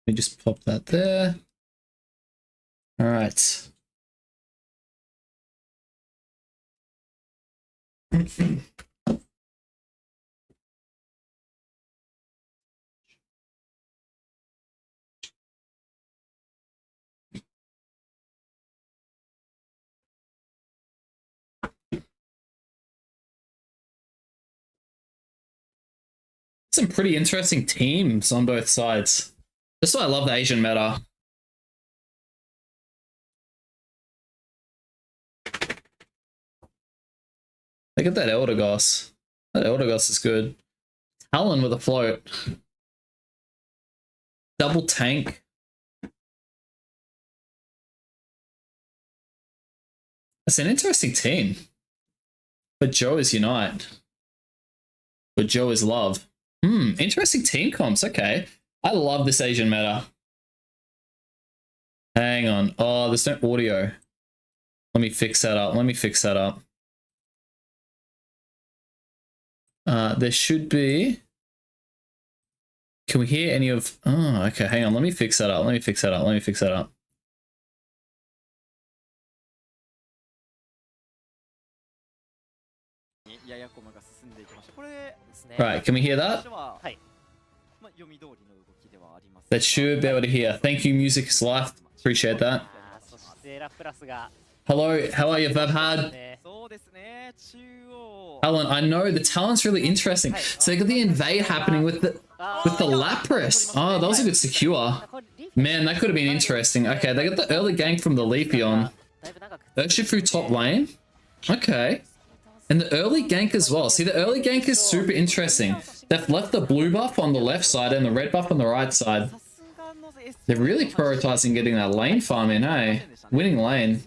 Let me just pop that there. All right. Some pretty interesting teams on both sides. That's why I love the Asian meta. Look at that Eldegoss. That Eldegoss is good. Talon with a float. Double tank. That's an interesting team. But Joe is Unite. But Joe is Love. Interesting team comps. Okay. I love this Asian meta. Hang on. Oh, there's no audio. Let me fix that up. Let me fix that up. There should be. Can we hear any of... Oh, okay. Hang on. Let me fix that up. Let me fix that up. Let me fix that up. Right. Can we hear that? That should be able to hear. Thank you, Music is Life. Appreciate that. Hello. How are you, Vabhad? Alan, I know the talent's really interesting. So they got the invade happening with the Lapras. Oh, that was a good secure. Man, that could have been interesting. Okay, they got the early gank from the Leafeon. Urshifu top lane. Okay. And the early gank as well. See, the early gank is super interesting. They've left the blue buff on the left side and the red buff on the right side. They're really prioritizing getting that lane farm in, hey? Winning lane.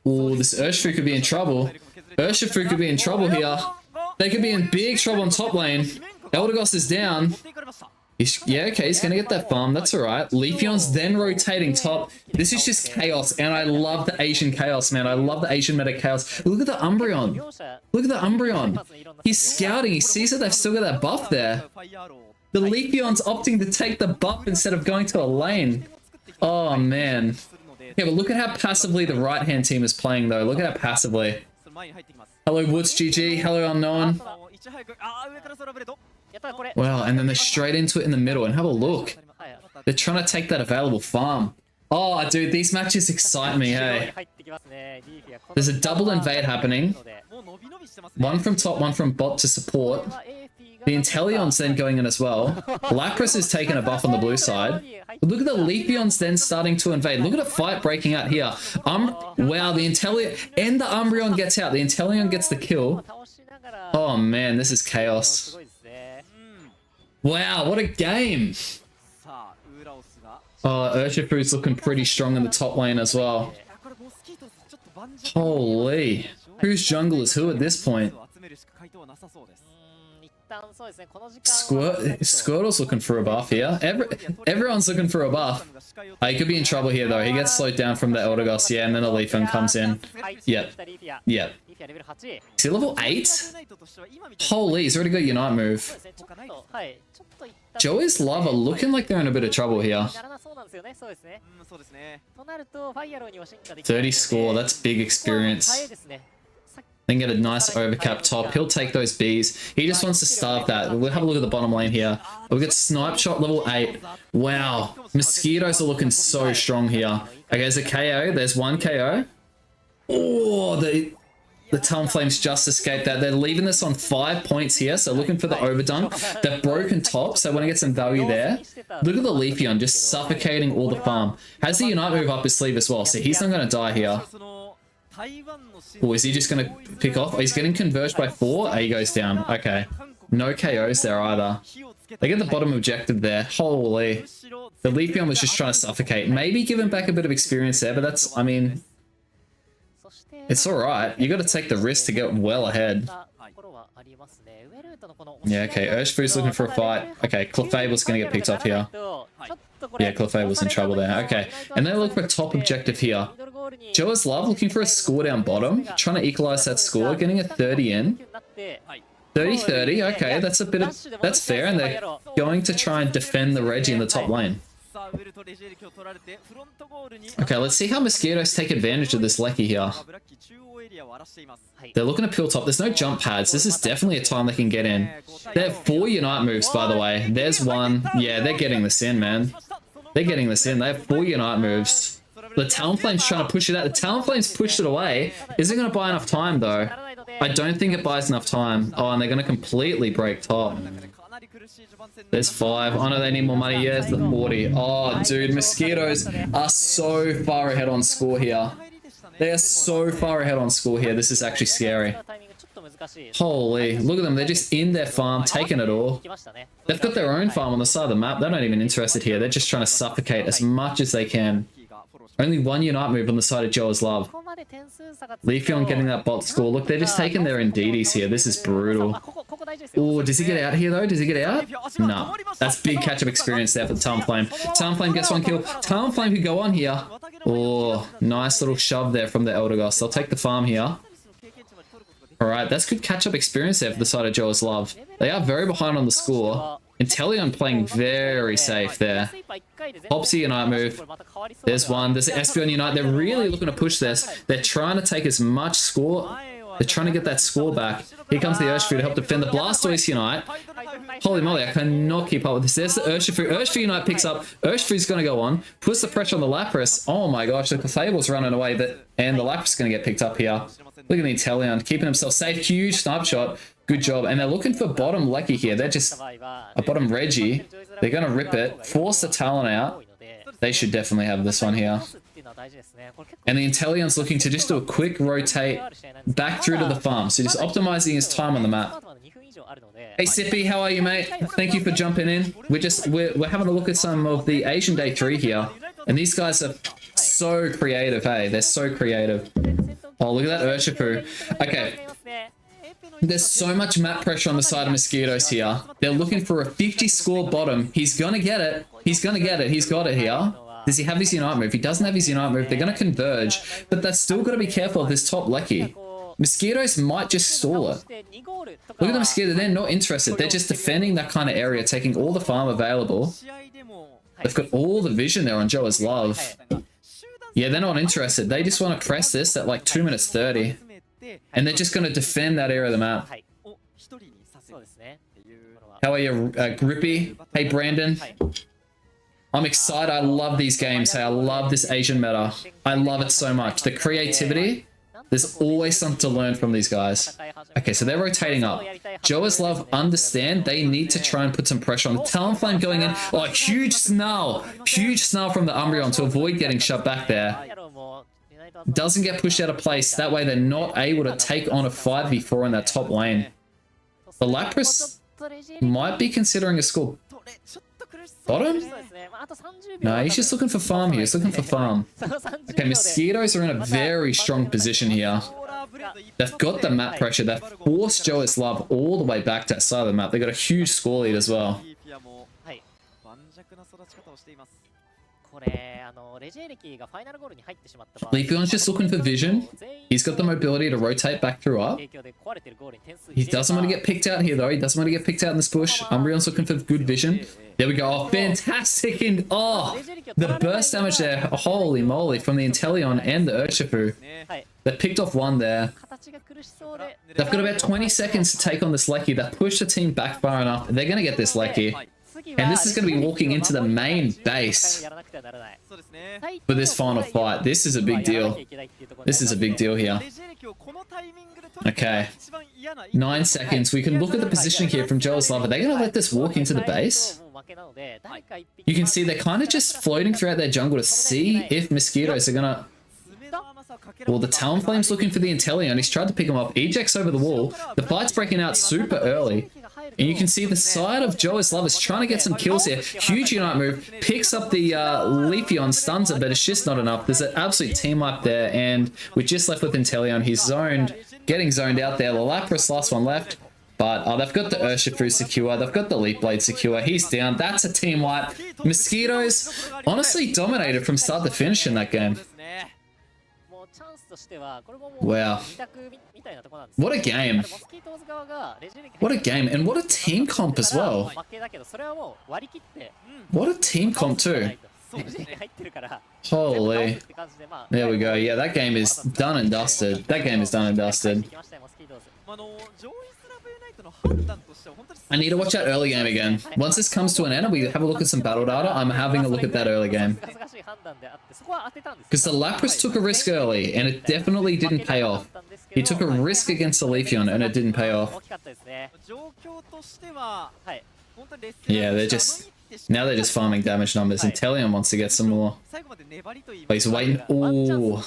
Oh, this Urshifu could be in trouble. Urshifu could be in trouble here. They could be in big trouble on top lane. Eldegoss is down. Yeah, okay, he's going to get that farm. That's all right. Leafeon's then rotating top. This is just chaos, and I love the Asian chaos, man. I love the Asian meta chaos. Look at the Umbreon. Look at the Umbreon. He's scouting. He sees that they've still got that buff there. The Leafeon's opting to take the buff instead of going to a lane. Oh, man. Yeah, but look at how passively the right-hand team is playing, though. Look at how passively. Hello, Woods GG. Hello, Unknown. Wow, and then they're straight into it in the middle, and have a look. They're trying to take that available farm. Oh, dude, these matches excite me, hey. There's a double invade happening. One from top, one from bot to support. The Inteleon's then going in as well. Lapras is taking a buff on the blue side. Look at the Leafeon's then starting to invade. Look at a fight breaking out here. Wow, the Inteleon and the Umbreon gets out. The Inteleon gets the kill. Oh man, this is chaos. Wow, what a game. Oh, Urshifu's looking pretty strong in the top lane as well. Holy. Whose jungle is who at this point? Squirtle's looking for a buff here. Everyone's looking for a buff. Oh, he could be in trouble here though. He gets slowed down from the Eldegoss, yeah, and then a Leafeon comes in. Yep. Yep. Is he level 8? Holy, he's already got Unite move. Joey's Lava looking like they're in a bit of trouble here. 30 score, that's big experience. Then get a nice overcap top. He'll take those Bs. He just wants to starve that. We'll have a look at the bottom lane here. We've got Snipe Shot level 8. Wow. Mosquitoes are looking so strong here. Okay, there's a KO. There's one KO. Oh, the Talonflames just escaped that. They're leaving this on 5 points here, so looking for the overdone. They've broken top, so I want to get some value there. Look at the Leafeon just suffocating all the farm. Has the Unite move up his sleeve as well, so he's not going to die here. Oh, is he just going to pick off? Oh, he's getting converged by 4. Oh, he goes down. Okay. No KOs there either. They get the bottom objective there. Holy. The Leafeon was just trying to suffocate. Maybe give him back a bit of experience there, but that's, I mean... It's alright. You got to take the risk to get well ahead. Yeah, okay. Urshifu's looking for a fight. Okay, Clefable's going to get picked off here. Yeah, Clefable's in trouble there. Okay, and then look for top objective here. Joa's Love looking for a score down bottom, trying to equalize that score, getting a 30 in. 30-30, okay, that's a bit of, that's fair, and they're going to try and defend the Reggie in the top lane. Okay, let's see how Mosquitoes take advantage of this Lecky here. They're looking to peel top. There's no jump pads. This is definitely a time they can get in. They have 4 Unite moves, by the way. There's one. Yeah, they're getting this in, man. They're getting this in. They have 4 Unite moves. The Talonflame's trying to push it out. The Talonflame's pushed it away. Is it going to buy enough time, though? I don't think it buys enough time. Oh, and they're going to completely break top. There's 5. Oh no, they need more money. Yes, the 40. Oh, dude, Mosquitoes are so far ahead on score here. They are so far ahead on score here. This is actually scary. Holy, look at them. They're just in their farm, taking it all. They've got their own farm on the side of the map. They're not even interested here. They're just trying to suffocate as much as they can. Only 1 Unite move on the side of Joa's Love. Leafeon getting that bot score. Look, they're just taking their Indeedis here. This is brutal. Oh, does he get out here, though? Does he get out? No. That's big catch-up experience there for the Talonflame. Talonflame gets 1 kill. Talonflame could go on here. Oh, nice little shove there from the Eldegoss. They'll take the farm here. Alright, that's good catch-up experience there for the side of Joa's Love. They are very behind on the score. Inteleon playing very safe there. Popsy Unite move. There's one. There's the Espeon Unite. They're really looking to push this. They're trying to take as much score. They're trying to get that score back. Here comes the Urshifu to help defend the Blastoise Unite. Holy moly, I cannot keep up with this. There's the Urshifu. Urshifu Unite picks up. Urshifu's going to go on. Puts the pressure on the Lapras. Oh my gosh, the Clefable's running away. And the Lapras is going to get picked up here. Look at the Inteleon keeping himself safe. Huge snipe shot. Good job. And they're looking for bottom Lecky here. They're just a bottom Reggie. They're going to rip it. Force the Talon out. They should definitely have this one here. And the Inteleon's looking to just do a quick rotate back through to the farm. So just optimizing his time on the map. Hey Sippy, how are you, mate? Thank you for jumping in. We're having a look at some of the Asian Day 3 here. And these guys are so creative, hey? They're so creative. Oh, look at that Urshifu. Okay. There's so much map pressure on the side of Mosquitoes here. They're looking for a 50 score bottom. He's going to get it. He's going to get it. He's got it here. Does he have his Unite move? If he doesn't have his Unite move, they're going to converge. But they've still got to be careful of this top Lecky. Mosquitoes might just stall it. Look at the Mosquitoes. They're not interested. They're just defending that kind of area, taking all the farm available. They've got all the vision there on Joa's Love. Yeah, they're not interested. They just want to press this at like 2 minutes 30. And they're just going to defend that area of the map. How are you, Grippy? Hey, Brandon. I'm excited. I love these games. Hey, I love this Asian meta. I love it so much. The creativity. There's always something to learn from these guys. Okay, so they're rotating up. Joa's Love understand they need to try and put some pressure on. Talonflame going in. Oh, huge snarl. Huge snarl from the Umbreon to avoid getting shut back there. Doesn't get pushed out of place. That way they're not able to take on a 5v4 in that top lane. The Lapras might be considering a score. Bottom? No, he's just looking for farm here. He's looking for farm. Okay, Mosquitoes are in a very strong position here. They've got the map pressure. They've forced Joa's Love all the way back to that side of the map. They've got a huge score lead as well. Leafeon's just looking for vision. He's got the mobility to rotate back through up. He doesn't want to get picked out here, though. He doesn't want to get picked out in this push. Umbreon's looking for good vision. There we go. Oh, fantastic. And oh, the burst damage there. Holy moly. From the Inteleon and the Urshifu. They picked off one there. They've got about 20 seconds to take on this Lecky. They've pushed the team back far enough. They're going to get this Lecky. And this is going to be walking into the main base for this final fight. This is a big deal. This is a big deal here. Okay. 9 seconds. We can look at the positioning here from Joa's Love. Are they going to let this walk into the base? You can see they're kind of just floating throughout their jungle to see if Mosquitoes are going to... Well, the Talonflame's looking for the Inteleon. He's tried to pick him up. Eject's over the wall. The fight's breaking out super early. And you can see the side of Joa's Love is trying to get some kills here. Huge Unite move. Picks up the Leafeon, stuns it, but it's just not enough. There's an absolute team up there. And we're just left with Inteleon. He's zoned, getting zoned out there. The Lapras, last one left. But they've got the Urshifu secure. They've got the Leaf Blade secure. He's down. That's a team wipe. Mosquitoes honestly dominated from start to finish in that game. Wow. What a game. What a game. And what a team comp as well. What a team comp too. Holy. There we go. Yeah, that game is done and dusted. That game is done and dusted. I need to watch that early game again. Once this comes to an end and we have a look at some battle data, I'm having a look at that early game. Because the Lapras took a risk early, and it definitely didn't pay off. He took a risk against the Leafeon, and it didn't pay off. Yeah, they're just... Now they're just farming damage numbers, and Teleon wants to get some more. But he's waiting. Ooh.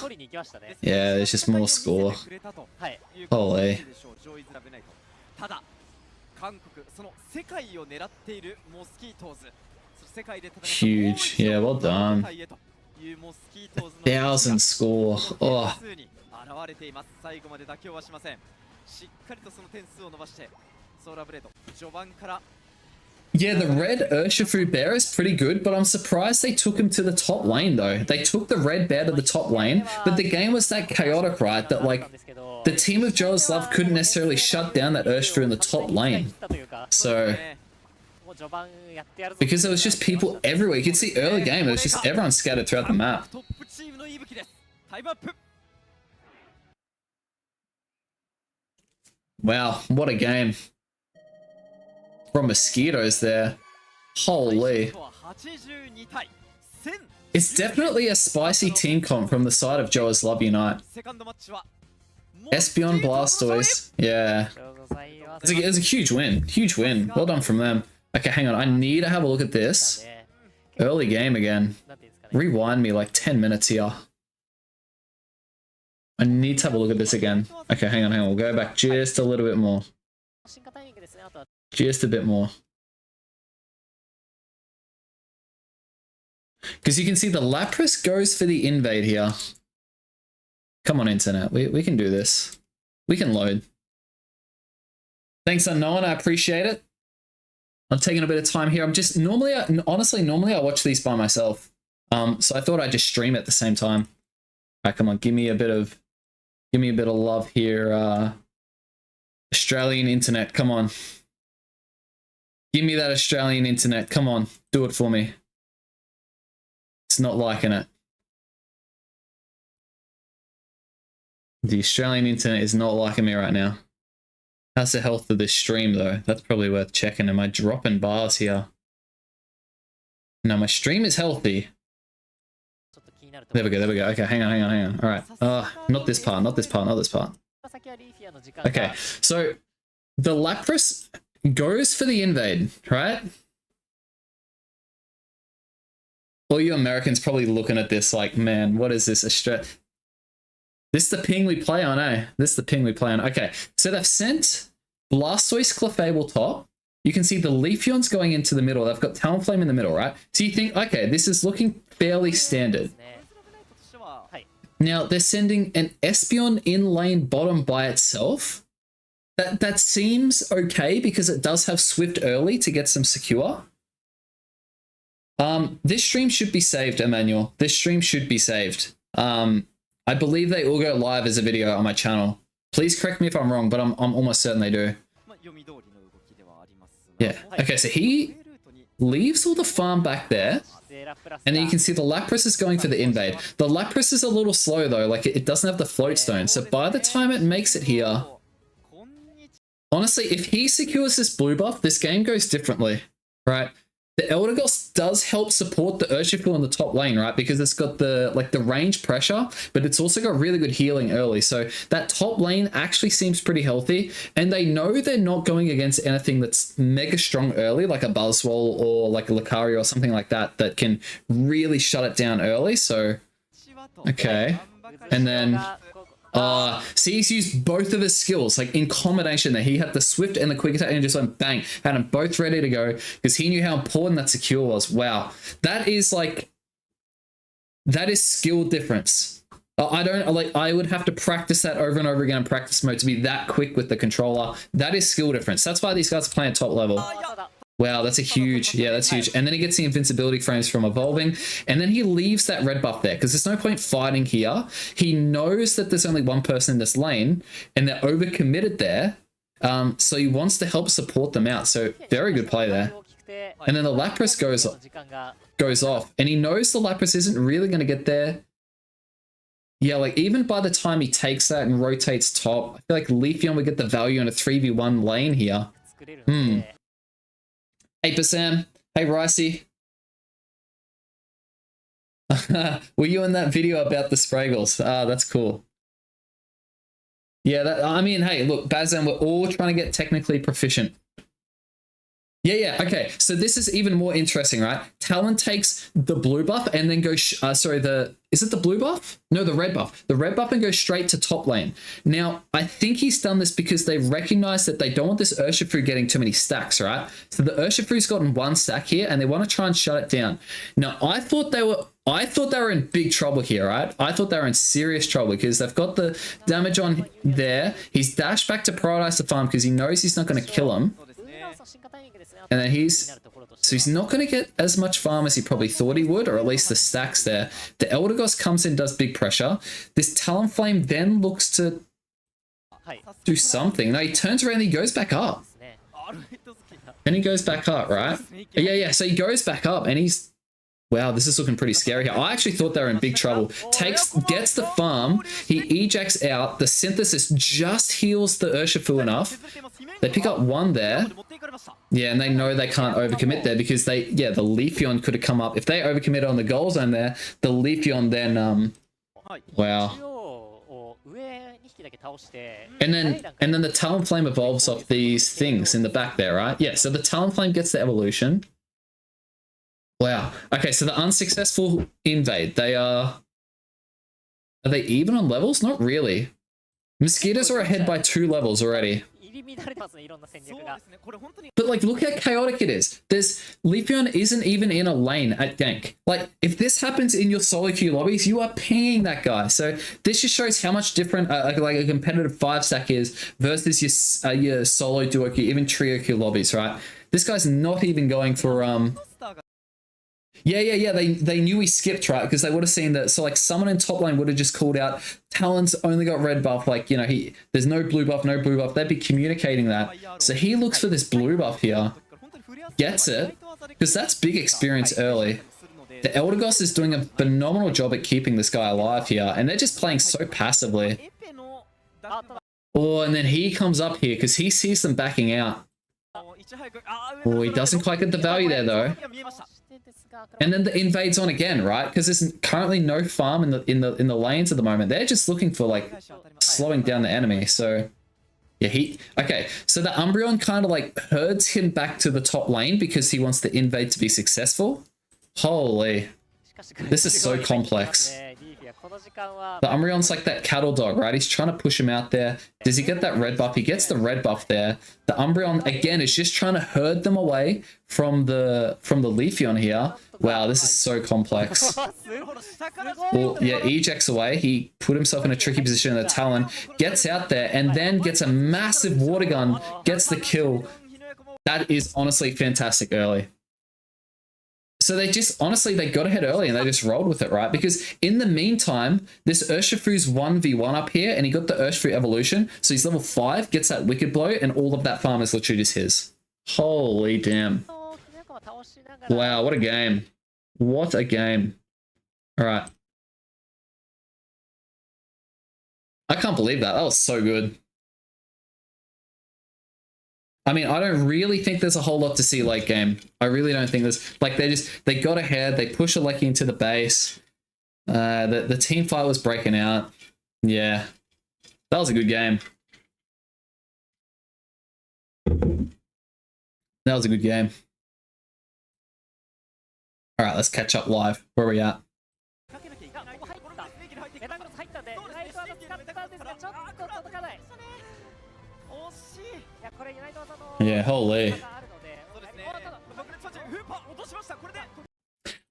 Yeah, there's just more score. Holy. Huge. Yeah, well done. 1,000 score. Oh. Yeah, the red Urshifu bear is pretty good, but I'm surprised they took him to the top lane, though. They took the red bear to the top lane, but the game was that chaotic, right, that, like, the team of Joe's Love couldn't necessarily shut down that Urshifu in the top lane. So, because there was just people everywhere. You could see early game, it was just everyone scattered throughout the map. Wow, what a game. From Mosquitoes there. Holy. It's definitely a spicy team comp from the side of Joe's Love Unite. Espeon, Blastoise. Yeah. It was a huge win. Huge win. Well done from them. Okay, hang on. I need to have a look at this. Early game again. Rewind me like 10 minutes here. I need to have a look at this again. Okay, hang on. We'll go back just a little bit more. Just a bit more. Because you can see the Lapras goes for the invade here. Come on, internet. We can do this. We can load. Thanks, Unknown. I appreciate it. I'm taking a bit of time here. I'm just honestly, normally I watch these by myself. So I thought I'd just stream at the same time. All right, come on, give me a bit of love here. Australian internet, come on. Give me that Australian internet. Come on, do it for me. It's not liking it. The Australian internet is not liking me right now. How's the health of this stream, though? That's probably worth checking. Am I dropping bars here? No, my stream is healthy. There we go, there we go. Okay, hang on. All right. Not this part, not this part. Okay, so the Lapras goes for the invade, right? All you Americans probably looking at this like, man, what is this? This is the ping we play on, eh? This is the ping we play on. Okay, so they've sent Blastoise, Clefable top. You can see the Leafeon's going into the middle. They've got Talonflame in the middle, right? So you think, okay, this is looking fairly standard. Now, they're sending an Espeon in lane bottom by itself. That seems okay because it does have Swift early to get some secure. This stream should be saved, Emmanuel. This stream should be saved. I believe they all go live as a video on my channel. Please correct me if I'm wrong, but I'm almost certain they do. Yeah. Okay, so he leaves all the farm back there. And then you can see the Lapras is going for the invade. The Lapras is a little slow though, like it doesn't have the float stone. So by the time it makes it here, honestly, if he secures this blue buff, this game goes differently, right? The Eldegoss does help support the Urshifu in the top lane, right? Because it's got the range pressure, but it's also got really good healing early. So that top lane actually seems pretty healthy. And they know they're not going against anything that's mega strong early, like a Buzzwole or like a Lucario or something like that, that can really shut it down early. So, okay. And then... see, he's used both of his skills, like in combination there. He had the Swift and the Quick Attack and just went bang, had them both ready to go because he knew how important that secure was. Wow. That is skill difference. I would have to practice that over and over again in practice mode to be that quick with the controller. That is skill difference. That's why these guys are playing at top level. Wow, that's a huge, yeah, that's huge. And then he gets the invincibility frames from evolving, and then he leaves that red buff there because there's no point fighting here. He knows that there's only one person in this lane, and they're overcommitted there. So he wants to help support them out. So very good play there. And then the Lapras goes off, and he knows the Lapras isn't really going to get there. Yeah, like even by the time he takes that and rotates top, I feel like Leafeon would get the value in a 3v1 lane here. 8%. Hey, Ricey. Were you in that video about the Spraggles? Ah, that's cool. Yeah, I mean, hey, look, Bazan, we're all trying to get technically proficient. Yeah, okay. So this is even more interesting, right? Talon takes the blue buff and then goes, is it the blue buff? No, the red buff. The red buff and goes straight to top lane. Now, I think he's done this because they recognize that they don't want this Urshifu getting too many stacks, right? So the Urshifu's gotten one stack here and they want to try and shut it down. Now, I thought they were in big trouble here, right? I thought they were in serious trouble because they've got the damage on there. He's dashed back to prioritize the farm because he knows he's not going to kill him. And then he's not going to get as much farm as he probably thought he would, or at least the stacks there. The Eldegoss comes in, does big pressure. This Talonflame then looks to do something. No, he turns around and he goes back up. Then he goes back up, right? Yeah. So he goes back up and he's... Wow, this is looking pretty scary here. I actually thought they were in big trouble. Gets the farm. He ejects out. The Synthesis just heals the Urshifu enough. They pick up one there. Yeah, and they know they can't overcommit there because the Leafeon could have come up. If they overcommitted on the goal zone there, the Leafeon then, wow. And then the Talonflame evolves off these things in the back there, right? Yeah, so the Talonflame gets the evolution. Wow. Okay, so the unsuccessful invade, are they even on levels? Not really. Mosquitoes are ahead by 2 levels already. But like, look how chaotic it is. Leafeon isn't even in a lane at gank. Like, if this happens in your solo queue lobbies, you are pinging that guy. So this just shows how much different like a competitive 5-stack is versus your solo duo queue, even trio queue lobbies, right? This guy's not even going for Yeah. They knew he skipped, right? Because they would have seen that. So like someone in top lane would have just called out, Talon's only got red buff. Like, you know, there's no blue buff. They'd be communicating that. So he looks for this blue buff here. Gets it. Because that's big experience early. The Eldegoss is doing a phenomenal job at keeping this guy alive here. And they're just playing so passively. Oh, and then he comes up here because he sees them backing out. Oh, he doesn't quite get the value there though. And then the invade's on again, right? Because there's currently no farm in the lanes at the moment. They're just looking for like slowing down the enemy. So yeah, okay. So the Umbreon kind of like herds him back to the top lane because he wants the invade to be successful. Holy, this is so complex. The Umbreon's like that cattle dog, right? He's trying to push him out there. Does he get that red buff? He gets the red buff there. The Umbreon, again, is just trying to herd them away from the Leafeon here. Wow, this is so complex. Well, yeah, ejects away. He put himself in a tricky position in the Talon. Gets out there and then gets a massive water gun. Gets the kill. That is honestly fantastic early. So they just, honestly, they got ahead early and they just rolled with it, right? Because in the meantime, this Urshifu's 1v1 up here and he got the Urshifu evolution. So he's level 5, gets that Wicked Blow, and all of that farm is literally just his. Holy damn. Wow, what a game. What a game. All right. I can't believe that. That was so good. I mean, I don't really think there's a whole lot to see late game. I really don't think there's... Like, they got ahead. They pushed Alecki into the base. The team fight was breaking out. Yeah. That was a good game. That was a good game. All right, let's catch up live. Where are we at? Yeah, holy.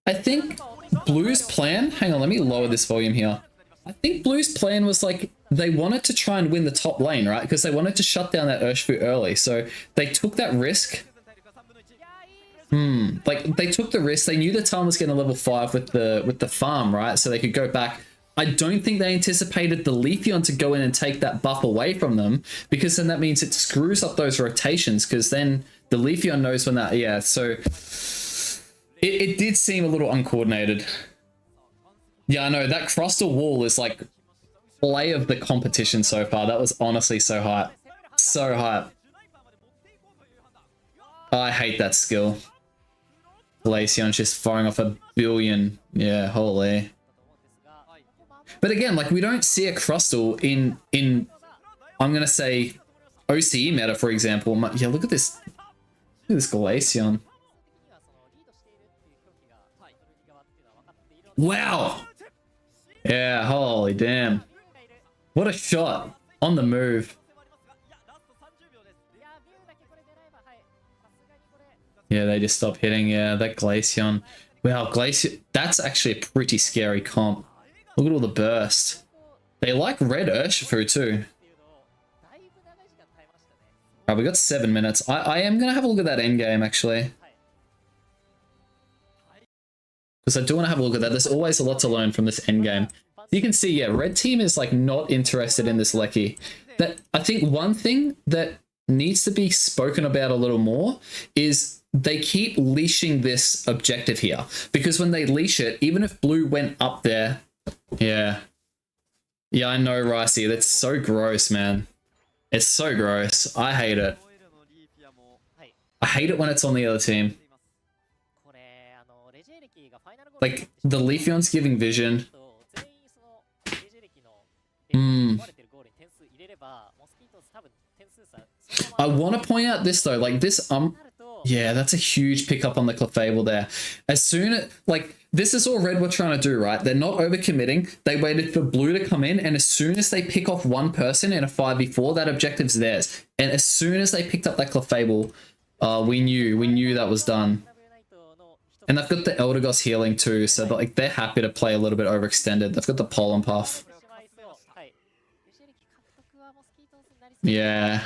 I think Blue's plan... Hang on, let me lower this volume here. I think Blue's plan was like, they wanted to try and win the top lane, right? Because they wanted to shut down that Urshifu early. So they took that risk. Like they took the risk. They knew the Talon was getting a level 5 with the farm, right? So they could go back. I don't think they anticipated the Leafeon to go in and take that buff away from them, because then that means it screws up those rotations, because then the Leafeon knows when that, yeah, so it did seem a little uncoordinated. Yeah, I know, that Crustal wall is like play of the competition so far. That was honestly so hype. So hype. Oh, I hate that skill. Glaceon's just firing off a billion. Yeah, holy. But again, like we don't see a Crustal in I'm gonna say OCE meta, for example. Yeah, look at this. Look at this Glaceon. Wow. Yeah, holy damn. What a shot on the move. Yeah, they just stopped hitting. Yeah, that Glaceon. Wow, Glaceon. That's actually a pretty scary comp. Look at all the burst. They like red Urshifu too. Alright, we got 7 minutes. I am going to have a look at that endgame actually. Because I do want to have a look at that. There's always a lot to learn from this endgame. You can see, yeah, red team is like not interested in this Lecky. That I think one thing that needs to be spoken about a little more is they keep leashing this objective here. Because when they leash it, even if blue went up there, yeah. Yeah, I know, Ricey. That's so gross, man. It's so gross. I hate it. I hate it when it's on the other team. Like, the Leafeon's giving vision. I want to point out this, though. Like, this, yeah, that's a huge pickup on the Clefable there. As soon as, like, this is all red were trying to do, right? They're not overcommitting. They waited for blue to come in, and as soon as they pick off one person in a 5v4, that objective's theirs. And as soon as they picked up that Clefable, we knew that was done. And they've got the Eldegoss healing too, so like they're happy to play a little bit overextended. They've got the Pollen Puff. Yeah.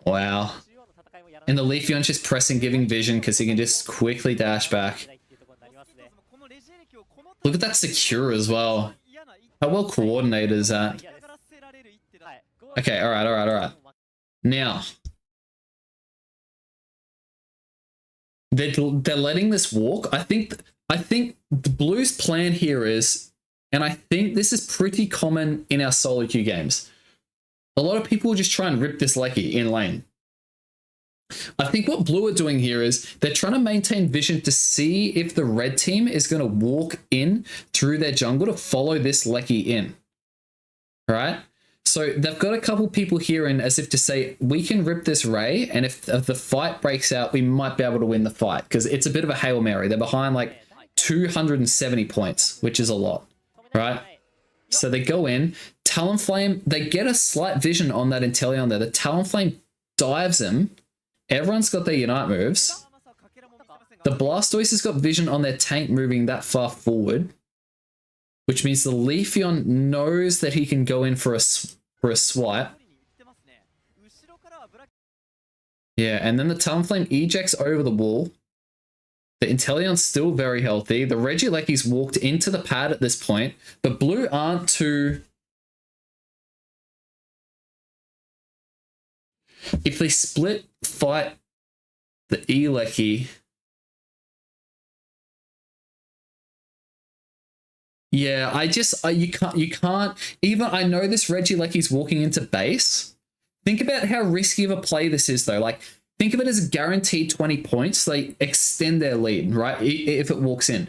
Wow. And the Leafeon's just pressing, giving vision because he can just quickly dash back. Look at that secure as well. How well coordinated is that? Okay, alright. Now, they're letting this walk. I think the Blues' plan here is, and I think this is pretty common in our solo queue games, a lot of people just try and rip this Lecky in lane. I think what Blue are doing here is they're trying to maintain vision to see if the red team is going to walk in through their jungle to follow this Lecky in. All right? So they've got a couple people here in as if to say, we can rip this Ray, and if the fight breaks out, we might be able to win the fight, because it's a bit of a Hail Mary. They're behind like 270 points, which is a lot, right? So they go in, Talonflame, they get a slight vision on that Inteleon there. The Talonflame dives him. Everyone's got their Unite moves. The Blastoise has got vision on their tank moving that far forward, which means the Leafeon knows that he can go in for a swipe. Yeah, and then the Talonflame ejects over the wall. The Inteleon's still very healthy. The Regieleki's walked into the pad at this point. The blue aren't too... If they split fight the E-Lecky... Yeah, you can't, even, I know this Regieleki's walking into base. Think about how risky of a play this is though. Like, think of it as a guaranteed 20 points. They extend their lead, right? If it walks in.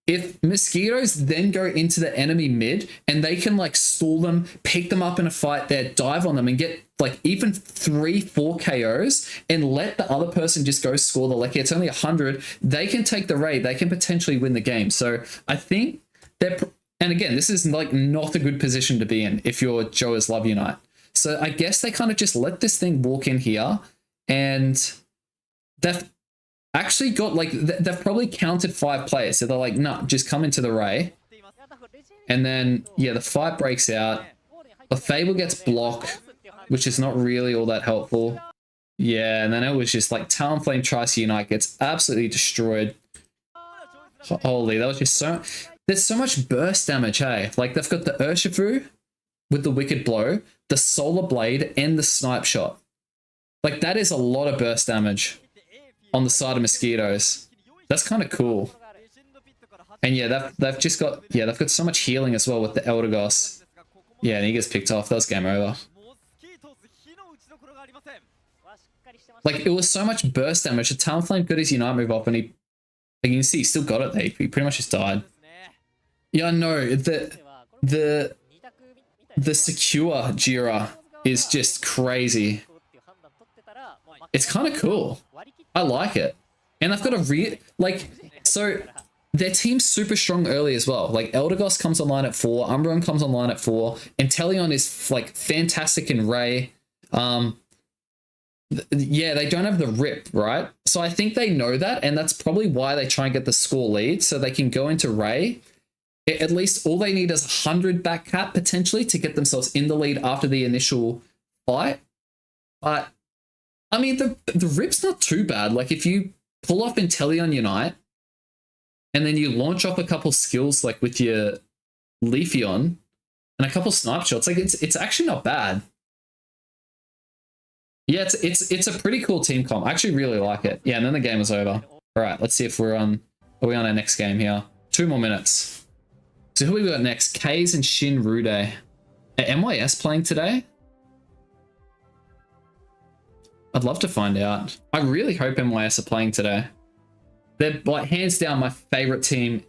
If Mosquitoes then go into the enemy mid and they can like stall them, pick them up in a fight there, dive on them and get like even 3-4 KOs and let the other person just go score the Lecky. It's only 100. They can take the raid. They can potentially win the game. So I think and again, this is like not a good position to be in if you're Joa's Love Unite. So I guess they kind of just let this thing walk in here, and they've actually got like, they've probably counted 5 players. So they're like, nah, just come into the Ray. And then, yeah, the fight breaks out. Clefable gets blocked, which is not really all that helpful. Yeah, and then it was just like Talonflame tries to unite, gets absolutely destroyed. Holy, that was just so... There's so much burst damage, hey? Like, they've got the Urshifu with the Wicked Blow, the Solar Blade, and the Snipe Shot. Like, that is a lot of burst damage on the side of Mosquitoes. That's kind of cool. And yeah, they've just got... Yeah, they've got so much healing as well with the Eldegoss. Yeah, and he gets picked off. That was game over. Like, it was so much burst damage. The Talonflame got his Unite move off, and he... Like, you can see he still got it there. He pretty much just died. Yeah, I know. The secure Jira is just crazy. It's kind of cool. I like it. And they've got a so their team's super strong early as well. Like, Eldegoss comes online at 4, Umbreon comes online at 4, Inteleon is like fantastic in Ray. Yeah, they don't have the rip, right? So I think they know that, and that's probably why they try and get the score lead, so they can go into Ray. At least all they need is 100 back cap, potentially, to get themselves in the lead after the initial fight. But, I mean, the rip's not too bad. Like, if you pull off Inteleon Unite, and then you launch off a couple skills, like with your Leafeon, and a couple Snipe Shots, like, it's actually not bad. Yeah, it's a pretty cool team comp. I actually really like it. Yeah, and then the game is over. All right, let's see if we're on... Are we on our next game here? 2 more minutes. So who we got next? Kaze and Shin Rude. Are MYS playing today? I'd love to find out. I really hope MYS are playing today. They're, like, hands down my favorite team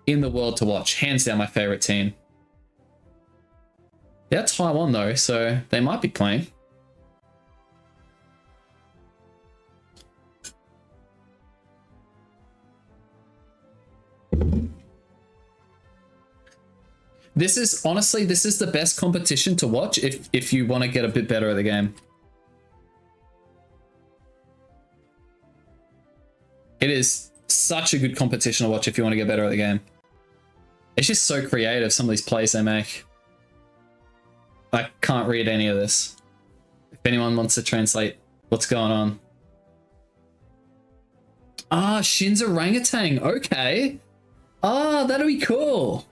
in the world to watch. Hands down my favorite team. They're Taiwan though, so they might be playing. This is, honestly, this is the best competition to watch if you want to get a bit better at the game. It is such a good competition to watch if you want to get better at the game. It's just so creative, some of these plays they make. I can't read any of this. If anyone wants to translate what's going on. Ah, Shin's orangutan. Okay. Ah, that'll be cool.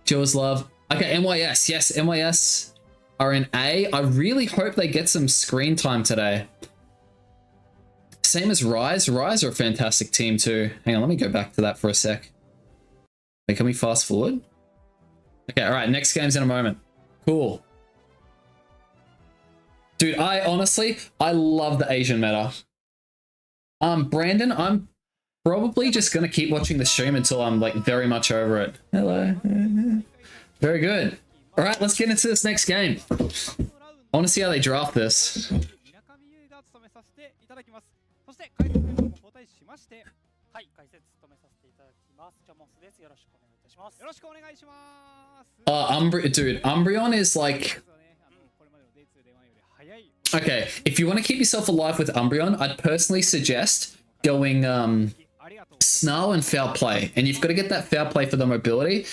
Jaws love. Okay, MYS. Yes, MYS are in A. I really hope they get some screen time today. Same as Rise. Rise are a fantastic team too. Hang on, let me go back to that for a sec. Wait, can we fast forward? Okay, all right, next game's in a moment. Cool. Dude, I love the Asian meta. Brandon, I'm probably just gonna keep watching the stream until I'm like very much over it. Hello. Very good. All right, let's get into this next game. I want to see how they draft this. Dude, Umbreon is like... Okay, if you want to keep yourself alive with Umbreon, I'd personally suggest going Snarl and Foul Play. And you've got to get that Foul Play for the mobility.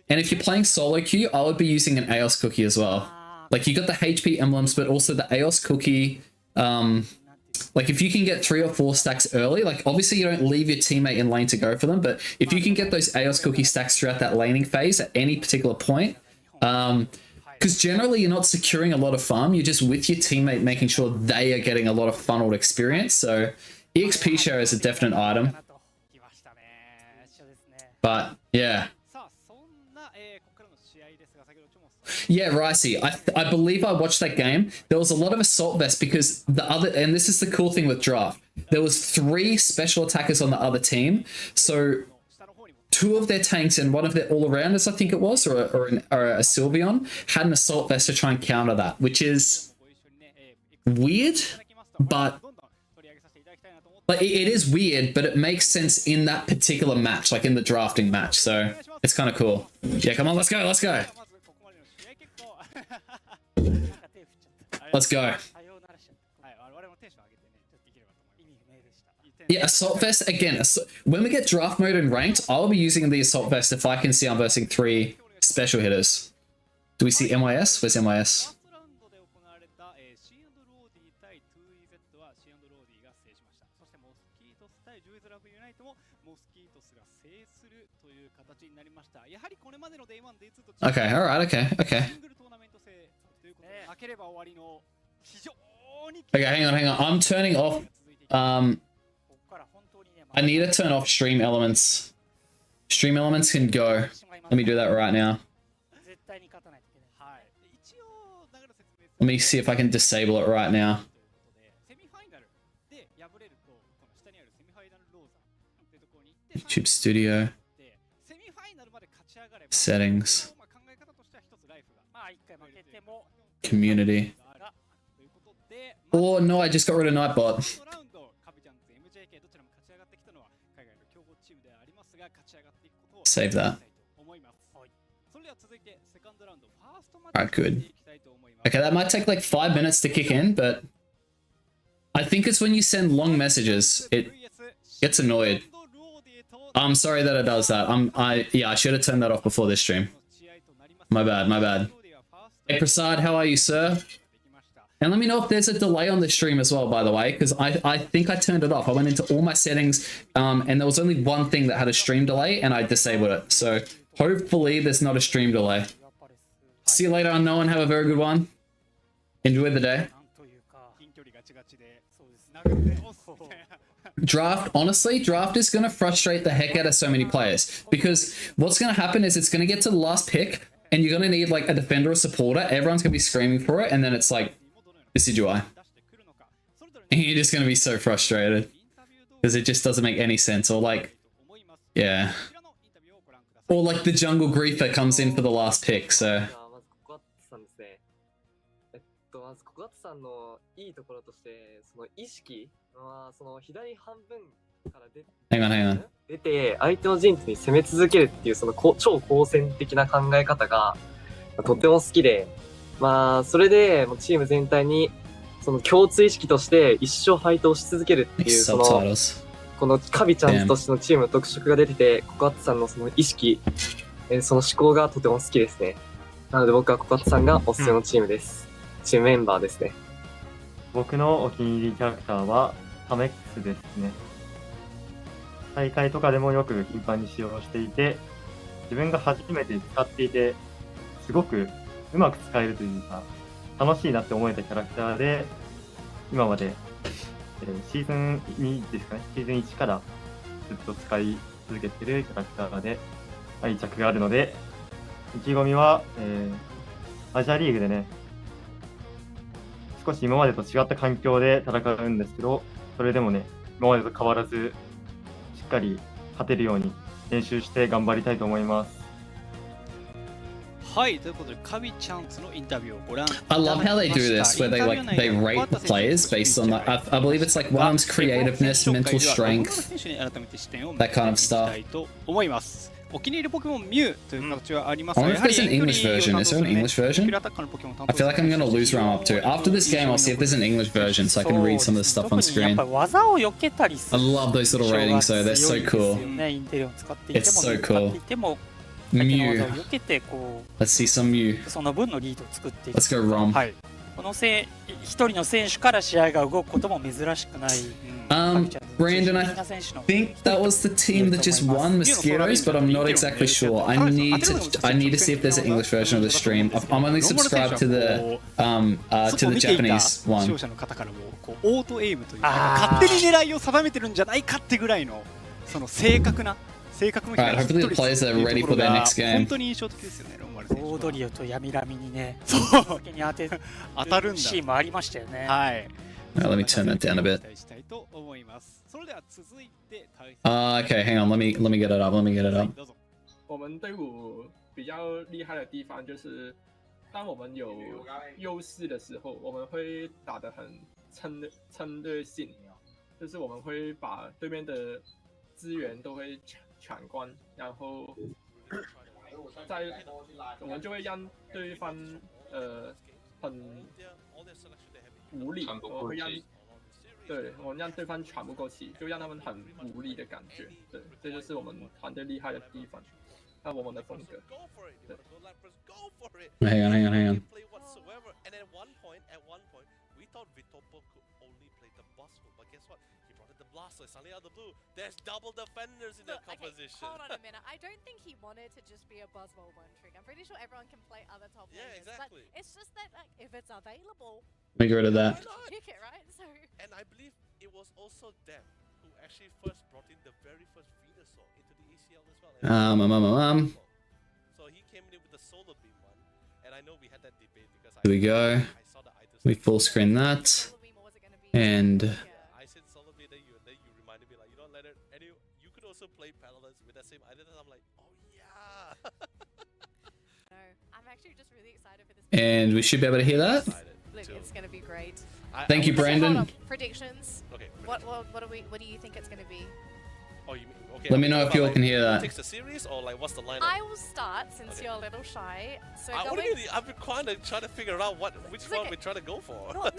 And if you're playing solo queue, I would be using an Aeos Cookie as well. Like, you got the HP emblems, but also the Aeos Cookie. Like, if you can get 3 or 4 stacks early, like, obviously you don't leave your teammate in lane to go for them, but if you can get those Aeos Cookie stacks throughout that laning phase at any particular point, because generally you're not securing a lot of farm, you're just with your teammate making sure they are getting a lot of funneled experience. So EXP share is a definite item. But yeah. Yeah, Ricey, I believe I watched that game. There was a lot of Assault Vest because the other, and this is the cool thing with draft, there was 3 special attackers on the other team. So 2 of their tanks and 1 of their all-arounders, I think it was, or a Sylveon, had an Assault Vest to try and counter that, which is weird, but like, it is weird, but it makes sense in that particular match, like in the drafting match. So it's kind of cool. Yeah, come on, let's go, let's go. Let's go. Yeah, Assault Vest, again, when we get draft mode and ranked, I'll be using the Assault Vest if I can see I'm versing 3 special hitters. Do we see MYS? Where's MYS? Okay, alright, okay, okay. Okay, hang on. I'm turning off. I need to turn off stream elements. Stream elements can go. Let me do that right now. Let me see if I can disable it right now. YouTube Studio. Settings. Community. Oh no, I just got rid of Nightbot. Save that. Alright, good. Okay, that might take like 5 minutes to kick in, but I think it's when you send long messages, it gets annoyed. I'm sorry that it does that. I should have turned that off before this stream. My bad. Hey Prasad, how are you, sir? And let me know if there's a delay on the stream as well, by the way, because I think I turned it off. I went into all my settings, and there was only one thing that had a stream delay, and I disabled it. So hopefully there's not a stream delay. See you later, Unknown. Have a very good one. Enjoy the day. Draft, honestly, draft is going to frustrate the heck out of so many players, because what's going to happen is it's going to get to the last pick, and you're going to need like a defender or supporter. Everyone's going to be screaming for it, and then it's like, Decidueye. And you're just going to be so frustrated because it just doesn't make any sense. Or like, yeah. Or like the Jungle Griefer comes in for the last pick, so. Hang on. 出て相手の陣地に攻め続けるっていうその超好戦的な考え方がとても好きで、まあそれでチーム全体にその共通意識として一生ファイトをし続けるっていうそのこのカビちゃんとしてのチームの特色が出てて、ココアッツさんのその意識、その思考がとても好きですね。なので僕はココアッツさんがおすすめのチームです。チームメンバーですね。僕のお気に入りキャラクターはタメックスですね。大会とかでもよく頻繁に使用していて、自分が初めて使っていて、すごくうまく使えるというか、楽しいなって思えたキャラクターで、今まで、シーズン2ですかね、シーズン1からずっと使い続けているキャラクターで愛着があるので、意気込みは、アジアリーグでね、少し今までと違った環境で戦うんですけど、それでもね、今までと変わらず、しっかり勝てるように練習して頑張りたいと思います。はい、ということでカビチャンスのインタビューをご覧いただきました。I love how they do this, where they rate the players based on that. I believe it's like one's creativeness, mental strength, that kind of stuff. お気に入りポケモンミュウという形はありますが、 I wonder if there's an English version. Is there an English version? I feel like I'm gonna lose where I'm up to. After this game, I'll see if there's an English version so I can read some of the stuff on screen. I love those little ratings though, they're so cool. It's so cool. Mew. Let's see some Mew. Let's go Rom. この一人の選手から試合が動くことも珍しくない。Brandon, I think that was the team that just won Mosquitoes, but I'm not exactly sure. I need to see if there's an English version of the stream. I'm only subscribed to the Japanese one. 視聴者の方からもオートエイムという勝手に狙いを定めてるんじゃないかってぐらいのその正確な性格も Alright, hopefully the players are ready for their next game. 本当に印象的ですよね、ロンマル選手。オードリオとヤミラミにね、先に当たるんだシーンもありましたよね。はい。Now, let me turn that down a bit. Okay, hang on. Let me get it up. Let me get it up. 我们队伍比较厉害的地方就是，当我们有优势的时候，我们会打得很针对性，就是我们会把对面的资源都会抢光，然后我们就会让对方很无力，我们让对方喘不过气，就让他们很无力的感觉。对，这就是我们团队厉害的地方，那我们的风格。对。Hang on. Blastoise suddenly out of the blue. There's double defenders in the Look, okay, composition. hold on a minute. I don't think he wanted to just be a Buzzwole one trick. I'm pretty sure everyone can play other top Yeah, laners, exactly. But it's just that like, if it's available, Let me get rid of that. pick it, right? So And I believe it was also them who actually first brought in the very first Venusaur into the ACL as well. So he came in with the Solar Beam one, and I know we had that debate because Here we go. I saw the items. We full screen that. Solar Beam, or was it gonna be? And I said Solar Beam, then you reminded me like you don't let it. And you could also play Paladins with that same item. And I'm like, oh yeah. No, I'm actually just really excited for this. and we should be able to hear that. Look, it's gonna be great. Thank you, would say- Brandon. Hold on. Predictions. Okay. What do you think it's gonna be? Oh, you mean, okay. Let me know if you all like, can hear who that. takes the series or like what's the lineup? I will start since Okay. you're a little shy. So I going. wouldn't really, I've been trying to figure out which It's one okay. we're trying to go for. No,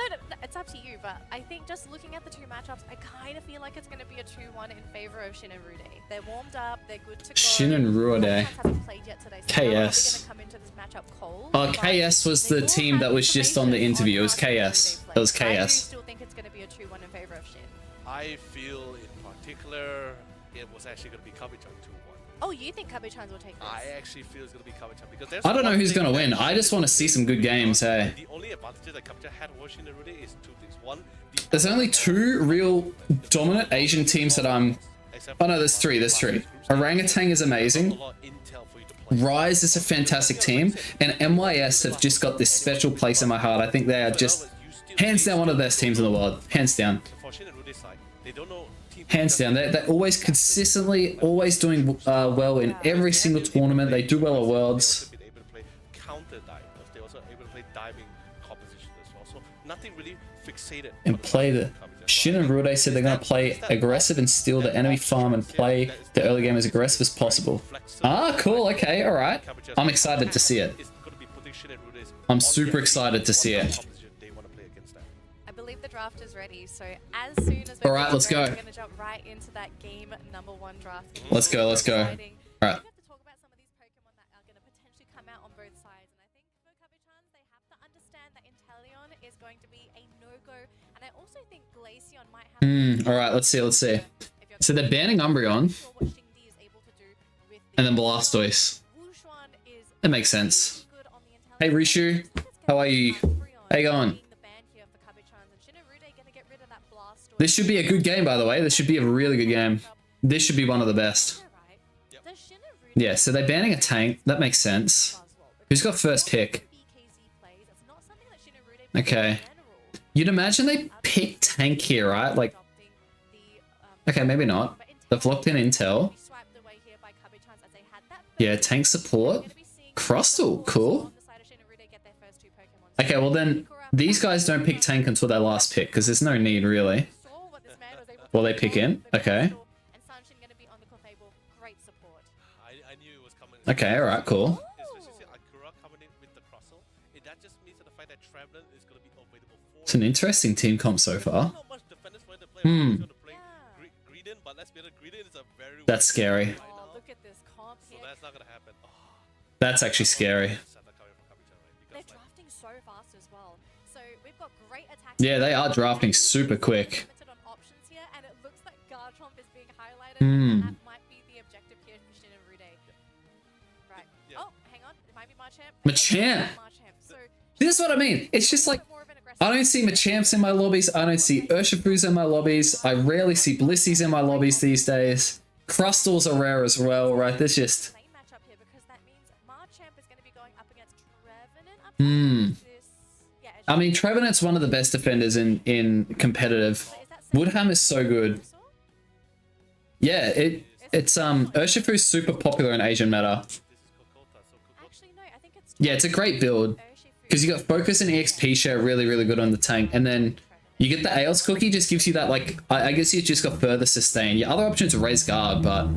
it's up to you, but I think just looking at the two matchups, I kind of feel like it's going to be a 2-1 in favor of Shin and Rude. They're warmed up, they're good to go. Shin and Rude. Kabuchans hasn't played yet today, so they're not KS. going to come into this matchup cold. Oh, but KS was they the will team have that was just on the information interview. It was how Shin and KS. Rude It was play. I do KS. still think it's going to be a 2-1 in favor of Shin. I feel in particular it was actually going to be Kabuchan 2-1. Oh, you think Kabuchans will take this? I actually feel it's going to be Kabuchan because there's I don't know one who's thing gonna that win. I just want to see some good games, hey. The only advantage that Kabuchan had over Shin and Rude is two things. One, There's only two real dominant Asian teams that I'm... except Oh no, there's three. Orangutan is amazing. Rise is a fantastic team. And MYS have just got this special place in my heart. I think they are just hands down one of the best teams in the world. Hands down. For Shin and Rude's side, they don't know Hands down. They're always consistently, always doing well in every single tournament. They do well at Worlds. They've been able to play counter divers. They also able to play diving composition as well. So nothing really fixated. And play the... Shin and Rude said they're going to play aggressive and steal the enemy farm and play the early game as aggressive as possible. Ah, cool. Okay, alright. I'm excited to see it. I'm super excited to see it. I believe the draft is ready, so as soon as we're Alright, let's go. we're going to jump right into that game number 1 draft. Let's go, let's go. Exciting. Alright. We have to talk about some of these Pokemon that are going to potentially come out on both sides, and I think for Kabuchans, they have to understand that Inteleon is going to be a no-go, and I also think Glaceon might have... Alright, let's see, let's see. So they're banning Umbreon, and then Blastoise. That makes sense. Hey Rishu, how are you? How you going? This should be a good game, by the way. This should be a really good game. This should be one of the best. Yeah, so they're banning a tank. That makes sense. Who's got first pick? Okay. You'd imagine they pick tank here, right? Like, okay, maybe not. They've locked in Intel. Yeah, tank support. Crustle, cool. Okay, well then, these guys don't pick tank until their last pick, because there's no need, really. Well, they pick in. Okay. Okay, alright, cool. It's an interesting team comp so far. That's scary. That's actually scary. They're drafting so fast as well. So we've got great attacks. Yeah, they are drafting super quick. Limited on options here, and it looks like Garchomp is being highlighted. And that might be the objective here for Shin and Rude. Right. Oh, hang on. It might be Machamp. Machamp! So This is what I mean. It's just like, I don't see Machamps in my lobbies. I don't see Urshifus in my lobbies. I rarely see Blissies in my lobbies these days. Crustals are rare as well, right? There's just... same matchup here because that means Machamp is going to be going up against Trevenant up yeah, I mean, Trevenant's one of the best defenders in competitive. Woodham is so good. Yeah, it's Urshifu's super popular in Asian meta. Actually, no, I think it's Yeah, it's a great build. Because you got focus and EXP share really, really good on the tank. And then you get the Aeos cookie, just gives you that, like, I guess you just got further sustain. Your other option is raise guard, but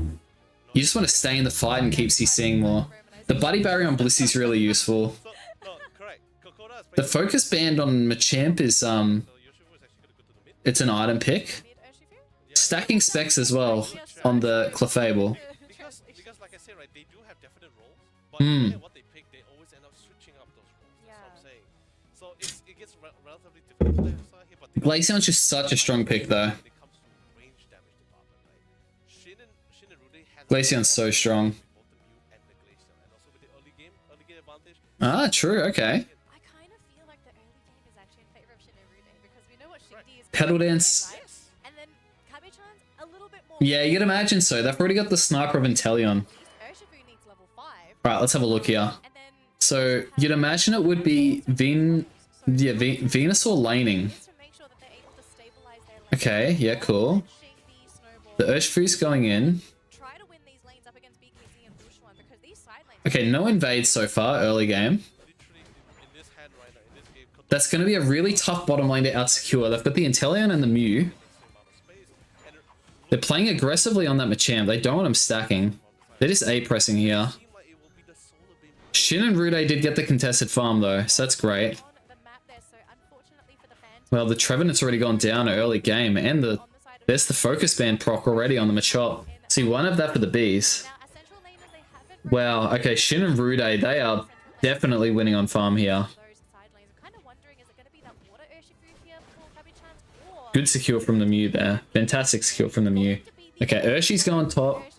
you just want to stay in the fight and keep CCing more. The Buddy Barrier on Blissey is really useful. The focus band on Machamp is, it's an item pick. Stacking specs as well on the Clefable. Because like I said, right, they do have definite roles, but no matter what they pick, they always end up switching up those roles. That's what I'm saying. So it gets relatively difficult for them here, but Glaceon's just such a strong pick, though. when it comes to range damage. Shin and Rude has Glaceon's so strong. both the Mew and the Glaceon, and also with the early game advantage. Ah, true. Okay. I kind of feel like the early game is actually in favor of Shin and Rude because we know what Shindy is. Pedal going to do, dance. right? And then Kabe-chan's a little bit more. Yeah, you'd imagine so. They've already got the sniper of Inteleon. Urshifu needs level 5. Right, let's have a look here. And then So you'd imagine it would be Venusaur laning. just to make sure that they're able to stabilize their lane. Okay, yeah, cool. Shingdi, Snowball, The Urshifu's going in. try to win these lanes up against BKZ and Bushwan because these side lanes. Okay, no invades so far, early game. Literally in this hand right now, in this game, cut That's going to be a really tough bottom lane to outsecure. They've got the Inteleon and the Mew. the amount of space. And They're playing aggressively on that Machamp. They don't want him stacking. They're just A-pressing here. it seemed like it will be the solo beam. Shin and Rude did get the contested farm though, so that's great. On the map there, so unfortunately for the Phantom, Well, the Trevenant's already gone down early game, and on the side of there's the focus band proc already on the Machop. So you won't have that for the bees. now, as central laners, they haven't Wow, okay, Shin and Rude, they are definitely winning on farm here. those side lanes. I'm kind of wondering, is it going to be that water Urshifu here for Kabe-chan's or Good secure from the Mew there. Fantastic secure from the Mew. Okay, Urshi's going top. Urshifu?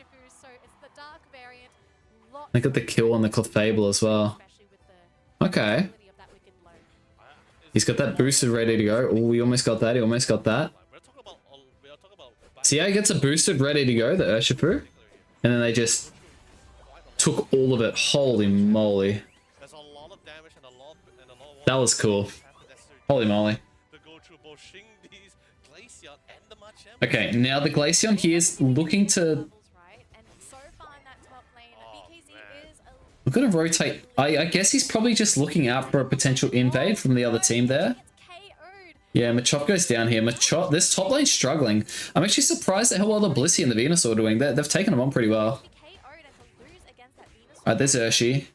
So it's the dark variant. Lots They got the kill on the Clefable as well. especially with the Okay. ability of that wicked low. He's got that boosted ready to go. Oh, he almost got that. He almost got that. We're talking about See how he gets a boosted ready to go, the Urshifu? And then they just took all of it. Holy moly. there's a lot of damage and a lot of That was cool. Holy moly. to go through both Shingdi's, Glaceon, and the Machamp. Okay, now the Glaceon here is looking to... Levels, right? And so far in that top lane, BKZ is a We're going to rotate. I guess he's probably just looking out for a potential invade from the other team there. gets KO'd. Yeah, Machop goes down here. Machop, this top lane's struggling. I'm actually surprised at how well the Blissey and the Venusaur are doing. They've taken them on pretty well. KO'd and to lose against that Venus. Alright, there's Urshi.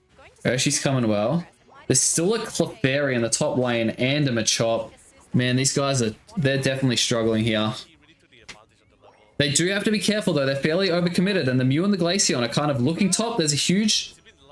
Urshi's coming well. There's still a Clefairy in the top lane and a Machop. Man, these guys they're definitely struggling here. He really took the advantage of the level. They do have to be careful though. They're fairly overcommitted, and the Mew and the Glaceon are kind of looking top. There's a huge... He's been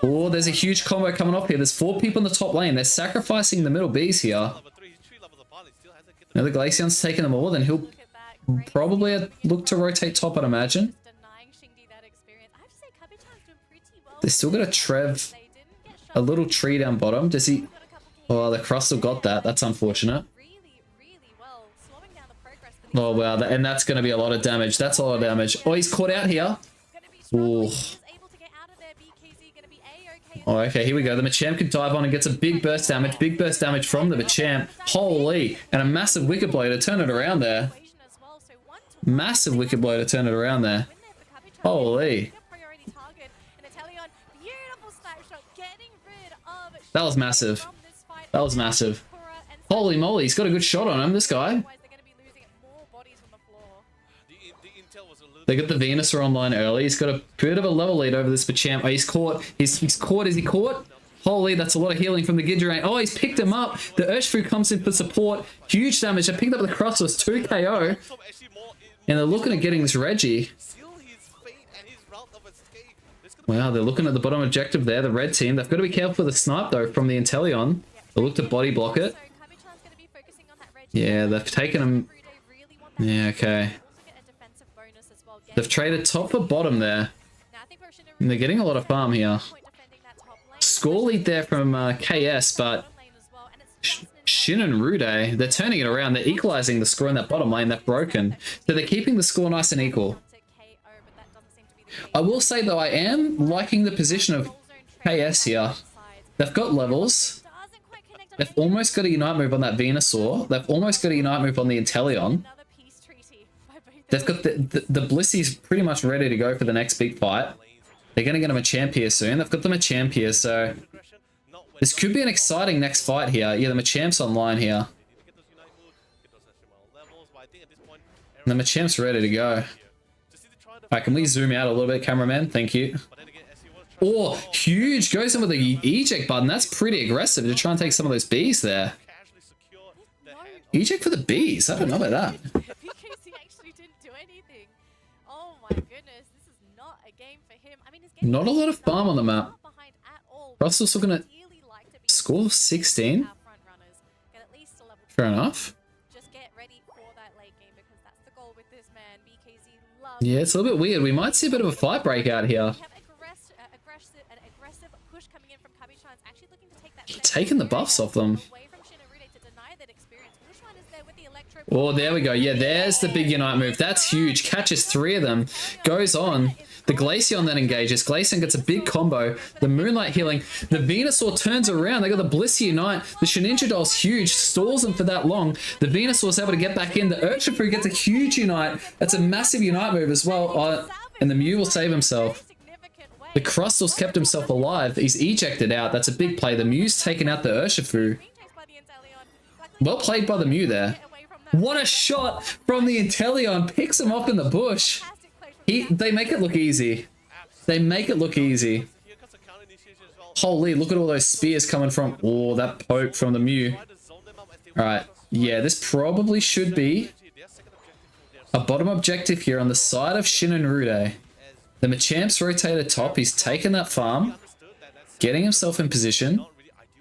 level. Oh, there's a huge combo coming off here. There's 4 people in the top lane. They're sacrificing the middle bees here. Level 3, he's 3 levels apart. He still hasn't get the Now the Glaceon's taking them all, then he'll Look at that. Great probably look to rotate top, I'd imagine. denying Shingdi that experience. I have to say, Kabe-chan's doing pretty well. They still got a Trev, They didn't get shot. a little tree down bottom. Does he... Got a couple kills. Oh, the Crustle got that. That's unfortunate. Really, really well. Slowing down the progress for these Oh, wow. And that's going to be a lot of damage. That's a lot of damage. Oh, he's caught out here. gonna be struggling. Ooh. He's able to get out of there. BKZ gonna be A-okay. Oh, okay, here we go. The Machamp can dive on and gets a big burst damage. Big burst damage from the Machamp. Holy. And a massive Wicked Blow to turn it around there. Equation as well. So 1-to-1 Massive Wicked Blow to turn it around there. win there for Kabe-chan. Holy. Good priority target. And Inteleon, beautiful snapshot, getting rid of That was massive. from this fight. That was massive. Pura and Holy moly, he's got a good shot on him, this guy. Otherwise, they're gonna be losing more bodies on the floor. The intel was a little They got the Venusaur online early. He's got a bit of a level lead over this Machamp. Oh, he's caught. He's caught. Is he caught? Holy, that's a lot of healing from the Gidra. Oh, he's picked him up. The Urshifu comes in for support. Huge damage. I picked up the Crustless. 2 KO. some actually more And they're looking at getting this Reggie. seal his fate and his route of escape. This could Wow, they're looking at the bottom objective there, the red team. They've got to be careful for the snipe, though, from the Inteleon. They look to body block it. So Kabe-chan's gonna be focusing on that red. Yeah, they've taken him. Every day really want that Yeah, okay. also get a defensive bonus as well. They've traded top for bottom there. Now, I think we're Shinra And they're getting a lot of farm here. point defending that top lane. Score lead there from KS, but Bottom lane as well, and it's just an Shin and Rude, they're turning it around. They're equalizing the score in that bottom lane. They've broken. So they're keeping the score nice and equal. to KO, but that doesn't seem to be the case. I will say, though, I am liking the position of KS here. They've got levels. Doesn't quite connect on They've almost got a Unite move on that Venusaur. They've almost got a Unite move on the Inteleon. another peace treaty by both They've got the Blissey's pretty much ready to go for the next big fight. They're going to get him a champ here soon. They've got them a champ here, so aggression. Not when this could be an exciting next fight here. Yeah, the Machamp's online here. they get those unite moves, get those extra levels, but I think at this point And the Machamp's ready to go. to see the try to Alright, can we zoom out a little bit, cameraman? Thank you. but then again as he was Oh, huge. Goes in with the eject button. That's pretty aggressive to try and take some of those bees there. casually secure the hand Eject for the bees. I don't know about that. BKC actually didn't do anything. Oh my goodness, this is not a game for him. I mean, his game Not a lot of farm on the map. not behind at all. Russell's looking at Ideally like to be score 16. our front runners. Get at least a level Fair 12. enough. Just get ready for that late game because that's the goal with this man. BKZ loves Yeah, it's a little bit weird. We might see a bit of a fight break out here. We have an aggressive push coming in from Kabi-chan's, actually looking to take that second Taking the buffs off them. away from Shin and Rude to deny that experience. Wushwan is there with the electro. Oh, there we go. Yeah, there's the big Unite move. That's huge. Catches 3 of them. Goes on. The Glaceon then engages. Glaceon gets a big combo. The Moonlight healing. The Venusaur turns around. They got the Blissey Unite. The Shinichi Doll's huge. Stalls them for that long. The Venusaur's able to get back in. The Urshifu gets a huge Unite. That's a massive Unite move as well. And the Mew will save himself. The Crustal's kept himself alive. He's ejected out. That's a big play. The Mew's taken out the Urshifu. Well played by the Mew there. What a shot from the Inteleon. Picks him off in the bush. They make it look easy. They make it look easy. Holy, look at all those spears coming from... Oh, that poke from the Mew. Alright, yeah, this probably should be a bottom objective here on the side of Shin and Rude. The Machamp's rotated top. He's taken that farm, getting himself in position.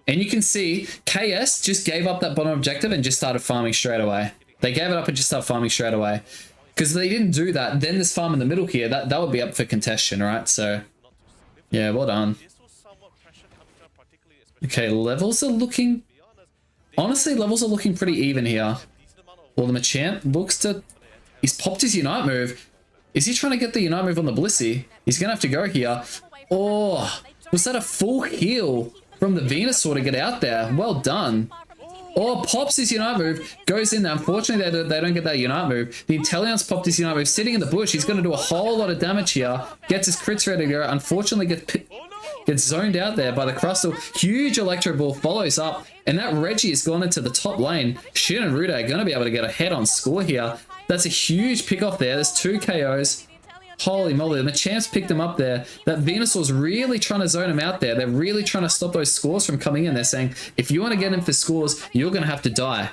And you can see KS just gave up that bottom objective and just started farming straight away. They gave it up and just started farming straight away. Because they didn't do that. Then this farm in the middle here, that would be up for contestation, right? So, yeah, well done. Okay, levels are looking... Honestly, levels are looking pretty even here. Well, the Machamp looks to... He's popped his Unite move. Is he trying to get the Unite move on the Blissey? He's going to have to go here. Oh, was that a full heal from the Venusaur to get out there? Well done. Oh, pops his Unite move, goes in there. Unfortunately, they don't get that Unite move. The Inteleon's popped his Unite move, sitting in the bush. He's going to do a whole lot of damage here. Gets his crits ready to go. Unfortunately, gets zoned out there by the Crustal. Huge Electro Ball follows up, and that Reggie has gone into the top lane. Shin and Rude are going to be able to get a head-on score here. That's a huge pick off there. There's 2 KOs. Holy moly, the Machamp's picked him up there. That Venusaur's really trying to zone him out there. They're really trying to stop those scores from coming in. They're saying, if you want to get him for scores, you're going to have to die.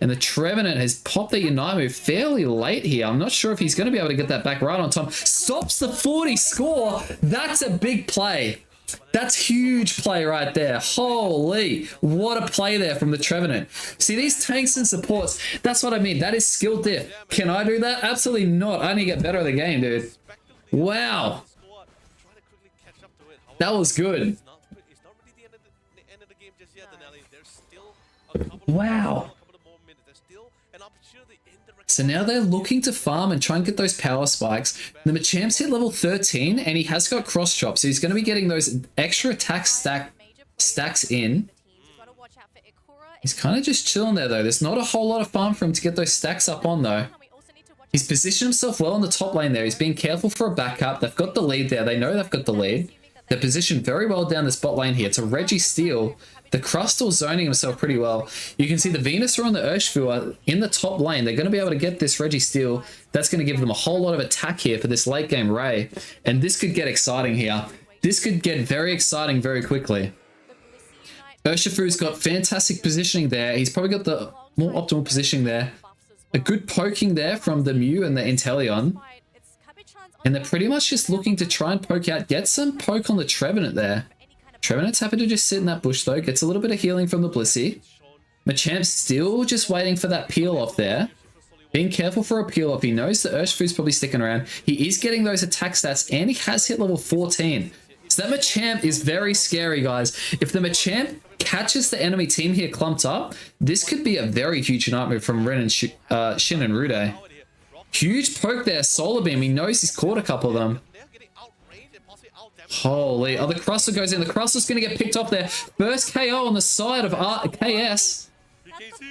And the Trevenant has popped the Unite move fairly late here. I'm not sure if he's going to be able to get that back right on time. Stops the 40 score. That's a big play. That's huge play right there. Holy, what a play there from the Trevenant. See, these tanks and supports, that's what I mean. That is skill diff. Can I do that? Absolutely not. I need to get better at the game, dude. Wow. That was good. Wow. So now they're looking to farm and try and get those power spikes. The Machamp's hit level 13 and he has got cross chop, so he's going to be getting those extra attack stacks in. He's kind of just chilling there though. There's not a whole lot of farm for him to get those stacks up on though. He's positioned himself well in the top lane there. He's being careful for a backup. They've got the lead there. They know they've got the lead. They're positioned very well down this bot lane here. It's a Reggie steal. The Crustal zoning himself pretty well. You can see the Venusaur and the Urshifu are in the top lane. They're going to be able to get this Reggie steal. That's going to give them a whole lot of attack here for this late game Ray. And this could get exciting here. This could get very exciting very quickly. Urshifu's got fantastic positioning there. He's probably got the more optimal positioning there. A good poking there from the Mew and the Inteleon. And they're pretty much just looking to try and poke out. Get some poke on the Trevenant there. Trevenant's happy to just sit in that bush though. Gets a little bit of healing from the Blissey. Machamp's still just waiting for that peel off there. Being careful for a peel off. He knows that Urshifu's probably sticking around. He is getting those attack stats and he has hit level 14. So that Machamp is very scary, guys. If the Machamp catches the enemy team here clumped up, this could be a very huge nightmare from Ren and Shin and Rude. Huge poke there, Solar Beam. He knows he's caught a couple of them. Holy, oh, the Crustal goes in. The Crustal's going to get picked off there. First KO on the side of KS.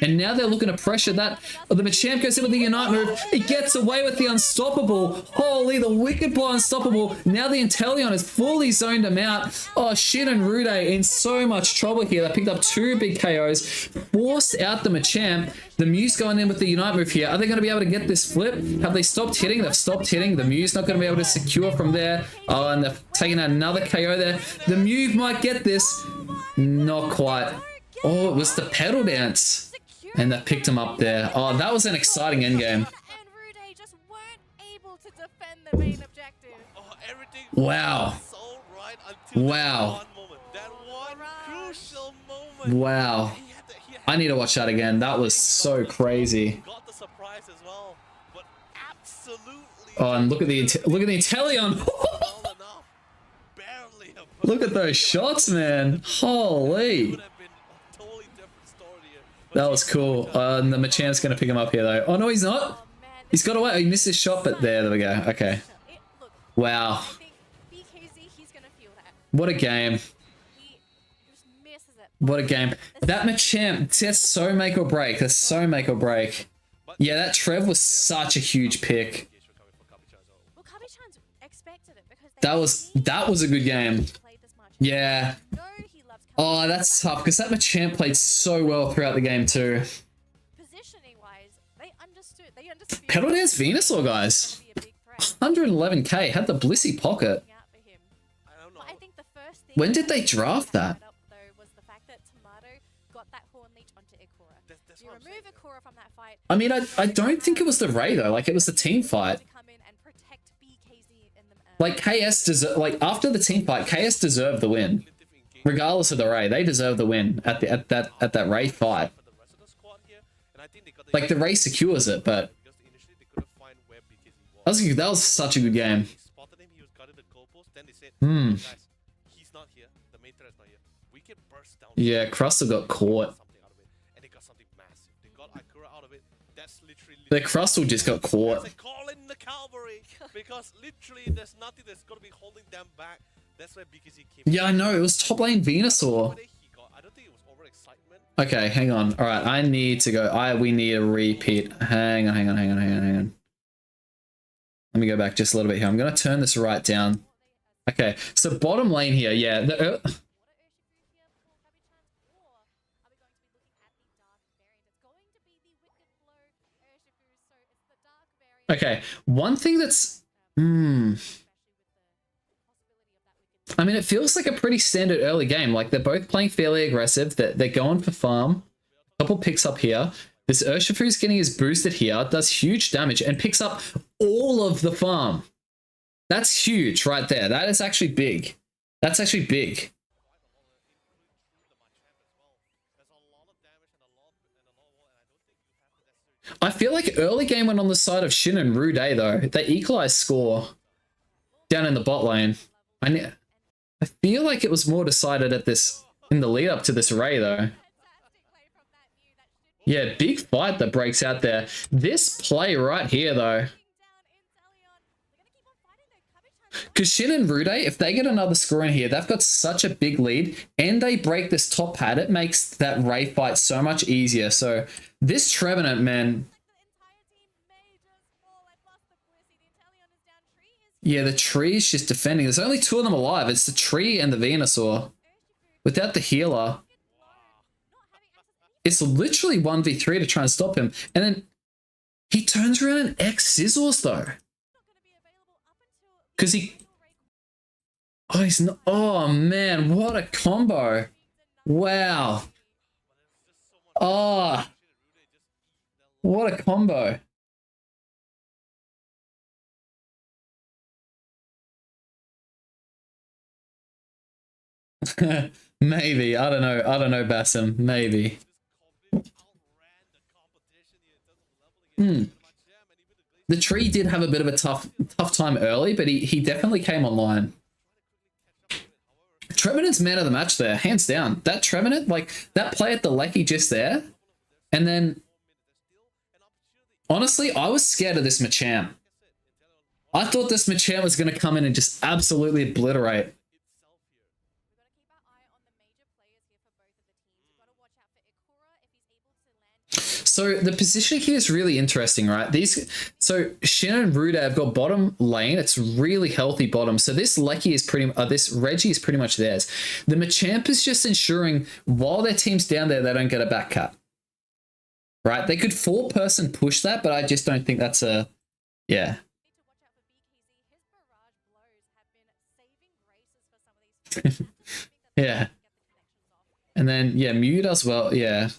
And now they're looking to pressure that. Oh, the Machamp goes in with the Unite move. He gets away with the Unstoppable. Holy, the Wicked Blow Unstoppable. Now the Inteleon has fully zoned him out. Oh, Shin and Rude in so much trouble here. They picked up 2 big KOs. Forced out the Machamp. The Mew's going in with the Unite move here. Are they going to be able to get this flip? Have they stopped hitting? They've stopped hitting. The Mew's not going to be able to secure from there. Oh, and they've taken out another KO there. The Mew might get this. Not quite. Oh, it was the pedal dance. And that picked him up there. Oh, that was an exciting endgame. Wow. Wow. Wow. I need to watch that again. That was so crazy. Got the surprise as well, but absolutely Oh, and look at the Inteleon. All enough. Barely above. Look at those shots, man. Holy. Would have been a totally different story here. That was cool. And the Machamp's going to pick him up here, though. Oh, no, he's not. Oh, man. He's got away. Oh, he missed his shot, but there we go. Okay. Look, Wow. I think BKZ, he's going to feel that. What a game. He just misses it. What a game. That Machamp, that's so make or break. That's so make or break. Yeah, that Trev was such a huge pick. Well, Kabi-chan's expected it because That was a good game. played this much. Yeah. No, he loves Oh, that's tough because that Machamp played so well throughout the game too. Positioning wise, they understood. They understood. Pedal Dance Venusaur, guys. 111k, had the Blissey pocket. I don't know. I think the first thing When did they draft that? up, though, was the fact that Tomato got that Horn Leech onto Ikora. That's You what I'm remove saying. Ikora from that fight. I mean, I don't think it was the Ray though. Like it was the team fight. To come in and protect BKZ in the Like KS after the team fight, KS deserved the win. Regardless of the Ray, they deserved the win at that Ray fight. For the rest of the squad here, and I think they got Like the Ray secures it, but because initially they couldn't find where BKZ was. that was such a good game. They spotted him, he was guarding the goalpost, then they said, Hmm. guys, he's not here, the main threat's not here. We can burst down. Yeah, Crustle got caught. Something out of it, and they got something massive. They got Ikura out of it. That's literally The Crustle just got caught. It's a call in the cavalry because literally there's nothing that's gonna be holding them back. That's where BKZ came. Yeah, I know. It was top lane Venusaur. I don't think it was overexcitement. Okay, hang on. All right, I need to go. We need a repeat. Hang on. Let me go back just a little bit here. I'm going to turn this right down. Okay, so bottom lane here. Yeah. Okay, one thing that's... I mean, it feels like a pretty standard early game. Like, they're both playing fairly aggressive. They're going for farm. Couple picks up here. This Urshifu's getting his boosted here. Does huge damage and picks up all of the farm. That's huge right there. That is actually big. That's actually big. I feel like early game went on the side of Shin and Rude, though. They equalized score down in the bot lane. I feel like it was more decided at this in the lead up to this Ray, though. Yeah, big fight that breaks out there. This play right here, though. Because Shin and Rude, if they get another score in here, they've got such a big lead, and they break this top pad, it makes that Ray fight so much easier. So this Trevenant, man... Yeah, the tree's just defending. There's only two of them alive. It's the tree and the Venusaur. Without the healer, it's literally 1v3 to try and stop him. And then he turns around and X Sizzles, though. Because he... Oh, he's not... Oh, man, what a combo. Wow. Oh. What a combo. Maybe. I don't know, Bassam. Maybe. The tree did have a bit of a tough time early, but he definitely came online. Trevenant's man of the match there, hands down. That Trevenant, like, that play at the Lecky just there, and then... Honestly, I was scared of this Machamp. I thought this Machamp was going to come in and just absolutely obliterate. So the position here is really interesting, right? So Shin and Rude have got bottom lane. It's really healthy bottom. So this Lecky is this Reggie is pretty much theirs. The Machamp is just ensuring while their team's down there, they don't get a back cap. Right? They could 4-person push that, but I just don't think that's a, yeah. Yeah. And then, yeah, Mew does well, yeah.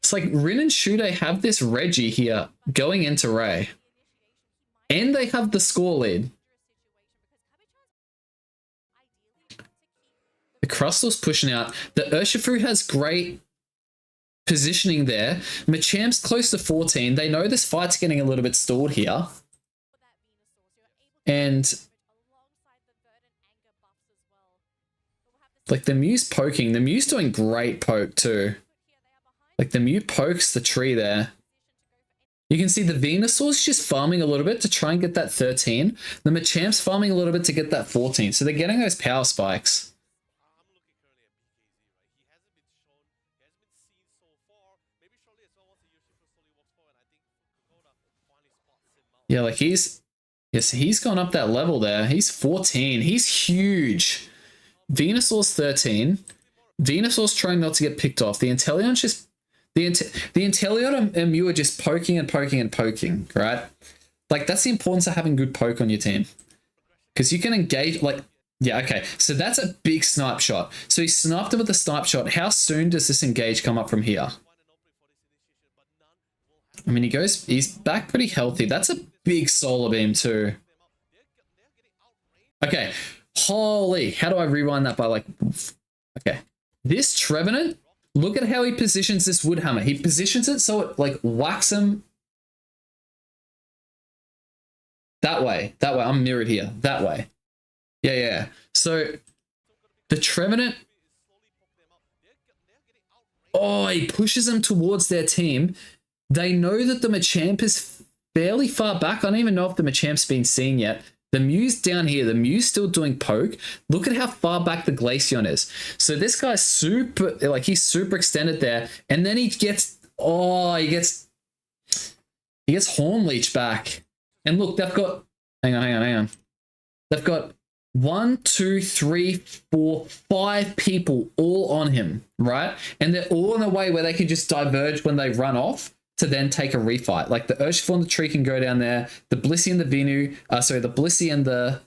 It's like Rin and Shude have this Reggie here going into Ray. And they have the score lead. The Crustal's pushing out. The Urshifu has great positioning there. Machamp's close to 14. They know this fight's getting a little bit stalled here. And like the Mew's poking. The Mew's doing great poke too. Like the Mew pokes the tree there. You can see the Venusaur's just farming a little bit to try and get that 13. The Machamp's farming a little bit to get that 14. So they're getting those power spikes. Yeah, like he's gone up that level there. He's 14. He's huge. Venusaur's 13. Venusaur's trying not to get picked off. The Inteleon's just the Inteleon and Mew are just poking and poking and poking, right? Like that's the importance of having good poke on your team. Because you can engage like yeah, okay. So that's a big snipe shot. So he sniped him with the snipe shot. How soon does this engage come up from here? I mean he's back pretty healthy. That's a big solar beam too. Okay. Holy, how do I rewind that by like... Okay. This Trevenant, look at how he positions this Woodhammer. He positions it so it like whacks him that way. That way. I'm mirrored here. That way. Yeah. So the Trevenant... Oh, he pushes them towards their team. They know that the Machamp is fairly far back. I don't even know if the Machamp's been seen yet. The Mew's down here. The Mew's still doing poke. Look at how far back the Glaceon is. So this guy's super, like he's super extended there. And then he gets, he gets Horn Leech back. And look, they've got, hang on. They've got 1, 2, 3, 4, 5 people all on him, right? And they're all in a way where they can just diverge when they run off to then take a refight. Like the Urshifu and the tree can go down there. The Blissey and the the Blissey and the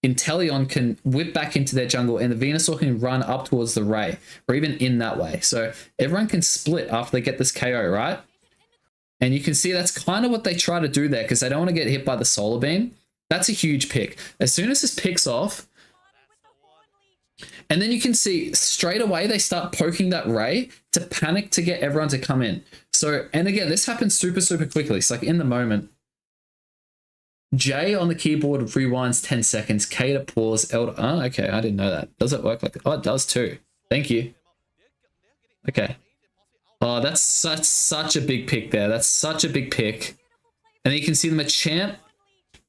Inteleon can whip back into their jungle, and the Venusaur can run up towards the Ray, or even in that way. So everyone can split after they get this KO, right? And you can see that's kind of what they try to do there, because they don't want to get hit by the solar beam. That's a huge pick. As soon as this picks off, and then you can see straight away they start poking that Ray to panic to get everyone to come in. So, and again, this happens super, super quickly. It's like in the moment. J on the keyboard rewinds 10 seconds. K to pause. L to... Oh, okay. I didn't know that. Does it work like that? Oh, it does too. Thank you. Okay. Oh, that's such a big pick there. That's such a big pick. And then you can see the Machamp.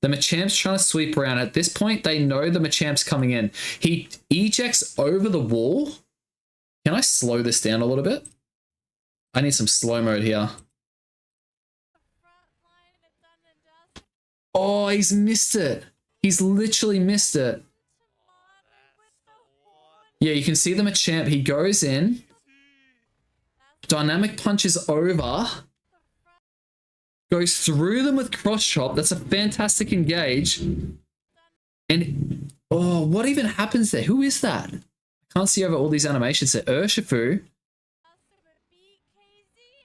The Machamp's trying to sweep around. At this point, they know the Machamp's coming in. He ejects over the wall. Can I slow this down a little bit? I need some slow mode here. Oh, he's missed it. He's literally missed it. Yeah, you can see the Machamp. He goes in. Dynamic punches over. Goes through them with cross chop. That's a fantastic engage. And oh, what even happens there? Who is that? I can't see over all these animations there. Urshifu.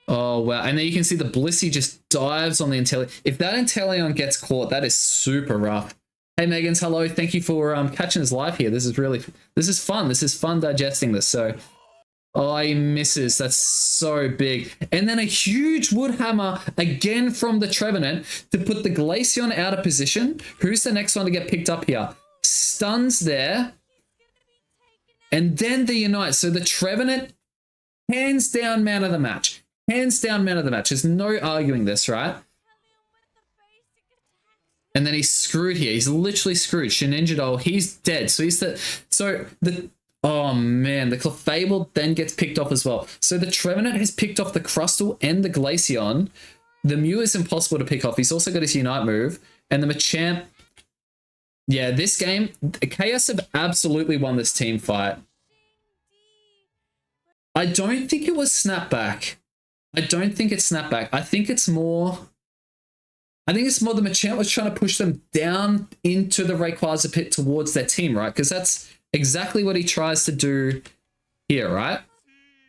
Oh, wow. And then you can see the Blissey just dives on the Inteleon. If that Inteleon gets caught, that is super rough. Hey, Megans, hello. Thank you for catching us live here. This is fun. This is fun digesting this. So, oh, he misses. That's so big. And then a huge Woodhammer again from the Trevenant to put the Glaceon out of position. Who's the next one to get picked up here? Stuns there. And then the Unite. So the Trevenant, hands down man of the match. Hands down man of the match. There's no arguing this, right? And then he's screwed here. He's literally screwed. Shinichiro, he's dead. So oh man, the Clefable then gets picked off as well. So the Trevenant has picked off the Crustle and the Glaceon. The Mew is impossible to pick off. He's also got his Unite move. And the Machamp, yeah, this game, Chaos have absolutely won this team fight. I don't think it was snapback. I don't think it's snapback. I think it's more the Machamp was trying to push them down into the Rayquaza pit towards their team, right? Because that's exactly what he tries to do here, right?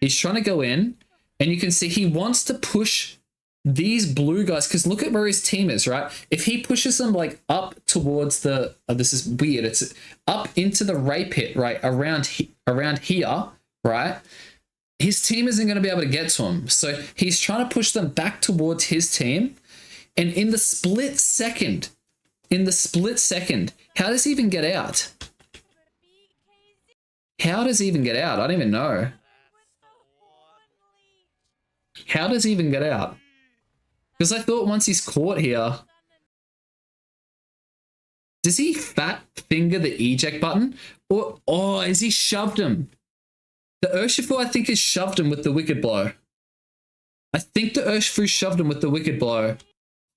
He's trying to go in, and you can see he wants to push these blue guys, because look at where his team is, right? If he pushes them like up towards the, this is weird, it's up into the Ray pit, right? Around here, right? his team isn't going to be able to get to him. So he's trying to push them back towards his team. And in the split second, how does he even get out? How does he even get out? I don't even know. How does he even get out? Because I thought once he's caught here, does he fat finger the eject button? Or, oh, has he shoved him? The Urshifu, I think, has shoved him with the Wicked Blow. I think the Urshifu shoved him with the Wicked Blow.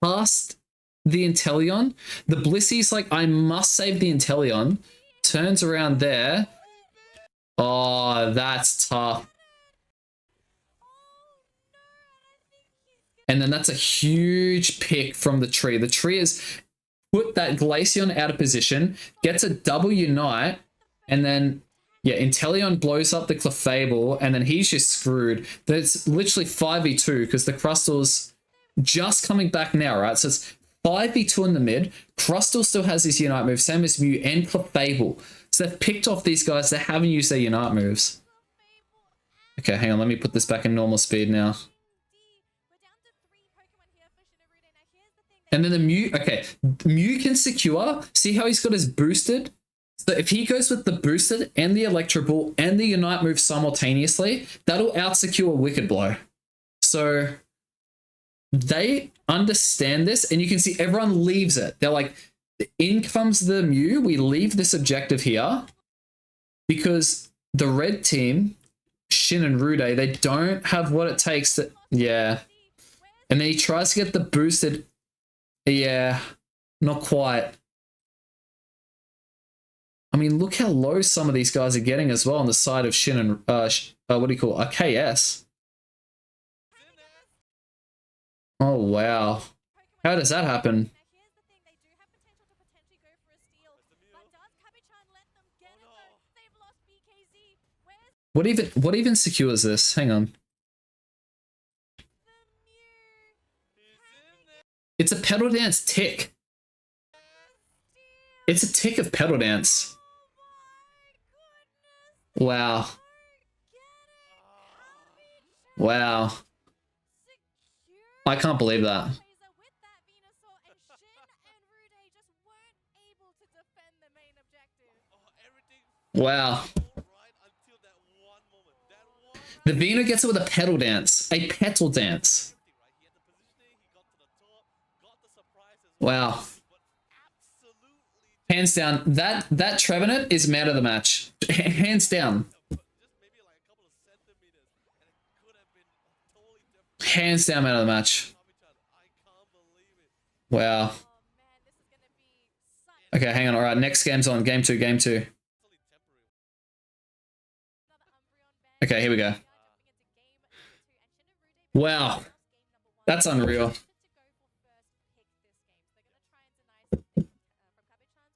Past the Inteleon. The Blissy's like, I must save the Inteleon. Turns around there. Oh, that's tough. And then that's a huge pick from the tree. The tree has put that Glaceon out of position, gets a double unite, and then, yeah, Inteleon blows up the Clefable, and then he's just screwed. That's literally 5v2 because the Crustal's just coming back now, right? So it's 5v2 in the mid. Crustal still has his Unite move, same as Mew and Clefable. So they've picked off these guys that haven't used their Unite moves. Okay, hang on. Let me put this back in normal speed now. And then the Mew, okay, Mew can secure. See how he's got his boosted? So if he goes with the boosted and the Electro Ball and the Unite move simultaneously, that'll out-secure Wicked Blow. So they understand this, and you can see everyone leaves it. They're like, in comes the Mew, we leave this objective here, because the red team, Shin and Rude, they don't have what it takes to, yeah. And then he tries to get the boosted. Yeah, not quite. I mean, look how low some of these guys are getting as well on the side of Shin and, what do you call it? KS. Oh, wow. How does that happen? What even secures this? Hang on. It's a Petal Dance tick. It's a tick of Petal Dance. Wow. Wow. I can't believe that. Wow. The Vino gets it with a Petal Dance. A Petal Dance. Wow. Hands down, that Trevenant is man of the match. Hands down. Hands down man of the match. Wow. Okay, hang on. All right, next game's on. Game 2, game 2. Okay, here we go. Wow. That's unreal.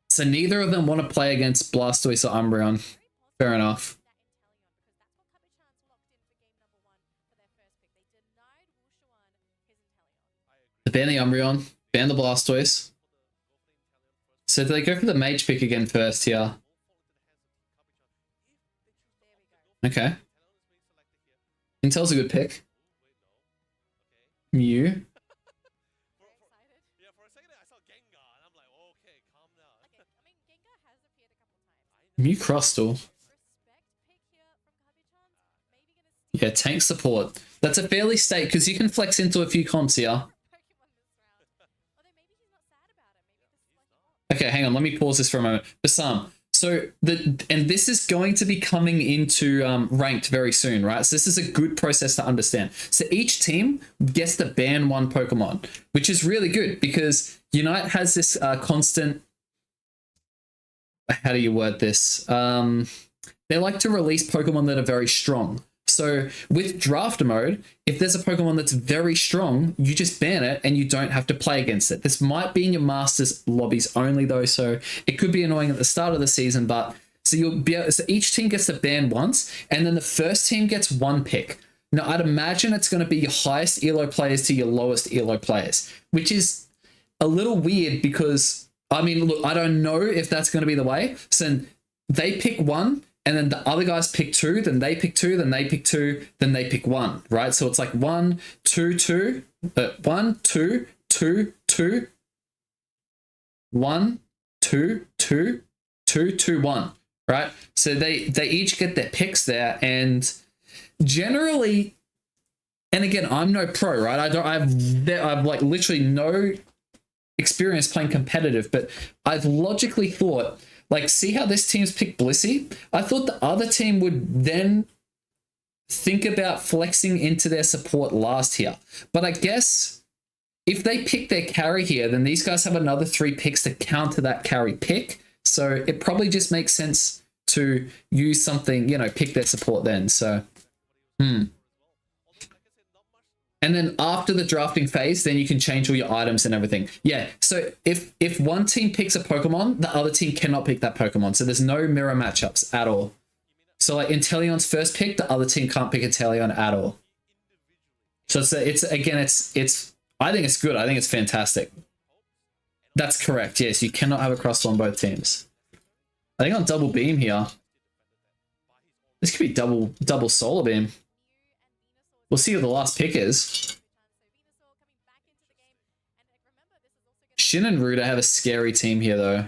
So neither of them want to play against Blastoise or Umbreon. Fair enough. Ban the Umbreon, ban the Blastoise. So do they go for the Mage pick again first here? Okay. Intel's a good pick. Mew. Mew Crustal. Yeah, tank support. That's a fairly state because you can flex into a few comps here. Okay, hang on. Let me pause this for a moment. Basam. So and this is going to be coming into ranked very soon, right? So this is a good process to understand. So each team gets to ban one Pokemon, which is really good because Unite has this constant. How do you word this? They like to release Pokemon that are very strong. So with draft mode, if there's a Pokemon that's very strong, you just ban it and you don't have to play against it. This might be in your Masters lobbies only though, so it could be annoying at the start of the season, but so you'll be able, so each team gets to ban once, and then the first team gets one pick. Now I'd imagine it's going to be your highest ELO players to your lowest ELO players, which is a little weird because I mean, look, I don't know if that's going to be the way. So they pick one, and then the other guys pick 2, then they pick 2, then they pick 2, then they pick 1, right? So it's like 1, 2, 2, 1, 2, 2, 2, 1, 2, 2, 2, 2, 1, right? So they each get their picks there, and generally, and again, I'm no pro, right? I've like literally no experience playing competitive, but I've logically thought, like, see how this team's picked Blissey? I thought the other team would then think about flexing into their support last here. But I guess if they pick their carry here, then these guys have another 3 picks to counter that carry pick. So it probably just makes sense to use something, you know, pick their support then. So, And then after the drafting phase, then you can change all your items and everything. Yeah, so if one team picks a Pokemon, the other team cannot pick that Pokemon. So there's no mirror matchups at all. So like Inteleon's first pick, the other team can't pick Inteleon at all. So it's again, it's I think it's good. I think it's fantastic. That's correct. Yes, you cannot have a cross on both teams. I think on double beam here. This could be double solar beam. We'll see who the last pick is. Shin and Ruda have a scary team here, though.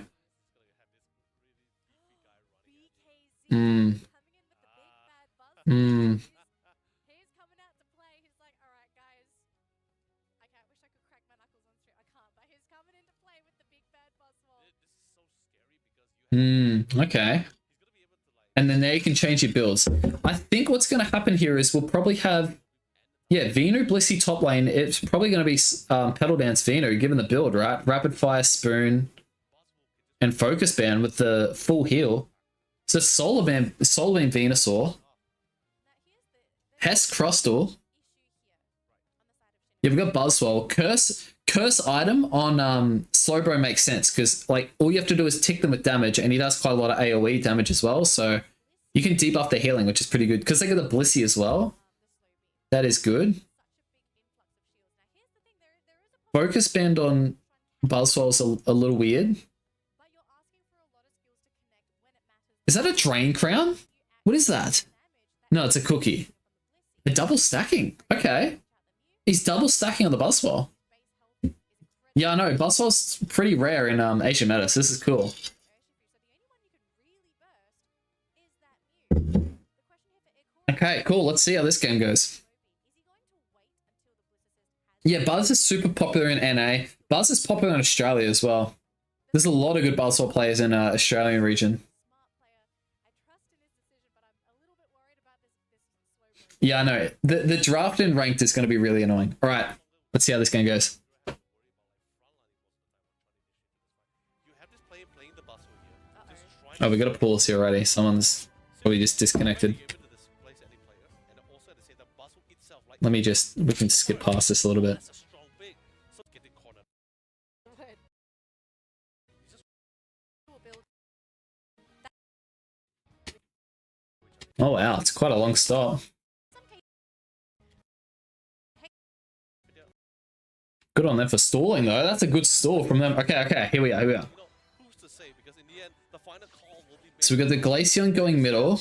Okay. And then there you can change your builds. I think what's going to happen here is we'll probably have, yeah, Venu, Blissey top lane. It's probably going to be Petal Dance Venu, given the build, right? Rapid Fire, Spoon, and Focus Band with the full heal. So Solar Beam Venusaur. Hess Crustle. Yeah, we've got Buzzwole. Curse item on Slowbro makes sense because like all you have to do is tick them with damage, and he does quite a lot of AoE damage as well. So you can debuff their healing, which is pretty good because they got the Blissey as well. That is good. Focus Band on Buzzwole is a little weird. Is that a Drain Crown? What is that? No, it's a cookie. A double stacking. Okay. He's double stacking on the Buzzwole. Yeah, I know. Buzzwole's pretty rare in Asian meta, so this is cool. Okay, cool. Let's see how this game goes. Yeah, Buzz is super popular in NA. Buzz is popular in Australia as well. There's a lot of good Buzzwole players in Australian region. Yeah, I know. The draft and ranked is going to be really annoying. All right, let's see how this game goes. Oh, we got a pause here already. Someone's probably just disconnected. Let me just, we can skip past this a little bit. Oh wow, it's quite a long stop. Good on them for stalling though. That's a good stall from them. Okay, here we are. So we got the Glaceon going middle.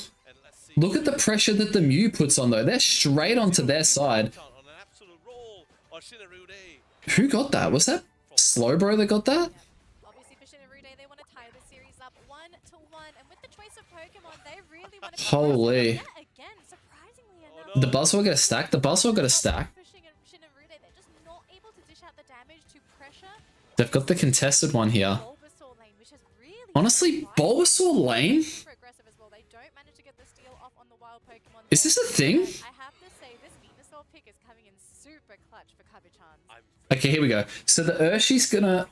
Look at the pressure that the Mew puts on though. They're straight onto their side. Who got that? Was that Slowbro that got that? Holy. The Buzzwole got a stack? The Buzzwole got a stack. They've got the contested one here. Honestly, Bulbasaur lane? Is this a thing? Okay, here we go. So the Urshi's gonna...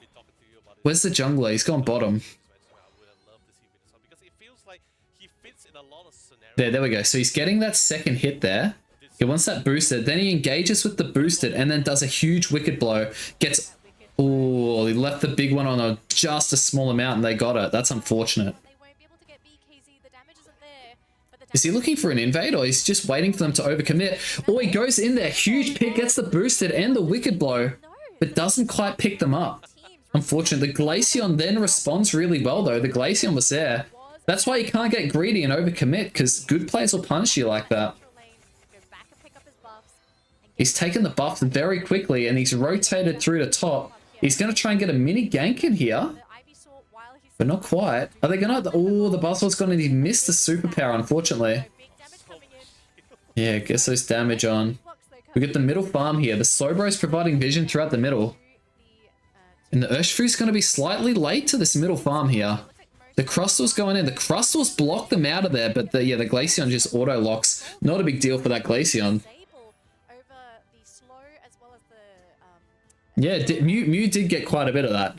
Where's the jungler? He's gone bottom. There we go. So he's getting that second hit there. He wants that boosted. Then he engages with the boosted and then does a huge Wicked Blow. Gets... Oh, he left the big one on just a small amount and they got it. That's unfortunate. Is he looking for an invade or he's just waiting for them to overcommit? Oh, he goes in there. Huge pick, gets the boosted and the Wicked Blow, but doesn't quite pick them up. Unfortunate. The Glaceon then responds really well though. The Glaceon was there. That's why you can't get greedy and overcommit, because good players will punish you like that. He's taken the buff very quickly, and he's rotated through the top. He's going to try and get a mini gank in here, but not quite. Are they going to... Oh, the Buzzwell's going to miss the superpower, unfortunately. Yeah, gets those damage on. We get the middle farm here. The Sobro's providing vision throughout the middle. And the Urshifu's going to be slightly late to this middle farm here. The Crustal's going in. The Crustal's blocked them out of there, but the Glaceon just auto-locks. Not a big deal for that Glaceon. Yeah, Mew did get quite a bit of that.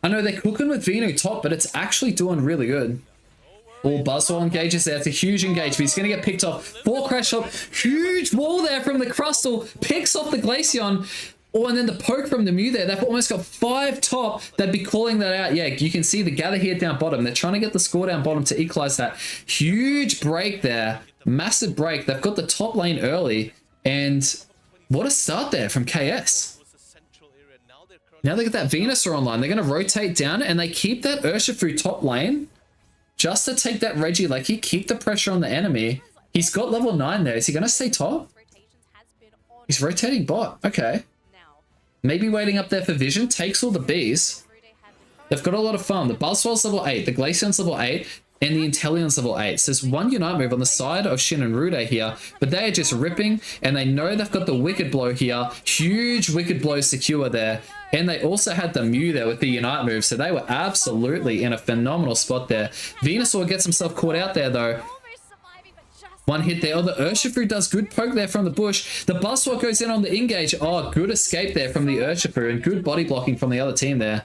I know they're cooking with Veno top, but it's actually doing really good. All Buzzwell engages there. It's a huge engage, but he's going to get picked off. 4 crash shot. Huge wall there from the Crustal. Picks off the Glaceon. Oh, and then the poke from the Mew there. They've almost got 5 top. They'd be calling that out. Yeah, you can see the gather here down bottom. They're trying to get the score down bottom to equalize that. Huge break there. Massive break. They've got the top lane early. And what a start there from KS. Now they get that Venusaur online. They're going to rotate down, and they keep that Urshifu top lane just to take that Regieleki, keep the pressure on the enemy. He's got level 9 there. Is he going to stay top? He's rotating bot. Okay. Maybe waiting up there for vision. Takes all the bees. They've got a lot of farm. The Buzzwell's level 8. The Glaceon's level 8. And the Inteleon's level 8. So there's one Unite move on the side of Shin and Rude here. But they are just ripping. And they know they've got the Wicked Blow here. Huge Wicked Blow secure there. And they also had the Mew there with the Unite move. So they were absolutely in a phenomenal spot there. Venusaur gets himself caught out there though. One hit there. Oh, the Urshifu does good poke there from the bush. The Buzzwell goes in on the engage. Oh, good escape there from the Urshifu. And good body blocking from the other team there.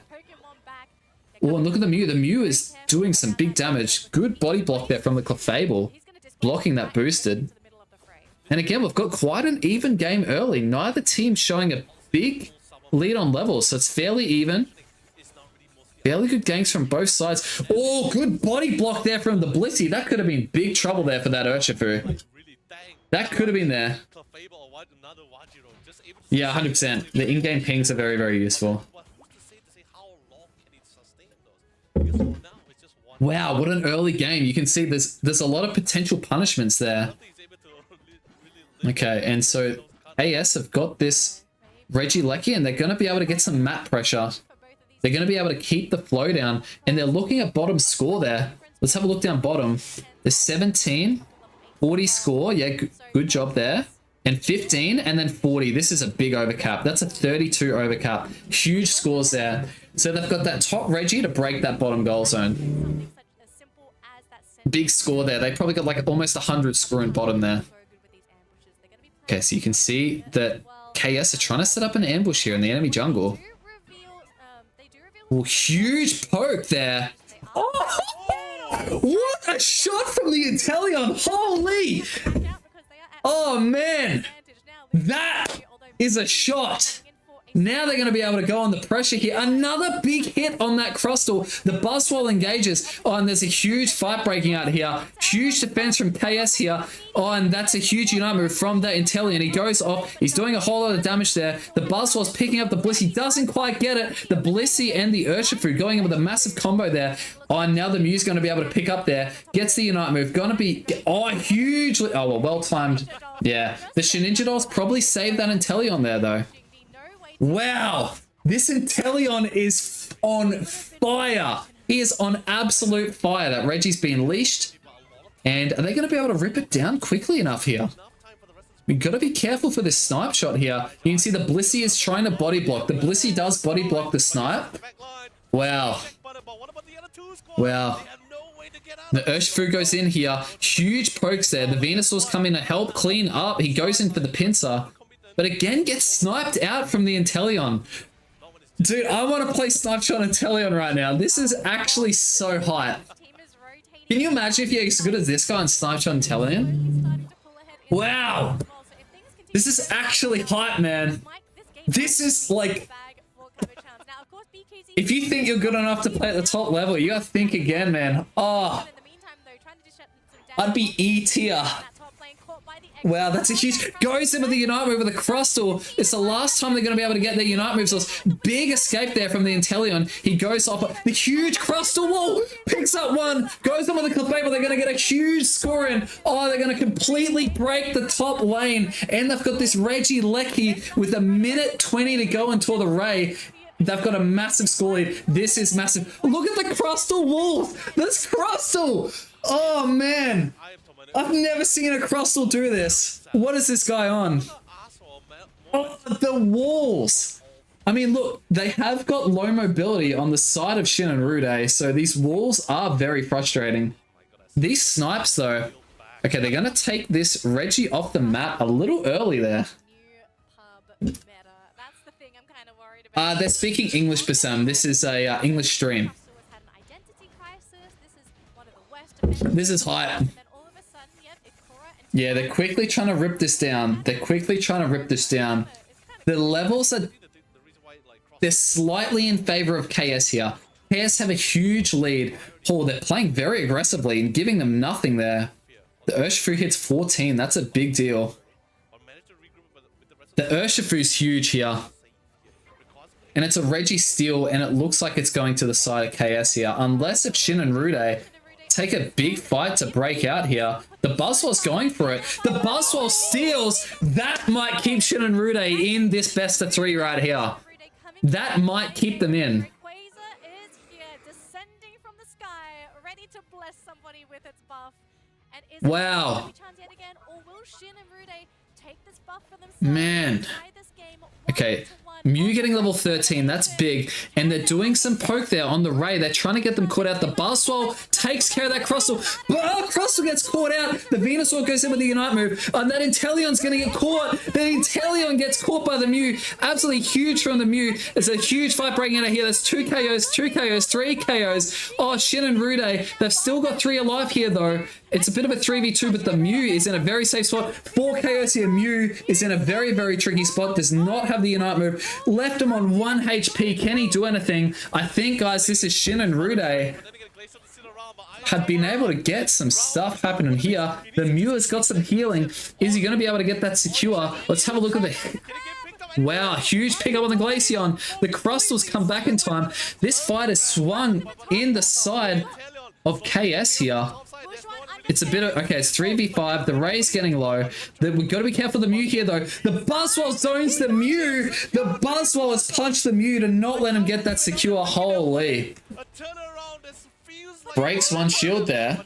Oh, and look at the Mew. The Mew is doing some big damage. Good body block there from the Clefable. Blocking that boosted. And again, we've got quite an even game early. Neither team showing a big lead on levels, so it's fairly even. Fairly good ganks from both sides. Oh, good body block there from the Blissey. That could have been big trouble there for that Urshifu. That could have been there. Yeah, 100%. The in-game pings are very, very useful. Wow, what an early game. You can see there's a lot of potential punishments there. Okay, and so AS have got this Regieleki, and they're going to be able to get some map pressure. They're going to be able to keep the flow down, and they're looking at bottom score there. Let's have a look down bottom. The 17, 40 score. Yeah, good job there. And 15, and then 40. This is a big overcap. That's a 32 overcap. Huge scores there. So they've got that top Reggie to break that bottom goal zone. Big score there. They probably got like almost 100 score in bottom there. Okay, so you can see that KS are trying to set up an ambush here in the enemy jungle. Oh, huge poke there. Oh, what a shot from the Inteleon. Holy. Oh, man. That is a shot. Now they're going to be able to go on the pressure here. Another big hit on that Crustal. The Buzzwell engages. Oh, and there's a huge fight breaking out here. Huge defense from KS here. Oh, and that's a huge Unite move from the Inteleon. He goes off. He's doing a whole lot of damage there. The Buzzwell's picking up the Blissey. Doesn't quite get it. The Blissey and the Urshifu going in with a massive combo there. Oh, and now the Mew's going to be able to pick up there. Gets the Unite move. Going to be... Oh, hugely... Oh, well timed. Yeah. The Shinichidolls probably saved that Inteleon there, though. Wow, this Inteleon is on fire. He is on absolute fire. That Reggie's been leashed. And are they going to be able to rip it down quickly enough here? We've got to be careful for this snipe shot here. You can see the Blissey is trying to body block. The Blissey does body block the snipe. Wow. Wow. The Urshifu goes in here. Huge pokes there. The Venusaur's coming to help clean up. He goes in for the pincer. But again, gets sniped out from the Inteleon. Dude, I want to play Snipe Shot Inteleon right now. This is actually so hype. Can you imagine if you're as good as this guy on Snipe Shot Inteleon? Wow. This is actually hype, man. This is like... If you think you're good enough to play at the top level, you gotta think again, man. Oh. I'd be E tier. Wow, that's a huge... Goes in with the Unite move with the Crustle. It's the last time they're going to be able to get their Unite moves off. Big escape there from the Inteleon. He goes off the huge Crustle wall. Picks up one. Goes on with the Cliff But they're going to get a huge score in. Oh, they're going to completely break the top lane. And they've got this Regieleki with a minute 20 to go until the Ray. They've got a massive score lead. This is massive. Look at the Crustle walls. This Crustle. Oh, man. I've never seen a Crustle do this. What is this guy on? Oh, the walls. I mean, look, they have got low mobility on the side of Shin and Rude, so these walls are very frustrating. These snipes, though. Okay, they're going to take this Reggie off the map a little early there. They're speaking English, Bassam. This is a English stream. This is hype. Yeah, they're quickly trying to rip this down. They're quickly trying to rip this down. The levels are... They're slightly in favor of KS here. KS have a huge lead. Oh, they're playing very aggressively and giving them nothing there. The Urshifu hits 14. That's a big deal. The Urshifu's huge here. And it's a Reggie steal, and it looks like it's going to the side of KS here. Unless if Shin and Rude take a big fight to break out here. The Buzzwell's going for it. The Buzzwell steals. That might keep Shin and Rude in this best of 3 right here. That might keep them in. Wow. Man. Okay. Mew getting level 13, that's big. And they're doing some poke there on the Ray. They're trying to get them caught out. The Buzzwell takes care of that Crustle. But Crustle gets caught out. The Venusaur goes in with the Unite move. And that Inteleon's going to get caught. The Inteleon gets caught by the Mew. Absolutely huge from the Mew. There's a huge fight breaking out here. There's 2 KOs, 2 KOs, 3 KOs. Oh, Shin and Rude. They've still got 3 alive here, though. It's a bit of a 3v2, but the Mew is in a very safe spot. 4 KOs here. Mew is in a very, very tricky spot. Does not have the Unite move. Left him on 1 HP. Can he do anything? I think, guys, this is Shin and Rude have been able to get some stuff happening here. The Mew has got some healing. Is he going to be able to get that secure? Let's have a look at the... Wow, huge pickup on the Glaceon. The Crustals come back in time. This fight is swung in the side of KS here. It's a bit of... Okay, it's 3v5. The Ray's getting low. We've got to be careful of the Mew here, though. The Buzzwell zones the Mew. The Buzzwell has punched the Mew to not let him get that secure. Holy. Breaks one shield there.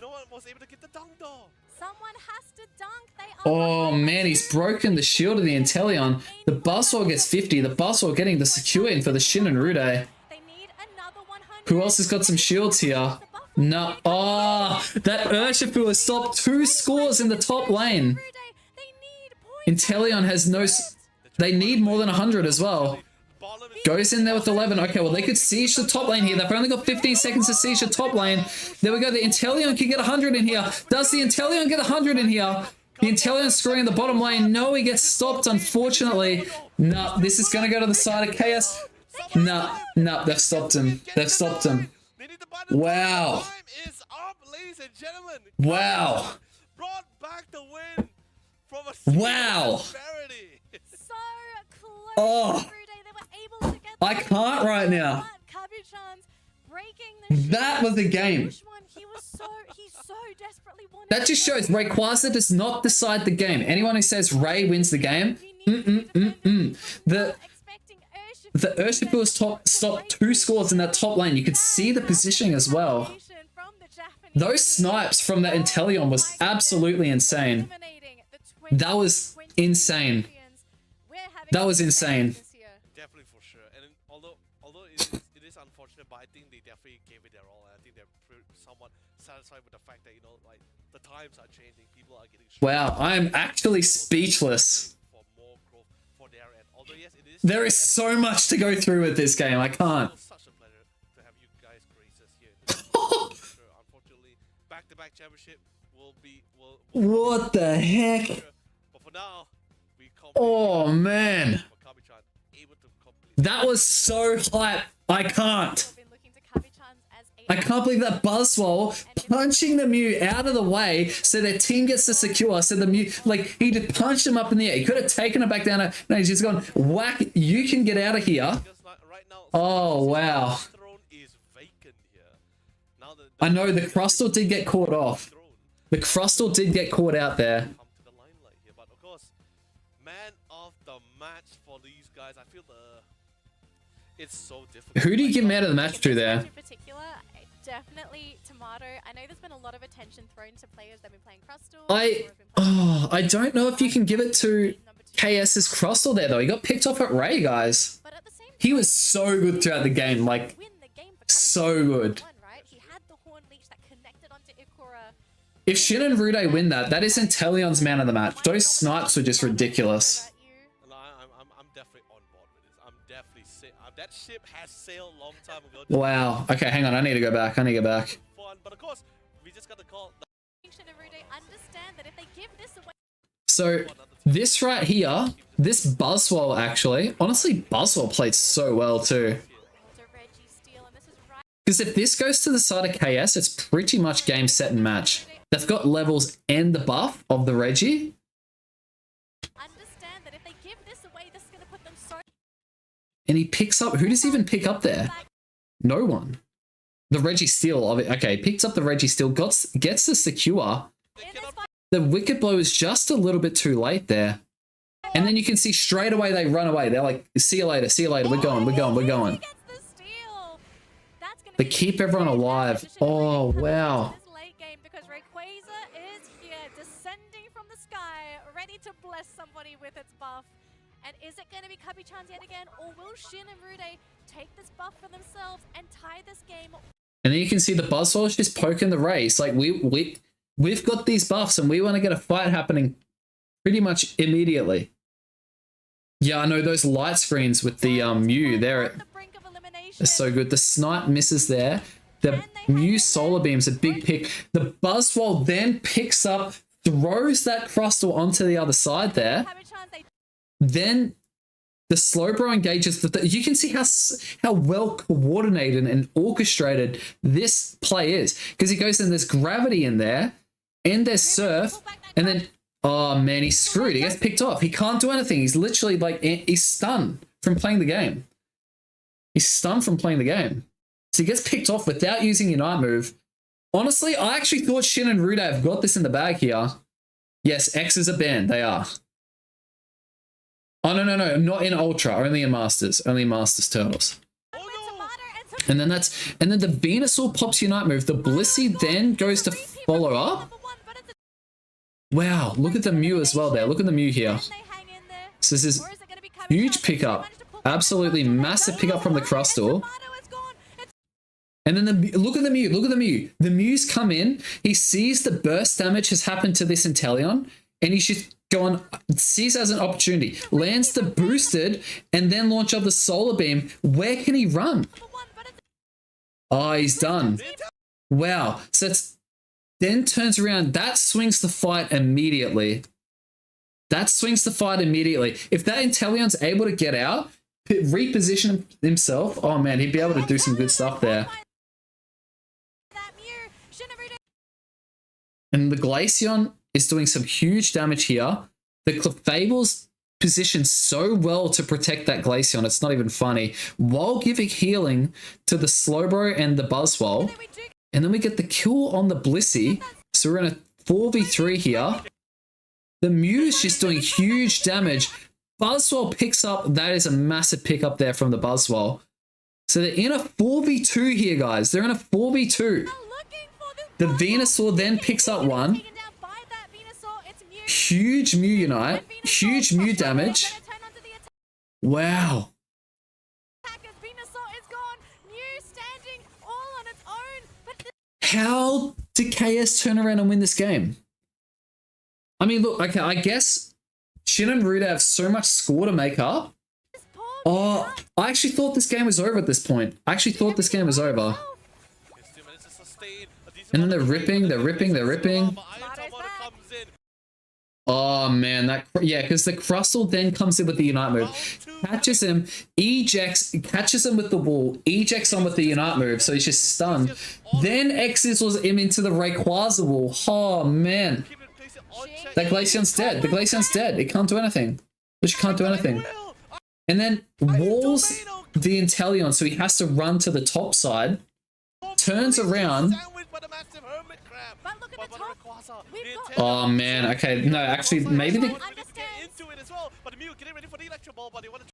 Oh, man, he's broken the shield of the Inteleon. The Buzzwell gets 50. The Buzzwell getting the secure in for the Shin and Rude. Who else has got some shields here? No. Oh, that Urshifu has stopped 2 scores in the top lane. Inteleon has no... They need more than 100 as well. Goes in there with 11. Okay, well, they could siege the top lane here. They've only got 15 seconds to siege the top lane. There we go. The Inteleon can get 100 in here. Does the Inteleon get 100 in here? The Inteleon screwing the bottom lane. No, he gets stopped, unfortunately. No, this is going to go to the side of KS. No, they've stopped him. They've stopped him. Wow. Wow. Wow. Oh. I can't right now. That was a game. That just shows Rayquaza does not decide the game. Anyone who says Ray wins the game, The Urshifu has stopped 2 scores in that top lane. You could see the positioning as well. Those snipes from that Inteleon was absolutely insane. That was insane. That was insane. Definitely for sure. And although it is unfortunate, but I think they definitely gave it their all. And I think they're somewhat satisfied with the fact that, you know, like, the times are changing. People are getting... Wow, I am actually speechless. For more growth for their end. Although, yes, it is... There is so much to go through with this game. I can't. Such a pleasure to have you guys grace us here. Sure, unfortunately, back-to-back championship will be... What the heck? But for now, we oh, man. That was so hype. I can't. I can't believe that Buzzwole punching the Mew out of the way so their team gets to secure. So the Mew, like, he just punched him up in the air. He could have taken it back down. No, he's just gone, whack, you can get out of here. Because like, right now, Oh, wow. the throne is vacant here. Now I know the Crustal did get caught off. throne The Crustal did get caught out there. come to the limelight here, but of course, man of the match for these guys. I feel it's so difficult. Who do you give man of the match to there? In particular, definitely Tomato. I know there's been a lot of attention thrown to players that have been playing Crustal. I don't know if you can give it to KS's Crustal there though. He got picked off at Ray, guys. But at the same time, He was so good throughout the game, like win the game for so good. right? He had the Horn Leech that connected onto Ikora. If Shin and Rude win that is Inteleon's man of the match. Those snipes were just ridiculous. No, I'm definitely on board with this. I'm definitely that ship has sailed a long time ago. Wow. Okay, hang on. I need to go back. I need to go back. Fun, but of course, we just got to call. Shin and Rude understand that if they give this away, So this right here, this Buzzwole actually, honestly, Buzzwole played so well too. to Reggie Steele, and this is right. Because if this goes to the side of KS, it's pretty much game, set, and match. They've got levels and the buff of the Reggie. Understand that if they give this away, this is going to put them so. And he picks up, who does he even pick up there? No one. The Reggie Steele of it. Okay, picks up the Reggie Steele, gets the secure. In this fight, The Wicked Blow is just a little bit too late there. And then you can see straight away they run away. They're like, see you later, we're going. he gets the steal. That's gonna They be keep everyone alive. Oh, wow. This late game because Rayquaza is here, descending from the sky, ready to bless somebody with its buff. And is it going to be Kabi-chan's yet again, or will Shin and Rude take this buff for themselves and tie this game? And then you can see the Buzzwole's just poking the race. Like, we've got these buffs and we want to get a fight happening pretty much immediately. Yeah, I know those light screens with the Mew, they're so good. The snipe misses there. The Mew solar beam's a big pick. The Buzzwole then picks up, throws that Crustal onto the other side there. Then the Slowbro engages. You can see how well coordinated and orchestrated this play is. Because he goes in, there's gravity in there, and there's Surf, and then, oh man, he's screwed. He gets picked off. He can't do anything. He's literally like, he's stunned from playing the game. He's stunned from playing the game. So he gets picked off without using Unite move. Honestly, I actually thought Shin and Rude have got this in the bag here. Yes, X's are banned. They are. Oh, no, not in Ultra, only in Masters. Only in Masters Turtles. And then the Venusaur pops Unite move. The Blissey then goes to follow up. Wow, look at the Mew as well there. Look at the Mew here. So this is huge pickup. Absolutely massive pickup from the Crustal. And then look at the Mew. Look at the Mew. The Mew's come in. He sees the burst damage has happened to this Inteleon. And he's just gone, sees as an opportunity. Lands the boosted and then launch up the solar beam. Where can he run? Oh, he's done. Wow. So it's then turns around. That swings the fight immediately. That swings the fight immediately. If that Inteleon's able to get out, reposition himself, oh man, he'd be able to do some good stuff there. And the Glaceon is doing some huge damage here. The Clefable's positioned so well to protect that Glaceon, it's not even funny, while giving healing to the Slowbro and the Buzzwole. And then we get the kill on the Blissey. So we're in a 4v3 here. The Mew's just doing huge damage. Buzzwole picks up. That is a massive pickup there from the Buzzwole. So they're in a 4v2 here, guys. They're in a 4v2. The Venusaur then picks up one. Huge Mew Unite. Huge Mew damage. Wow. How did KS turn around and win this game? I mean, look, okay, I guess Shin and Rude have so much score to make up. Oh, I actually thought this game was over at this point. I actually thought this game was over. And then they're ripping. Oh man, yeah, because the Crustle then comes in with the Unite move, catches him, ejects, catches him with the wall, ejects on with the Unite move, so he's just stunned. Then Exiles him into the Rayquaza wall. Oh man, that Glaceon's dead. The Glaceon's dead. It can't do anything. Which can't do anything. And then walls the Inteleon, so he has to run to the top side, turns around. Oh man, okay, no, actually, maybe the...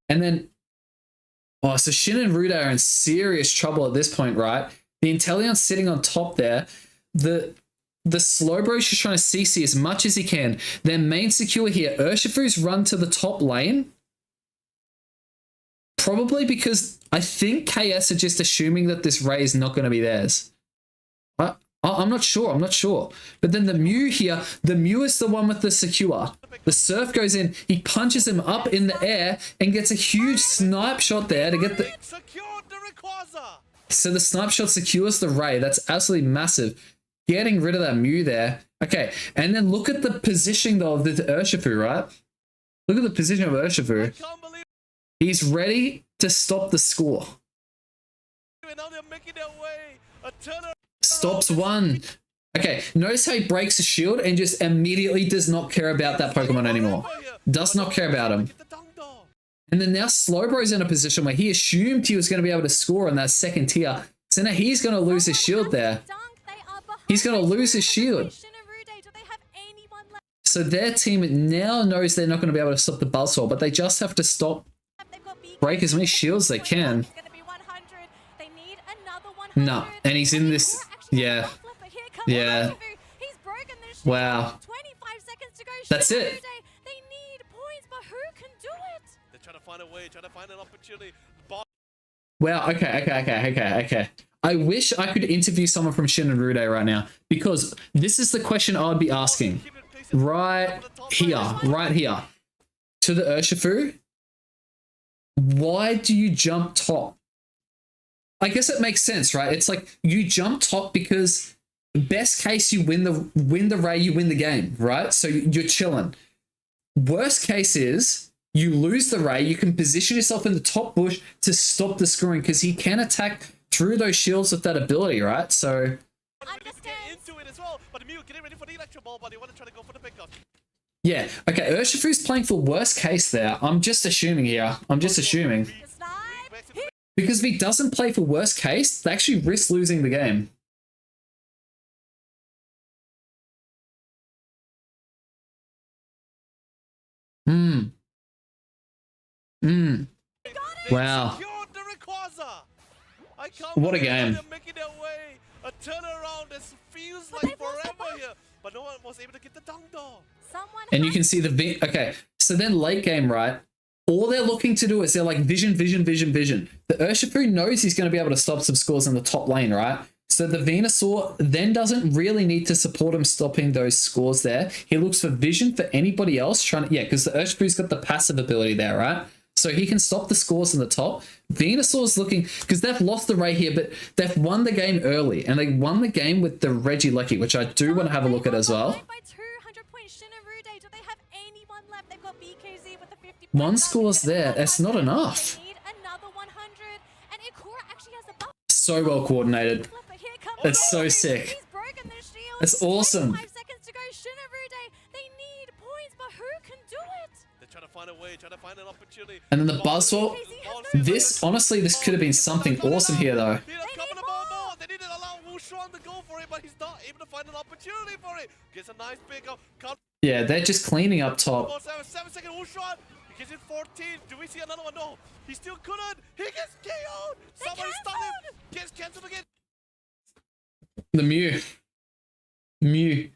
And then... Oh, so Shin and Rude are in serious trouble at this point, right? The Inteleon's sitting on top there. The Slowbro's just trying to CC as much as he can. Their main secure here. Urshifu's run to the top lane. Probably because I think KS are just assuming that this Ray is not going to be theirs. I'm not sure. I'm not sure. But then the Mew here, the Mew is the one with the secure. The Surf goes in, he punches him up in the air and gets a huge snipe shot there to get the... So the snipe shot secures the Ray. That's absolutely massive. Getting rid of that Mew there. Okay, and then look at the positioning though of the Urshifu, right? Look at the position of Urshifu. He's ready to stop the score. Stops one. Okay, notice how he breaks the shield and just immediately does not care about that Pokemon anymore. Does not care about him. And then now Slowbro's in a position where he assumed he was going to be able to score in that second tier. So now he's going to lose his shield there. He's going to lose his shield. So their team now knows they're not going to be able to stop the Buzzsaw, but they just have to stop, break as many shields they can. No, and he's in this, yeah, yeah, wow, that's it. They need points, but who can do it? They're trying to find a way, trying to find an opportunity. Wow, okay. I wish I could interview someone from Shin and Rude right now, because this is the question I would be asking. Right here. To the Urshifu. Why do you jump top? I guess it makes sense, right? It's like you jump top because best case you win the Ray, you win the game, right? So you're chilling. Worst case is you lose the Ray, you can position yourself in the top bush to stop the scoring because he can attack through those shields with that ability, right? So yeah, okay, Urshifu's playing for worst case there. I'm just assuming here. Because if he doesn't play for worst case, they actually risk losing the game. Wow. What a game. A turnaround that feels like forever here, but no one was able to get the Dungdor. And you can see the okay, so then late game, right? All they're looking to do is they're like vision. The Urshifu knows he's going to be able to stop some scores in the top lane, right? So the Venusaur then doesn't really need to support him stopping those scores there. He looks for vision for anybody else trying to, yeah, because the Urshifu's got the passive ability there, right? So he can stop the scores in the top. Venusaur's looking, because they've lost the Ray here, but they've won the game early, and they won the game with the Regieleki, which I do want to have a look at as well. One score's there. That's not enough. So well coordinated. It's so sick. It's awesome. And then the Buzzsaw. This, honestly, this could have been something awesome here, though. They didn't allow Wushuan to go for it, but he's not able to find an opportunity for it. Gets a nice pick up. Yeah, they're just cleaning up top. 7-second Wushuan. He gets it 14. Do we see another one? No. He still couldn't. He gets KO'd. Somebody stun him. Gets cancelled again. The Mew.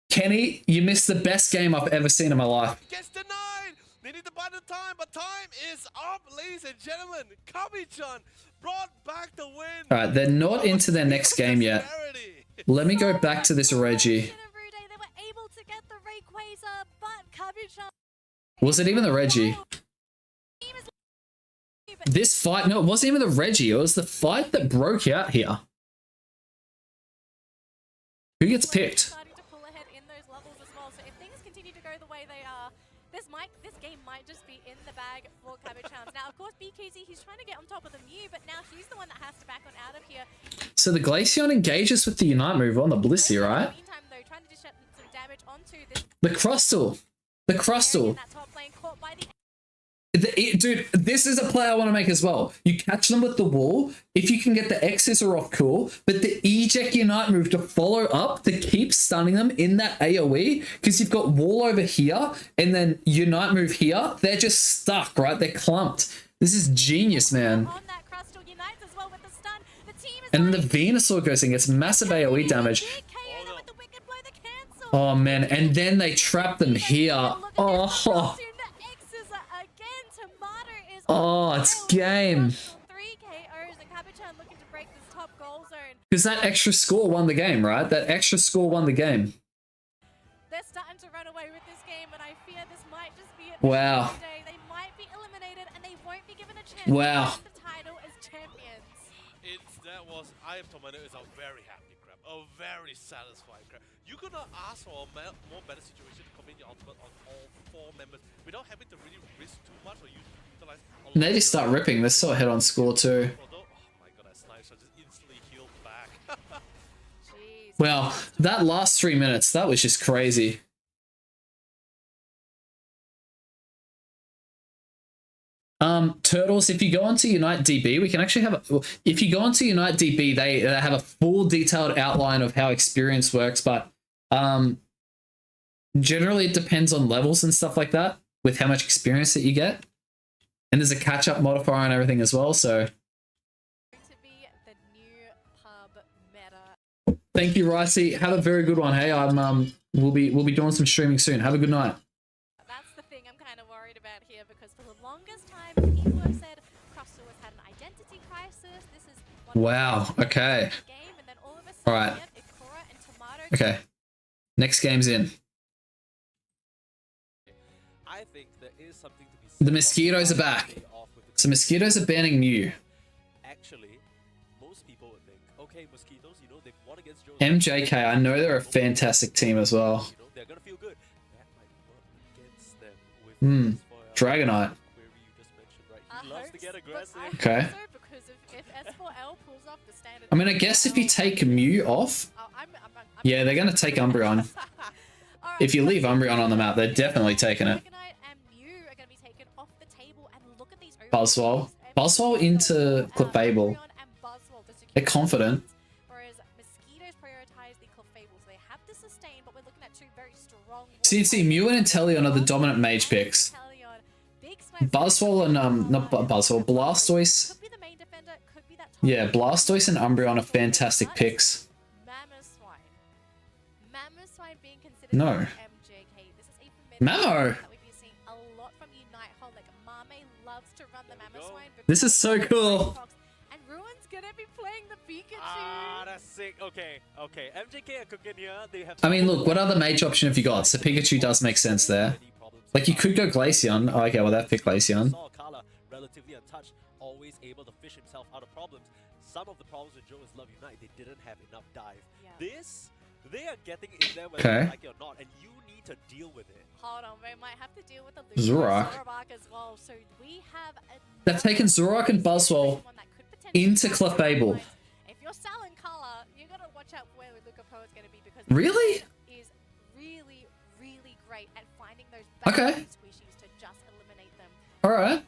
Kenny, you missed the best game I've ever seen in my life. Gets denied. They need to buy the time, but time is up, ladies and gentlemen. Kami-chan brought back the win. All right, they're not into their next game yet. Let me go back to this Reggie. Was it even the Reggie? This fight, no, it wasn't even the Reggie. It was the fight that broke out here. Who gets picked? they are. This game might just be in the bag for Cabbage-Hounds. Now, of course, BKZ, he's trying to get on top of the Mew, but now he's the one that has to back on out of here. So the Glaceon engages with the Unite move on the Blissey, right? In the meantime, though, trying to dish out some damage onto this. The Crustle. The Crustle. That top lane caught by the Dude, this is a play I want to make as well. You catch them with the wall. If you can get the X scissor off, cool. But the eject Unite move to follow up to keep stunning them in that AoE, because you've got wall over here and then Unite move here. They're just stuck, right? They're clumped. This is genius, man. on that Crustle unites as well with the stun. The team is And then the already- Venusaur goes in, gets massive AoE damage. Big KO there with the wicked blow, the cancel. Oh, man. And then they trap them here. Oh. Oh, it's game. 3 KOs and Cabbage-Hound looking to break this top goal zone. Because that extra score won the game, right? That extra score won the game. They're starting to run away with this game, and I fear this might just be it. Wow. Today. They might be eliminated, and they won't be given a chance Wow. to win the title as champions. I am Tomato is a very happy crab, a very satisfied crab. You could not ask for a more better situation to come in your ultimate on all 4 members without having to really risk too much or utilize a lot. And they just start ripping. They saw a head on score too. Although, oh my god, that snipe shot just instantly healed back. Jeez. Wow, that last 3 minutes, that was just crazy. Turtles, if you go onto Unite DB, we can actually have if you go onto Unite DB, they have a full detailed outline of how experience works, but generally it depends on levels and stuff like that with how much experience that you get. And there's a catch-up modifier and everything as well, so To be the new pub meta. thank you, Ricey. Have a very good one. Hey, we'll be doing some streaming soon. Have a good night. That's the thing I'm kind of worried about here, because for the longest time, people have said Crustle has had an identity crisis. This is one Wow, of the okay. game, and then all of a sudden, Alright. we have Ikora and Tomato. Okay. Next game's in. I think there is something to be said The mosquitoes are about back. starting off with the So mosquitoes are banning Mew. Actually, most people would think, okay, mosquitoes, you know, they've won against Joe. MJK, I know they're a fantastic team as well. You know, they're gonna feel good. That might work against them with Hmm. this for, Dragonite. query you just mentioned, right? I He loves to hope get so, aggressive. but I Okay. hope so, because if S4L pulls off the standard. I mean, I guess if you take Mew off, Oh, I'm yeah, they're going to take Umbreon. Alright, If you leave Umbreon on the map, they're definitely taking it. Dragonite and Mew are going to be taken off the table, and look at these Buzzwole. Buzzwole into Clefable. Umbreon and Buzzwole to secure They're confident. points, whereas Mosquitoes prioritize the Clefable, so they have the sustain, but we're looking at 2 very strong. So you'd see Mew and Inteleon are the dominant mage picks. Inteleon, big snipe- Buzzwole and, not Buzzwole, Blastoise. Could be the main defender, could be that top Yeah, laner. Blastoise and Umbreon are fantastic picks. Mamoswine. Mamoswine being considered No. MJK. This is a familiar Mamo! that we've been seeing a lot from Unite Hall. Like Mame loves to run the Mamoswine. This is so cool. And Ruin's gonna be playing the Pikachu. Ah, that's sick. Okay, okay. MJK are cooking here. They have. I mean, look, what other mage option have you got? So Pikachu does make sense there. Like, you could go Glaceon. Oh, okay, well, that picked Glaceon. Saw Kala relatively untouched, always able to fish himself out of problems. Some of the problems with Joe is Love Unite. They didn't have enough dive. Yeah. This, they are getting in there whether Okay. you like it or not, and you need to deal with it. Hold on, we might have to deal with the Zorak. Zorak as well. So we have They've taken Zorak and Buzzwole one that could potentially into have Clefable. points. If you're selling color, you gotta watch out for where Luca Pro is gonna be, because Really? he is really, really great at finding those Okay. bad squishies to just eliminate them. Alright.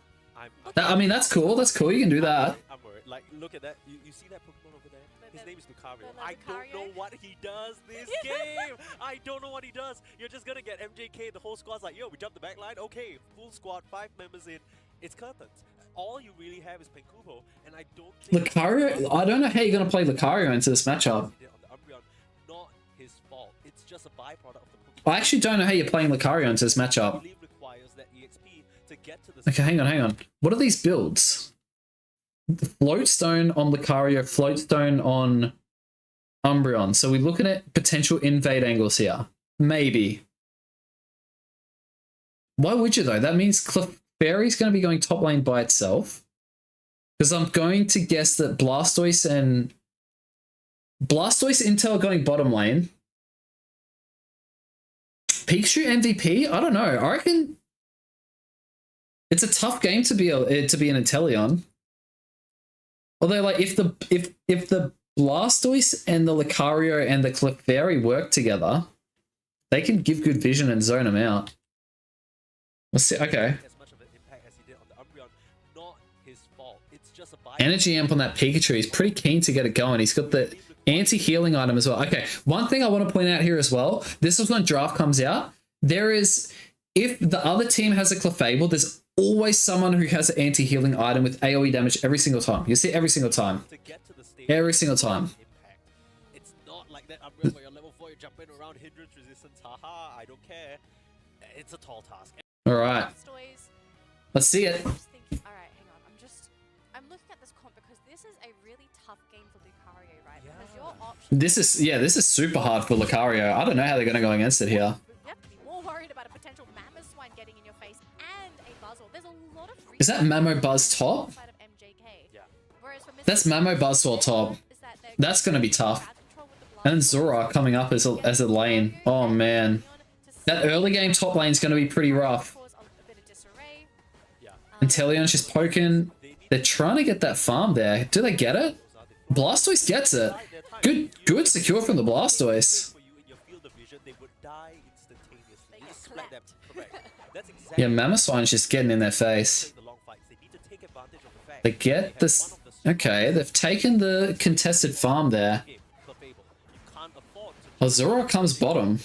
I mean, that's cool. That's cool. You can do that. I'm worried. Like, look at that. You see that Pokemon over there? His The- name is Lucario. the I don't Lucario? know what he does this game. I don't know what he does. You're just gonna get MJK. The whole squad's like, yo, we jumped the back line. Okay, full squad, 5 members in. It's curtains. All you really have is Penkupo, and I don't think Lucario? I don't know how you're going to play Lucario into this matchup. He did on the Umbreon. Not his fault. It's just a byproduct of the Pokemon. I actually don't know how you're playing Lucario into this I matchup. believe requires that EXP to get to the Okay, hang on. What are these builds? The Floatstone on Lucario, Floatstone on Umbreon. So we're looking at potential invade angles here. Maybe. Why would you though? That means Clefairy's going to be going top lane by itself. Because I'm going to guess that Blastoise and Intel are going bottom lane. Pikachu MVP? I don't know. I reckon it's a tough game to be an Inteleon. Although, like, if the Blastoise and the Lucario and the Clefairy work together, they can give good vision and zone them out. Let's see. Okay. Energy Amp on that Pikachu. He's pretty keen to get it going. He's got the anti-healing item as well. Okay, one thing I want to point out here as well. This is when draft comes out. There is, if the other team has a Clefable, there's always someone who has an anti-healing item with AoE damage every single time. You see it every single time. Every single time. It's not like that Umbreon where you're level 4, you jump in around hindrance resistance. Haha, I don't care. It's a tall task. All right. Let's see it. Alright, hang on. I'm looking at this comp because this is a really tough game for Lucario, right? Because your option. This is super hard for Lucario. I don't know how they're going to go against it here. You have to be more worried about a potential Mamoswine getting in your face and a Buzzwole. There's a lot of Is that Mamo Buzz top? outside of MJK. Yeah. Whereas for Mr. That's Mamo Buzzwole top. is that they're That's going to be tough. crowd control with the And then Blastoise. Zoroark coming up as a lane. Oh man. That early game top lane is going to be pretty rough. Cause a bit of disarray. Inteleon's just poking. They're trying to get that farm there. Do they get it? Blastoise gets it. Good secure from the Blastoise. Yeah, Mamoswine's just getting in their face. They get this. Okay, they've taken the contested farm there. Oh, Zoroark comes bottom.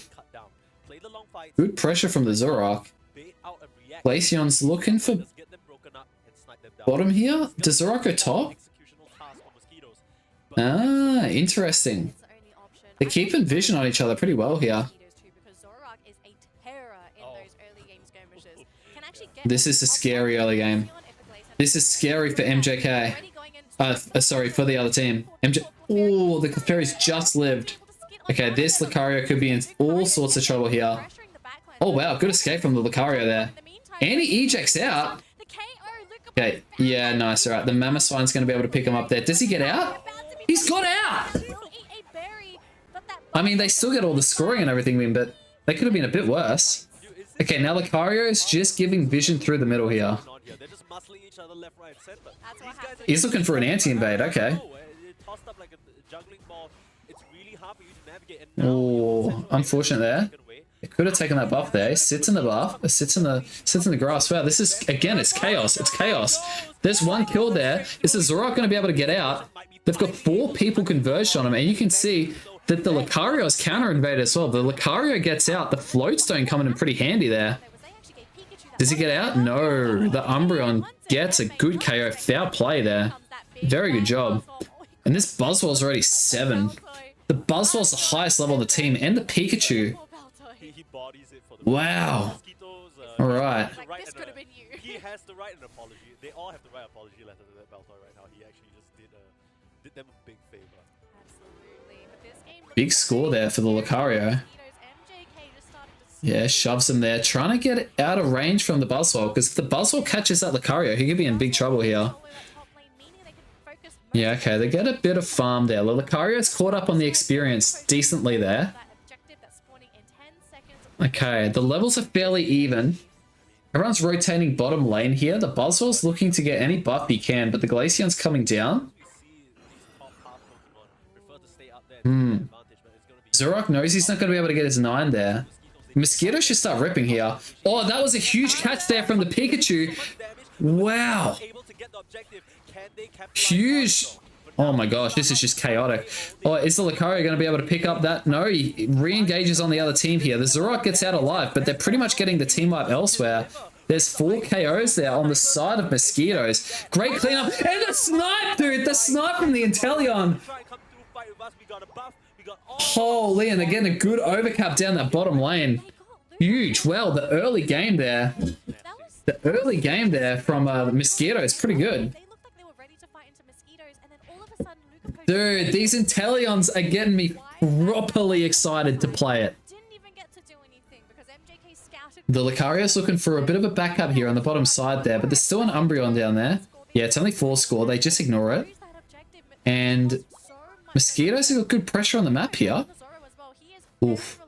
Good pressure from the Zoroark. Glaceon's looking for bottom here. Does Zoroark go top? Ah, interesting. They're keeping vision on each other pretty well here. This is a scary early game. This is scary for MJK. Sorry, for the other team. Oh, the Clefairy's just lived. Okay, this Lucario could be in all sorts of trouble here. Oh wow, good escape from the Lucario there. And he ejects out. Okay, yeah, nice. All right, the Mamoswine's going to be able to pick him up there. Does he get out? He's got out! I mean, they still get all the scoring and everything in, but they could have been a bit worse. Okay, now Lucario is just giving vision through the middle here. He's looking for an anti-invade, okay. Oh, unfortunate there. It could have taken that buff there. He sits in the buff. Sits in the grass. Wow, this is, again, it's chaos. It's chaos. There's one kill there. Is the Zoroark going to be able to get out? They've got 4 people converged on him, and you can see that the Lucario is counter-invaded as well. The Lucario gets out. The Floatstone coming in pretty handy there. Does he get out? No. The Umbreon gets a good KO. Foul play there. Very good job. And this Buzzwole's already 7. The Buzzwole's the highest level on the team, and the Pikachu. Wow. All right. He has to write an apology. They all have to write an apology letter to that Baltoy right now. He actually just did them a big favor. Big score there for the Lucario. Yeah, shoves him there. Trying to get it out of range from the Buzzwole, because if the Buzzwole catches that Lucario, he could be in big trouble here. Yeah, okay, they get a bit of farm there. The Lucario's caught up on the experience decently there. Okay, the levels are fairly even. Everyone's rotating bottom lane here. The Buzzwole's looking to get any buff he can, but the Glaceon's coming down. Zoroark knows he's not going to be able to get his 9 there. Mosquito should start ripping here. Oh, that was a huge catch there from the Pikachu. Wow. Huge. Oh my gosh, this is just chaotic. Oh, is the Lucario going to be able to pick up that? No, he re-engages on the other team here. The Zoroark gets out alive, but they're pretty much getting the team wipe elsewhere. There's 4 KOs there on the side of Mosquitoes. Great cleanup. And the snipe, dude. The snipe from the Inteleon. Holy, and they're getting a good overcap down that bottom lane. Huge. Well, the early game there. The early game there from Mosquito is pretty good. Dude, these Inteleons are getting me properly excited to play it. The Lucario's looking for a bit of a backup here on the bottom side there, but there's still an Umbreon down there. Yeah, it's only 4 score. They just ignore it. And Mosquito's got good pressure on the map here. Oof.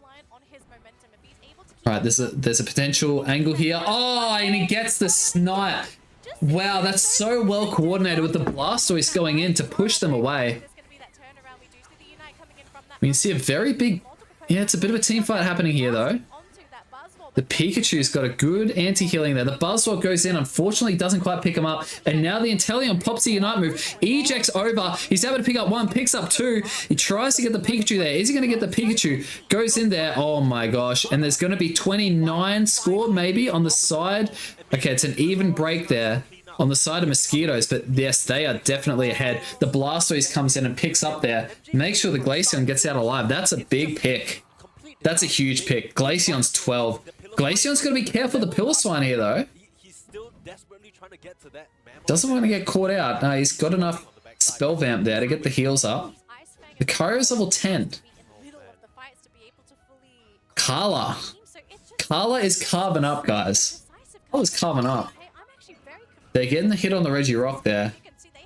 All right, there's a potential angle here. Oh, and he gets the snipe. Wow, that's so well coordinated with the Blastoise going in to push them away. We can see a very big... Yeah, it's a bit of a team fight happening here, though. The Pikachu's got a good anti-healing there. The Buzzwole goes in, unfortunately doesn't quite pick him up. And now the Inteleon pops the Unite move. Ejects over. He's able to pick up one, picks up two. He tries to get the Pikachu there. Is he going to get the Pikachu? Goes in there. Oh my gosh. And there's going to be 29 scored maybe on the side. Okay, it's an even break there on the side of Mosquitoes. But yes, they are definitely ahead. The Blastoise comes in and picks up there. Make sure the Glaceon gets out alive. That's a big pick. That's a huge pick. Glaceon's 12. Glaceon's got to be careful of the Piloswine here, though. Doesn't want to get caught out. No, he's got enough Spell Vamp there to get the heals up. Lucario's level 10. Carla. Carla is carving up, guys. Carla's carving up. They're getting the hit on the Regirock there.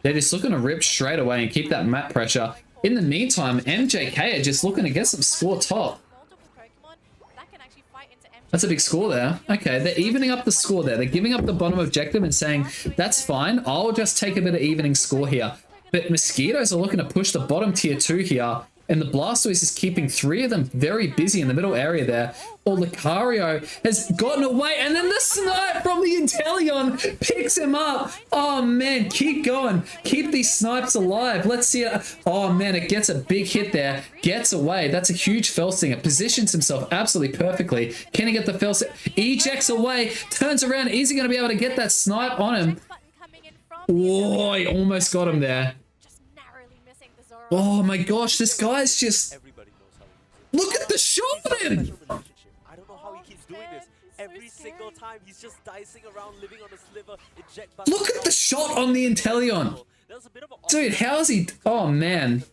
They're just looking to rip straight away and keep that map pressure. In the meantime, MJK are just looking to get some score top. That's a big score there. Okay, they're evening up the score there. They're giving up the bottom objective and saying, that's fine. I'll just take a bit of evening score here. But Mosquitoes are looking to push the bottom tier 2 here. And the Blastoise is keeping 3 of them very busy in the middle area there. Or Lucario has gotten away. And then the snipe from the Inteleon picks him up. Oh, man. Keep going. Keep these snipes alive. Let's see it. Oh, man. It gets a big hit there. Gets away. That's a huge Felsting. It positions himself absolutely perfectly. Can he get the Felsting? Ejects away. Turns around. Is he going to be able to get that snipe on him? Whoa, he almost got him there. Oh my gosh, this guy's just... Look at the shot of him! I don't know how he keeps doing this. Every single time he's just dicing around, living on a sliver, eject back. Look at the shot on the Inteleon! Dude, how is he... Oh man.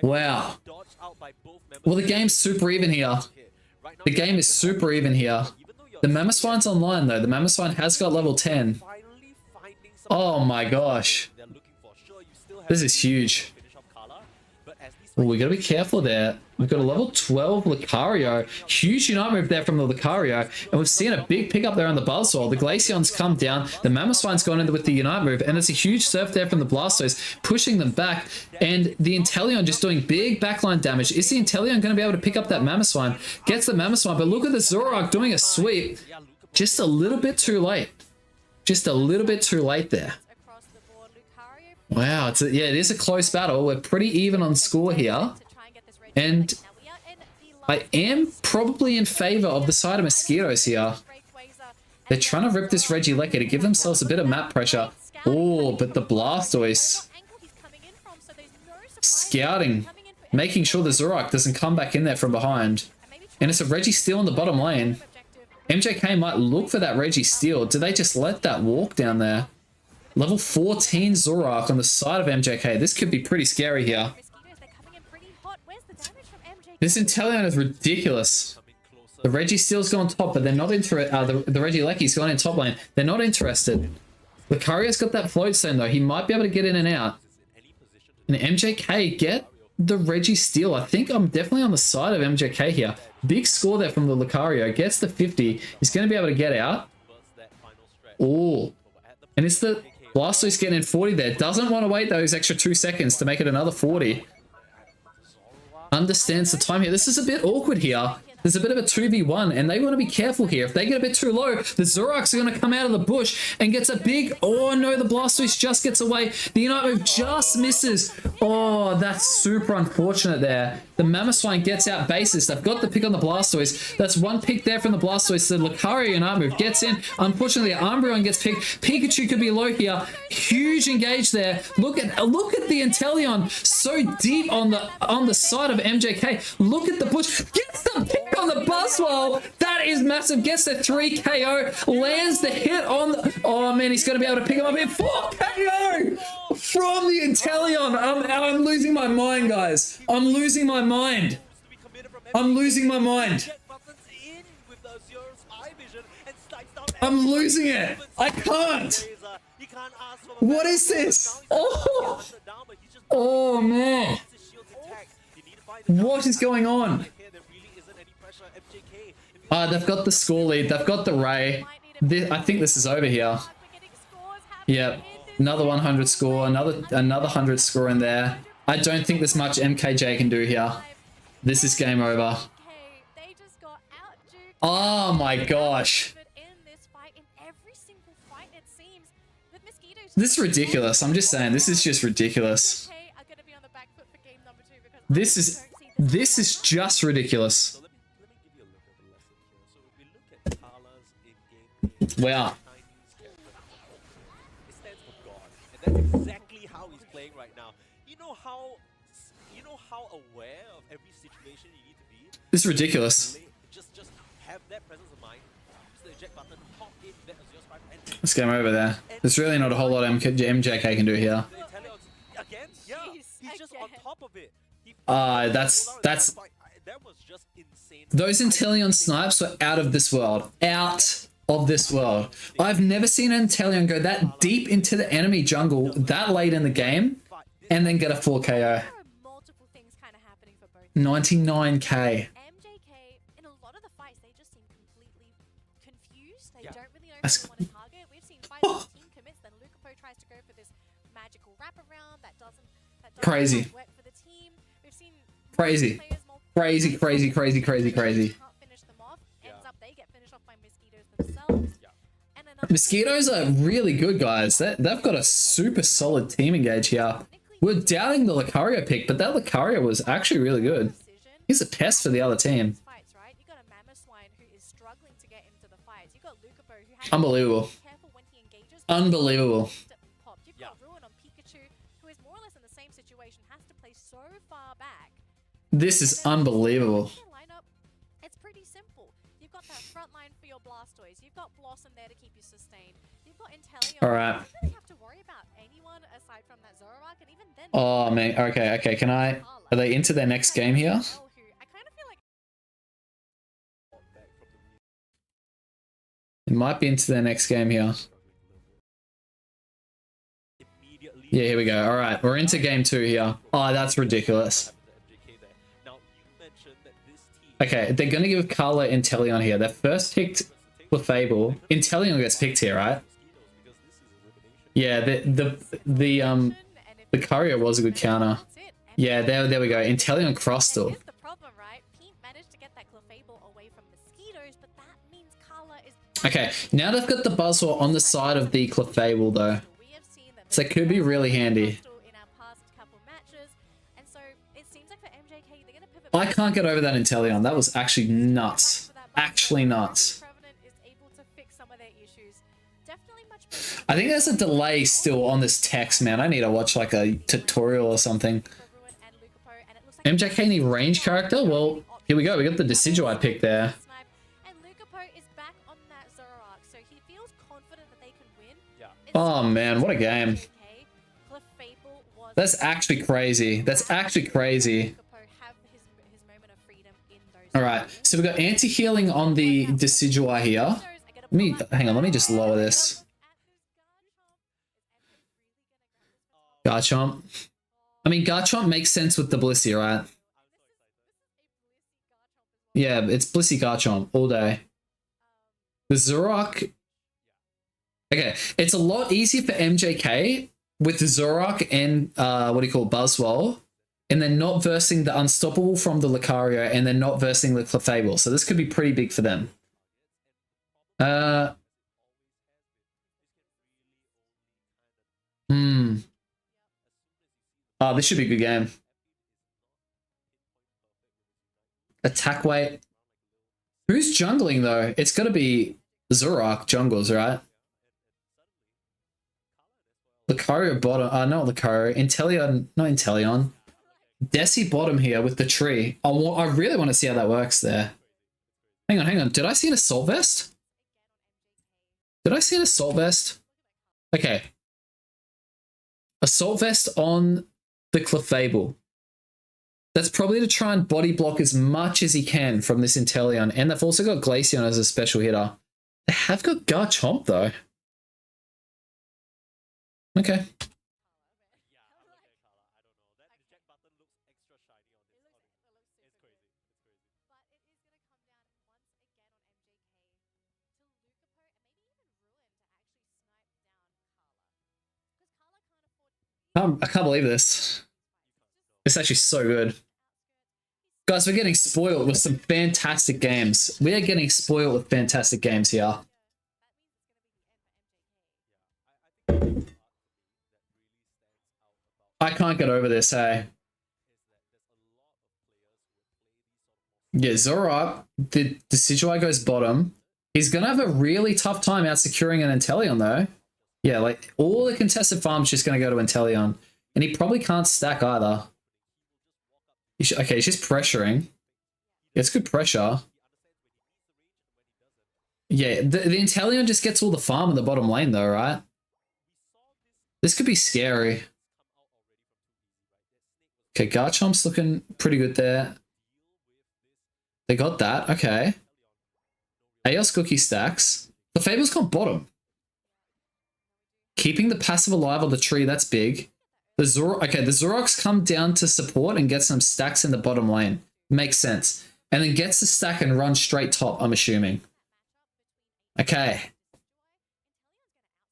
Wow. Well, the game's super even here. The game is super even here. The Mamoswine's online though. The Mamoswine has got level 10. Oh my gosh. This is huge. Well, we gotta be careful there. We've got a level 12 Lucario. Huge Unite move there from the Lucario. And we've seen a big pickup there on the Buzzwole. The Glaceon's come down. The Mamoswine's gone in with the Unite move. And it's a huge surf there from the Blastoise, pushing them back. And the Inteleon just doing big backline damage. Is the Inteleon going to be able to pick up that Mamoswine? Gets the Mamoswine, but look at the Zoroark doing a sweep. Just a little bit too late. Just a little bit too late there. Wow, yeah, it is a close battle. We're pretty even on score here. And I am probably in favor of the side of Mosquitoes here. They're trying to rip this Regieleki to give themselves a bit of map pressure. Oh, but the Blastoise scouting, making sure the Zoroark doesn't come back in there from behind. And it's a Registeel in the bottom lane. MJK might look for that Registeel. Do they just let that walk down there? Level 14 Zoroark on the side of MJK. This could be pretty scary here. This Inteleon is ridiculous. The Registeel's gone top, but they're not interested. The Regieleki's gone in top lane. They're not interested. Lucario's got that float stone though. He might be able to get in and out. And MJK get the Registeel. I think I'm definitely on the side of MJK here. Big score there from the Lucario. Gets the 50. He's going to be able to get out. Oh. And it's the Blastoise getting in 40 there. Doesn't want to wait those extra 2 seconds to make it another 40. Understands the time here. This is a bit awkward here. There's a bit of a 2v1, and they want to be careful here. If they get a bit too low, the Zoroarks are going to come out of the bush and gets a big... Oh, no, the Blastoise just gets away. The Unite move just misses. Oh, that's super unfortunate there. The Mamoswine gets out bases. They've got the pick on the Blastoise. That's one pick there from the Blastoise. The Lucario Unite move gets in. Unfortunately, Umbreon gets picked. Pikachu could be low here. Huge engage there. Look at the Inteleon so deep on the side of MJK. Look at the bush. Gets the pick on the Buzzwole. That is massive. Gets the 3 KO. Lands the hit on the... Oh, man, he's going to be able to pick him up in 4 KO from the Inteleon. I'm losing my mind, guys. I'm losing my mind. I'm losing my mind. I'm losing it. I can't. What is this? Oh, oh man. What is going on? They've got the score lead. They've got the Ray. I think this is over here. Yep. Another 100 score. Another 100 score in there. I don't think there's much MKJ can do here. This is game over. Oh my gosh. This is ridiculous. I'm just saying, this is just ridiculous. This is just ridiculous. Wow. That's exactly how he's playing right now. You know how aware of every situation you need to be. This is ridiculous. Just have that presence of mind. Use the eject button, pop in that Azure Spike, and Let's game over there. There's really not a whole lot MJK can do here. again, yeah, he's just on top of it. That's that was just insane. those Inteleon snipes were out of this world. Out of this world. I've never seen an Inteleon go that deep into the enemy jungle that late in the game and then get a 4 KO. There are multiple things kind of happening for both. 99k. MJK, in a lot of the fights, they just seem completely confused. They don't really know who That's- they want to target. We've seen fights where the team commits, then Lucapo tries to go for this magical wraparound that doesn't Crazy. work for the team. We've seen Crazy. Crazy, crazy, crazy, crazy, crazy. Can't finish them off. Ends up they get finished off by mosquitoes themselves. And another Mosquitoes are really good, guys. They've got a super solid team engage here. We're doubting the Lucario pick, but that Lucario was actually really good. He's a pest for the other team. fights, right? You got a Mammoth Swine who is struggling to get into the fights. You got Lucapo who has Unbelievable. to be careful when he engages. Unbelievable. Pop. You've got Ruin on Pikachu, who is more or less in the same situation, has to play so far back. This is unbelievable. Their lineup, it's pretty simple. You've got that front line for your Blastoise. You've got Blossom there to keep you sustained. You've got Inteleon. All right. You don't really have to worry about anyone aside from that Zoroark, and even then. Oh, man. Okay. Can I... Are they into their next game here? I kind of feel like It might be into their next game here. Yeah, here we go. All right, we're into game 2 here. Oh, that's ridiculous. Okay, they're going to give Carla Inteleon here. They first picked Clefable. Inteleon gets picked here, right? Yeah, the Lucario was a good counter. Yeah, there we go. Inteleon Crustle. here's the problem, right? Pete managed to get that Clefable away from mosquitoes, but that means Carla is. Okay, now they've got the Buzzsaw on the side of the Clefable, though. We have seen that So it could be really handy. in our past couple matches, and so it seems like for MJK they're gonna pivot. I can't get over that Inteleon. That was actually nuts. Actually nuts. Prevenant is able to fix some of their issues. Definitely much better I think there's a delay still on this text, man. I need to watch like a tutorial or something. for Ruin and Lucapo, and it looks like MJK need range character? Well, here we go. We got the Decidueye pick there. Snipe, and Lucapo is back on that Zoroark, so he feels confident that they can win. Yeah. It's Oh, man, what a game. MJK. Clefable was That's actually crazy. That's actually crazy. Lucapo have his moment of freedom in those. All right, so we've got anti-healing on the Decidueye here. Hang on, let me just lower this. Garchomp. I mean, Garchomp makes sense with the Blissey, right? Yeah, it's Blissey Garchomp all day. The Zoroark... Okay, it's a lot easier for MJK with Zoroark and, what do you call it, Buzzwole, and then not versing the Unstoppable from the Lucario, and then not versing the Clefable. So this could be pretty big for them. Oh, this should be a good game. Attack weight. Who's jungling, though? It's got to be Zoroark jungles, right? Lucario bottom. Not Lucario. Inteleon. Not Inteleon. Desi bottom here with the tree. I really want to see how that works there. Hang on. Did I see an Assault Vest? Okay. Assault Vest on the Clefable. That's probably to try and body block as much as he can from this Inteleon. And they've also got Glaceon as a special hitter. They have got Garchomp, though. Okay. I can't believe this. It's actually so good. Guys, we're getting spoiled with some fantastic games. We are getting spoiled with fantastic games here. I can't get over this, hey. Yeah, Zorak, the Decidueye goes bottom. He's going to have a really tough time out securing an Inteleon, though. Yeah, like, all the contested farms just going to go to Inteleon. And he probably can't stack either. Okay, he's just pressuring. It's good pressure. Yeah, the Inteleon just gets all the farm in the bottom lane, though, right? This could be scary. Okay, Garchomp's looking pretty good there. They got that, okay. Aos Cookie stacks. The Fable's gone bottom. Keeping the passive alive on the tree, that's big. The Zoroarks come down to support and get some stacks in the bottom lane. Makes sense. And then gets the stack and runs straight top, I'm assuming. Okay.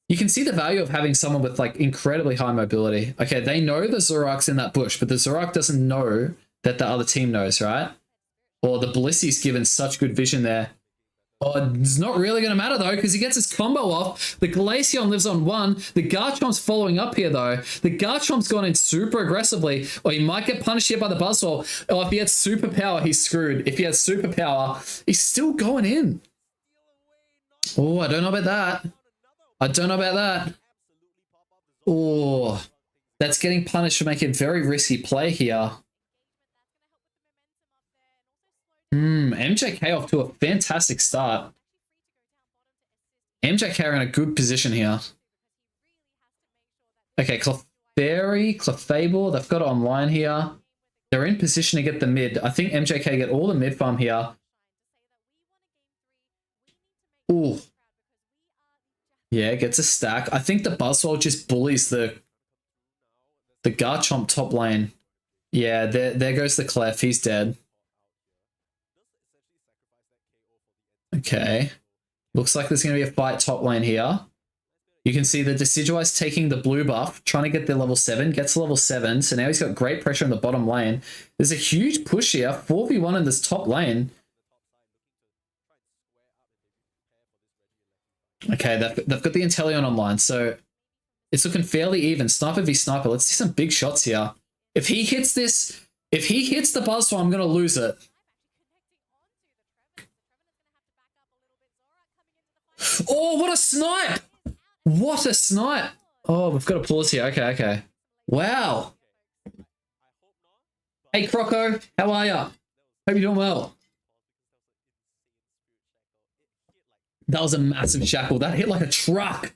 You can see the value of having someone with like incredibly high mobility. Okay, they know the Zoroark's in that bush, but the Zoroark doesn't know that the other team knows, right? Or the Blissey's given such good vision there. Oh, it's not really going to matter, though, because he gets his combo off. The Glaceon lives on one. The Garchomp's following up here, though. The Garchomp's gone in super aggressively. Or he might get punished here by the Buzzwole. Oh, if he has superpower, he's screwed. If he has superpower, he's still going in. Oh, I don't know about that. I don't know about that. Oh, that's getting punished for making a very risky play here. MJK off to a fantastic start. MJK are in a good position here. Okay, Clefable, they've got it online here. They're in position to get the mid. I think MJK get all the mid farm here. Ooh. Yeah, gets a stack. I think the Buzzwole just bullies the Garchomp top lane. Yeah, there goes the Clef. He's dead. Okay. Looks like there's going to be a fight top lane here. You can see the Decidueye's taking the blue buff, trying to get the level 7, gets level 7, so now he's got great pressure in the bottom lane. There's a huge push here, 4v1 in this top lane. Okay, they've got the Inteleon online, so it's looking fairly even. Sniper v Sniper, let's see some big shots here. If he hits this, if he hits the Buzzwole, I'm going to lose it. Oh, what a snipe! What a snipe! Oh, we've got to pause here. Okay, okay. Wow. Hey, Croco, how are ya? Hope you're doing well. That was a massive shackle. That hit like a truck.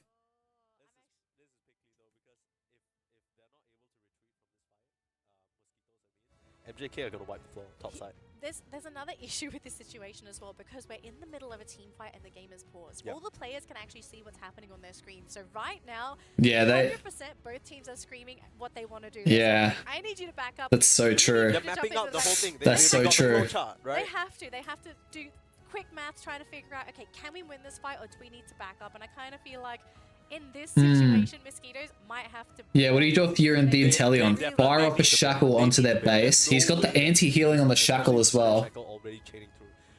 MJK are going to wipe the floor, top side. There's another issue with this situation as well, because we're in the middle of a team fight and the game is paused. Yep. All the players can actually see what's happening on their screen. So right now, yeah, 100% both teams are screaming what they want to do. Yeah. I need you to back up. That's so true. They're mapping out the whole thing. That's so true. Chart, right? They have to do quick maths, trying to figure out, okay, can we win this fight or do we need to back up? And I kind of feel like in this situation, Mosquitoes might have to... Yeah, what do you do if you're in the Inteleon? Fire off a shackle onto their base. He's got the anti-healing on the shackle as well.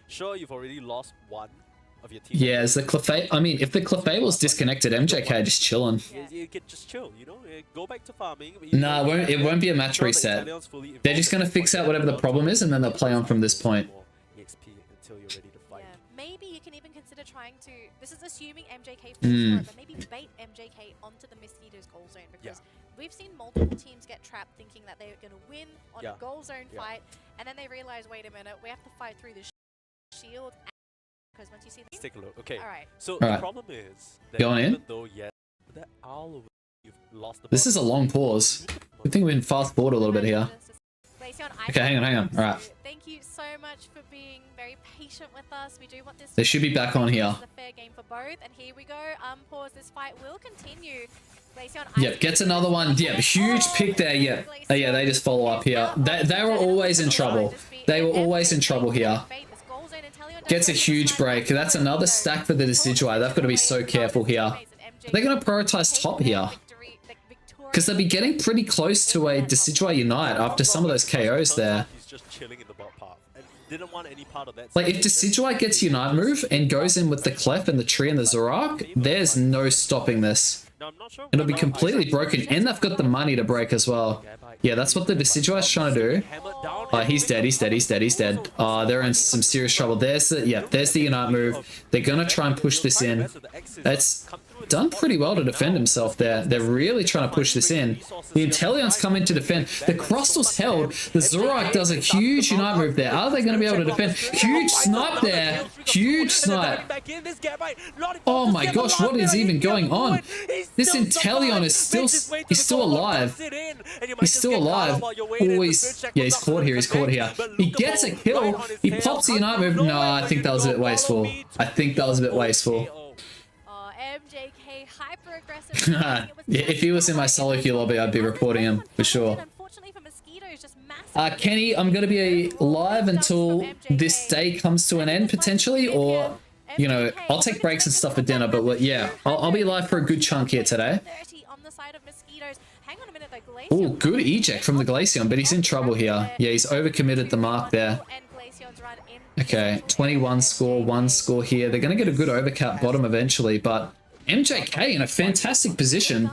Sure, you've already lost one of your team. Yeah, is the Clefable... I mean, if the Clefable's disconnected, MJK just chilling. You can just chill, you know? Go back to farming. Nah, it won't be a match reset. They're just going to fix out whatever the problem is, and then they'll play on from this point. Maybe you can even consider trying to... This is assuming MJK falls but maybe bait MJK onto the Mosquitoes goal zone, because we've seen multiple teams get trapped thinking that they're going to win on a goal zone fight, and then they realize, wait a minute, we have to fight through the shield, because once you see... Let's take a look. Okay, all right. So the problem is that going in? even though, that owl, you've lost the This is a long pause. I think we can fast forward a little bit here. Okay, hang on. All right. Thank you so much for being very patient with us. We do want this. They should be back on here. A fair game for both, and here we go. Pause. This fight will continue. Yep, gets another one. Yep, huge pick there. Yep. Oh, yeah, they just follow up here. They were always in trouble. They were always in trouble here. Gets a huge break. That's another stack for the Decidueye. They've got to be so careful here. They're going to prioritize top here. Because they'll be getting pretty close to a Decidueye Unite after some of those KOs there. He's just chilling in the bot path and didn't want any part of that. Like, if Decidueye gets Unite move and goes in with the Clef and the Tree and the Zoroark, there's no stopping this. Now, I'm not sure It'll be completely broken, and they've got the money to break as well. Yeah, that's what the Decidueye's trying to do. He's dead, he's dead, he's dead, he's dead. They're in some serious trouble. There's the Unite move. They're gonna try and push this in. That's done pretty well to defend himself there. They're really trying to push this in. The Inteleon's come in to defend. The Crustal's held. The Zoroark does a huge Unite move there. Are they going to be able to defend? Huge snipe there. Huge snipe. Oh my gosh, what is even going on? This Inteleon is still alive. He's still alive. Oh, he's caught here. He's caught here. He gets a kill. He pops the Unite move. No, I think that was a bit wasteful. MJK hyper aggressive. Yeah, if he was in my solo queue lobby, I'd be reporting him for sure. Kenny, I'm going to be live until this day comes to an end potentially, or, you know, I'll take breaks and stuff for dinner, but yeah, I'll be live for a good chunk here today. Oh, good eject from the Glaceon, but he's in trouble here. Yeah, he's overcommitted the mark there. Okay, 21 score, 1 score here. They're going to get a good overcap bottom eventually, but MJK in a fantastic position.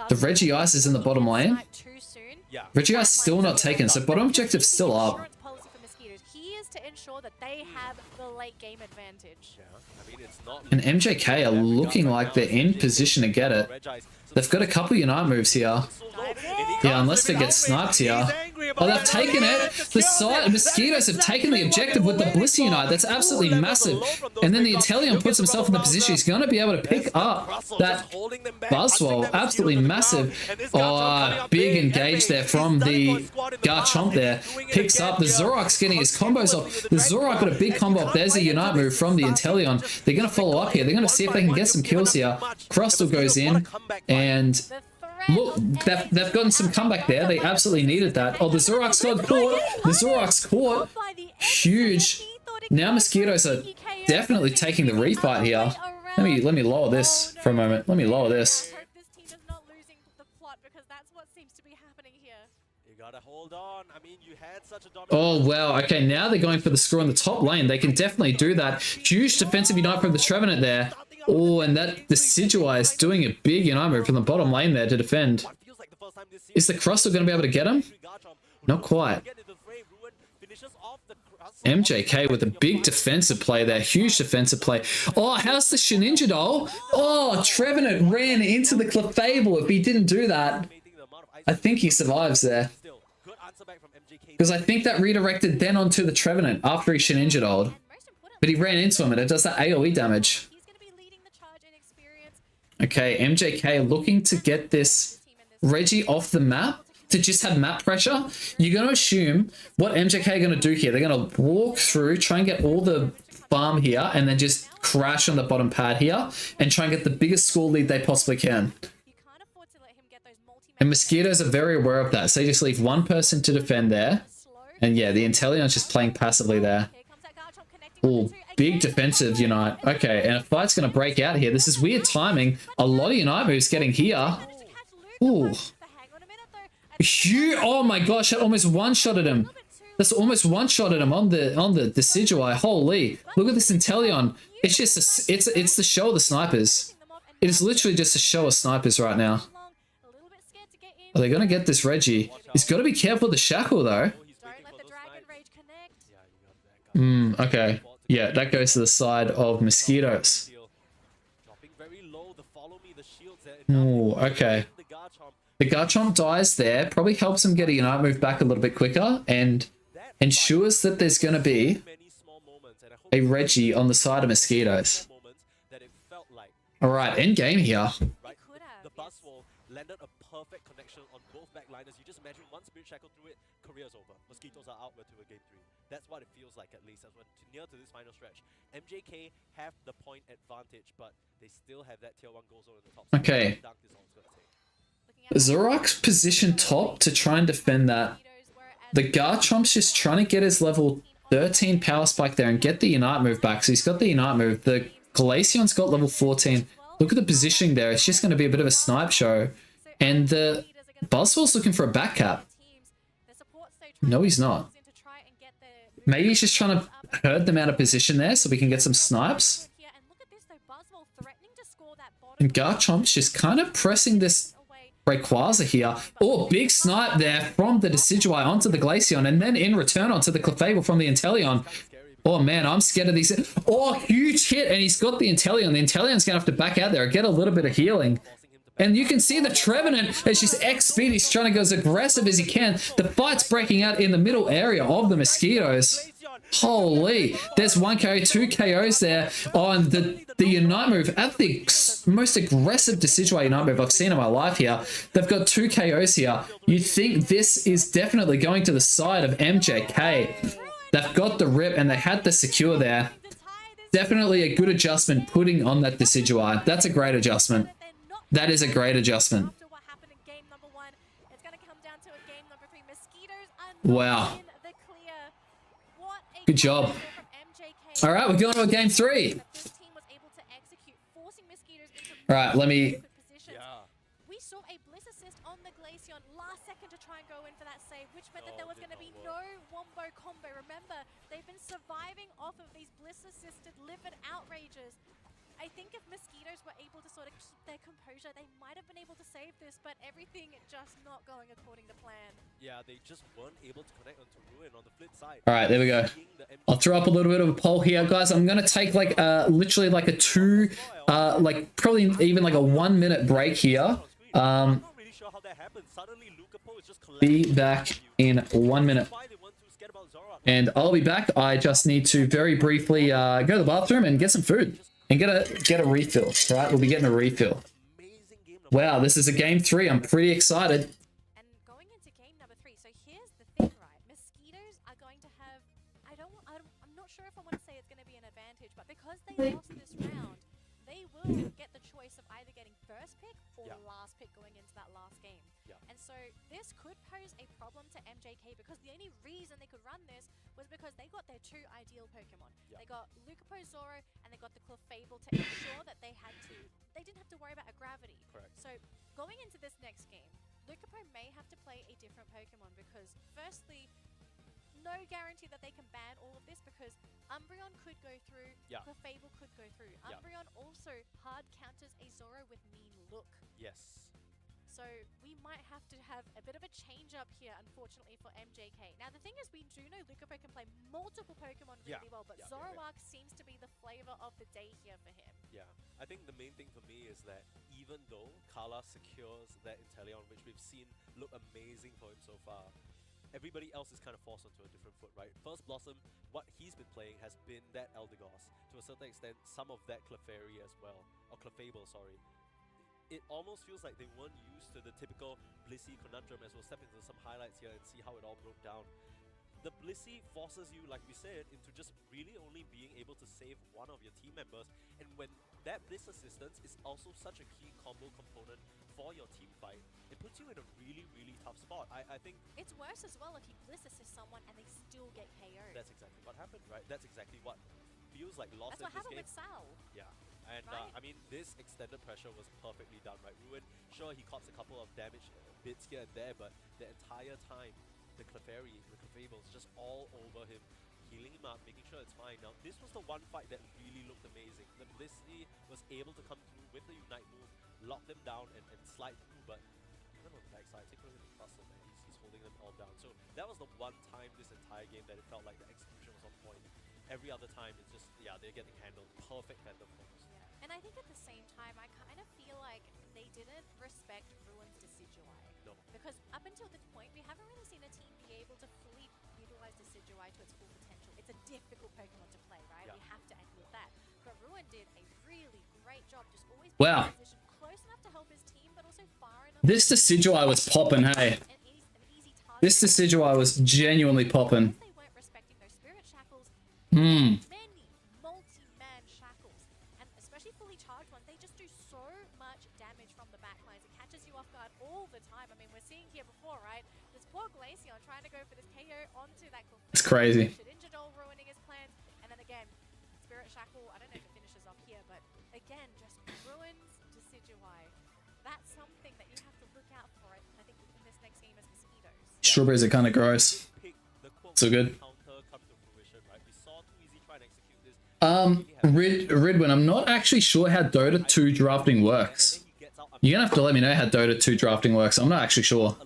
The Regice is in the bottom lane. Regice still not taken, so bottom objective's still up. And MJK are looking like they're in position to get it. They've got a couple Unite moves here. Yeah, unless they get sniped here. Oh, they've taken it. The Mosquitoes have taken the objective with the Blissey Unite. That's absolutely massive. And then the Inteleon puts himself in the position. He's going to be able to pick up that Buzzwole. Absolutely massive. Oh, big engage there from the Garchomp there. Picks up. The Zoroark's getting his combos off. The Zoroark got a big combo up. There's a Unite move from the Inteleon. They're going to follow up here. They're going to see if they can get some kills here. Crustal goes in. And look, they've gotten some comeback there. They absolutely needed that. Oh, the Zoroark's got caught. The Zoroark's caught. Huge. Now Mosquitoes are definitely taking the refight here. Let me lower this for a moment. Let me lower this. Oh, wow. Okay, now they're going for the screw on the top lane. They can definitely do that. Huge defensive Unite from the Trevenant there. Oh, and that Decidueye is doing a big Unite move from the bottom lane there to defend. Is the Crustal going to be able to get him? Not quite. MJK with a big defensive play there. Huge defensive play. Oh, how's the Shedinja Doll? Oh, Trevenant ran into the Clefable. If he didn't do that, I think he survives there. Because I think that redirected then onto the Trevenant after he Shedinja Doll'd. But he ran into him and it does that AoE damage. Okay, MJK looking to get this Reggie off the map to just have map pressure. You're going to assume what MJK are going to do here. They're going to walk through, try and get all the farm here, and then just crash on the bottom pad here and try and get the biggest score lead they possibly can. And Mosquitoes are very aware of that. So they just leave one person to defend there. And yeah, the Inteleon's just playing passively there. Oh, big defensive Unite. Okay, and a fight's going to break out here. This is weird timing. A lot of Unite moves getting here. Ooh. Huge. Oh my gosh, that almost one-shotted him. That's almost one-shotted him on the Decidueye. Holy. Look at this Inteleon. It's just it's the show of the snipers. It is literally just a show of snipers right now. Are they going to get this Reggie? He's got to be careful with the Shackle though. Okay. Yeah, that goes to the side of Mosquitoes. Ooh, okay. The Garchomp dies there. Probably helps him get a Unite move back a little bit quicker and ensures that there's going to be a Reggie on the side of Mosquitoes. Alright, end game here. Landed a perfect connection on both backliners. You just imagine one Spirit Shackle through it, career's over. Mosquitoes are out, we're to a game 3. That's what it feels like, at least as we're near to this final stretch. MJK have the point advantage, but they still have that tier 1 goal zone in the top. Okay. Zoroark's position top to try and defend that. The Garchomp's just trying to get his level 13 power spike there and get the Unite move back. So he's got the Unite move. The Glaceon's got level 14. Look at the positioning there. It's just going to be a bit of a snipe show. And the Buzzwell's looking for a back cap. No, he's not. Maybe he's just trying to herd them out of position there so we can get some snipes. And Garchomp's just kind of pressing this Rayquaza here. Oh, big snipe there from the Decidueye onto the Glaceon, and then in return onto the Clefable from the Inteleon. Oh man, I'm scared of these. Oh, huge hit, and he's got the Inteleon. The Inteleon's gonna have to back out there, get a little bit of healing. And you can see the Trevenant as just X-Speed. He's trying to go as aggressive as he can. The fight's breaking out in the middle area of the Mosquitoes. Holy, there's 1 KO, 2 KOs there on the Unite move. At the most aggressive Decidueye Unite move I've seen in my life here. They've got 2 KOs here. You think this is definitely going to the side of MJK. They've got the rip and they had the secure there. Definitely a good adjustment putting on that Decidueye. That's a great adjustment. That is a great adjustment. Wow. Good job. All right, we're going to a game 3. All right, let me... We saw a Bliss assist on the Glaceon last second to try and go in for that save, which meant that there was going to be no Wombo combo. Remember, they've been surviving off of these Bliss-assisted livid outrages. I think if Mosquitoes were able to sort of keep their composure, they might have been able to save this, but everything just not going according to plan. Yeah, they just weren't able to connect onto Ruin on the flip side. All right, there we go. I'll throw up a little bit of a poll here, guys. I'm going to take like literally like a 2, like probably even like a 1 minute break here. Be back in 1 minute. And I'll be back. I just need to very briefly go to the bathroom and get some food. And get a refill, right? We'll be getting a refill. Wow, this is a game 3. I'm pretty excited. And going into game number 3, so here's the thing, right? Mosquitoes are going to have, I'm not sure if I want to say it's going to be an advantage, but because they lost this round, they will get the choice of either getting first pick or last pick going into that last game. And so this could pose a problem to MJK because the only reason they could run this was because they got their 2 ideal Pokemon. They got Lucapo Zoro and they got the Clefable to ensure that they didn't have to worry about a gravity. Correct. So going into this next game, Lucapo may have to play a different Pokemon because firstly, no guarantee that they can ban all of this because Umbreon could go through, Clefable could go through. Umbreon also hard counters a Zoro with Mean Look. Yes. So we might have to have a bit of a change up here, unfortunately, for MJK. Now, the thing is, we do know Lucapo can play multiple Pokemon really well, but Zoroark seems to be the flavor of the day here for him. Yeah, I think the main thing for me is that even though Kala secures that Inteleon, which we've seen look amazing for him so far, everybody else is kind of forced onto a different foot, right? First Blossom, what he's been playing has been that Eldegoss. To a certain extent, some of that Clefairy as well. Or Clefable, sorry. It almost feels like they weren't used to the typical Blissey conundrum, as we'll step into some highlights here and see how it all broke down. The Blissey forces you, like we said, into just really only being able to save one of your team members, and when that Bliss assistance is also such a key combo component for your team fight, it puts you in a really, really tough spot. I think it's worse as well if you Bliss assist someone and they still get KO'd. That's exactly what happened, right? That's exactly what feels like lost in this game. That's what happened with Sal. Yeah. And I mean, this extended pressure was perfectly done, right? Ruin, sure, he cops a couple of damage bits here and there, but the entire time, the Clefairy, the Clefable's just all over him, healing him up, making sure it's fine. Now, this was the one fight that really looked amazing. The Blissey was able to come through with the Unite move, lock them down, and slide through, but even on the backside, take a look at the muscle, man. He's holding them all down. So that was the one time this entire game that it felt like the execution was on point. Every other time, it's just, they're getting handled. Perfect Phantom Force. And I think at the same time, I kind of feel like they didn't respect Ruin's Decidueye. No. Because up until this point, we haven't really seen a team be able to fully utilize Decidueye to its full potential. It's a difficult Pokemon to play, right? We have to admit that. But Ruin did a really great job, just always being in position close enough to help his team, but also far enough. This Decidueye was popping, hey. This Decidueye was genuinely popping. They weren't respecting those Spirit Shackles. Hmm. Many multi-man shackles, and especially fully charged ones, they just do so much damage from the backlines. It catches you off guard all the time. I mean, we're seeing here before, right? This poor Glaceon trying to go for this KO onto that. It's crazy. Injadol ruining his plans, and then again, Spirit Shackle. I don't know if it finishes off here, but again, just ruins Decidueye. that's something that you have to look out for it. I think in this next game as Mosquitoes. Strawberries are kind of gross. So good. Ridwin, I'm not actually sure how Dota 2 drafting works. You're gonna have to let me know how Dota 2 drafting works. I'm not actually sure.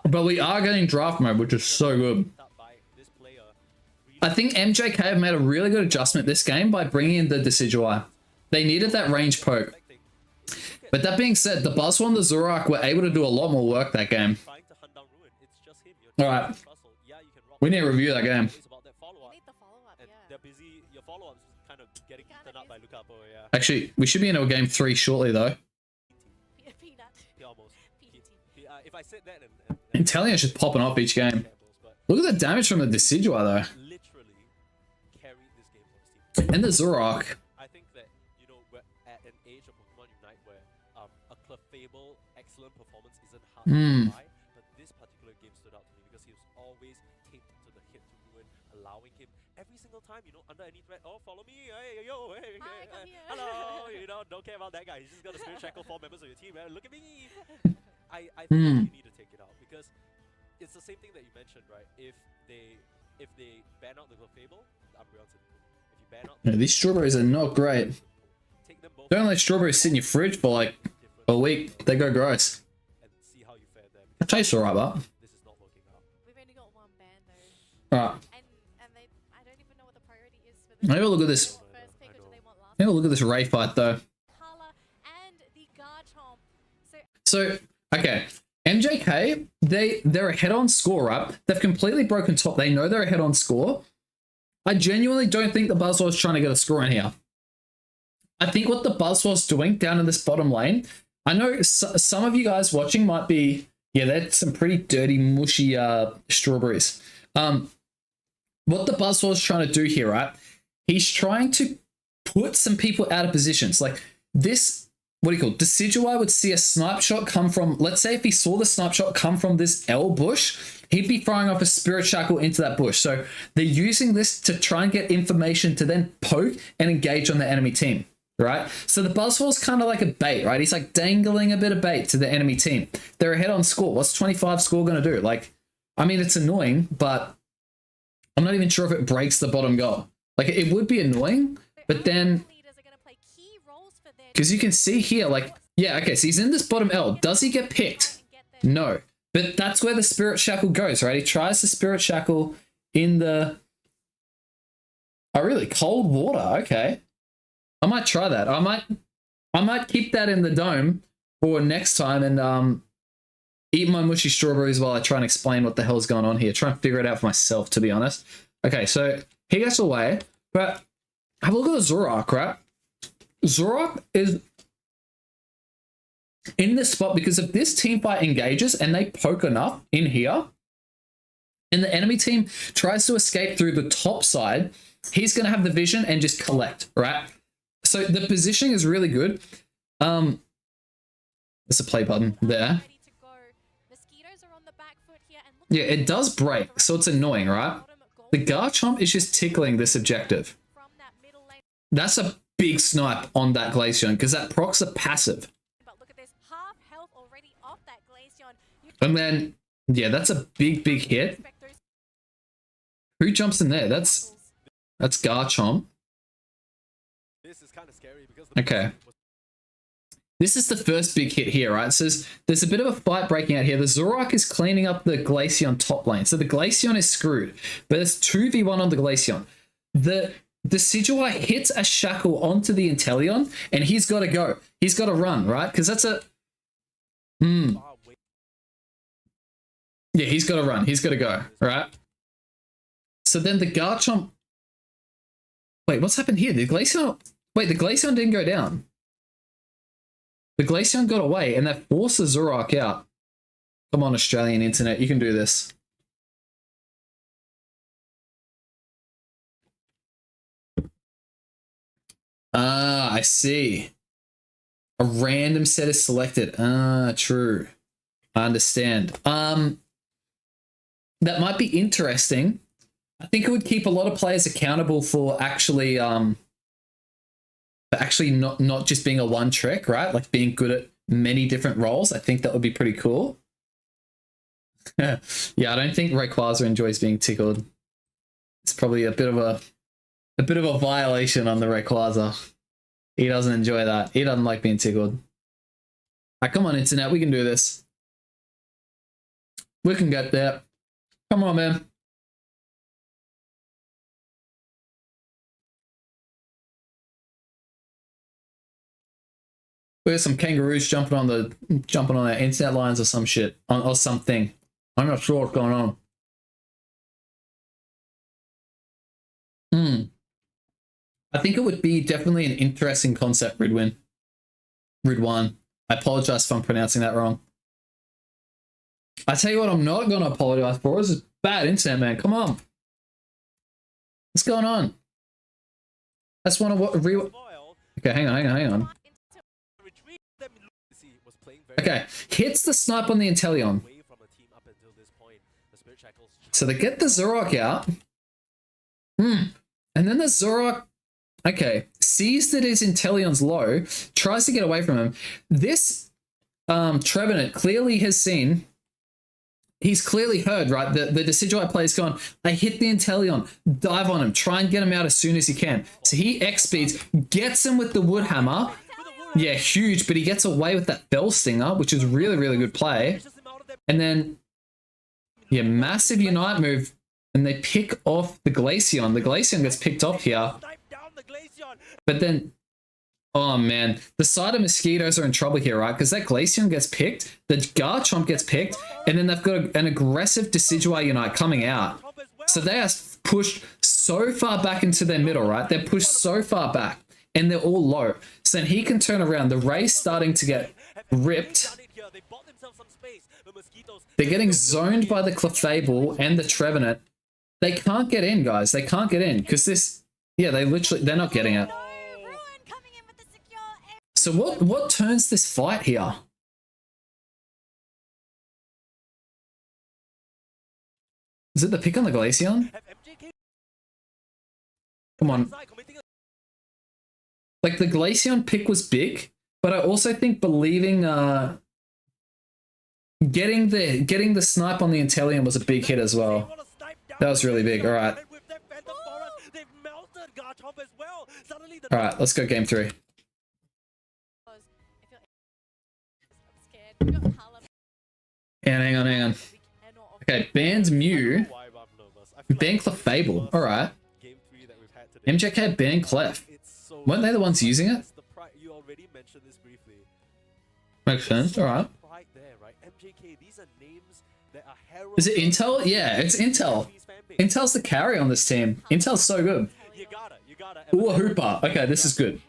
But we are getting draft mode, which is so good. I think MJK have made a really good adjustment this game by bringing in the Decidueye. They needed that range poke. But that being said, the Buzzwole and the Zorak were able to do a lot more work that game. Alright. We need to review that game. You need the follow-up, yeah. Actually, we should be into a game 3 shortly though. Peanut. Intellion's just popping off each game. Look at the damage from the Decidueye though. And the Zorak. I think that, you know, we're at an age of Pokemon Unite where a Clefable excellent performance isn't hard to buy, but this particular game stood out to me because he was always taped to the hit to ruin, allowing him every single time, you know, under any threat, oh, follow me, hey, yo, hey, Hi, come here. hello, you know, don't care about that guy, he's just gonna Spirit Shackle 4 members of your team, look at me. I think you need to take it out because it's the same thing that you mentioned, right? If they ban out the Clefable, Umbreon's in the pool. If you ban out Yeah, these strawberries are not great. Don't let strawberries sit in your fridge for like a week. They go gross. and see how you fare there. It tastes alright, but. This is not working out. We've only got one ban though. Alright. And they, I don't even know what the priority is for the Have a look at this. first pick, or do they want last Have a look at this Ray fight though. Color and the Garchomp. So So, okay. MJK, they're ahead on score, right? They've completely broken top. They know they're ahead on score. I genuinely don't think the Buzzwole's trying to get a score in here. I think what the Buzzwole's doing down in this bottom lane, I know some of you guys watching might be, yeah, that's some pretty dirty, mushy strawberries. What the Buzzwole's trying to do here, right? He's trying to put some people out of positions. Like this, what do you call it? Decidueye would see a snipe shot come from, let's say if he saw the snipe shot come from this L bush, he'd be firing off a Spirit Shackle into that bush. So they're using this to try and get information to then poke and engage on the enemy team, right? So the Buzzwole's kind of like a bait, right? He's like dangling a bit of bait to the enemy team. They're ahead on score. What's 25 score going to do? Like, I mean, it's annoying, but I'm not even sure if it breaks the bottom goal. Like, it would be annoying, but then, leaders are going to play key roles for their because you can see here, like, yeah, okay, so he's in this bottom L. Does he get picked? No. But that's where the Spirit Shackle goes, right? He tries the Spirit Shackle in the... Oh, really? Cold water? Okay. I might try that. I might keep that in the dome for next time and eat my mushy strawberries while I try and explain what the hell's going on here. Try and figure it out for myself, to be honest. Okay, so he gets away, but have a look at the Zorak, right? Zorak is in this spot because if this team fight engages and they poke enough in here and the enemy team tries to escape through the top side, he's going to have the vision and just collect, right? So the positioning is really good. There's a play button there. ready to go. Mosquitoes are on the back foot here, and look Yeah, it does break, so it's annoying, right? The Garchomp is just tickling this objective. from that middle lane. That's a big snipe on that Glaceon because that procs a passive. But look at this, half health already off that Glaceon. You And then, yeah, that's a big hit. expect those Who jumps in there? That's Garchomp. This is kind of scary because the Okay. This is the first big hit here, right? So there's a bit of a fight breaking out here. The Zorak is cleaning up the Glaceon top lane. So the Glaceon is screwed, but it's 2v1 on the Glaceon. The Decidueye hits a shackle onto the Inteleon, and he's got to go. He's got to run, right? Because that's a... Yeah, he's got to run. He's got to go, right? So then the Garchomp... Wait, what's happened here? The Glaceon... Wait, the Glaceon didn't go down. The Glaceon got away, and that forced the Zorak out. Come on, Australian internet, you can do this. Ah, I see. A random set is selected. Ah, true. I understand. That might be interesting. I think it would keep a lot of players accountable for actually but actually not just being a one trick, right? Like being good at many different roles. I think that would be pretty cool. Yeah, I don't think Rayquaza enjoys being tickled. It's probably a bit of a violation on the Rayquaza. He doesn't enjoy that. He doesn't like being tickled. Alright, come on, internet, we can do this. We can get there. Come on, man. There's some kangaroos jumping on our internet lines or some shit or something. I'm not sure what's going on. I think it would be definitely an interesting concept, Ridwin. Rid1. I apologize if I'm pronouncing that wrong. I tell you what, I'm not going to apologize for. This is bad internet, man. Come on. What's going on? That's one of what. Okay, hang on. Okay, hits the snipe on the Inteleon. So they get the Zoroark out. And then the Zoroark, okay, sees that his Inteleon's low, tries to get away from him. This Trevenant clearly has seen, he's clearly heard, right? The Decidueye player's gone, I hit the Inteleon, dive on him, try and get him out as soon as he can. So he X-speeds, gets him with the Wood Hammer. Yeah, huge, but he gets away with that Bell Stinger, which is really, really good play. And then, yeah, massive Unite move, and they pick off the Glaceon. The Glaceon gets picked off here. But then, oh man, the side of Mosquitoes are in trouble here, right? Because that Glaceon gets picked, the Garchomp gets picked, and then they've got an aggressive Decidueye Unite coming out. So they are pushed so far back into their middle, right? They're pushed so far back, and they're all low. So then he can turn around. The Ray's starting to get ripped. They're getting zoned by the Clefable and the Trevenant. They can't get in, guys. They can't get in because this, yeah, they're not getting it. So what turns this fight here? Is it the pick on the Glaceon? Come on. Like the Glaceon pick was big, but I also think believing getting the snipe on the Inteleon was a big hit as well. That was really big. All right. All right, let's go game 3. And hang on. Okay, bans Mew. Ban Clefable. All right. MJK ban Clef. Weren't they the ones using it? Makes sense. All right. Is it Intel? Yeah, it's Intel. Intel's the carry on this team. Intel's so good. Ooh, a Hooper. Okay, this is good.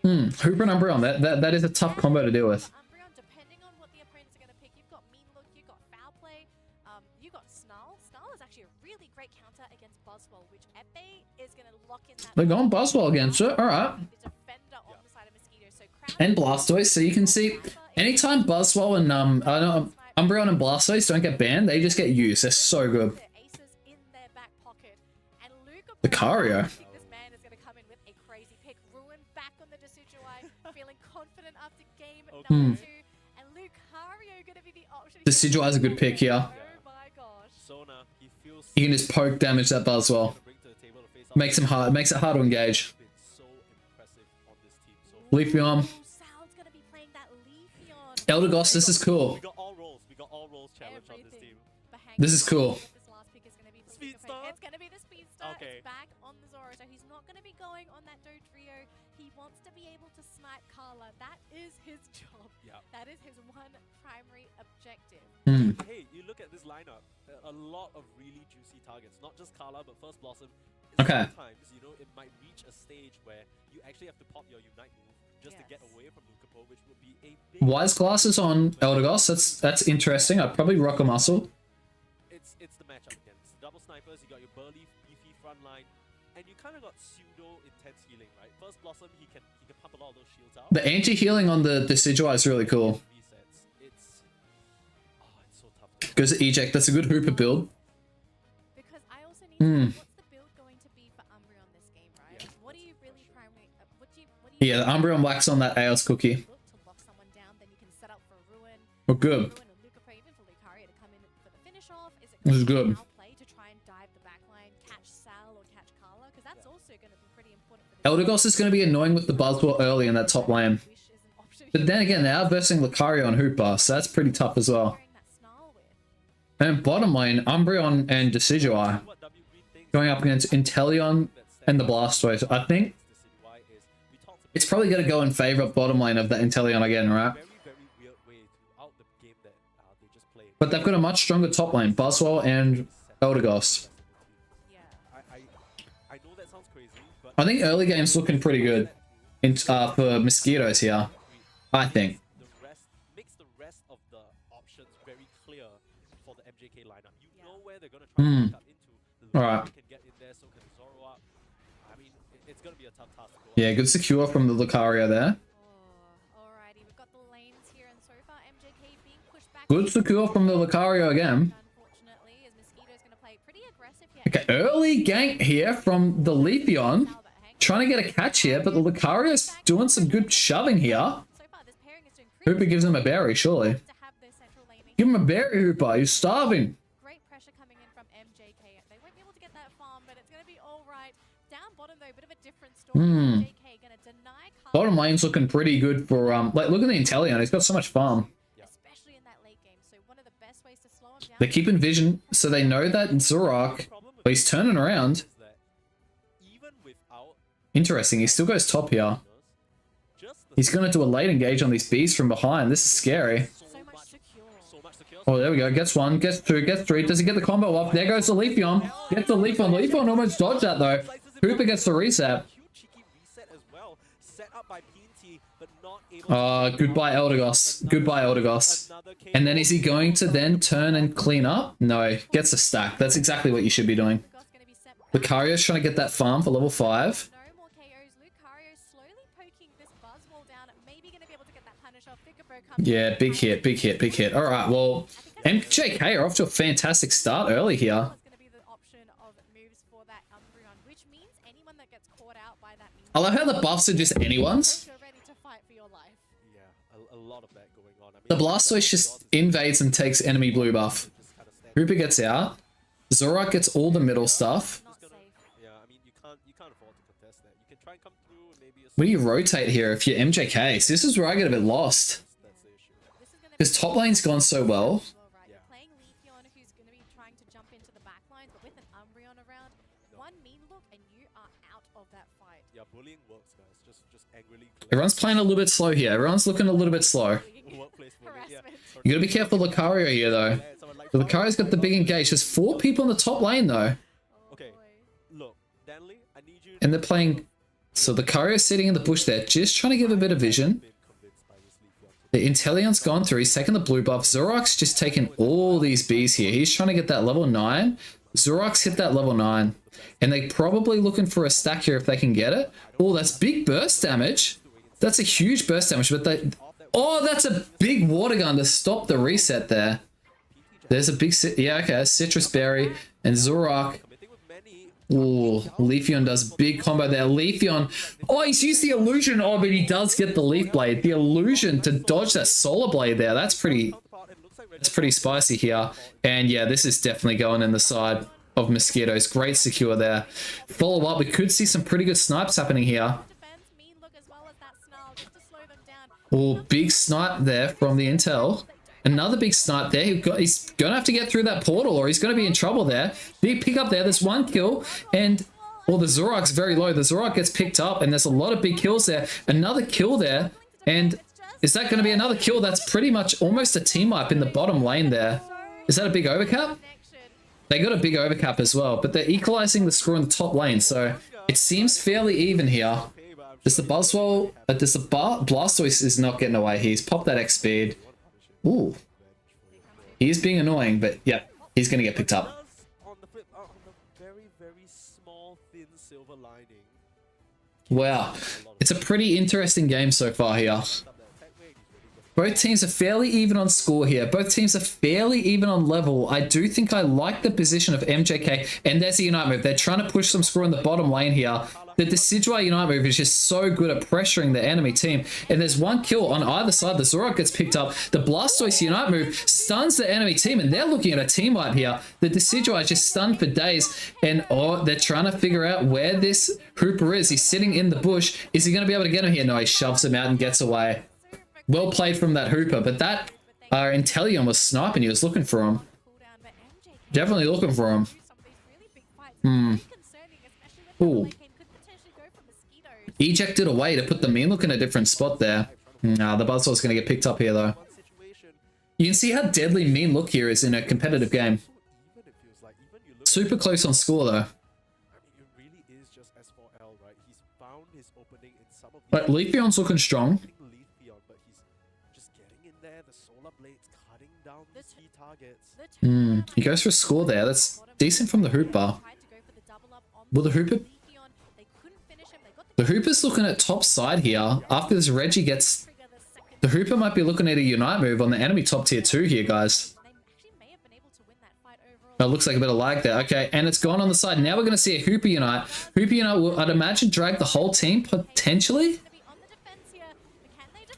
Hooper and Umbreon. That is a tough combo to deal with. Depending on what the opponents are going to pick, you've got Mean Look, you've got Foul Play, you've got Snarl. Snarl is actually a really great counter against Buzzwole, which Epee is going to lock in that. They're going Buzzwole against it. All right. And Blastoise, so you can see anytime Buzzwole and Umbreon and Blastoise don't get banned, they just get used. They're so good. Lucario. This man is going to come in with a crazy pick. Ruin back on the Decidueye, feeling confident after game number 2, and Lucario going to be the option. Decidueye's a good pick here. Oh my gosh. You can just poke damage that Buzzwole. Makes it hard to engage. Leafeon. Eldegoss, this is cool. We got all roles challenge on this team. This is cool. Speedstar? It's going to be the Speedstar. Okay. It's back on the Zoro, so he's not going to be going on that Dodrio. He wants to be able to snipe Carla. That is his job. Yeah. That is his one primary objective. Hey, you look at this lineup. A lot of really juicy targets. Not just Carla, but First Blossom. Okay. Sometimes, you know, it might reach a stage where you actually have to pop your Unite move just to get away from Lucapo, which would be a big... Wise glasses on Eldegoss. That's interesting. I'd probably rock a muscle. It's the matchup again. It's the double snipers, you got your burly, beefy front line, and you kind of got pseudo intense healing, right? First Blossom, he can pump a lot of those shields out. The anti-healing on the Decidueye is really cool. Resets. It's so tough. Goes to eject. That's a good Hooper build. Because I also need to know what's the build going to be for Umbreon Yeah, the Umbreon wax on that Aeos cookie. Look to lock someone down, then you can set up for Ruin. We're good. Ruin or Lucapre, even for Lucario to come in for the finish off. Is it This is gonna be good. now play to try and dive the backline, catch Sal or catch Carla? Because that's also going to be pretty important for this. Eldegoss is going to be annoying with the Buzzwole early in that top lane. Wish is an option. But then again, they are versing Lucario and Hooper, so that's pretty tough as well. Pairing that Snarl with. And bottom lane, Umbreon and Decidueye going up against Inteleon and the Blastoise. I think it's probably going to go in favor of bottom lane of the Inteleon again, right? But they've got a much stronger top lane, Buzzwole and Eldegoss. Yeah. I know that sounds crazy, but I think early game's looking pretty good for Mosquitoes here, I think. the rest makes the rest of the options very clear for the MJK lineup. You know where they're gonna try to pick up into. Alright. Can get in there, so can Zoroark. I mean, it's gonna be a tough task to go. Yeah, good secure from the Lucario there. Oh, alrighty. We've got the lanes here, and so far MJK being pushed back. Good secure from the Lucario again. Unfortunately, as Mosquito's going to play pretty aggressive here. Okay, early gank here from the Leafeon. Trying to get a catch here, but the Lucario's doing some good shoving here. So far, this pairing is doing pretty Hooper gives him a berry, surely. to have their central laning. Give him a berry, Hooper. He's starving. Great pressure coming in from MJK. They won't be able to get that farm, but it's going to be all right. Down bottom, though, a bit of a different story. MJK going to deny Carl, Bottom lane's looking pretty good for, like, look at the Inteleon. He's got so much farm. especially in that late game. So one of the best ways to slow him down. They're keeping vision, so they know that Zoroark, well, he's turning around. Even without Interesting, he still goes top here. just the He's going to do a late engage on these bees from behind. This is scary. So much secure. so much secure. Oh, there we go. Gets one, gets two, gets three. Does he get the combo off? There goes the Leafeon. Gets the Leafeon. Leafeon almost dodged that, though. Hooper gets the reset. Cute cheeky reset as well. Set up by PNT, but not able to Goodbye, Eldegoss. Goodbye, Eldegoss. And then is he going to then turn and clean up? No, gets a stack. That's exactly what you should be doing. Ghost going to be sent back. Lucario's trying to get that farm for level 5. No more KOs. Lucario slowly poking this Buzzwole down. Maybe going to be able to get that punish off. Figaro comes Yeah, in. big hit, big hit, big hit. All right, well, MJK are off to a fantastic start early here. It's going to be the option of moves for that Umbreon, which means anyone that gets caught out by that means I love how the buffs are just anyone's. you're ready to fight for your life. Yeah, a lot of that going on. I mean, The Blastoise just invades and takes enemy blue buff. Hooper gets out. Zoroark gets all the middle stuff. Not safe. yeah, I mean, you can't afford to contest that. You can try and come through and maybe Where do you rotate here if you're MJK? So this is where I get a bit lost. that's the issue. This is going to Because top lane's gone so well. Right. You're playing Leafeon, who's going to be trying to jump into the back line, but with an Umbreon around, one mean look and you are out of that fight. Yeah, bullying works, guys. Just angrily. Everyone's playing a little bit slow here. Everyone's looking a little bit slow. Workplace bullying. Yeah. Harassment. You gotta be careful Lucario here, though. The Lucario's got the big engage. There's 4 people in the top lane, though. Oh, Okay. boy. Look, Danley, I need you. And they're playing... So Lucario's sitting in the bush there, just trying to give a bit of vision. Been convinced by this Leafeon. The Inteleon's gone through. He's taken the blue buff. Zoroark's just taken all these bees here. He's trying to get that level 9. Zoroark's hit that level 9. And they're probably looking for a stack here if they can get it. Oh, that's big burst damage. That's a huge burst damage, but they... Oh, that's a big water gun to stop the reset there. There's a big... Yeah, okay, Citrus Berry and Zoroark. Committing with many. Ooh, Leafeon does big combo there. Leafeon... Oh, he's used the illusion. Oh, but he does get the Leaf Blade. The illusion to dodge that Solar Blade there. That's pretty... Counterpart, it looks like It's pretty spicy here. And yeah, this is definitely going in the side of Mosquitoes. Great secure there. Follow up. We could see some pretty good snipes happening here. Defense, mean look as well as that Snarl, just to slow them down. Oh, big snipe there from the Intel. Another big snipe there. He's going to have to get through that portal or he's going to be in trouble there. Big pick up there. There's one kill. And, well, the Zoroark's very low. The Zoroark gets picked up and there's a lot of big kills there. Another kill there. And is that going to be another kill? That's pretty much almost a team wipe in the bottom lane there. Is that a big overcap? They got a big overcap as well, but they're equalizing the score in the top lane, so it seems fairly even here. Does the Buzzwole, Blastoise is not getting away. He's popped that X speed. Ooh. He is being annoying, but yeah, he's going to get picked up. on the flip, on the very, very small, thin silver lining. Wow. It's a pretty interesting game so far here. Both teams are fairly even on score here. Both teams are fairly even on level. I do think I like the position of MJK. And there's the Unite move. They're trying to push some score in the bottom lane here. The Decidueye Unite move is just so good at pressuring the enemy team. And there's one kill on either side. The Zoroark gets picked up. The Blastoise Unite move stuns the enemy team, and they're looking at a team wipe here. The Decidueye is just stunned for days, and they're trying to figure out where this Hooper is. He's sitting in the bush. Is he going to be able to get him here? No, he shoves him out and gets away. Well played from that Hooper, but that Inteleon was sniping. He was looking for him. Definitely looking for him. Ooh. Ejected away to put the Meanlook in a different spot there. Nah, the Buzzsaw's going to get picked up here, though. You can see how deadly Meanlook here is in a competitive game. Super close on score, though. But Leafeon's looking strong. He goes for a score there. That's decent from the Hooper. Will the Hooper... The Hooper's looking at top side here. After this Reggie gets... The Hooper might be looking at a Unite move on the enemy top tier 2 here, guys. It looks like a bit of lag there. Okay, and it's gone on the side. Now we're going to see a Hooper Unite. Hooper Unite will, I'd imagine, drag the whole team, potentially?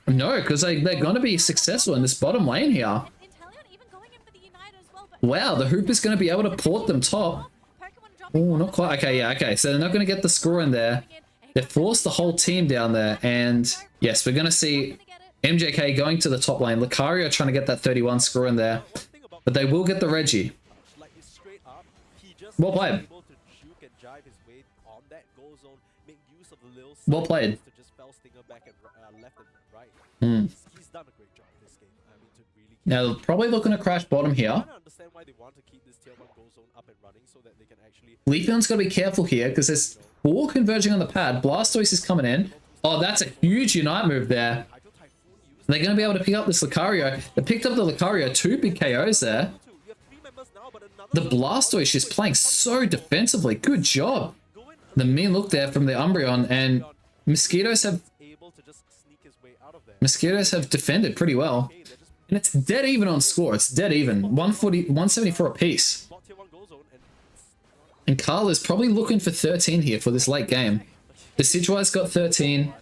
No, because they're going to be successful in this bottom lane here. Wow, the Hooper's going to be able to port them top. Oh, not quite. Okay, yeah, okay. So they're not going to get the score in there. They forced the whole team down there. And yes, we're going to see MJK going to the top lane. Lucario trying to get that 31 score in there. But they will get the Reggie. Well played. Well played. Now, they're probably looking to crash bottom here. Leafeon's got to be careful here because there's 4 converging on the pad. Blastoise is coming in. Oh, that's a huge Unite move there. They're going to be able to pick up this Lucario. They picked up the Lucario. 2 big KOs there. The Blastoise is playing so defensively. Good job. The mean look there from the Umbreon, and Mosquitoes have defended pretty well. And it's dead even on score. It's dead even. 140, 174 apiece. And Carl is probably looking for 13 here for this late game. The Decidueye's got 13.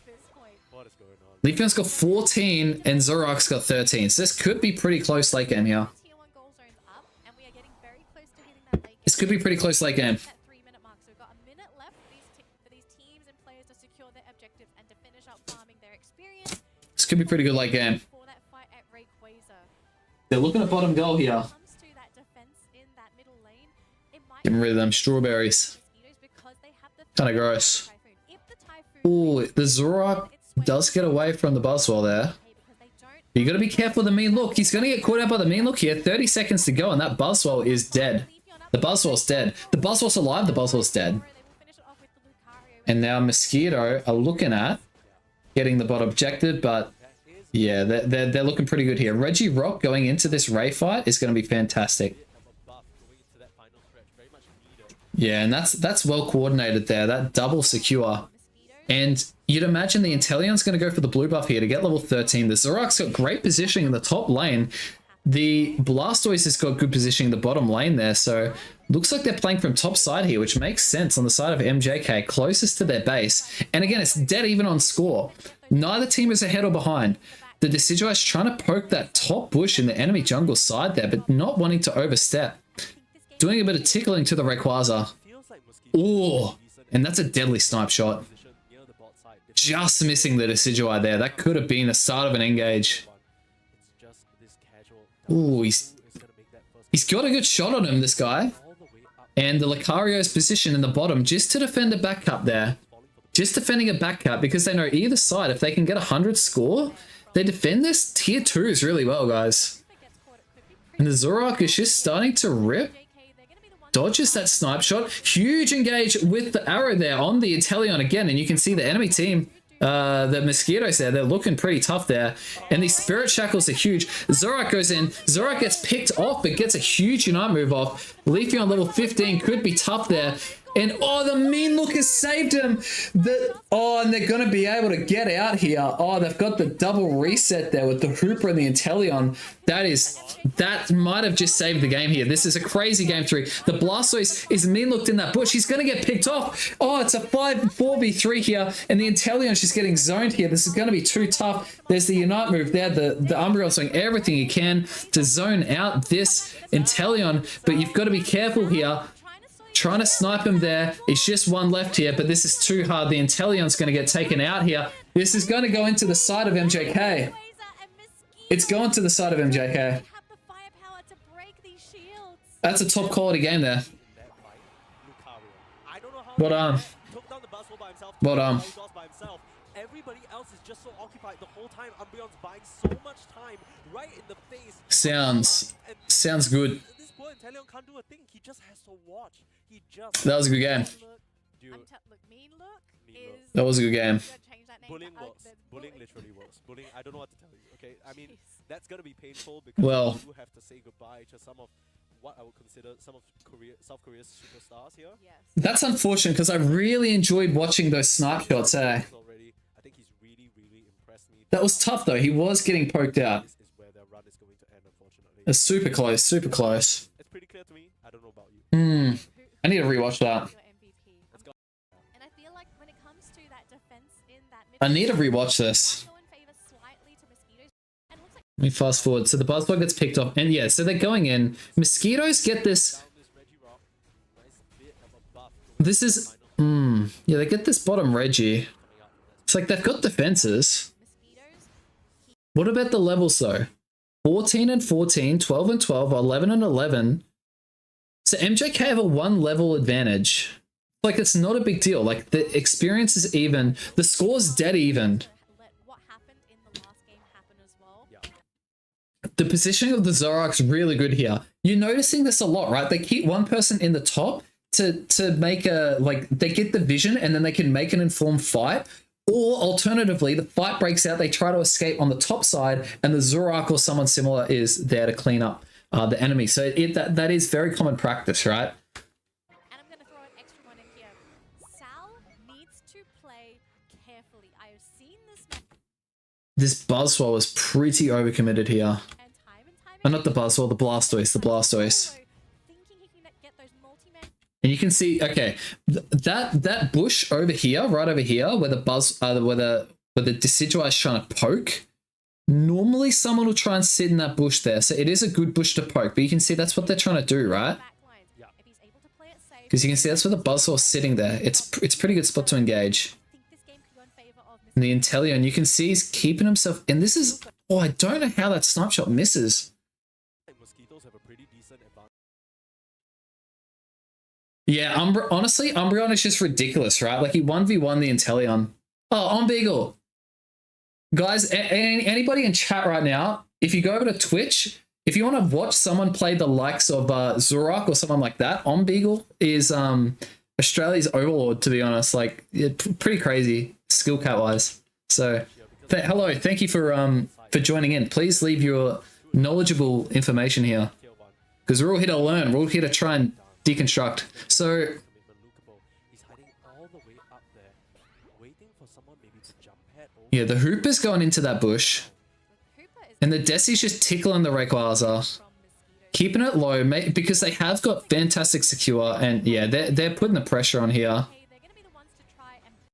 Leafeon's got 14, and Zoroark's got 13. So this could be pretty close late game here. This could be pretty close late game. This could be pretty good late game. They're looking at bottom goal here. Getting rid of them strawberries. Kind of gross. Ooh, the Zoroark does get away from the Buzzwole there. You got to be careful of the mean look. He's going to get caught out by the mean look here. 30 seconds to go, and that Buzzwole is dead. The Buzzwole's dead. The Buzzwole's alive. The Buzzwole's dead. And now Mosquito are looking at getting the bot objective, but yeah, they're looking pretty good here. Regirock going into this Ray fight is going to be fantastic. Yeah, and that's well coordinated there. That double secure. And you'd imagine the Inteleon's going to go for the blue buff here to get level 13. The Zoroark's got great positioning in the top lane. The Blastoise has got good positioning in the bottom lane there. So looks like they're playing from top side here, which makes sense on the side of MJK, closest to their base. And again, it's dead even on score. Neither team is ahead or behind. The Decidueye is trying to poke that top bush in the enemy jungle side there, but not wanting to overstep. Doing a bit of tickling to the Rayquaza. Ooh, and that's a deadly snipe shot. Just missing the Decidueye there. That could have been the start of an engage. Ooh, he's got a good shot on him, this guy. And the Lucario's position in the bottom just to defend a back cut there. Just defending a back cut because they know either side, if they can get a 100 score, they defend this tier 2s really well, guys. And the Zoroark is just starting to rip. Dodges that snipe shot. Huge engage with the arrow there on the Inteleon again. And you can see the enemy team, the Mosquitoes there, they're looking pretty tough there. And these Spirit Shackles are huge. Zoroark goes in. Zoroark gets picked off, but gets a huge Unite move off. Leafeon level 15 could be tough there. And oh, the mean look has saved him. And they're going to be able to get out here. Oh, they've got the double reset there with the Hooper and the Inteleon. That might have just saved the game here. This is a crazy game 3. The Blastoise is mean looked in that bush. He's going to get picked off. Oh, it's a 4v3 here. And the Inteleon's just getting zoned here. This is going to be too tough. There's the Unite move there. The Umbreon's doing everything he can to zone out this Inteleon. But you've got to be careful here. Trying to snipe him there. It's just one left here, but this is too hard. The Inteleon's going to get taken out here. This is going to go into the side of MJK. It's going to the side of MJK. That's a top quality game there. But everybody else is just so occupied the whole time. Umbreon's buying so much time right in the face. Sounds good. This boy Inteleon can't do a thing. He just has to watch. He just That was a good game. That was a good game. Bullying works. Bullying literally works. Bullying, I don't know what to tell you. Okay, I mean that's gonna be painful because you have to say goodbye to some of what I would consider some of South Korea's superstars here. Yes. That's unfortunate because I really enjoyed watching those snipe shots. I think he's really impressed me. That was tough though. He was getting poked out. This is where their run is going to end, unfortunately. It's super close. Super close. It's pretty clear to me. I don't know about you. I need to rewatch that. And I feel like when it comes to that defense in that I need to rewatch this. Let me fast forward. So the Buzzbug gets picked off. And yeah, so they're going in. Mosquitoes get this. This is... yeah, they get this bottom Reggie. It's like they've got defenses. What about the levels though? 14 and 14, 12 and 12, 11 and 11. So MJK have a 1 level advantage. Like, it's not a big deal. Like, the experience is even. The score's dead even. The positioning of the Zoroark's really good here. You're noticing this a lot, right? They keep one person in the top to make a, like, they get the vision and then they can make an informed fight. Or alternatively, the fight breaks out, they try to escape on the top side and the Zoroark or someone similar is there to clean up the enemy. So that is very common practice, right? And I'm going to throw an extra one in here. Sal needs to play carefully. I have seen this. This Buzzwole is pretty overcommitted here. Not the Buzzwole, the Blastoise, the Blastoise. And you can see, okay, that bush over here, right over here, where the where the Decidueye is trying to poke. Normally, someone will try and sit in that bush there, so it is a good bush to poke. But you can see that's what they're trying to do, right? Because you can see that's where the Buzzwole's sitting there. It's a pretty good spot to engage. And the Inteleon, you can see he's keeping himself. And this is, oh, I don't know how that snipe shot misses. Yeah, honestly, Umbreon is just ridiculous, right? Like, he 1v1 the Inteleon. Oh, Omegle. Guys, anybody in chat right now, if you go over to Twitch, if you want to watch someone play the likes of Zoroark or someone like that, Omegle is Australia's overlord, to be honest. Like, pretty crazy skill cat-wise. So, hello, thank you for joining in. Please leave your knowledgeable information here. Because we're all here to learn. We're all here to try and deconstruct. So yeah, the Hooper's going into that bush and the Desi's just tickling the Rayquaza, keeping it low, because they have got fantastic secure, and yeah, they're putting the pressure on here.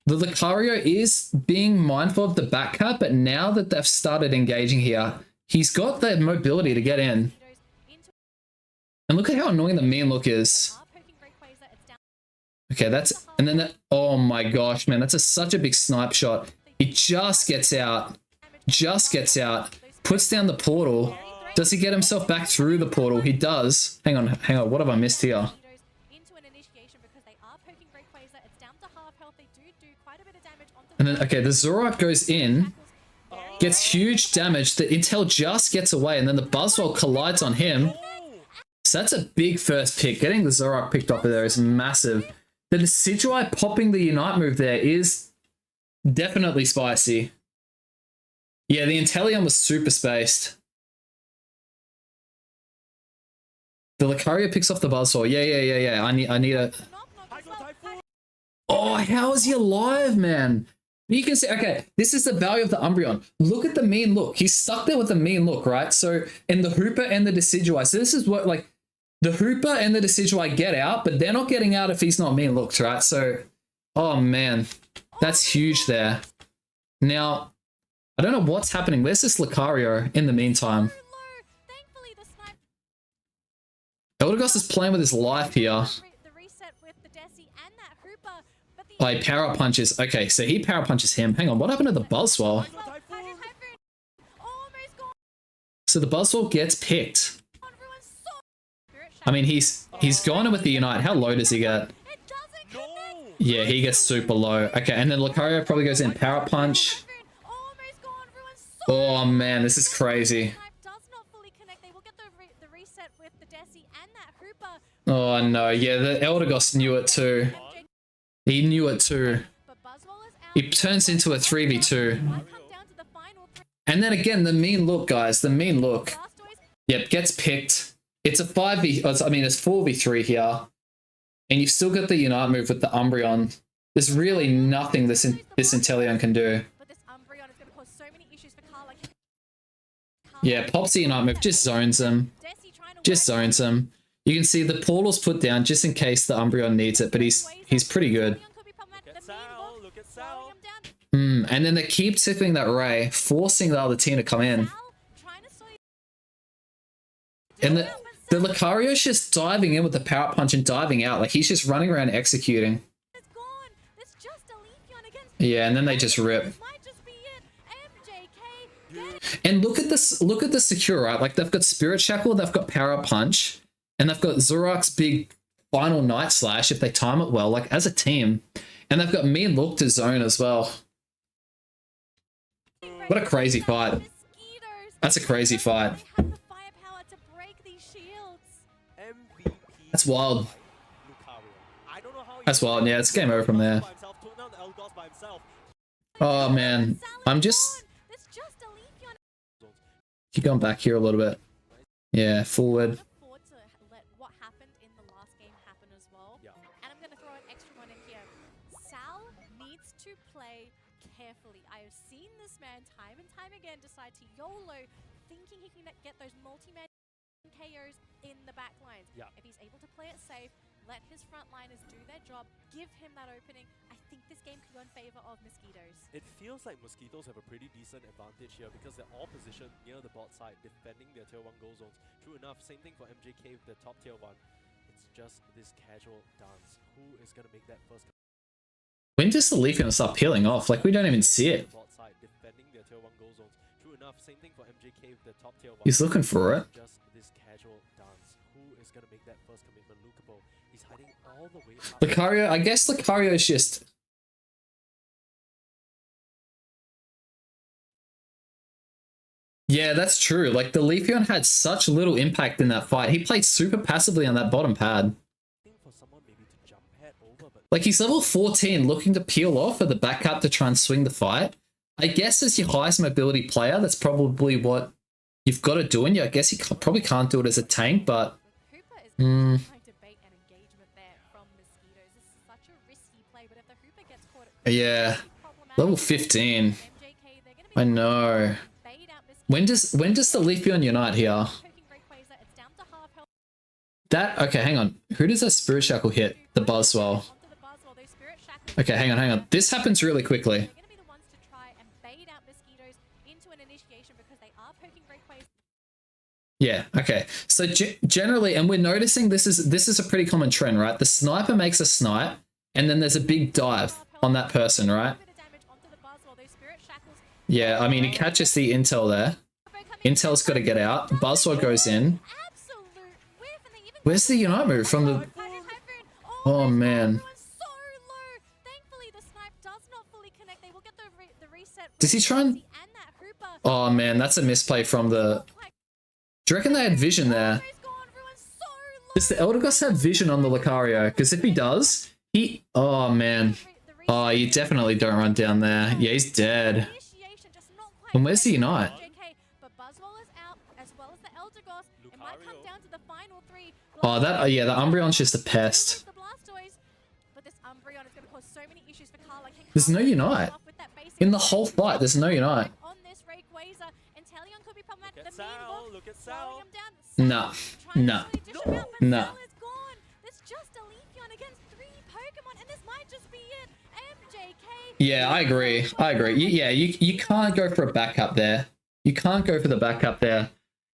The Lucario is being mindful of the back cut, but now that they've started engaging here, he's got the mobility to get in. And look at how annoying the mean look is. Okay, that's... And then that... Oh my gosh, man. That's such a big snipe shot. He just gets out. Just gets out. Puts down the portal. Does he get himself back through the portal? He does. Hang on. What have I missed here? And then, okay, the Zoroark goes in. Gets huge damage. The Intel just gets away. And then the Buzzwole collides on him. So that's a big first pick. Getting the Zoroark picked up there is massive. The Decidueye popping the Unite move there is definitely spicy. Yeah, the Inteleon was super spaced. The Lucario picks off the Buzzwole. Yeah. I need a... Oh, how is he alive, man? You can see, okay, this is the value of the Umbreon. Look at the mean look. He's stuck there with the mean look, right? So in the Hooper and the Decidueye, so this is what, like, the Hooper and the Decidueye get out, but they're not getting out if he's not mean looked, right? So, oh man, that's huge there. Now, I don't know what's happening. Where's this Lucario in the meantime? Thankfully, the snipe Eldegoss is playing with his life here. the reset with the Desi and that Hooper, but the Oh, he power punches. Okay, so he power punches him. Hang on, what happened to the Buzzwole? Typhoon almost gone. So the Buzzwole gets picked. Ruin's so Spirit I mean, he's gone in with the Unite. How low does he get? It doesn't connect. Yeah, he gets super low. Okay, and then Lucario probably goes in power punch. Almost gone. Ruin's so Oh man, this is crazy. Snipe does not fully connect. They will get the reset with the Desi and that Hooper. Oh no, yeah, the Eldegoss knew it too. He knew it too. But Buzzwole is out. He turns into a 3v2. Might come down to the final three. And then again, the mean look, guys, the mean look. Blastoise Yep, gets picked. It's a 5v, I mean, it's 4v3 here. And you've still got the Unite move with the Umbreon. There's really nothing this Inteleon can do. But this Umbreon is going to cause so many issues for Carl. Like, Yeah, pops the Unite move, just zones him. Desi trying to Just work zones him. You can see the portal's put down just in case the Umbreon needs it, but he's pretty good. Umbreon could be problematic. The mean look, slowing him down. And then they keep tipping that Ray, forcing the other team to come in. Sal trying to slow And the Lucario's just diving in with the power punch and diving out. Like, he's just running around executing. It's gone. It's just a Leafeon against Yeah, and then they just rip. This might just be it. MJK. Get it. And look at the secure, right? Like, they've got Spirit Shackle, they've got Power Punch, and they've got Zorak's big final Night Slash if they time it well, like, as a team. And they've got Mean Look to zone as well. What a crazy fight. Mosquitoes. That's a crazy fight. They have the firepower to break these shields. MVP. That's wild. Lucario. I don't know how That's wild. Yeah, it's game over from there. by himself, took down the Eldegoss by himself. Oh, man. I'm just... It's just a Leafeon. Keep going back here a little bit. Yeah, forward. Look forward to let what happened in the last game happen as well. Yeah. And I'm going to throw an extra one in here. Sal needs to play carefully. I have seen this man time and time again decide to YOLO, thinking he can get those multi-man KOs in the back lines. Yeah. If he's able to play it safe, let his frontliners do their job, give him that opening, I think this game could go in favor of Mosquitoes. It feels like Mosquitoes have a pretty decent advantage here because they're all positioned near the bot side, defending their tier 1 goal zones. True enough, same thing for MJK with the top tier 1. It's just this casual dance. Who is going to make that first? When does the Leafeon start peeling off? Like, we don't even see it. Bot side, defending their tier 1 goal zones. True enough, same thing for MJK with the top tier 1. He's looking for it. Just this casual dance. Who is going to make that first commitment? Lucapo. He's hiding all the way up. Lucario, I guess Lucario's just... Yeah, that's true. Like, the Leafeon had such little impact in that fight. He played super passively on that bottom pad. For someone maybe to jump head over, but Like, he's level 14, looking to peel off for the back cut to try and swing the fight. I guess as your highest mobility player, that's probably what you've got to do. And I guess he probably can't do it as a tank, but... Hooper is trying to bait an engagement there from Mosquitoes. This is such a risky play, but if the Hooper gets caught, Yeah. Level 15. MJK, they're going to be I know. bait out Mosquitoes. When does the Leafeon unite here? Poking Rayquaza, it's down to half health. That... Okay, hang on. Who does that Spirit Shackle hit? The Buzzwole. Onto the Buzzwole, those Spirit Shackles. Okay, hang on. This happens really quickly. They're going to be the ones to try and bait out Mosquitoes into an initiation because they are poking Rayquaza. Yeah, okay. So generally, and we're noticing this is a pretty common trend, right? The sniper makes a snipe, and then there's a big dive on that person, right? Bit of damage onto the Buzzwole, those Spirit Shackles. Yeah, I mean, he catches the intel there. Intel's got to get out. Buzzwole goes in. Absolute whiff, and they even Where's the Unite move from the... Oh, man. so low. Thankfully, the snipe does not fully connect. They will get the reset. Does he try and... that Hooper. Oh, man, that's a misplay from the... Do you reckon they had vision there? Does the Eldegoss have vision on the Lucario? Because if he does, he... Oh, man. Oh, you definitely don't run down there. Yeah, he's dead. And where's the Unite? But Buzzwole is out, as well as the Eldegoss. It might come down to the final three. Oh, that... Yeah, the Umbreon's just a pest. The Blastoise, but this Umbreon Inteleon is going to cause so many issues for Karla. Can There's no Karla Unite. off with that basic In the whole fight, there's no Unite. on this Rayquaza? Inteleon could be problematic. Look at The mean Sal, look, look at slowing Sal. him down. Nah, Sal trying to nah, slowly dish him out, but nah. Sal is gone. There's just a Leafeon against 3 Pokemon, and this might just be it. MJK. Yeah, I agree. I agree. You can't go for a backup there. You can't go for the backup there.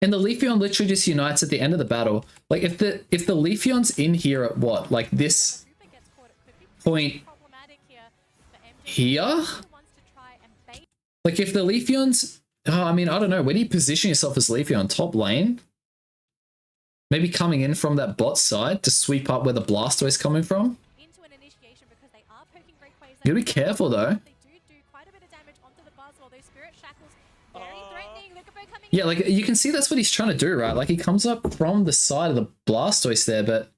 And the Leafeon literally just unites at the end of the battle. Like if the Leafeon's in here at what? Like this Rupa gets caught, it could be point problematic here for MJK. here? He wants to try and bait. Like if the Leafeon's, I mean, I don't know. Where do you position yourself as Leafeon? Top lane? Maybe coming in from that bot side to sweep up where the Blastoise coming from? Into an initiation because they are poking Rayquaza. You gotta be careful though. They do quite a bit of damage onto the Buzzwole. Those Spirit Shackles, very threatening. Lucabo coming Yeah, in. like you can see that's what he's trying to do, right? Like he comes up from the side of the Blastoise there, but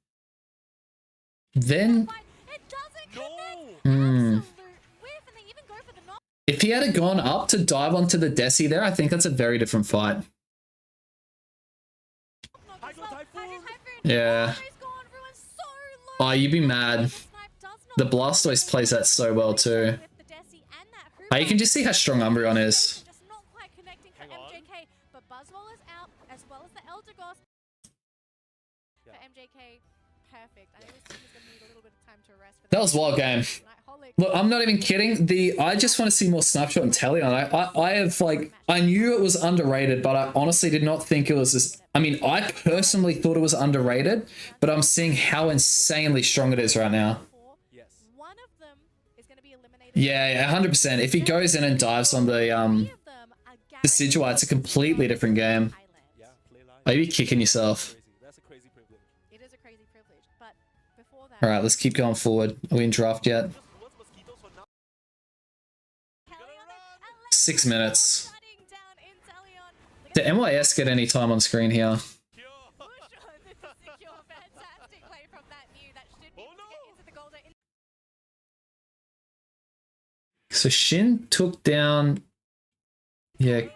then It doesn't connect. Hmm. Absolute whiff, and they even go for the knock. if he had gone up to dive onto the Desi there, I think that's a very different fight. Knock as well. Hydro Typhoon. Yeah. Almost gone. Ruin's so low. Oh, you'd be mad. The snipe does The not Blastoise plays that so well too. with the Desi and that You can just see how strong Umbreon is. just not quite connecting for MJK, but Buzzwole is out as well as the Eldegoss. For MJK, perfect. I know this team is going to need a little bit of time to rest. For That was a wild game. Look, I'm not even kidding. I just want to see more Snapshot and Teleon. I have like, I knew it was underrated, but I honestly did not think it was this. I mean, I personally thought it was underrated, but I'm seeing how insanely strong it is right now. Yes. One of them is going to be eliminated. Yeah, 100%. If he goes in and dives on the Decidueye, it's a completely different game. Yeah, play live. Are you kicking yourself? Crazy. That's a crazy privilege. It is a crazy privilege, but before that, All right, let's keep going forward. Are we in draft yet? Just towards mosquitoes for now. 6 minutes. shutting down Did Inteleon. MYS get any time on screen here? Cure. Push on the secure. Fantastic play from that Mew. That should be Oh, able to no. get into the goal. So Shin took down. Yeah, Electro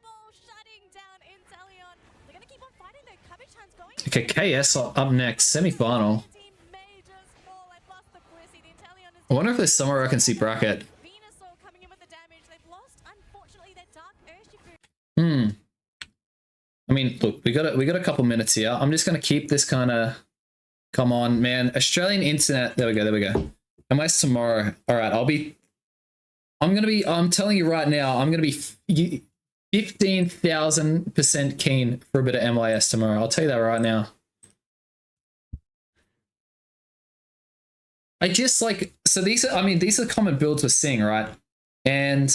Ball shutting down Inteleon. They're gonna keep on fighting though. Cabbage-Han's going. okay, KS up next, semi-final. Team may just fall and bust the Blissey. The Inteleon is I wonder if there's somewhere I can see bracket. Venusaur coming in with the damage. They've lost, unfortunately, their Dark Urshifu. I mean, look, we got a couple minutes here. I'm just gonna keep this kind of. Come on, man. Australian internet. There we go. MIS tomorrow. All right, I'm telling you right now, I'm gonna be 15,000% keen for a bit of MIS tomorrow. I'll tell you that right now. I just like, so these are common builds we're seeing, right? And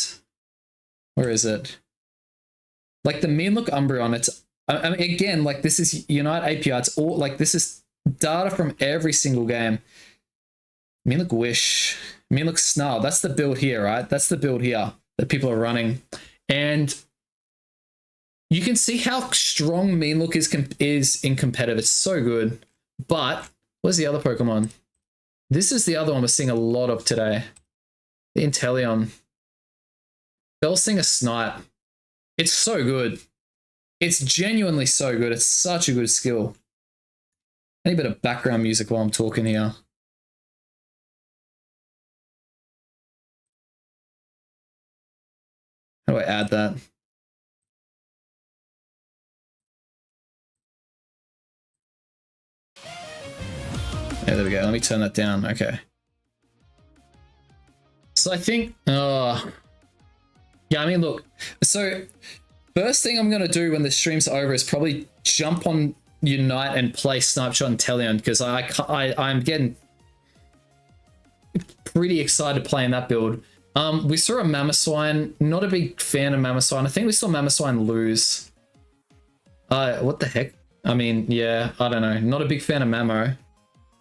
where is it? Like the mean look Umbreon, I mean, again, like this is Unite API. It's all like, this is data from every single game. Mean look Wish, mean look Snarl. That's the build here, right? That's the build here that people are running. And you can see how strong mean look is in competitive. It's so good. But where's the other Pokemon? This is the other one we're seeing a lot of today. The Inteleon. Bellsing a Snipe. It's so good. It's genuinely so good. It's such a good skill. Any bit of background music while I'm talking here. How do I add that? Yeah, there we go. Let me turn that down. Okay. So I think, yeah, I mean, look, so first thing I'm going to do when the stream's over is probably jump on Unite and play Snapshot and Inteleon, because I'm getting pretty excited playing that build. We saw a Mamoswine, not a big fan of Mamoswine. I think we saw Mamoswine lose. What the heck? I mean, yeah, I don't know. Not a big fan of Mamo.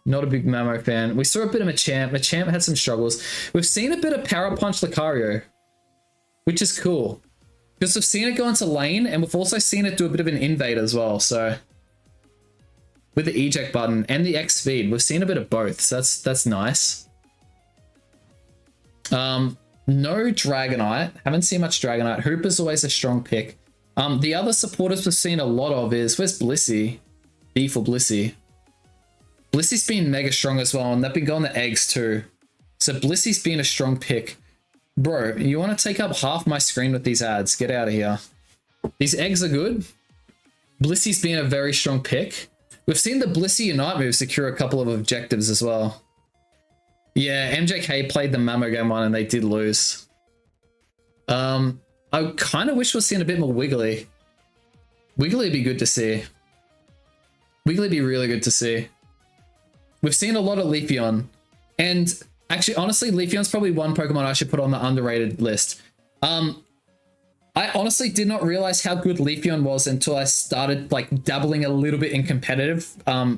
Not a big Mamo fan. We saw a bit of Machamp. Machamp had some struggles. We've seen a bit of Power Punch Lucario, which is cool. Because we've seen it go into lane, and we've also seen it do a bit of an invade as well, so... With the eject button and the X speed, we've seen a bit of both, so that's nice. No Dragonite. Haven't seen much Dragonite. Hooper's always a strong pick. The other supporters we've seen a lot of is... Where's Blissey? B for Blissey. Blissy's been mega strong as well, and they've been going to eggs too. So Blissy's been a strong pick. Bro, you want to take up half my screen with these ads? Get out of here. These eggs are good. Blissy's been a very strong pick. We've seen the Blissey Unite move secure a couple of objectives as well. Yeah, MJK played the Mamo game one and they did lose. I kind of wish we'd seen a bit more Wiggly. Wiggly would be good to see. Wiggly would be really good to see. We've seen a lot of Leafeon. And actually, honestly, Leafeon's probably one Pokemon I should put on the underrated list. I honestly did not realize how good Leafeon was until I started like dabbling a little bit in competitive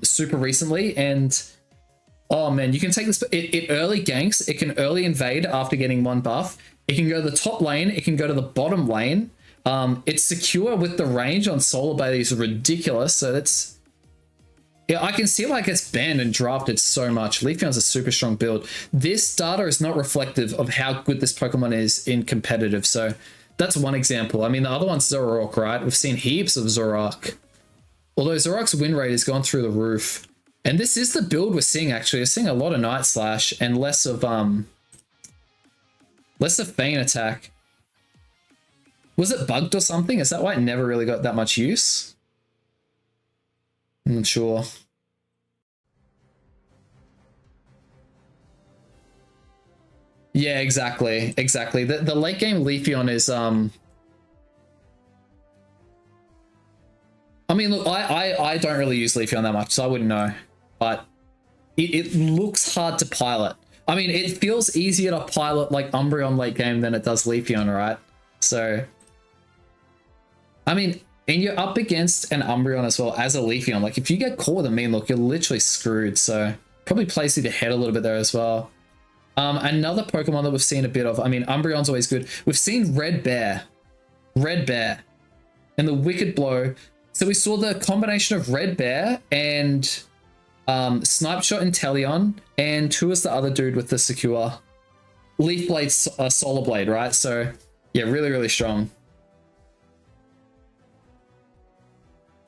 super recently. And oh man, you can take this, it early ganks, it can early invade after getting one buff. It can go to the top lane, it can go to the bottom lane. It's secure with the range on Solar Blade is ridiculous. So that's, yeah, I can see like it's banned and drafted so much. Leafeon's a super strong build. This data is not reflective of how good this Pokemon is in competitive. So that's one example. I mean, the other one's Zoroark, right? We've seen heaps of Zoroark. Although Zoroark's win rate has gone through the roof. And this is the build we're seeing, actually. We're seeing a lot of Night Slash and less of Feint attack. Was it bugged or something? Is that why it never really got that much use? I'm not sure. Yeah, exactly. Exactly. The late game Leafeon is I mean, look, I don't really use Leafeon that much, so I wouldn't know. But it looks hard to pilot. I mean, it feels easier to pilot like Umbreon late game than it does Leafeon, right? So I mean, and you're up against an Umbreon as well as a Leafeon. Like, if you get caught with a mean look, you're literally screwed. So probably plays you to head a little bit there as well. Another Pokemon that we've seen a bit of, I mean, Umbreon's always good. We've seen Red Bear. Red Bear. And the Wicked Blow. So we saw the combination of Red Bear and Snipe Shot Inteleon. And who was the other dude with the secure? Leaf Blade, Solar Blade, right? So, yeah, really, really strong.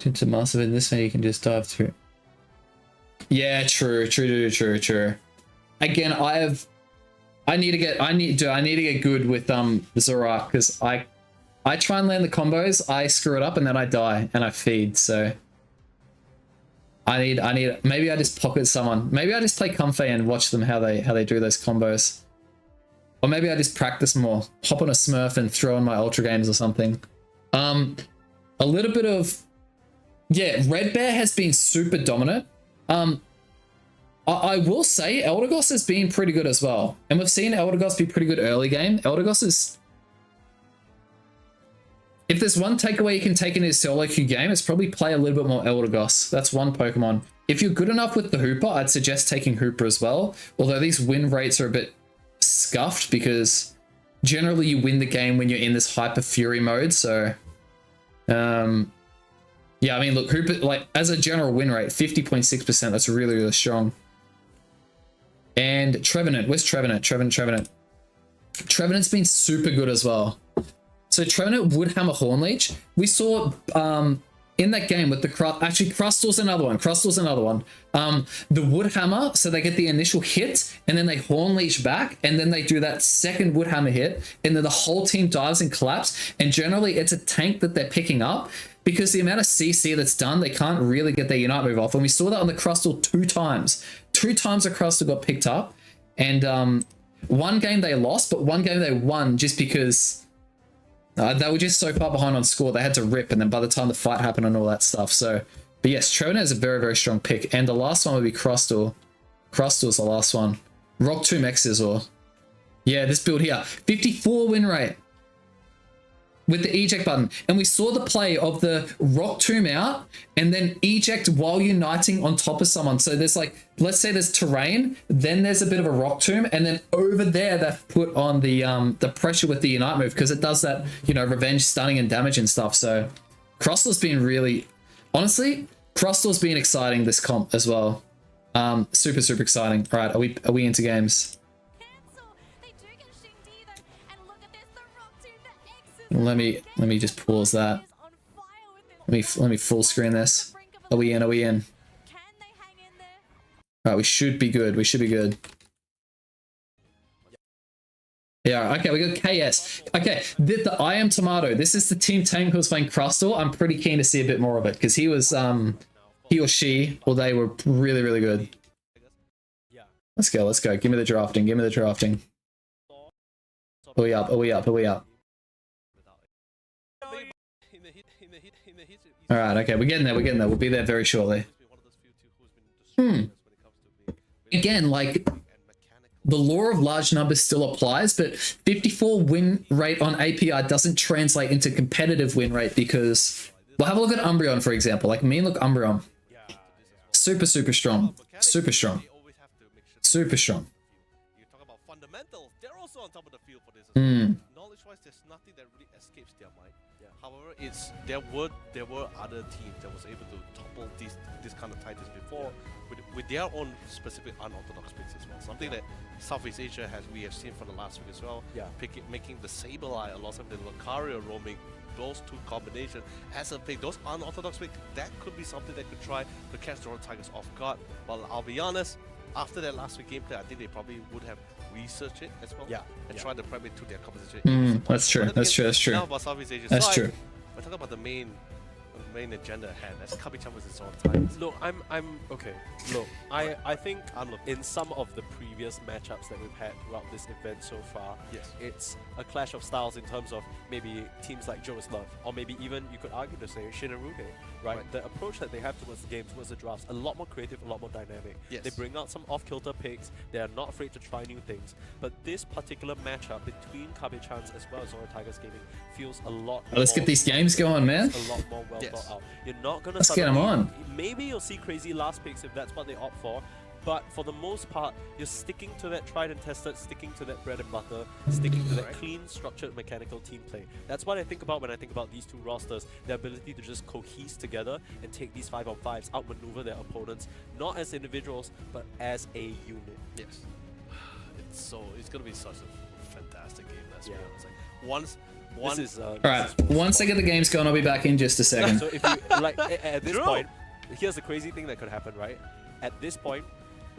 To massive in this way, you can just dive through. Yeah, true. Again, I need to get good with Zoroark, because I try and land the combos, I screw it up, and then I die and I feed. So I need maybe I just pocket someone. Maybe I just play Comfey and watch them how they do those combos. Or maybe I just practice more. Hop on a Smurf and throw in my Ultra Games or something. A little bit of, yeah, Red Bear has been super dominant. I will say Eldegoss has been pretty good as well. And we've seen Eldegoss be pretty good early game. Eldegoss is... If there's one takeaway you can take in his solo queue game, it's probably play a little bit more Eldegoss. That's one Pokemon. If you're good enough with the Hooper, I'd suggest taking Hooper as well. Although these win rates are a bit scuffed because generally you win the game when you're in this Hyper Fury mode. So, yeah, I mean, look, Hooper, like, as a general win rate, 50.6%, that's really, really strong. And Trevenant, where's Trevenant? Trevenant. Trevenant's been super good as well. So Trevenant would hammer Hornleech. We saw in that game with the Crustal's another one. The Wood Hammer, so they get the initial hit, and then they Hornleech back, and then they do that second Wood Hammer hit, and then the whole team dives and collapse. And generally, it's a tank that they're picking up because the amount of CC that's done, they can't really get their Unite move off. And we saw that on the Crustal 2 times. 2 times the Crustal got picked up, and one game they lost, but one game they won just because they were just so far behind on score, they had to rip, and then by the time the fight happened and all that stuff. So, but yes, Trevenant is a very, very strong pick. And the last one would be Crustal. Crustal's the last one. Rock Tomb Exizor. Yeah, this build here. 54 win rate with the eject button. And we saw the play of the Rock Tomb out and then eject while uniting on top of someone. So there's like, let's say there's terrain, then there's a bit of a Rock Tomb, and then over there they've put on the pressure with the Unite move because it does that, you know, revenge stunning and damage and stuff. So Crustal's been really, honestly, Crustal's been exciting this comp as well. Super, super exciting. All right, are we into games? Let me just pause that. Let me full screen this. Are we in? Alright, we should be good. We should be good. Yeah, okay, we got KS. Okay, the I Am Tomato. This is the Team Tank who was playing Crustal. I'm pretty keen to see a bit more of it because he was, he or she, or they were really, really good. Let's go, let's go. Give me the drafting, give me the drafting. Are we up, are we up, are we up? Alright, okay, we're getting there, we're getting there. We'll be there very shortly. Again, like, the law of large numbers still applies, but 54 win rate on API doesn't translate into competitive win rate because, well, have a look at Umbreon, for example. Like, me and look, Umbreon. Super, super strong. Super strong. Super strong. You talk about fundamentals, they're also on top of the field for this as well. Knowledge-wise, there's nothing that really escapes their mind. However, there were other teams that was able to topple this kind of titles before with their own specific unorthodox picks as well. Something that Southeast Asia we have seen from the last week as well. Making the Sableye, a lot of the Lucario roaming, those two combinations as a pick, those unorthodox picks, that could be something that could try to catch the Royal Tigers off guard. But I'll be honest, after that last week gameplay, I think they probably would have researched it as well. And tried to prep it to their composition. That's true, that's true, that's true. Now about Southeast Asia That's side, true. we're talking about the main agenda at hand. That's Kabi-chan versus Royal Tigers. Look, I'm okay. Look, I think in some of the previous matchups that we've had throughout this event so far, it's a clash of styles in terms of maybe teams like Joe's Love, or maybe even you could argue to say Shin and Ruge, right? The approach that they have towards the game, towards the drafts, a lot more creative, a lot more dynamic. They bring out some off-kilter picks. They are not afraid to try new things. But this particular matchup between Kabi-chan's as well as Royal Tigers Gaming feels a lot. Let's get these games going, man. A lot more well thought out. You're not gonna. Let's get them on. Maybe you'll see crazy last picks if that's what they opt for, but for the most part, you're sticking to that tried and tested, sticking to that bread and butter, sticking to that clean, structured, mechanical team play. That's what I think about when I think about these two rosters, their ability to just cohese together and take these 5-on-5s, outmaneuver their opponents, not as individuals, but as a unit. Yes. It's gonna be such a fantastic game, let's be honest. Like, Alright, once I get the games going, I'll be back in just a second. So if you, like, at this point, here's the crazy thing that could happen, right? At this point,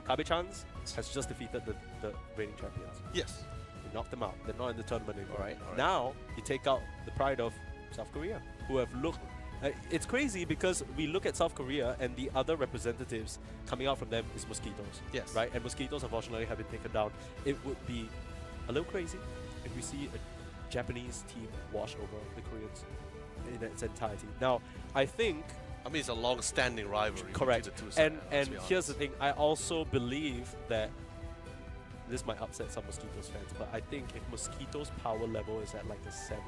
Kabi-chan's has just defeated the reigning champions. Yes. You knocked them out. They're not in the tournament anymore. All right. Now, you take out the pride of South Korea, who have looked... it's crazy because we look at South Korea and the other representatives coming out from them is Mosquitoes. Yes. Right? And Mosquitoes, unfortunately, have been taken down. It would be a little crazy if we see a Japanese team wash over the Koreans in its entirety. Now, I think... I mean, it's a long-standing rivalry. Correct. Between the two sides, and here's the thing, I also believe that this might upset some Mosquitoes fans, but I think if Mosquitoes' power level is at like a 7,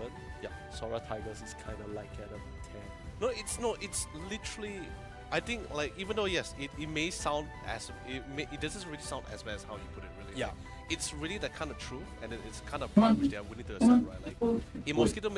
Sora Tigers is kind of like at a 10. No, it's literally... I think, like, even though, yes, it may sound as... It doesn't really sound as bad as how you put it, really. Yeah. It's really that kind of truth, and it's kind of part which they are willing to accept, right? Like, if Mosquito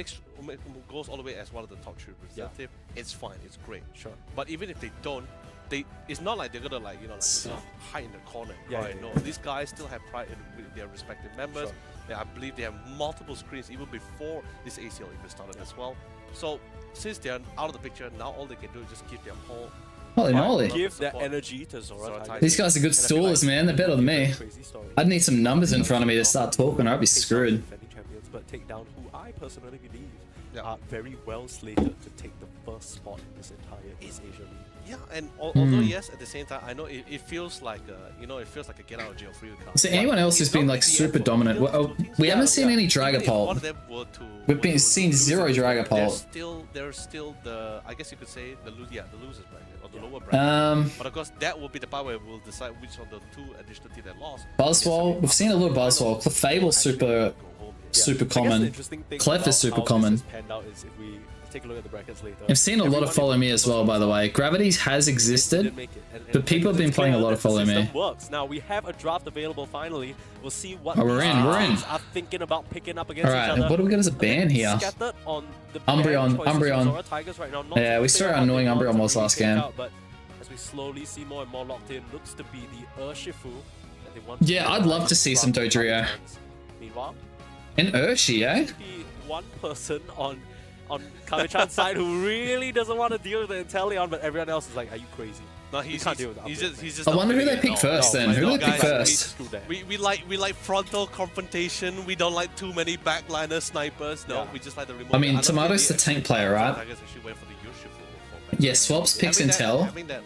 goes all the way as one of the top 3 representatives, it's fine, it's great. Sure. But even if they don't, it's not like they're gonna, like, you know, like, just hide in the corner, right? No, these guys still have pride in their respective members. I believe they have multiple screens even before this ACL even started as well. So since they're out of the picture, now all they can do is just give their whole... Holy moly. Give that energy to Zora Tigers. These guys are good stallers, man. They're better than me. I'd need some numbers in front of me to start talking, or I'd be screwed. Champions, but take down who I personally believe are very well slated to take the first spot in this entire East Asia League. Yeah, and although yes, at the same time, I know it feels like it feels like a get out of jail free card. So anyone else who's been like super dominant? We haven't seen any Dragapult. We've been seeing zero Dragapult. There's still the, I guess you could say, the losers bracket or the lower bracket. But of course, that will be the part where we'll decide which of the 2 additional teams that lost. Buzzwole, we've seen a little Buzzwole. Fable's super common. Clef is super common. Take a look at the brackets later. I've seen a lot of Follow Me as well, by the way. Gravity has existed, but people have been playing a lot of Follow Me. Works. Now we have a draft available finally. We'll see what we're in. are thinking about picking up against each other. Alright, what do we got as a ban here? Umbreon. Yeah, we saw how annoying Umbreon was last game. But as we slowly see more and more locked in, looks to be the Urshifu that they want. Yeah, I'd love to see some Dodrio. Meanwhile, an Urshi, eh? Be one person on Kabi-chan's side who really doesn't want to deal with the Inteleon, but everyone else is like, are you crazy? No, You can't deal with he's upgrade, just I not wonder who doing they it. pick first then. Who do they pick guys, first? We like frontal confrontation. We don't like too many backliner snipers. No, Yeah. we just like the remote. I mean, love Tomato's the idea. tank player, right? Tigers actually went for the Urshifu format. Yeah, Swaps picks Having that- Intel. having that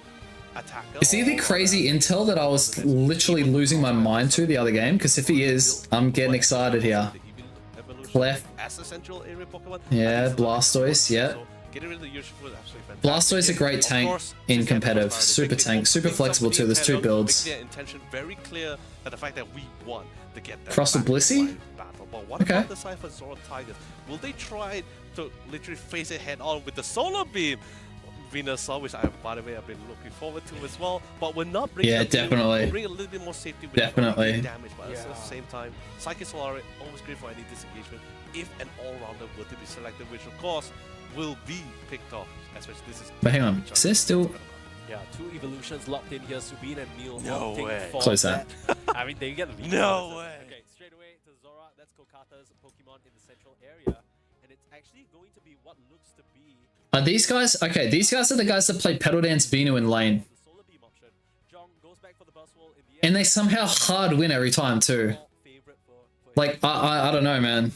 attacker Is he the or- crazy Intel that I was literally losing my mind to the other game? Because if he is, I'm getting excited here. Clef. As a central area Pokemon. Yeah, I think it's Blastoise, so yeah. Getting rid of the Urshifu is absolutely fantastic. Blastoise a great Of tank course, in since they have competitive. Blastoise, Super they tank, super pick flexible too. somebody There's two Intel, builds. Make their intention very clear that the fact that we won to get that Frosted back Blissey? in battle. But what Okay. about the Cypher Zora Tigers? Will they try to literally face it head on with the Solar Beam? Venusaur, which by the way I've been looking forward to as well, but we're not bringing Yeah, definitely. bring a little bit more safety with Definitely. damage, but at the same time, Psychic Solari always great for any disengagement if an all-rounder were to be selected, which of course will be picked off, especially this is. But hang on, is there still... Yeah, 2 evolutions locked in here. Subin and Neil No hunting way. for Close that. I mean, they get the lead. No way. Okay, straight away to Zora. That's Kokata's Pokemon in the central area, and it's actually going to be what looks to be Are these guys... Okay, these guys are the guys that play Petal Dance Venu in lane. the Solar Beam option. Jong goes back for the Buzzwole in the And they somehow hard win every time too. favorite for Like, I don't know, man.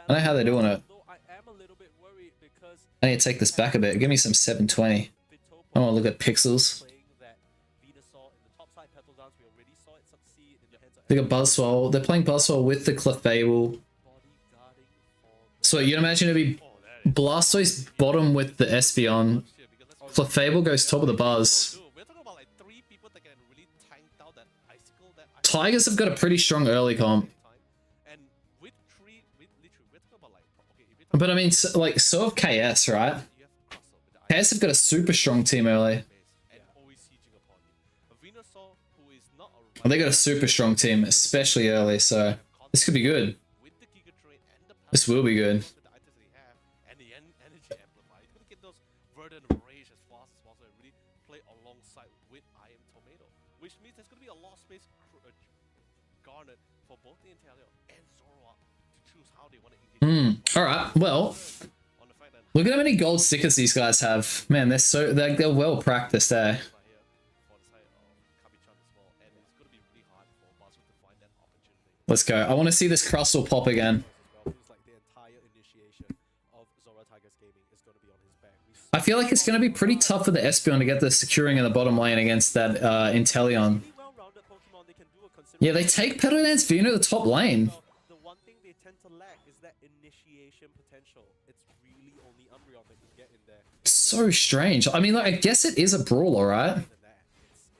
I know how they're doing it. Though I am a little bit worried because I need to take this back a bit. Give me some 720. I want to look at pixels. playing that Venusaur in the top side Petal Dance, we already saw it succeed in the hands of They got Buzzwole. They're playing Buzzwole with the Clefable. bodyguarding for So you'd imagine it'd be Blastoise bottom with the Espeon. Clefable goes top of the Buzz. We're talking about like 3 people that can really tank down that icicle. Tigers have got a pretty strong early comp. And with 3, literally, we're talking about like, okay, if you're But I mean, so have KS, right? you have Crustle with the KS have got a super strong team early. and always sieging upon you. A Venusaur who is not a They got a super strong team, especially early, so this could be good. with the Giga Drain and the This will be good. with the items that he have and the energy amplifier, he's gonna get those Verdant Rage as fast as possible and really play alongside with I Am Tomato, which means there's gonna be a lot of space garnered for both the Inteleon and Zoroark to choose how they want to engage. Alright, well, On the fact that look at how many gold stickers these guys have. Man, they're well practiced there. right here for the side of Kabi-chan as well, and it's gonna be really hard for Buzzwole to find that opportunity. Let's go. I want to see this Crustle pop again. Feels like the entire initiation of Zora Tigers gaming is going to be on his back. I feel like it's going to be pretty tough for the Espeon to get the securing in the bottom lane against that Inteleon. Really well-rounded Pokemon, they can do a considerable Yeah, they take Petal Dance Venu to the top lane. The one thing they tend to lack is that initiation potential. It's really only Umbreon that can get in there. So strange. I mean, like, I guess it is a brawler, right? Than that,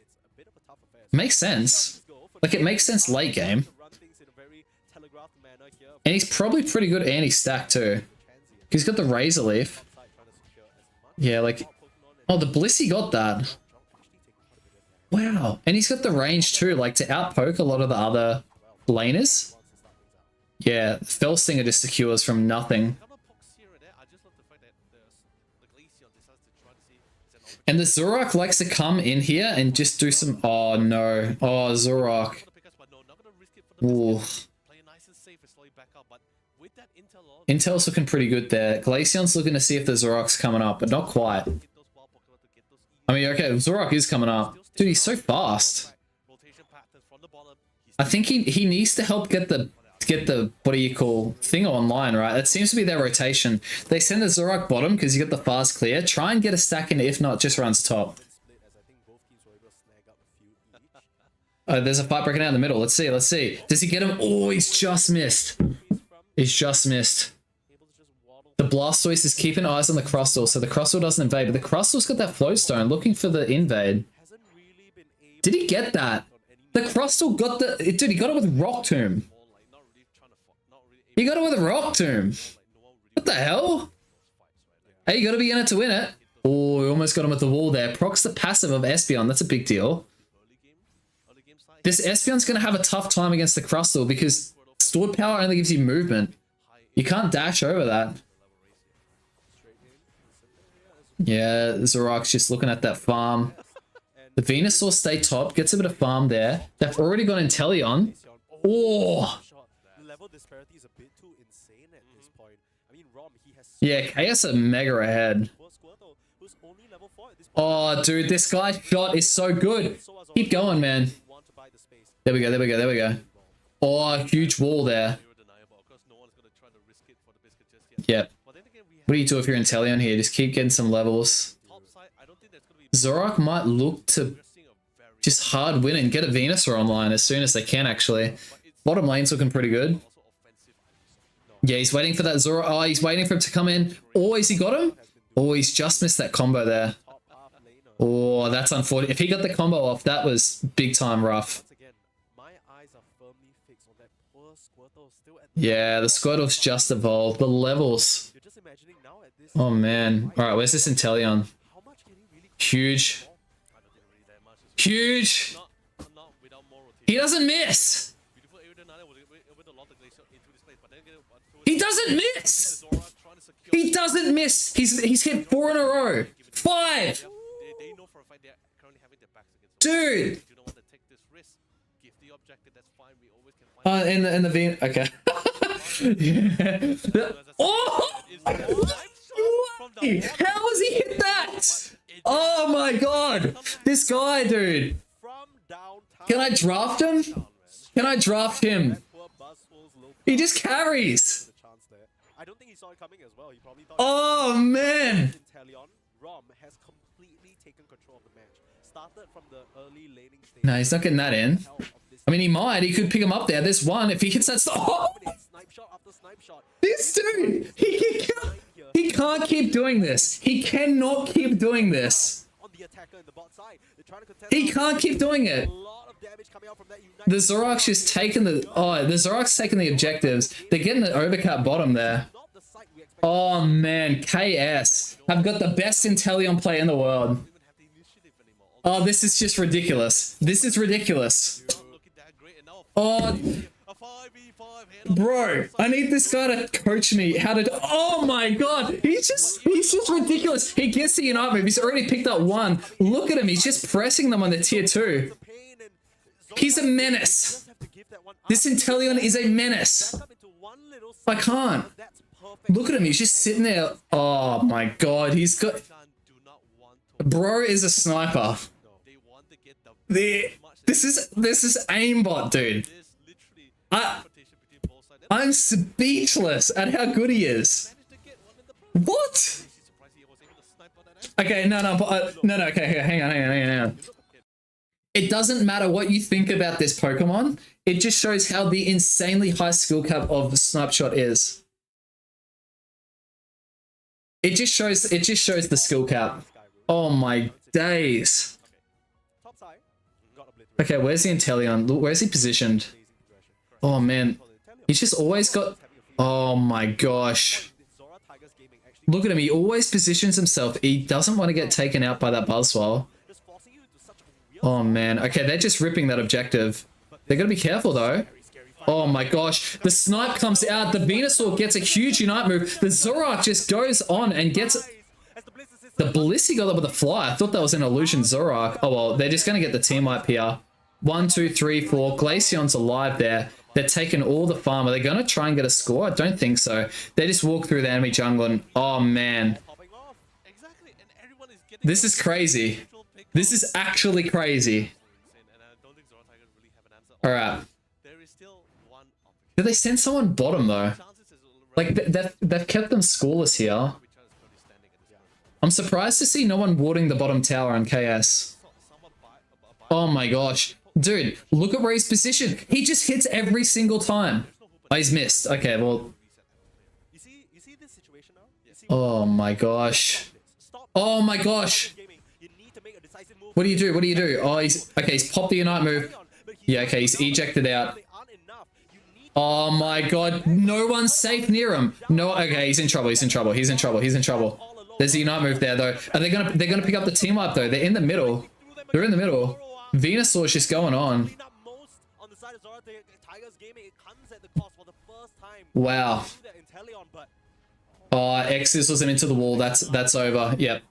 it's a bit of a tough affair. Makes sense. Like, it makes sense late game. To run things in a very telegraphed manner here. And he's probably pretty good anti-stack too. He's got the Razor Leaf. Side trying to secure as much Yeah, like... Oh, the Blissey got that. Wow. And he's got the range too, like to outpoke a lot of the other laners. Yeah, Felstinger just secures from nothing. Couple of pokes here and there. I just love the fact that the Glaceon decides to try to see if it's an And the Zoroark likes to come in here and just do some... Oh, no. Oh, Zoroark. opportunity, but no, not gonna risk it for the Ooh. play nice and safe and slowly back up. But with that intel on, Intel's looking pretty good there. Glaceon's looking to see if the Zoroark's coming up, but not quite. get those wild Pokemon to get those I mean, okay, Zoroark is coming up. Dude, he's so fast. rotation patterns from the bottom. He's I think he needs to help get the what do you call thing online, right? That seems to be their rotation. They send the Zoroark bottom because you got the fast clear. Try and get a stack in, if not, just runs top. split as I think both teams were able to snag up a few each. There's a fight breaking out in the middle. Let's see. Let's see. Does he get him? Oh, he's just missed. He's just missed. Able to just waddle The Blastoise is keeping eyes on the Crustle, so the Crustle doesn't invade. But the Crustle's got that Flow Stone, looking for the invade. hasn't really been able Did he get that? The Crustle got the... Dude, he got it with Rock Tomb. all like not really trying to not really able He got it with a Rock Tomb. like no one really What the hell? Hey, you gotta be in it to win it. Oh, he almost got him at the wall there. Procs the passive of Espeon. That's a big deal. early game side. This Espeon's gonna have a tough time against the Crustle because stored power only gives you movement. You can't dash over that. Yeah, Zoroark's just looking at that farm. The Venusaur stay top, gets a bit of farm there. They've already got Inteleon. Oh! shot. The level disparity is a bit too insane at this point. I mean, Rom, he has Yeah, KS are mega ahead. poor Squirtle, who's was only level 4 at this point. Oh, dude, this guy's shot is so good. Keep going, man. Want to buy the space. There we go, there we go, there we go. Oh, huge wall there. Yep. What do you do if you're Inteleon here? Just keep getting some levels. Zorak might look to just hard win and get a Venusaur online as soon as they can, actually. Bottom lane's looking pretty good. Yeah, he's waiting for that Zorak. Oh, he's waiting for him to come in. Oh, has he got him? Oh, he's just missed that combo there. Oh, that's unfortunate. If he got the combo off, that was big time rough. Yeah, the Squirtle's just evolved. The levels. Oh, man. All right, where's this Inteleon? Huge. Huge. He doesn't miss. He doesn't miss. He doesn't miss. He's hit 4 in a row. 5. Dude. In the vein. Okay. Oh! How has he hit that? Oh my god! This guy, dude. Can I draft him? Can I draft him? He just carries. I don't think he saw it coming as well. He probably thought Oh man! Rom has completely taken control of the match. Started from the early laning stage. No, he's not getting that in. I mean, he might. He could pick him up there. There's one. If he hits that... Oh! This dude! He can't keep doing this. He cannot keep doing this. He can't keep doing it. The Zorak's just taking the... Oh, the Zorak's taking the objectives. They're getting the overcut bottom there. Oh, man. KS. I've got the best Inteleon play in the world. Oh, this is just ridiculous. This is ridiculous. Oh... Bro, I need this guy to coach me how to do... Oh my god, he's just ridiculous. He gets the Unite move. He's already picked up 1. Look at him. He's just pressing them on the tier 2. He's a menace. This Inteleon is a menace. I can't. Look at him. He's just sitting there. Oh my god, he's got... Bro is a sniper. This is aimbot, dude. I'm speechless at how good he is. What? Okay, no, okay, hang on. It doesn't matter what you think about this Pokemon. It just shows how the insanely high skill cap of Snapshot is. It just shows the skill cap. Oh my days. Okay, where's the Inteleon? Where's he positioned? Oh man. He's just always got... Oh my gosh. Look at him. He always positions himself. He doesn't want to get taken out by that Buzzwole. Oh man. Okay, they're just ripping that objective. They're going to be careful though. Oh my gosh. The Snipe comes out. The Venusaur gets a huge Unite move. The Zorak just goes on and gets... The Blissey got that with a fly. I thought that was an illusion Zorak. Oh well, they're just going to get the team wipe here. 1, 2, 3, 4. Glaceon's alive there. They're taking all the farm. Are they going to try and get a score? I don't think so. They just walk through the enemy jungle and... Oh, man. This is crazy. This is actually crazy. Alright. Did they send someone bottom, though? Like, they've kept them scoreless here. I'm surprised to see no one warding the bottom tower on KS. Oh, my gosh. Dude, look at where he's positioned. He just hits every single time. Oh, he's missed. Okay, well... Oh my gosh. Oh my gosh. What do you do? What do you do? Oh, he's... Okay, he's popped the Unite move. Yeah, okay, he's ejected out. Oh my god. No one's safe near him. No, okay, he's in trouble. He's in trouble. He's in trouble. He's in trouble. There's the Unite move there, though. Are they gonna... They're gonna pick up the team up, though. They're in the middle. They're in the middle. Venusaur's just going on. Wow. Oh, X's wasn't into the wall. That's over. Yep.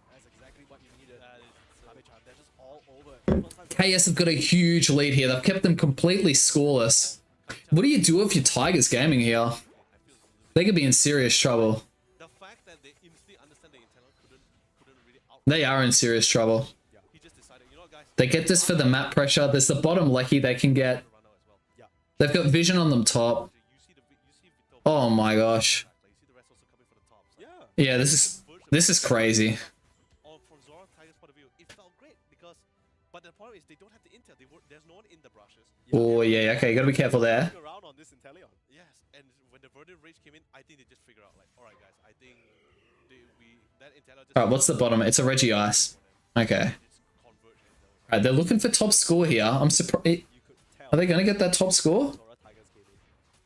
KS have got a huge lead here. They've kept them completely scoreless. What do you do if you're Tigers Gaming here? They could be in serious trouble. They are in serious trouble. They get this for the map pressure. There's the bottom Lecky they can get. They've got vision on them top. Oh my gosh. Yeah, this is crazy. From Zora Tiger's point of view, it felt great because, but the problem is they don't have the intel. There's no one in the brushes. Oh yeah, okay, you gotta be careful there. Around on this Inteleon. Yes, and when the Verdant Rage came in, I think they just figured out like, all right, guys, I think that Inteleon. Alright, what's the bottom? It's a Reggie Ice. Okay. Alright, they're looking for top score here. I'm surprised. Are they gonna get that top score? Zora Tiger's gaming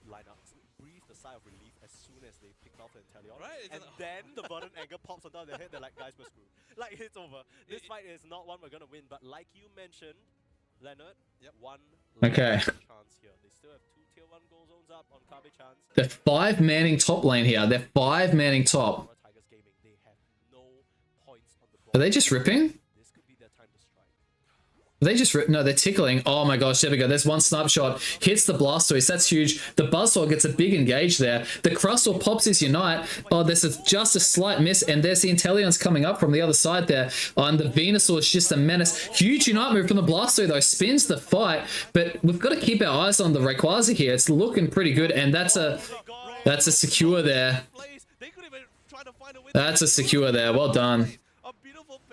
lineup breathed a sigh of relief as soon as they picked off the Inteleon. Right, and then the Verdant Anger pops on top of their head. They're like, guys, we're screwed. Like, it's over. This fight is not one we're gonna win. But like you mentioned, Leonard, one Okay. chance here. They still have 2 tier 1 goal zones up on Kabe-chan's. They're 5-manning top lane here. They're 5-manning top. Zora Tigers gaming, they have no points on the board. Are they just ripping? This could be their time to strike. Are they just no, they're tickling. Oh my gosh, there we go. There's one snapshot. Hits the Blastoise. That's huge. The Buzzsaw gets a big engage there. The Crustle pops his Unite. Oh, there's just a slight miss. And there's the Inteleons coming up from the other side there. Oh, and the Venusaur is just a menace. Huge Unite move from the Blastoise though. Spins the fight. But we've got to keep our eyes on the Rayquaza here. It's looking pretty good. And that's a secure there. That's a secure there. Well done.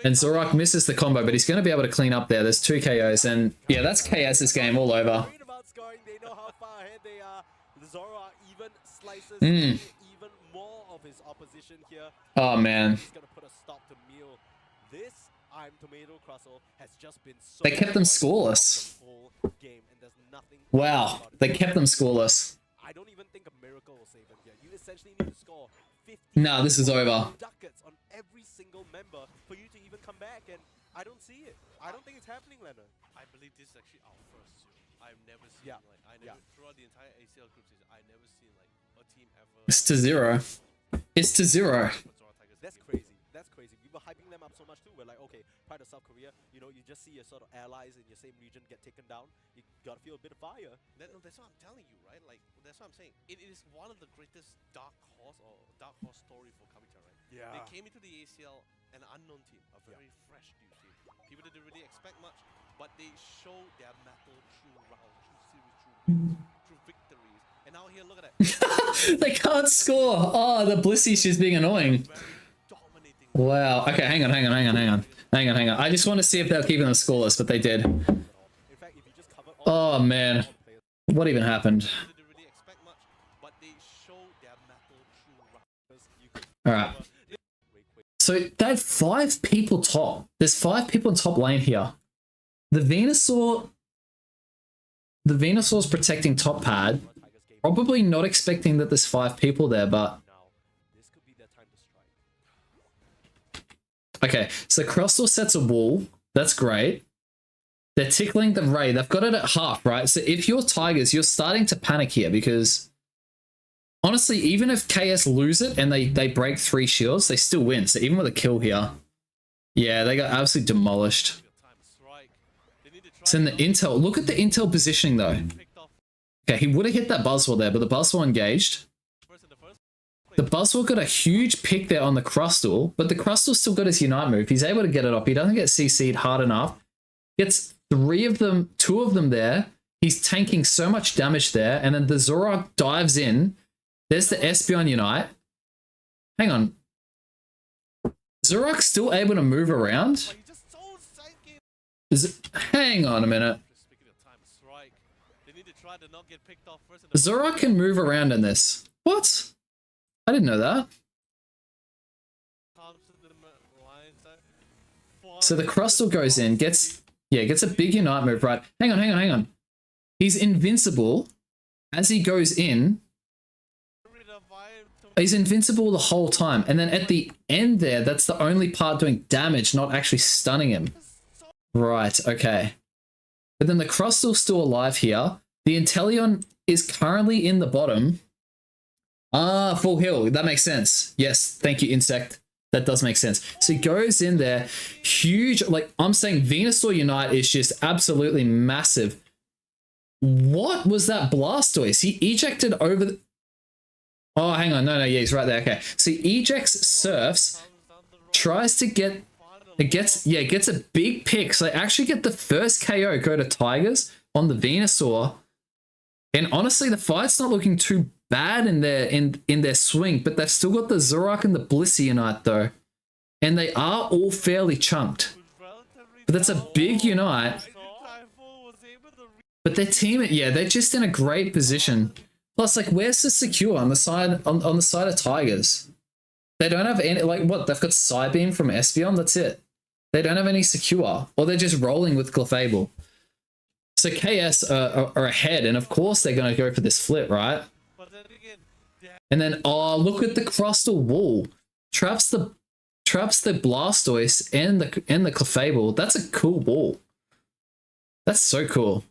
And Zorak misses the combo, but he's going to be able to clean up there. There's 2 KOs, and yeah, that's KS's game all over. They know how far ahead they are. Zora even slices Mm. even more of his opposition here. Oh man, He's gonna put a stop to Mew. This I'm Tomato Crustle has just been so they kept them annoying scoreless. throughout the whole game, and there's nothing Wow, about it. they kept them scoreless. I don't even think a miracle will save them here. You essentially need to score 50 Nah, this is over. ducats on every single member for you to even come back, and I don't see it. I don't think it's happening, Leonard. I believe this is actually our first zero. I've never seen throughout the entire ACL group season, I never seen like a team ever. It's to 0. It's to 0. That's crazy. That's crazy. We were hyping them up so much too. We're like, okay, Pride of South Korea, you know, you just see your sort of allies in your same region get taken down. You gotta feel a bit of fire. That's what I'm telling you, right? Like, that's what I'm saying. It is one of the greatest dark horse story for Kabucha, right? Yeah. They came into the ACL, an unknown team, a very fresh new team. People didn't really expect much, but they showed their mettle through rounds, through series, through victories. And now here, look at that. They can't score. Oh, the Blissy's just being annoying. Wow. Okay, hang on. I just want to see if they're keeping them scoreless, but they did. In fact, if you just cover all Oh man, what even happened? Didn't really expect much, but they showed their mettle through rounds. you could All right. So they had 5 people top. There's 5 people in top lane here. The Venusaur's protecting top pad. Probably not expecting that there's 5 people there, but now. This could be their time to strike. okay. So Crustle sets a wall. That's great. They're tickling the Ray. They've got it at half, right? So if you're Tigers, you're starting to panic here because honestly, even if KS lose it and they break 3 shields, they still win. So even with a kill here, yeah, they got absolutely demolished. It's in the intel. Look at the intel positioning though. Okay, he would have hit that Buzzwole there, but the Buzzwole engaged. The Buzzwole got a huge pick there on the Crustle, but the Crustle still got his Unite move. He's able to get it off. He doesn't get CC'd hard enough. Gets 3 of them, 2 of them there. He's tanking so much damage there, and then the Zoroark dives in. There's the Espeon Unite. Hang on. Zoroark's still able to move around? Hang on a minute. Zoroark can move around in this. What? I didn't know that. So the Crustle goes in, gets a big Unite move, right? Hang on. He's invincible as he goes in. He's invincible the whole time. And then at the end there, that's the only part doing damage, not actually stunning him. Right, okay. But then the Crustle's still alive here. The Inteleon is currently in the bottom. Ah, full heal. That makes sense. Yes, thank you, Insect. That does make sense. So he goes in there. Huge, like I'm saying, Venusaur Unite is just absolutely massive. What was that Blastoise? He ejected over the... Oh, hang on. No, yeah, he's right there. Okay. So he ejects Surfs, tries to get It gets a big pick. So they actually get the first KO go to Tigers on the Venusaur. And honestly, the fight's not looking too bad in their swing, but they've still got the Zoroark and the Blissey Unite though. And they are all fairly chunked. But that's a big Unite. But their team, yeah, they're just in a great position. Plus, like, where's the secure on the side on the side of Tigers? They don't have any, like, what? They've got Psybeam from Espeon, that's it. They don't have any secure. Or they're just rolling with Clefable. So KS are ahead, and of course they're going to go for this flip, right? And then, oh, look at the Crustal Wall. Traps the Blastoise and the Clefable. That's a cool wall. That's so cool.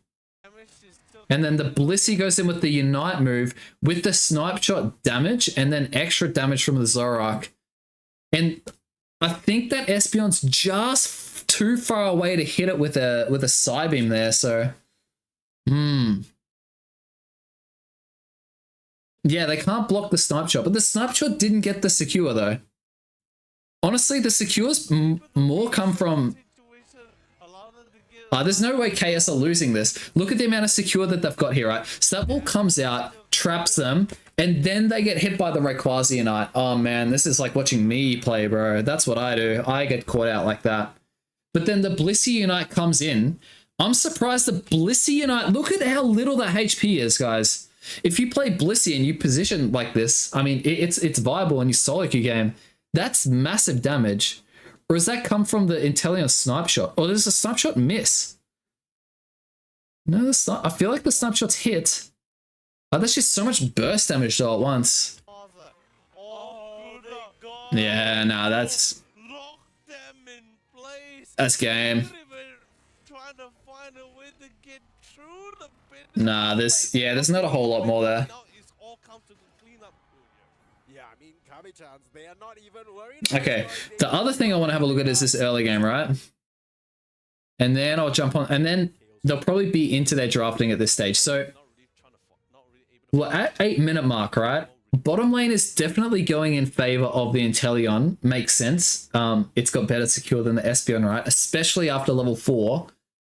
And then the Blissey goes in with the Unite move with the Snipe Shot damage and then extra damage from the Zoroark. And I think that Espeon's just too far away to hit it with a Psybeam there, so yeah, they can't block the Snipe Shot, but the Snipe Shot didn't get the secure though. Honestly, the secures more come from... there's no way KS are losing this. Look at the amount of secure that they've got here, right? So that ball comes out, traps them, and then they get hit by the Rayquaza Unite. Oh man, this is like watching me play, bro. That's what I do. I get caught out like that. But then the Blissey Unite comes in. I'm surprised the Blissey Unite... Look at how little that HP is, guys. If you play Blissey and you position like this, I mean, it's viable in your solo queue game. That's massive damage. Or does that come from the Inteleon Snipe Shot? Or does the Snipe Shot miss? No, I feel like the Snipe Shot's hit. Oh, that's just so much burst damage though at once. Yeah, nah, that's game. Nah, there's not a whole lot more there. Okay, the other thing I want to have a look at is this early game, right? And then I'll jump on, and then they'll probably be into their drafting at this stage. So we're at 8-minute mark, right? Bottom lane is definitely going in favor of the Inteleon. Makes sense. It's got better secure than the Espeon, right? Especially after level 4.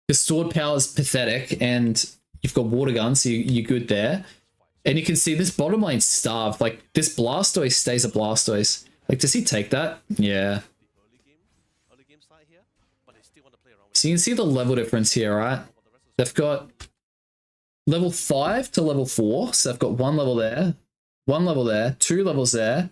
Because sword power is pathetic, and you've got water gun, so you're good there. And you can see this bottom lane starved. Like, this Blastoise stays a Blastoise. Like, does he take that? Yeah. So you can see the level difference here, right? They've got level 5 to level 4. So they've got 1 level there, 1 level there, 2 levels there.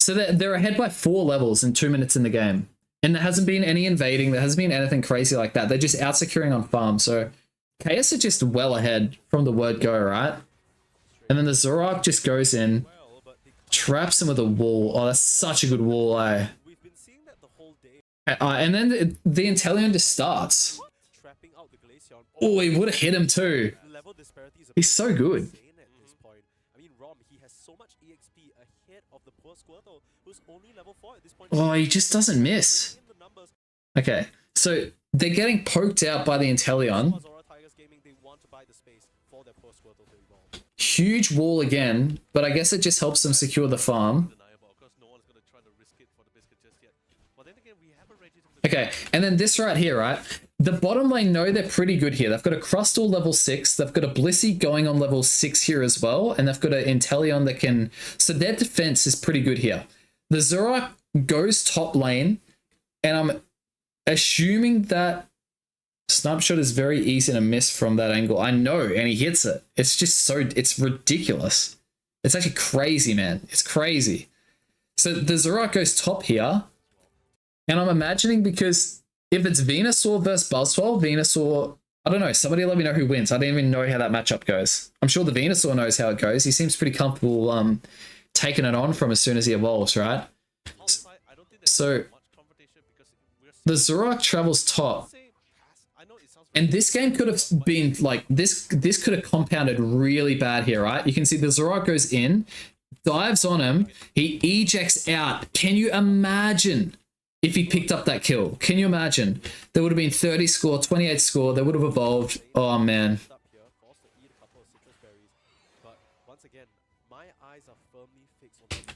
So they're ahead by 4 levels in 2 minutes in the game. And there hasn't been any invading. There hasn't been anything crazy like that. They're just out securing on farm. So KS are just well ahead from the word go, right? And then the Zoroark just goes in, traps him with a wall. Oh, that's such a good wall, eh? And then the Inteleon just starts. Oh, he would have hit him too. He's so good. Oh, he just doesn't miss. Okay, so they're getting poked out by the Inteleon. Huge wall again, but I guess it just helps them secure the farm. Okay, and then this right here, right? The bottom lane know they're pretty good here. They've got a Crustal level 6. They've got a Blissey going on level 6 here as well. And they've got an Inteleon that can... So their defense is pretty good here. The Zoroark goes top lane. And I'm assuming that Snipe Shot is very easy to miss from that angle. I know, and he hits it. It's just so... It's ridiculous. It's actually crazy, man. It's crazy. So the Zoroark goes top here. And I'm imagining, because if it's Venusaur versus Buzzwole, Venusaur, I don't know, somebody let me know who wins. I don't even know how that matchup goes. I'm sure the Venusaur knows how it goes. He seems pretty comfortable taking it on from as soon as he evolves, right? So the Zoroark travels top. And this game could have been like, this could have compounded really bad here, right? You can see the Zoroark goes in, dives on him, he ejects out. Can you imagine if he picked up that kill? Can you imagine? There would have been 30 score, 28 score. They would have evolved. Oh, man.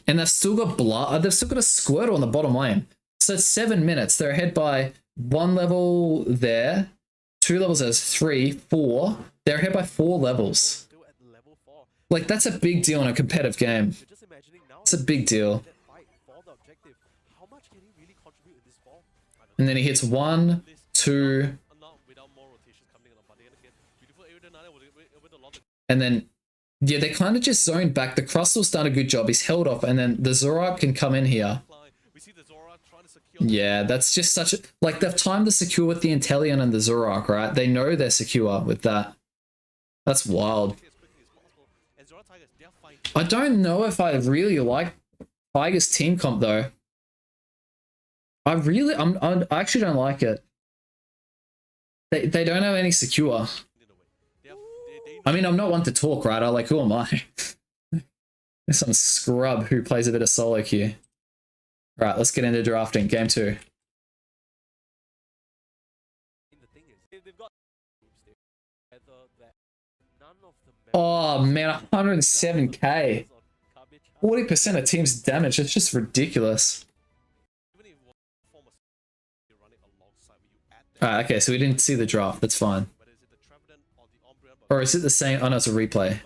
And they've still got blood. They've still got a Squirtle on the bottom lane. So it's 7 minutes. They're ahead by 1 level there. 2 levels as 3, 4. They're ahead by 4 levels. Still at level 4. Like, that's a big deal in a competitive game. You're just imagining now. It's a big deal. That fight for the objective. How much can he really contribute in this fall? And then he hits 1, 2, Without more rotations coming on, but then again, beautiful area with a lot of and then, yeah, they kind of just zoned back. The Crustal's done a good job. He's held off, and then the Zorak can come in here. climb. We see the Zora trying to secure. Yeah, that's just such a... Like, they've timed the secure with the Inteleon and the Zorak, right? They know they're secure with that. That's wild. As quickly as possible. And Zora Tigers, they're fine. I don't know if I really like Tiger's team comp, though. I actually don't like it. They don't have any secure. I mean, I'm not one to talk, right? Like, who am I? There's some scrub who plays a bit of solo queue. Right, let's get into drafting. Game 2. The thing is, they've got that none of the Oh, man, 107k. 40% of team's damage. It's just ridiculous. even if one form of you run it alongside when you add that, Alright, okay, so we didn't see the draft. That's fine. whether is it the Trevenant or the Umbreon, but Or is it the same? Oh, no, it's a replay.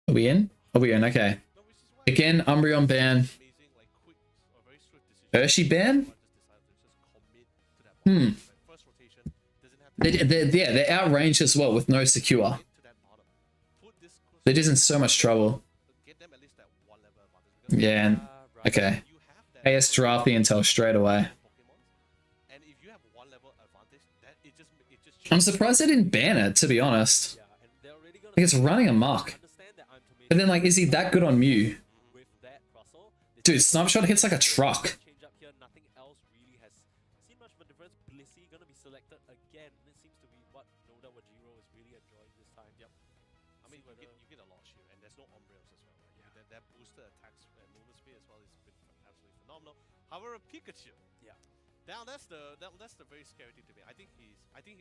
Are we in? Are we in? Okay. no, which is why Again, Umbreon ban. amazing, like quick or very swift decision. Urshi ban? I just decided to just commit to that bottom. First rotation doesn't have to Yeah, they're outranged as well with no secure. commit to that bottom. Put this close, They're just in so much trouble. get them at least that 1 level advantage. Because Yeah, and right, okay. you have that AS draft the intel straight away. Pokemons, and if you have 1 level advantage, that it just I'm surprised they didn't ban it, to be honest. yeah, and they're already gonna Like, it's running amok. understand that I'm to But then, like, is he that good on Mew? with that Russell. Dude, Snapshot hits like a truck. Change up here, nothing else really has seen much of a difference. Blissey gonna be selected again. It seems to be what Noda Wajiro is really enjoying this time. Yep. I mean, you get a lot of shield, and there's no Umbreons as well, right? Yeah. That boosted attacks and movement speed as well has been absolutely phenomenal. However, Pikachu. Yeah. Now that's the very scary thing to me. I think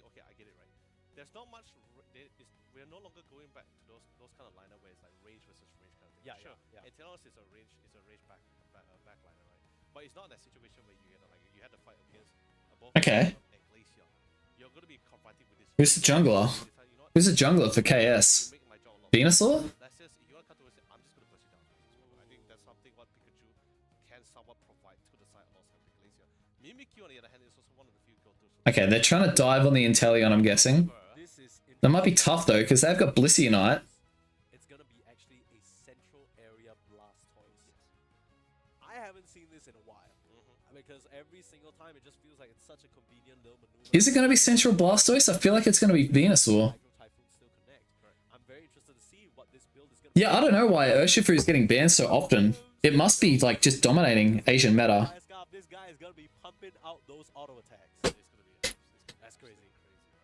okay, I get it right. There's not much. We're no longer going back to those kind of lineup where it's like range versus range kind of thing. Yeah, sure. Yeah. And Telos is a range backliner, right? But it's not that situation where you had to fight against both Okay. and Glaceon. You're going to be confronting with this. Who's the jungler? You decide, you know what, Who's the jungler for KS? make my job a lot. Venusaur? That's just, if you want to cut towards it, I'm just going to push it down. I think that's something what Pikachu can somewhat provide to the side alongside the Glaceon. Mimikyu, on the other hand, is also one of the few go-tos. Okay, they're trying to dive on the Inteleon, I'm guessing. This is That might be tough, though, because they've got Blissey Knight. It's gonna be actually a central area Blastoise. I haven't seen this in a while because every single time it just feels like it's such a convenient little maneuver. Is it going to be Central Blastoise? I feel like it's going to be Venusaur. Hydro Typhoon still connect. I'm very interested to see what this build is gonna. Yeah, I don't know why Urshifu is getting banned so often. It must be, like, just dominating Asian meta. This guy is gonna be pumping out those auto attacks. It's gonna be that's crazy.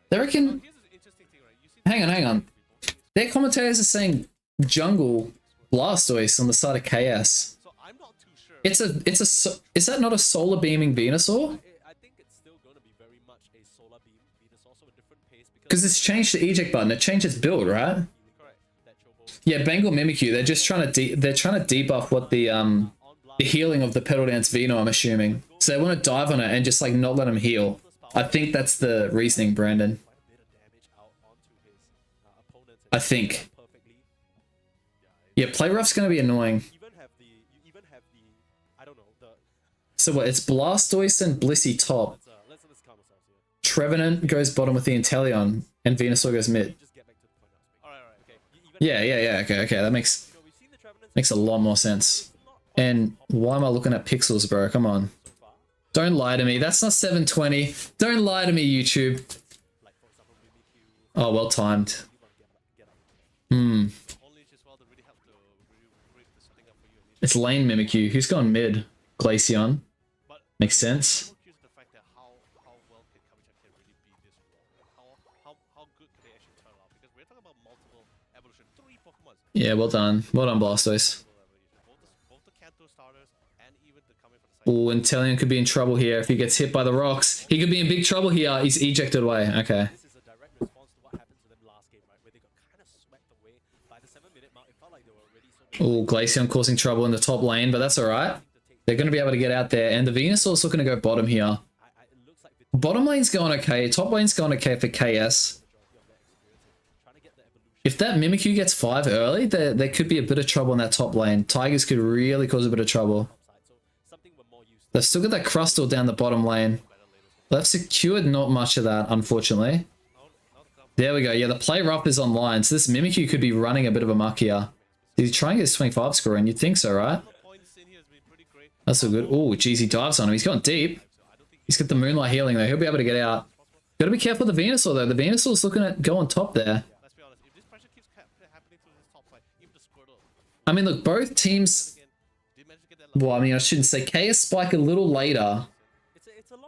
They reckon... Here's an interesting thing, right? You see Hang on. Their commentators are saying Jungle Blastoise on the side of KS. So I'm not too sure. Is that not a solar beaming Venusaur? I think it's still going to be very much a solar beam Venusaur, also a different pace Because it's changed the eject button. It changed its build, right? correct. That Chobo Yeah, Bengal Mimikyu. They're just trying to debuff what the healing of the Petal Dance Veno, I'm assuming. So they want to dive on it and just like not let him heal. I think that's the reasoning, Brandon. quite a bit of damage out onto his opponents. I think. Perfectly. Yeah, play rough's going to be annoying. You even have the I don't know the. So what? It's Blastoise and Blissey top. Let's calm ourselves here. Trevenant goes bottom with the Inteleon, and Venusaur goes mid. Just get back to the point I was making. All right, okay. Yeah. Okay. That makes You know, we've seen the Trevenants a lot more sense. And why am I looking at pixels, bro? Come on. so far. Don't lie to me. That's not 720. Don't lie to me, YouTube. Like for example, Mimikyu. Oh, well timed. You want to get up. Hmm. Only as well to really help to break the setting up for you. It's lane Mimikyu. Who's gone mid? Glaceon. But Makes sense. I'm more curious the fact that how well can Kabuchak really beat this wall? How good can they actually turn out? Because we're talking about multiple evolution, 3 Pokemon. Yeah, well done. Well done, Blastoise. Both the Kanto starters and even the coming from the side. Oh, Inteleon could be in trouble here if he gets hit by the rocks. He could be in big trouble here. He's ejected away. Okay. This is a direct response to what happened to them last game, right? Where they got kind of swept away by the 7-minute mark. It felt like they were already so. Oh, Glaceon causing trouble in the top lane, but that's alright. To take They're going to be able to get out there, and the Venusaur's looking to go bottom here. Bottom lane's going okay. Top lane's going okay for KS. If that Mimikyu gets 5 early, there could be a bit of trouble in that top lane. Tigers could really cause a bit of trouble. They've still got that Crustle down the bottom lane. They've secured not much of that, unfortunately. There we go. Yeah, the play rough is online, so this Mimikyu could be running a bit of a muck here. Did he try and get his 25 score in? You'd think so, right? That's so good. Oh, geez, he dives on him. He's going deep. He's got the Moonlight healing, though. He'll be able to get out. Got to be careful with the Venusaur, though. The Venusaur's looking at go on top there. I mean, look, both teams... Well, I mean, I shouldn't say. KS spike a little later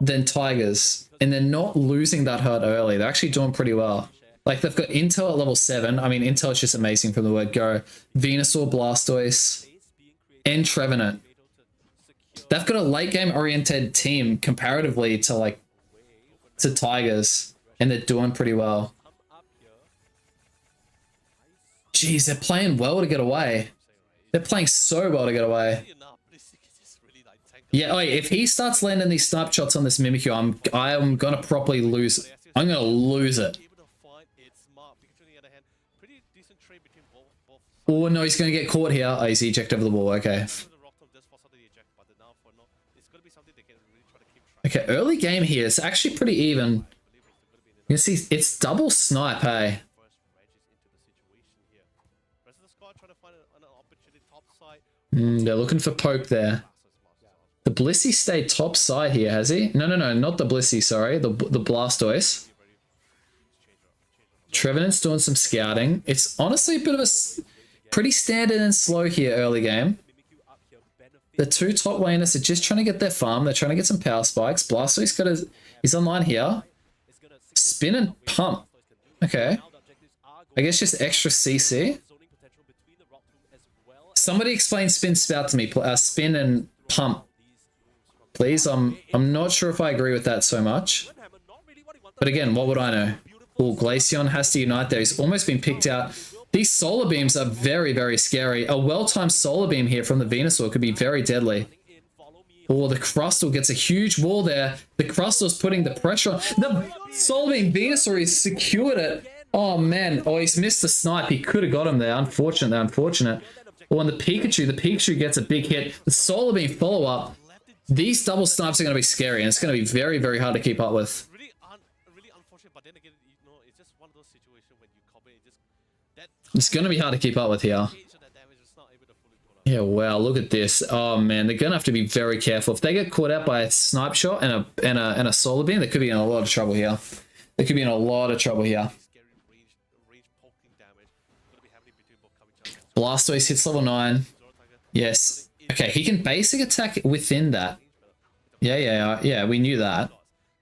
than Tigers, and they're not losing that hurt early. They're actually doing pretty well. Like, they've got Intel at level 7. I mean, Intel is just amazing from the word go. Venusaur, Blastoise, and Trevenant. They've got a late game oriented team comparatively to like to Tigers, and they're doing pretty well. Jeez, they're playing well to get away. They're playing so well to get away. Yeah, if he starts landing these snipe shots on this Mimikyu, I'm gonna properly lose. I'm gonna lose it. Oh no, he's gonna get caught here. Oh, he's ejected over the wall. Okay. Okay, early game here. It's actually pretty even. You can see it's double snipe, hey. They're looking for poke there. The Blissey stayed top side here, has he? No, not the Blissey, sorry. The Blastoise. Trevenant's doing some scouting. It's honestly a bit of a pretty standard and slow here early game. The two top laners are just trying to get their farm. They're trying to get some power spikes. Blastoise he's online here. Spin and pump. Okay. I guess just extra CC. Somebody explain spin spout to me. Spin and pump. Please. I'm not sure if I agree with that so much. But again, what would I know? Oh, Glaceon has to unite there. He's almost been picked out. These solar beams are very, very scary. A well-timed solar beam here from the Venusaur could be very deadly. Oh, the Crustle gets a huge wall there. The Crustle's putting the pressure on. The solar beam Venusaur, he's secured it. Oh, man. Oh, he's missed the snipe. He could have got him there. Unfortunate. Oh, and the Pikachu gets a big hit. The solar beam follow-up. These double snipes are going to be scary, and it's going to be very, very hard to keep up with. It's going to be hard to keep up with here. Yeah, wow, look at this. Oh, man, they're going to have to be very careful. If they get caught out by a snipe shot and a solar beam, they could be in a lot of trouble here. Blastoise hits level 9. Yes. Okay, he can basic attack within that. Yeah, we knew that.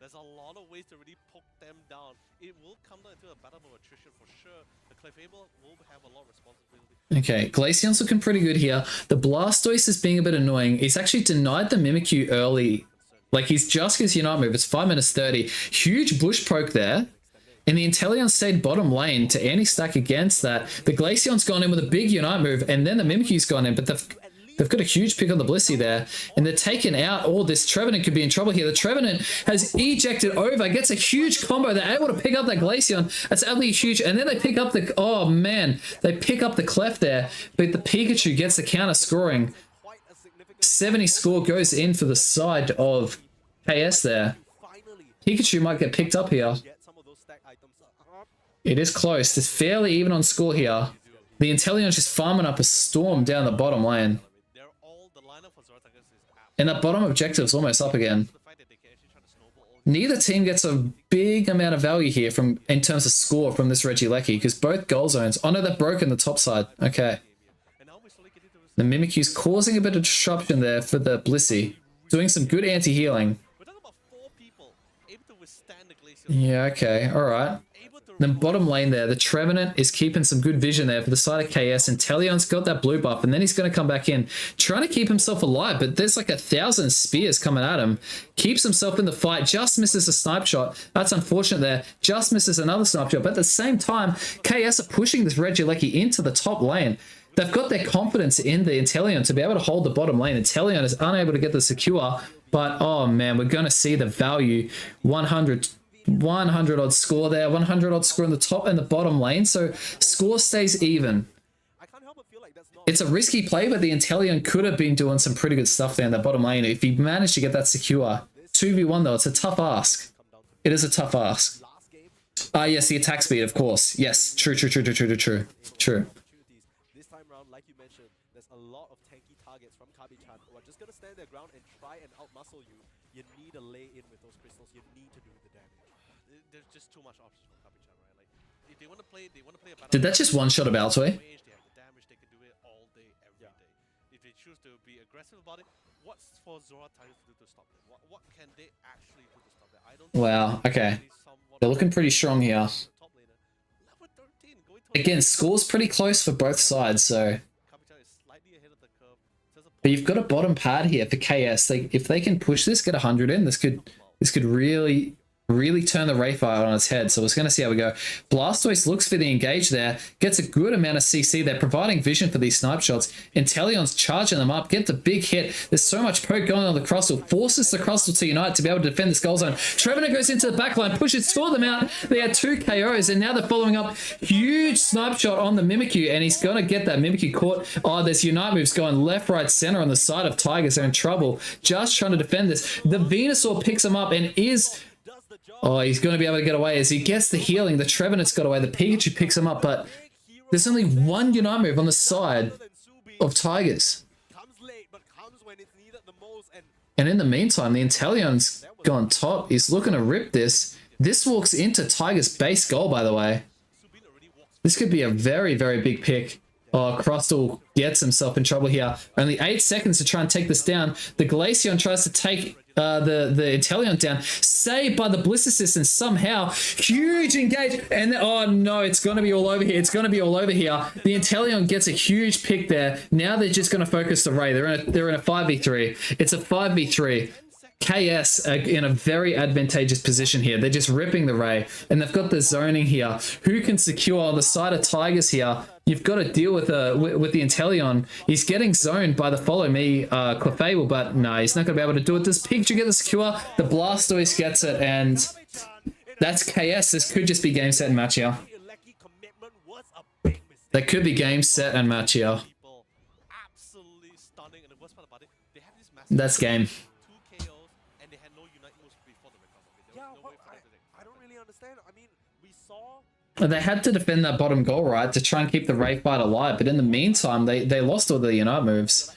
There's a lot of ways to really poke them down. It will come down to a battle of attrition for sure. The Clefable will have a lot of responsibility. Okay, Glaceon's looking pretty good here. The Blastoise is being a bit annoying. He's actually denied the Mimikyu early. Like, he's just his Unite move. It's 5 minutes 30. Huge bush poke there. And the Inteleon stayed bottom lane to anti-stack against that. The Glaceon's gone in with a big Unite move, and then the Mimikyu's gone in, but they've got a huge pick on the Blissey there, and they're taking out all this. Trevenant could be in trouble here. The Trevenant has ejected over, gets a huge combo. They're able to pick up that Glaceon. That's absolutely huge. And then they pick up the... Oh, man. They pick up the Clef there, but the Pikachu gets the counter scoring. 70 score goes in for the side of KS there. Pikachu might get picked up here. It is close. It's fairly even on score here. The Inteleon's just farming up a storm down the bottom lane. And that bottom objective's almost up again. Neither team gets a big amount of value here in terms of score from this Regieleki, because both goal zones... Oh no, they're broken the top side. Okay. The Mimikyu's causing a bit of disruption there for the Blissey. Doing some good anti-healing. Yeah, okay. Alright. Then bottom lane there, the Trevenant is keeping some good vision there for the side of KS, and Teleon's got that blue buff, and then he's going to come back in, trying to keep himself alive, but there's like 1,000 spears coming at him. Keeps himself in the fight, just misses a snipe shot. That's unfortunate there. Just misses another snipe shot, but at the same time, KS are pushing this Regieleki into the top lane. they've got their confidence in the Inteleon to be able to hold the bottom lane. Inteleon is unable to get the secure, but oh man, we're going to see the value. 100 odd score there, 100 odd score in the top and the bottom lane, so score stays even. It's a risky play, but the Inteleon could have been doing some pretty good stuff there in the bottom lane if he managed to get that secure. 2v1 though, it's a tough ask. It is a tough ask. Yes, the attack speed, of course. Yes, true. This time round, like you mentioned, there's a lot of tanky targets from Kabi-chan who are just going to stand their ground and try and outmuscle you. You need to lay in with those crystals. You need to do the damage. There's just too much options from Kabi-chan, right? Like, if they want to play a battle. Did that just one-shot a Baltoy? If they choose to be aggressive about it, what's for Zora Tigers to do to stop them? What can they actually do to stop them? I don't Wow, okay. They're looking pretty strong here. Again, score's pretty close for both sides, so... But you've got a bottom pad here for KS. If they can push this, get 100 in, this could really turn the Wraithfire on its head. So we're going to see how we go. Blastoise looks for the engage there, gets a good amount of CC. They're providing vision for these snipe shots. Inteleon's charging them up, get the big hit. There's so much poke going on the Crustle, forces the Crustle to unite to be able to defend this goal zone. Trevenant goes into the backline, pushes, score them out. They had 2 KOs, and now they're following up. Huge snipe shot on the Mimikyu, and he's going to get that Mimikyu caught. Oh, there's unite moves going left, right, center on the side of Tigers. They're in trouble, just trying to defend this. The Venusaur picks him up and is... Oh, he's going to be able to get away as he gets the healing. The Trevenant's got away. The Pikachu picks him up, but there's only one Unite move on the side of Tigers. And in the meantime, the Inteleon's gone top. He's looking to rip this. This walks into Tigers' base goal, by the way. This could be a very, very big pick. Oh, Crustle gets himself in trouble here. Only 8 seconds to try and take this down. The Glaceon tries to take the Inteleon down. Saved by the Bliss Assist, and somehow huge engage. And oh no, it's going to be all over here. It's going to be all over here. The Inteleon gets a huge pick there. Now they're just going to focus the Ray. They're in a 5v3. It's a 5v3. KS are in a very advantageous position here. They're just ripping the Ray, and they've got the zoning here. Who can secure the side of Tigers here? You've got to deal with the Inteleon. He's getting zoned by the Follow Me Clefable, but no, he's not going to be able to do it. Does Pikachu get the secure? The Blastoise gets it, and that's KS. This could just be game, set, and match here. That could be game, set, and match here. That's game. They had to defend that bottom goal, right, to try and keep the Wraithbite alive, but in the meantime, they lost all the Unite moves.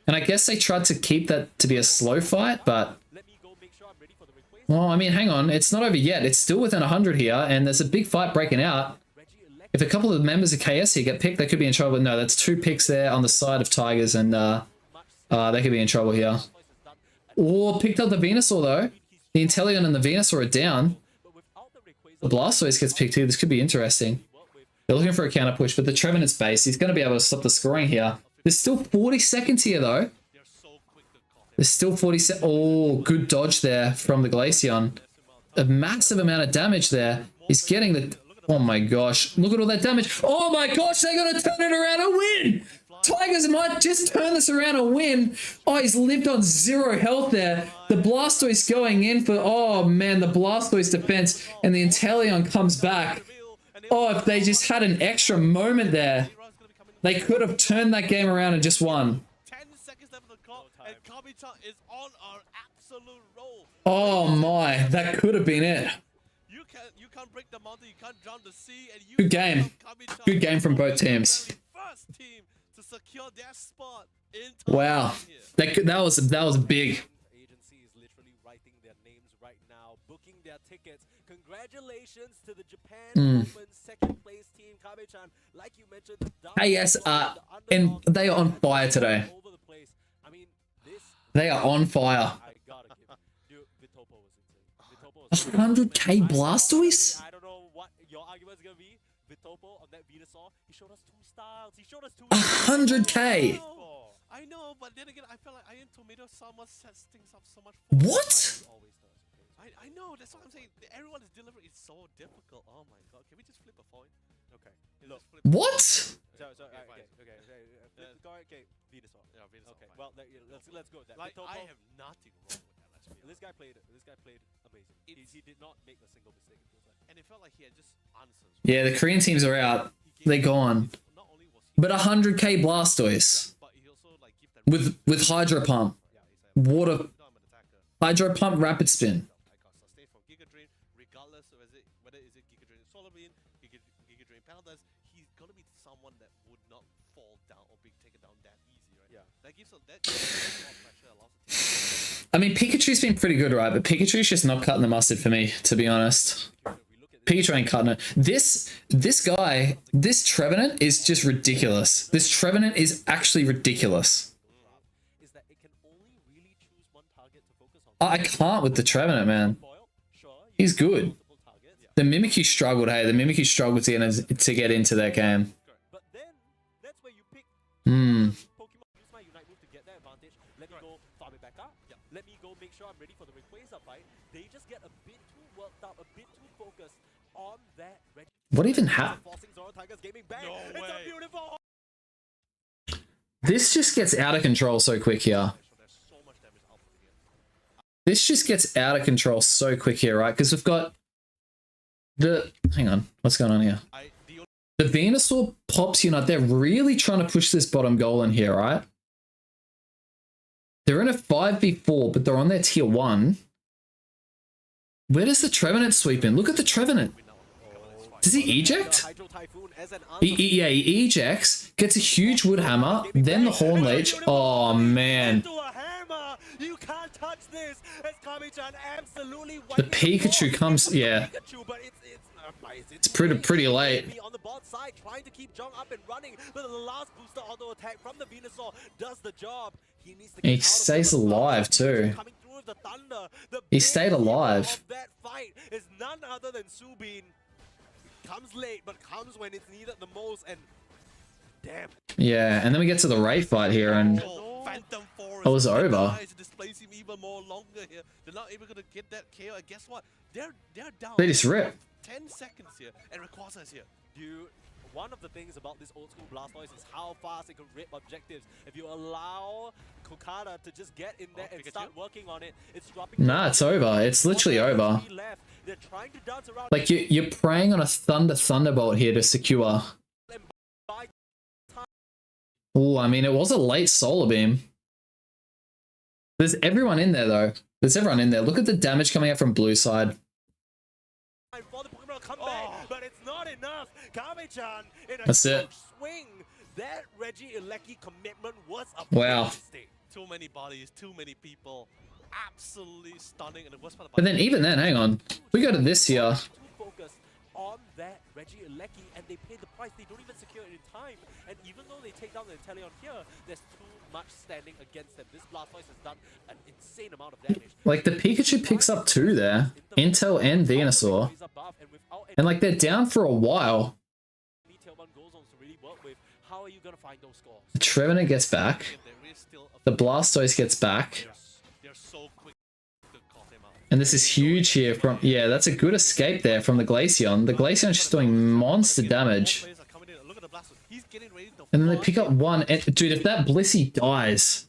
And I guess they tried to keep that to be a slow fight, but... Well, I mean, hang on, it's not over yet. It's still within 100 here, and there's a big fight breaking out. If a couple of members of KS here get picked, they could be in trouble. No, that's 2 picks there on the side of Tigers, and they could be in trouble here. Or picked up the Venusaur, though. The Inteleon and the Venusaur are down. The Blastoise gets picked here. This could be interesting. They're looking for a counter push, but the Trevenant's base, he's going to be able to stop the scoring here. There's still 40 seconds here, though. There's still 40 seconds. Oh, good dodge there from the Glaceon. A massive amount of damage there. He's getting the... Oh my gosh. Look at all that damage. Oh my gosh, they're going to turn it around and win! Tigers might just turn this around and win. Oh, he's lived on 0 health there. The Blastoise going in for... Oh, man, the Blastoise defense. And the Inteleon comes back. Oh, if they just had an extra moment there, they could have turned that game around and just won. 10 seconds left on the clock, and Kabi-chan is on an absolute roll. Oh, my. That could have been it. You can't break the mountain, you can't drown the sea, and you... Good game. Good game from both teams. First team to secure their spot in wow, that was big. Agency is literally writing their names right now, booking their tickets. Congratulations to the Japan Open second place team, Kabi-chan. Like you mentioned, KS and they are on fire today. I mean, this They are on fire. I gotta give Vitopo was insane. Vitopo was 100k Blastoise? I don't know what your argument is gonna be. Vitopo on that Venusaur, he showed us 2 styles. He showed us 2 100k. I know, but then again, I feel like Iron Tomato Summer sets things up so much. What? I know, that's what I'm saying. Everyone is delivering. It's so difficult. Oh my god, can we just flip a coin? Okay. Look. What? Okay. Okay, well, let's go with that. Like, Vitopo, I have nothing wrong with that. Let's be this guy played amazing. He did not make a single mistake. It feels like. and it felt like he had just answers. Yeah, the Korean teams are out. They're gone. Not only was he, But 100k Blastoise but he also like give that with Hydro Pump, water, Hydro Pump, Rapid Spin. sustain from Giga Drain, regardless of whether is it Giga Drain Solar Beam, Giga Drain Paladins, he's gonna be someone that would not fall down or be taken down that easy, right? Yeah. That gives a lot of pressure, allows the team. I mean, Pikachu's been pretty good, right? But Pikachu's just not cutting the mustard for me, to be honest. Pikachu ain't cutting it. This guy, this Trevenant is just ridiculous. This Trevenant is actually ridiculous. Is that it can only really choose one target to focus on. I can't with the Trevenant, man. Foil, sure, you He's can good. multiple targets, The Mimikyu struggled, hey. The Mimikyu struggled to get into that game. but then that's where you pick Hmm. Pokemon. Use my Unite move to get that advantage. Let me go farm it back up. Let me go make sure I'm ready for the Rayquaza fight. They just get a bit too worked up, a bit too focused on that. What even happened? Forcing Zoro Tigers gaming back. No It's way. a beautiful. This just gets out of control so quick here. So there's so much damage output here. This just gets out of control so quick here, right? Because we've got the... Hang on. What's going on here? The Venusaur pops Unite. They're really trying to push this bottom goal in here, right? They're in a 5v4, but they're on their tier 1. Where does the Trevenant sweep in? Look at the Trevenant. Does he eject? Hydro Typhoon as an Yeah, he ejects, gets a huge wood hammer, then the Horn Leech. Oh, man. into a hammer. You can't touch this. As Kami-chan absolutely The Pikachu comes... Yeah. Pikachu, but It's pretty late. On the bot side, trying to keep Jong up and running, but the last booster auto attack from the Venusaur does the job. He needs to get He out of stays the alive, too. coming through with the thunder. The He big stayed hero alive. of that fight is none other than Subin. Comes late, but comes when it's needed the most, and damn. Yeah, and then we get to the Ray fight here, and Phantom Forest. it was over. Guys displace him even more longer here. They're not able to get that KO. And guess what? They're down. They just rip. 10 seconds here, and Rayquaza is here. One of the things about this old school Blastoise is how fast it can rip objectives. If you allow Kokada to just get in there and Pikachu? start working on it, it's dropping. Nah, it's over. It's literally over. Left. They're trying to dance around. Like, you're preying on a Thunderbolt here to secure. Oh, I mean, it was a late Solar Beam. There's everyone in there, though. There's everyone in there. Look at the damage coming out from blue side. For the Pokemon to come back, but it's not enough. Kame-chan in a That's it. huge swing. That Reggie Ilecki commitment was a Wow. big mistake. Too many bodies, too many people. Absolutely stunning. And the worst part about But then, even then, hang on. We go to this here. Too focused on that Reggie Ilecki, and they pay the price. They don't even secure it in time. And even though they take down the Inteleon here, there's too much standing against them. This Blastoise has done an insane amount of damage. Like, the Pikachu picks up 2 there. Intel and Venusaur. And, like, they're down for a while. How are you gonna find those scores? The Trevenant gets back. there is still a The Blastoise gets back. they're so quick to call them out. And this is huge here from... Yeah, that's a good escape there from the Glaceon. The Glaceon's just doing monster damage. Players are coming in. Look at the Blastoise. He's getting ready to And then they fly pick up 1. And, dude, if that Blissey dies...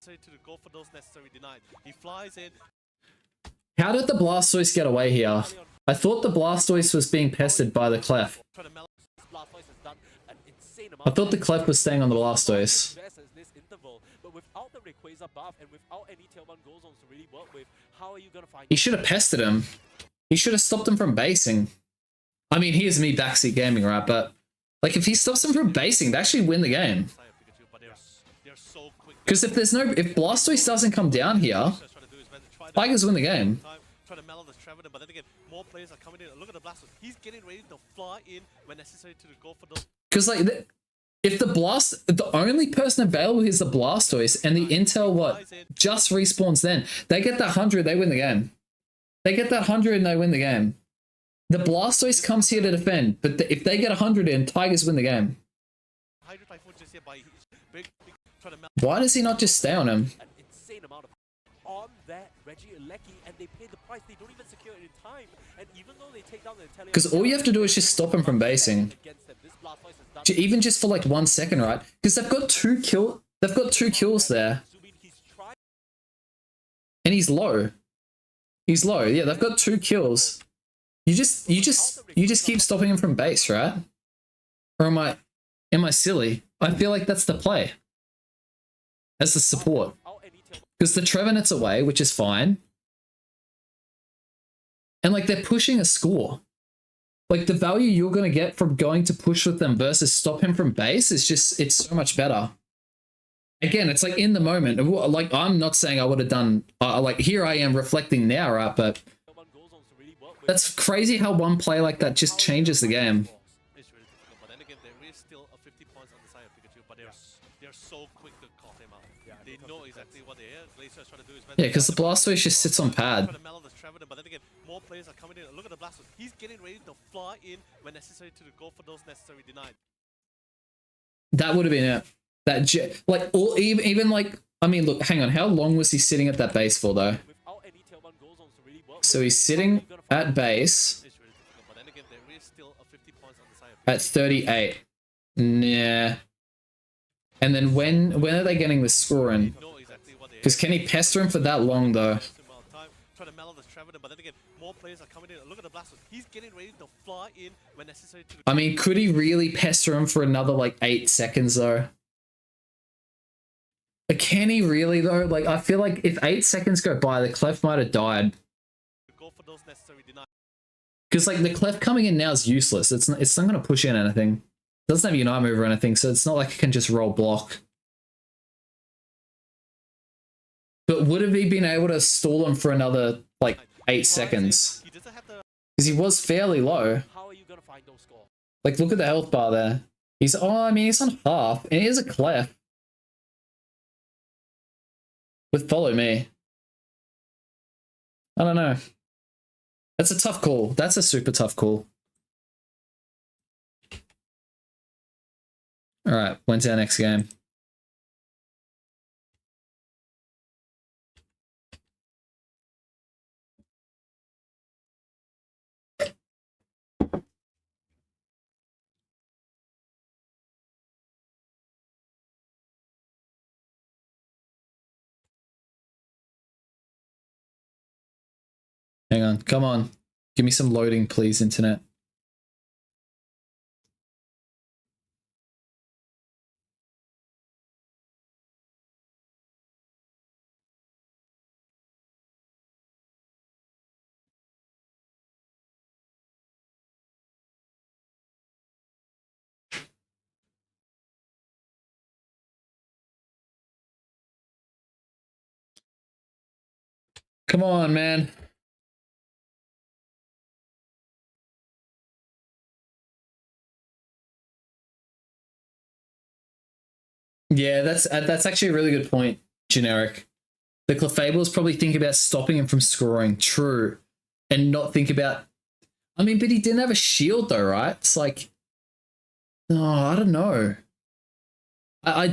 to go for those necessary denied. He flies in. How did the Blastoise get away here? I thought the Blastoise was being pestered by the Clef. Trying to melt. I thought the Clef was staying on the Blastoise. This interval, but without the Rayquaza buff and without any Tail 1 gold zones to really work with, how are you gonna find? He should have pestered him. He should have stopped him from basing. I mean, here's me backseat gaming, right? But, like, if he stops him from basing, they actually win the game. But they're so quick. Because if Blastoise doesn't come down here, Tigers win the game. Trying to mellow the Trevenant, but then again, more players are coming in. Look at the Blastoise. He's getting ready to fly in when necessary to go for those. Because, like, if the only person available is the Blastoise, and the Intel, just respawns then. They get that 100, they win the game. They get that 100 and they win the game. The Blastoise comes here to defend, but if they get 100 in, Tigers win the game. Hydro Typhoon just here by big trying to melt. Why does he not just stay on him? An insane amount of on that Reggie Ilecki, and they pay the price. They don't even secure it in time. And even though they take down the Inteleon, Because all you have to do is just stop him from basing. Even just for like 1 second, right? Because they've got 2 kill... They've got 2 kills there. And he's low. He's low. Yeah, they've got 2 kills. You just keep stopping him from base, right? Or am I silly? I feel like that's the play. As the support. Because the Trevenant's away, which is fine. And like they're pushing a score. Like the value you're going to get from going to push with them versus stop him from base is just, it's so much better. Again, it's like in the moment. Like I'm not saying I would have done, like here I am reflecting now, right? But that's crazy how one play like that just changes the game. It's really difficult, but then again, there is still a 50 points on the side of Pikachu, but they're so quick to call him out. They know exactly what they are. Glacier is trying to do his best. Yeah, because the Blastoise just sits on pad. But then again, more players are coming in. Look at the Blastoise. He's getting ready to fly in when necessary to go for those necessary denied. That would have been it. That like all even like I mean, look, hang on. How long was he sitting at that base for though? So he's sitting at base at 38. Nah. And then when are they getting the score in? Because can he pester him for that long though? Try to mellow the Trevenant, but then again, more players are coming in. Look at the Blastoise. He's getting ready to fly in when necessary to. I mean, could he really pester him for another like 8 seconds though? But can he really though? Like I feel like if 8 seconds go by, the Clef might have died. Because like the Clef coming in now is useless. It's not going to push in anything. It doesn't have Unite Move or anything, so it's not like it can just roll block. But would have he been able to stall him for another like 8 seconds? Because he was fairly low. Like look at the health bar there. He's I mean he's on half, and he is a Clef. With Follow Me. I don't know. That's a tough call. That's a super tough call. Alright, went to our next game. Hang on, come on. Give me some loading, please, internet. Come on, man. Yeah, that's actually a really good point, Generic. The Clefable's probably thinking about stopping him from scoring, true, and not think about... I mean, but he didn't have a shield though, right? It's like... Oh, I don't know. I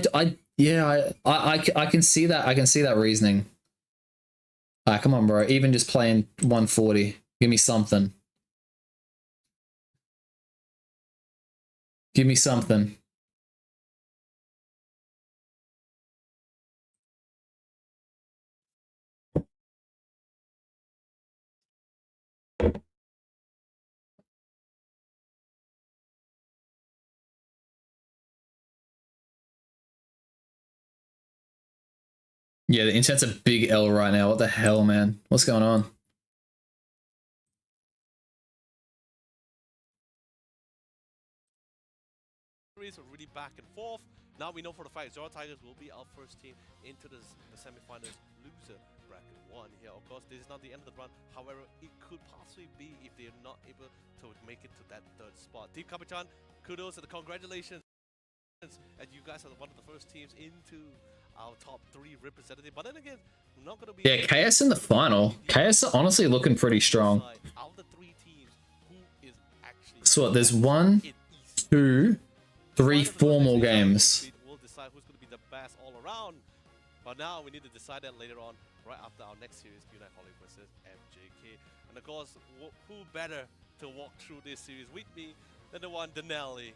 can see that. I can see that reasoning. Alright, come on, bro. Even just playing 140. Give me something. Give me something. Yeah, the internet's a big L right now. What the hell, man? What's going on? Really back and forth. Now we know for the fact Zoro Tigers will be our first team into the semi-finals loser bracket 1 here. Of course, this is not the end of the run. However, it could possibly be if they're not able to make it to that 3rd spot. Team Kapachan, kudos and congratulations. And you guys are one of the first teams into our top 3 representative. But then again, we're not going to be... Yeah, KS in the final. KS are honestly looking pretty strong. Out of the 3 teams, who is actually... So what, there's 1, 2, 3, 4 more games. We'll decide who's going to be the best all around. But now we need to decide that later on, right after our next series, Unite Holly versus MJK. And of course, who better to walk through this series with me than the one, Denali.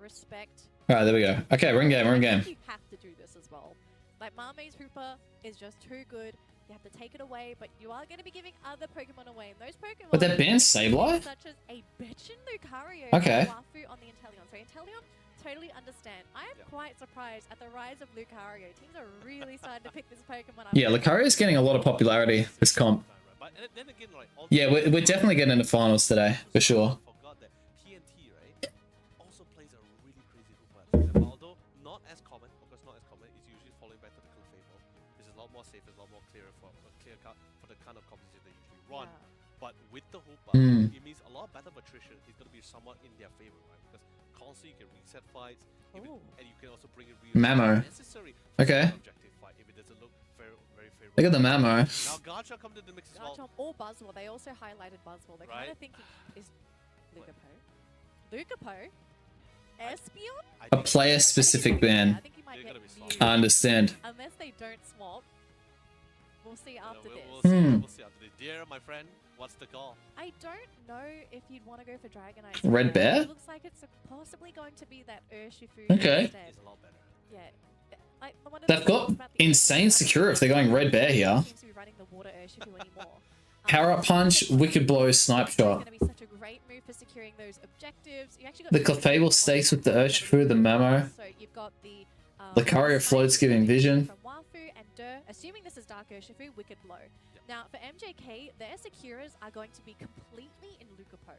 respect. Alright, there we go. Okay, we're in game, we're in game. You have to do this as well. Like, Mame's Hooper is just too good. You have to take it away, but you are going to be giving other Pokemon away. And those Pokemon... But they're banned Sableye? Such as a Bitchin' Lucario Okay. and Wafu on the Inteleon. So Inteleon, totally understand. I am quite surprised at the rise of Lucario. Teams are really starting to pick this Pokemon up. Yeah, Lucario's getting a lot of popularity this comp. But then again, like, all Yeah, we're definitely getting into finals today, for sure. forgot that TNT, right, also plays a really crazy Hooper. Although not as common, of course not as common, it's usually falling back to the Clefable, which is a lot more safe, a lot more clearer for the kind of composition they usually run. But with the Hooper, it means a lot better of attrition is going to be somewhat in their favor, right? Because constantly you can reset fights, and you can also bring in Mamo. necessary Okay. objective fight if it doesn't look very favorable. Look at the Mamo. Now Garchomp come to the mix as well. Garchomp or Buzzwole. They also highlighted Buzzwole. They're kind of thinking, is Lucapo? Lucapo? Espion? A player-specific ban. I think he might get I understand. unless they don't swap. We'll see after this. We'll see after this. Dear my friend, what's the call? I don't know if you'd want to go for Dragonite. Red Bear? It looks like it's possibly going to be that Urshifu Okay. instead. It's a lot better. Yeah. Like, one of They've the got things about the insane Urshifu secure if they're going Red Bear here. seems to be running the water Urshifu anymore. Power Up Punch, Wicked Blow, Snipe It's Shot. going to be such a great move for securing those objectives. You actually got The Clefable stakes with the Urshifu, the Mamo. So you've got the Lucario floats giving vision. from Wafu and Dur. Assuming this is Dark Urshifu, Wicked Blow. Now for MJK, their Securers are going to be completely in Lucapo.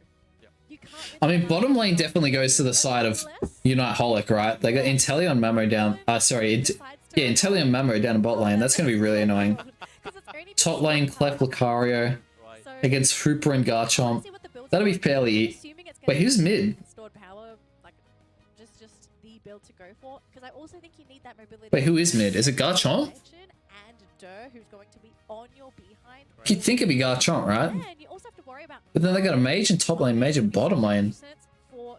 You can't I mean, bottom lane definitely goes to the side of Unite Holic, right? They got Inteleon Mamo down. Yeah, Inteleon Mamo down in bot lane. That's going to be really annoying. Top lane, Clef Lucario against Hooper and Garchomp. That'll be fairly... Wait, who's mid? Stored power, like just the build to go for. Because I also think you need that mobility. Wait, who is mid? Is it Garchomp? And Dur, who's going to be on your behind. You'd think it'd be Garchomp, right? And you also have to worry about But then they got a mage in top lane, mage in bottom lane.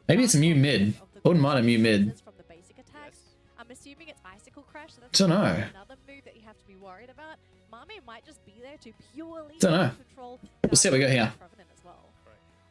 Maybe it's a Mew mid. I wouldn't mind a Mew mid. from the basic attacks. I'm assuming it's Icicle Crash. So that's Dunno. another move that you have to be worried about. Mame might just be there to purely Dunno. control. We'll see what we got here. Provident as well.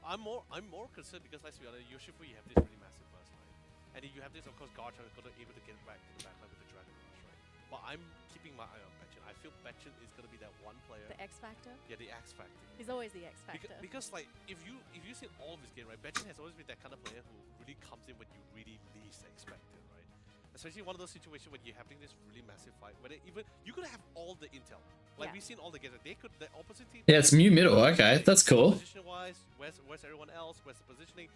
I'm more concerned because let's be honest, Urshifu you have this really massive burst, right? And then you have this, of course, Garchomp is gonna able to get back to the backline with the Dragon Rush, right? But I'm keeping my eye on Betchin. I feel Betchin is gonna be that one player. The X Factor. Yeah, the X Factor. He's always the X Factor. Because like if you see all of his game, right, Betchin has always been that kind of player who really comes in when you really least expect it, right? Especially one of those situations when you're having this really massive fight, where you could have all the intel. Like we've seen all the games, the opposite team. Yeah, it's Mew middle. Okay, that's cool. Position wise, where's everyone else? Where's the positioning?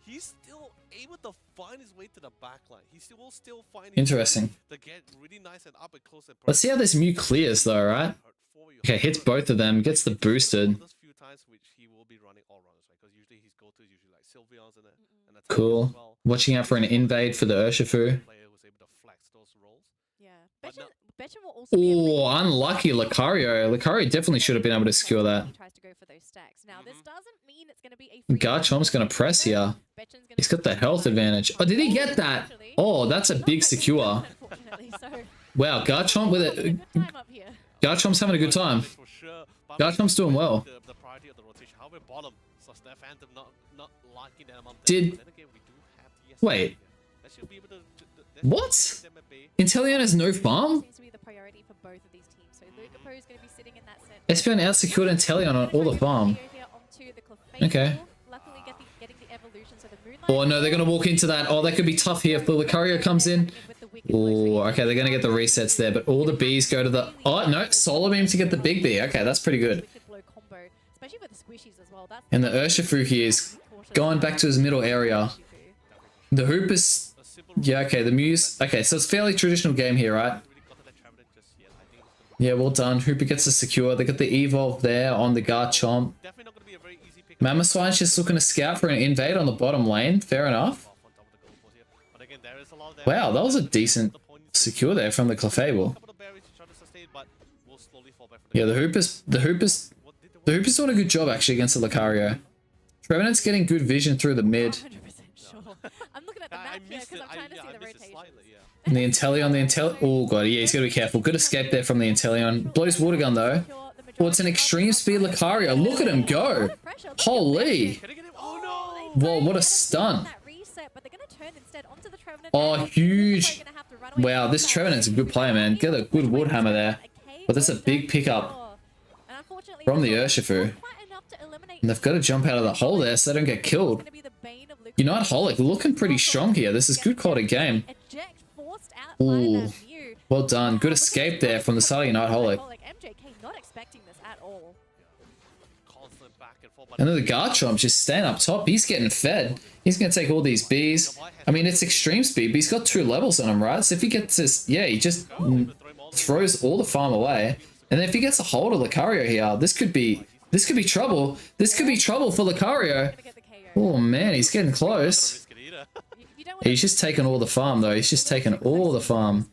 He's still able to find his way to the backline. He will still find his Interesting. way to get really nice and up and close. And Let's see how this Mew clears though, right? Okay, hits both of them, gets the boosted. Those few times which he will be running all runners, right? Because usually his go-to is usually like Sylveon's and attack as Cool. well. Watching out for an invade for the Urshifu. Player who's able to flex those roles. Yeah. Betchin will also be able Oh, unlucky Lucario. Lucario definitely should have been able to secure that. He tries to go for those stacks. Now this doesn't mean it's going to be a free Garchomp's going to press here. Betchin's gonna He's got the health advantage. Oh, did he get that? Oh, that's a big secure. unfortunately, so Wow, Garchomp with it. time up here. Garchomp's having a good time. For sure. But Garchomp's doing well. The priority of the rotation. However, bottom. So Steph Phantom not liking that amount. Did- Then again, we do have the Wait. That should be able to What? Inteleon has no farm? Seems to be the priority for both of these teams. So Lucapo is going to be sitting in that set. Espeon out-secured Inteleon on all the farm. Okay. Luckily getting the evolution, so the Moonlight Oh no, they're going to walk into that. Oh, that could be tough here if the Lucario comes in. Oh, okay, they're going to get the resets there, but all the Bs go to the... Oh, no, Solar Beam to get the big B. Okay, that's pretty good. Wicked Blow combo, especially with the squishies as well. That's And the Urshifu here is going back to his middle area. The Hoopers... Yeah, okay, the Muse... Okay, so it's a fairly traditional game here, right? Yeah, well done. Hooper gets the secure. They got the Evolve there on the Garchomp. Definitely not going to be a very easy pick. Mamoswine's just looking to scout for an invade on the bottom lane. Fair enough. But again, there is a lot there. Wow, that was a decent secure there from the Clefable. Couple of berries to try to sustain, but will slowly fall back from Yeah, the Hoopers doing a good job actually against the Lucario. Trevenant's getting good vision through the mid. 100% sure. I'm looking at the map here because I'm trying to see the rotation. And the Inteleon, oh god, yeah, he's got to be careful. Good escape there from the Inteleon. Blows Water Gun though. Oh, it's an extreme speed Lucario. Look at him go. Holy. Oh no! Whoa, what a stunt. That reset, but they're going to turn instead onto the Oh, huge. Wow, this Trevenant's a good player, man. Get a good Woodhammer there. But that's a big pickup from the Urshifu. And they've got to jump out of the hole there so they don't get killed. Unite Holic looking pretty strong here. This is good quality game. Ooh, well done. Good escape there from the side of Unite Holic. And then the Garchomp just staying up top. He's getting fed. He's going to take all these Bs. I mean, it's extreme speed, but he's got 2 levels on him, right? So if he gets this, yeah, he just throws all the farm away. And then if he gets a hold of Lucario here, this could be trouble. This could be trouble for Lucario. Oh man, he's getting close. He's just taking all the farm though. He's just taking all the farm.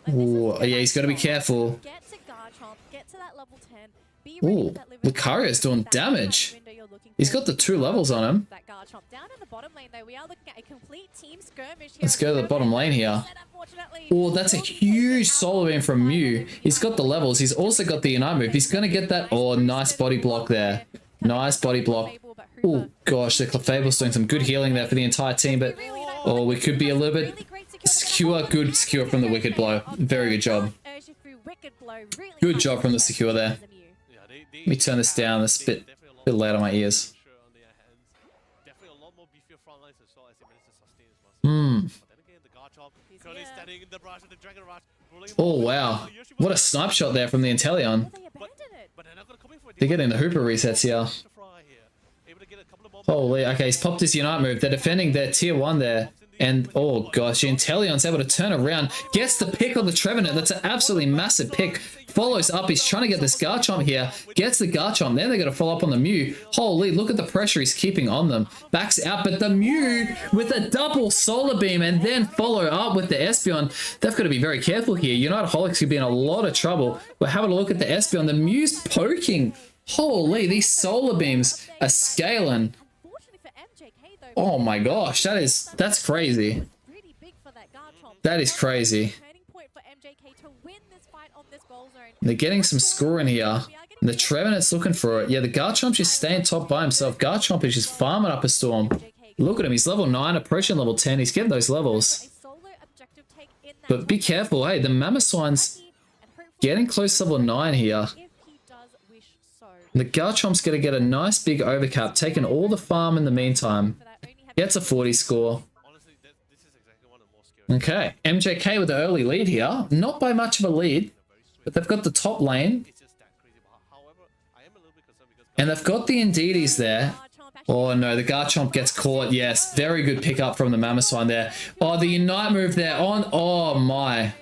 Oh yeah, he's got to be careful. Ooh, Lucario's doing damage. He's got the 2 levels on him. Let's go to the bottom lane here. Oh, that's a huge Solar Beam from Mew. He's got the levels. He's also got the Unite move. He's going to get that. Oh, nice body block there. Nice body block. Oh, gosh, the Clefable's doing some good healing there for the entire team, but oh, we could be a little bit secure. Good secure from the Wicked Blow. Very good job. Good job from the secure there. Let me turn this down. It's a bit loud on my ears. Oh, wow. What a snipe shot there from the Inteleon. They're getting the Hooper resets here. Holy, okay, he's popped his Unite move. They're defending their tier 1 there. And, oh gosh, the Inteleon's able to turn around. Gets the pick on the Trevenant. That's an absolutely massive pick. Follows up. He's trying to get this Garchomp here. Gets the Garchomp. Then they're going to follow up on the Mew. Holy, look at the pressure he's keeping on them. Backs out, but the Mew with a double Solar Beam and then follow up with the Espeon. They've got to be very careful here. Unite Holics could be in a lot of trouble. We're having a look at the Espeon. The Mew's poking. Holy, these Solar Beams are scaling. Oh my gosh, that's crazy. That is crazy. They're getting some score in here. And the Trevenant's looking for it. Yeah, the Garchomp's just staying top by himself. Garchomp is just farming up a storm. Look at him, he's level 9, approaching level 10. He's getting those levels. But be careful, hey, the Mamoswine's getting close to level 9 here. The Garchomp's going to get a nice big overcap, taking all the farm in the meantime. Gets a 40 score. Okay, MJK with the early lead here. Not by much of a lead, but they've got the top lane. And they've got the Indeedis there. Oh no, the Garchomp gets caught. Yes, very good pickup from the Mamoswine there. Oh, the Unite move there on. Oh my.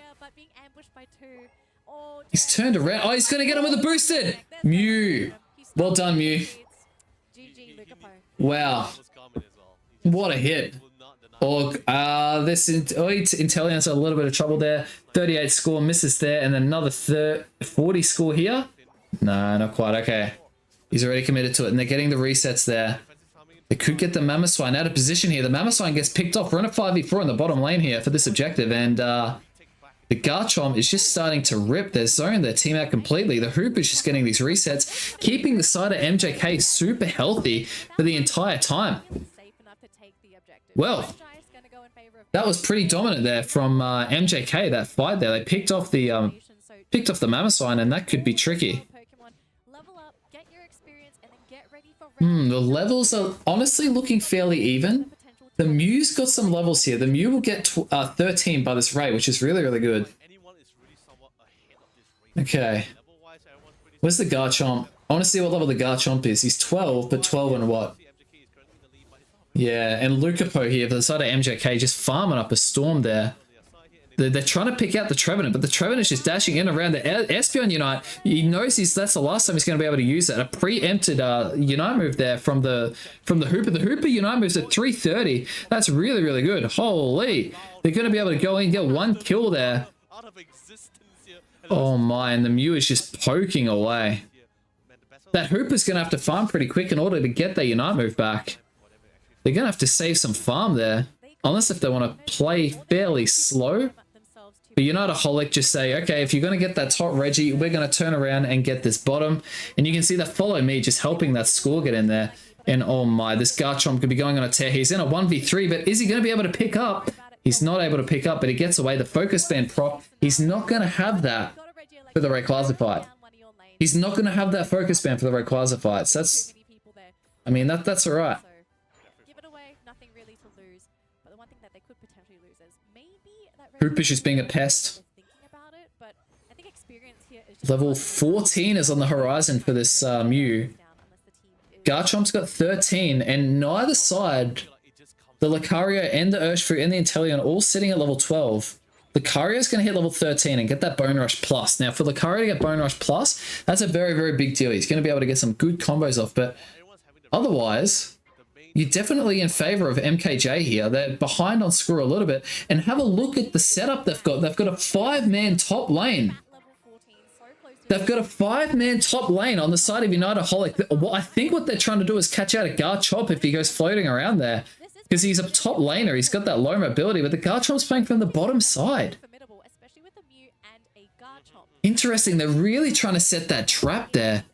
He's turned around. Oh, he's going to get him with a boosted. Mew. Well done, Mew. Wow. What a hit. Oh, this Inteleon's a little bit of trouble there. 38 score, misses there, and another 40 score here. No, not quite. Okay. He's already committed to it, and they're getting the resets there. They could get the Mamoswine out of position here. The Mamoswine gets picked off. We're in a 5v4 in the bottom lane here for this objective, and the Garchomp is just starting to rip their zone, their team out completely. The Hoop is just getting these resets, keeping the side of MJK super healthy for the entire time. Well, that was pretty dominant there from MJK, that fight there. They picked off the Mamoswine, and that could be tricky. The levels are honestly looking fairly even. The Mew's got some levels here. The Mew will get 13 by this rate, which is really, really good. Okay. Where's the Garchomp? I want to see what level the Garchomp is. He's 12, but 12 and what? Yeah, and Lucapo here for the side of MJK just farming up a storm there. They're trying to pick out the Trevenant, but the Trevenant is just dashing in around the Espeon Unite. He knows that's the last time he's going to be able to use it. A preempted Unite move there from the Hooper. The Hooper Unite moves at 330. That's really, really good. Holy. They're going to be able to go in and get one kill there. Oh my, and the Mew is just poking away. That Hooper's going to have to farm pretty quick in order to get their Unite move back. They're going to have to save some farm there. Unless if they want to play fairly slow. But Unite Holic just say, okay, if you're going to get that top Reggie, we're going to turn around and get this bottom. And you can see that Follow Me just helping that score get in there. And oh my, this Garchomp could be going on a tear. He's in a 1v3, but is he going to be able to pick up? He's not able to pick up, but he gets away. The focus band proc, he's not going to have that for the Rayquaza fight. He's not going to have that focus band for the Rayquaza fight. So that's, I mean, that's all right. Give it away, nothing really to lose. But the one thing that they could potentially lose is maybe that Hoopish is being a pest. thinking about it, but I think experience here is just Level 14 is on the horizon for this Mew. Garchomp's got 13, and neither side, the Lucario and the Urshifu and the Inteleon, all sitting at level 12. Lucario's going to hit level 13 and get that Bone Rush Plus. Now, for Lucario to get Bone Rush Plus, that's a very, very big deal. He's going to be able to get some good combos off, but otherwise, you're definitely in favor of MKJ here. They're behind on Screw a little bit, and have a look at the setup they've got. They've got a 5-man top lane. They've got a 5-man top lane on the side of United Holic. I think what they're trying to do is catch out a Garchomp if he goes floating around there. Because he's a top laner. He's got that low mobility, but the Garchomp's playing from the bottom side. Interesting. They're really trying to set that trap there.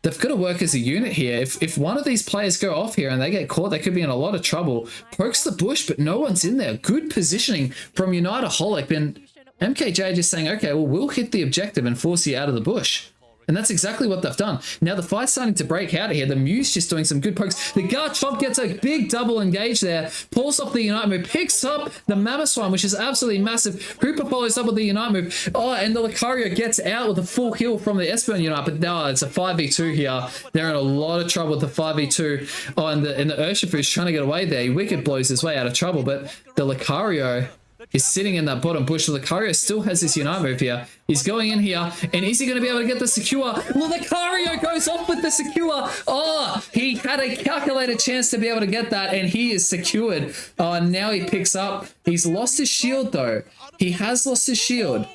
They've got to work as a unit here. If one of these players go off here and they get caught, they could be in a lot of trouble. Pokes the bush, but no one's in there. Good positioning from United Holic. And MKJ just saying, okay, well, we'll hit the objective and force you out of the bush. And that's exactly what they've done. Now the fight's starting to break out of here. The Mew's just doing some good pokes. The Garchomp gets a big double engage there. Pulls off the Unite move. Picks up the Mamoswine, which is absolutely massive. Hooper follows up with the Unite move. Oh, and the Lucario gets out with a full heal from the Espeon Unite. But no, it's a 5v2 here. They're in a lot of trouble with the 5v2. Oh, and the Urshifu's trying to get away there. He wicked blows his way out of trouble. But the Lucario is sitting in that bottom bush. Lucario still has this Unite move here. He's going in here, and is he going to be able to get the secure? Lucario goes off with the secure. Oh, he had a calculated chance to be able to get that, and he is secured. Oh, and now he picks up. He's lost his shield, though. He has lost his shield.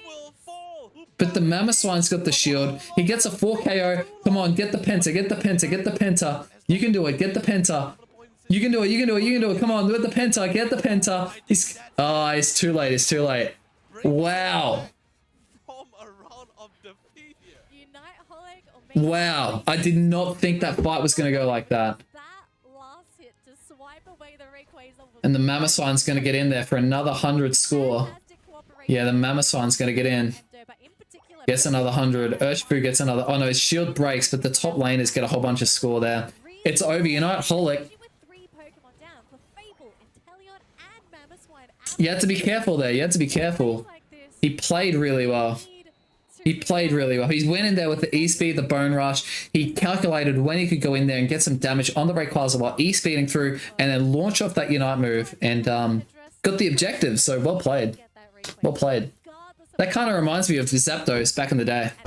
But the Mamoswine's got the shield. He gets a 4 KO. Come on, get the Penta, get the Penta, get the Penta. You can do it. Get the Penta. You can do it, you can do it, you can do it. Come on, do it the Penta, get the Penta. It's too late, it's too late. Wow. Wow, I did not think that fight was going to go like that. And the Mamoswine's going to get in there for another 100 score. Yeah, the Mamoswine's going to get in. Gets another 100. Urshifu gets another. Oh no, his shield breaks, but the top laners get a whole bunch of score there. It's over. Unite Holic. You had to be careful there. You had to be careful. He played really well. He played really well. He went in there with the E-Speed, the Bone Rush. He calculated when he could go in there and get some damage on the Rayquaza while E-Speeding through and then launch off that Unite move and got the objective. So well played. Well played. That kind of reminds me of Zapdos back in the day. You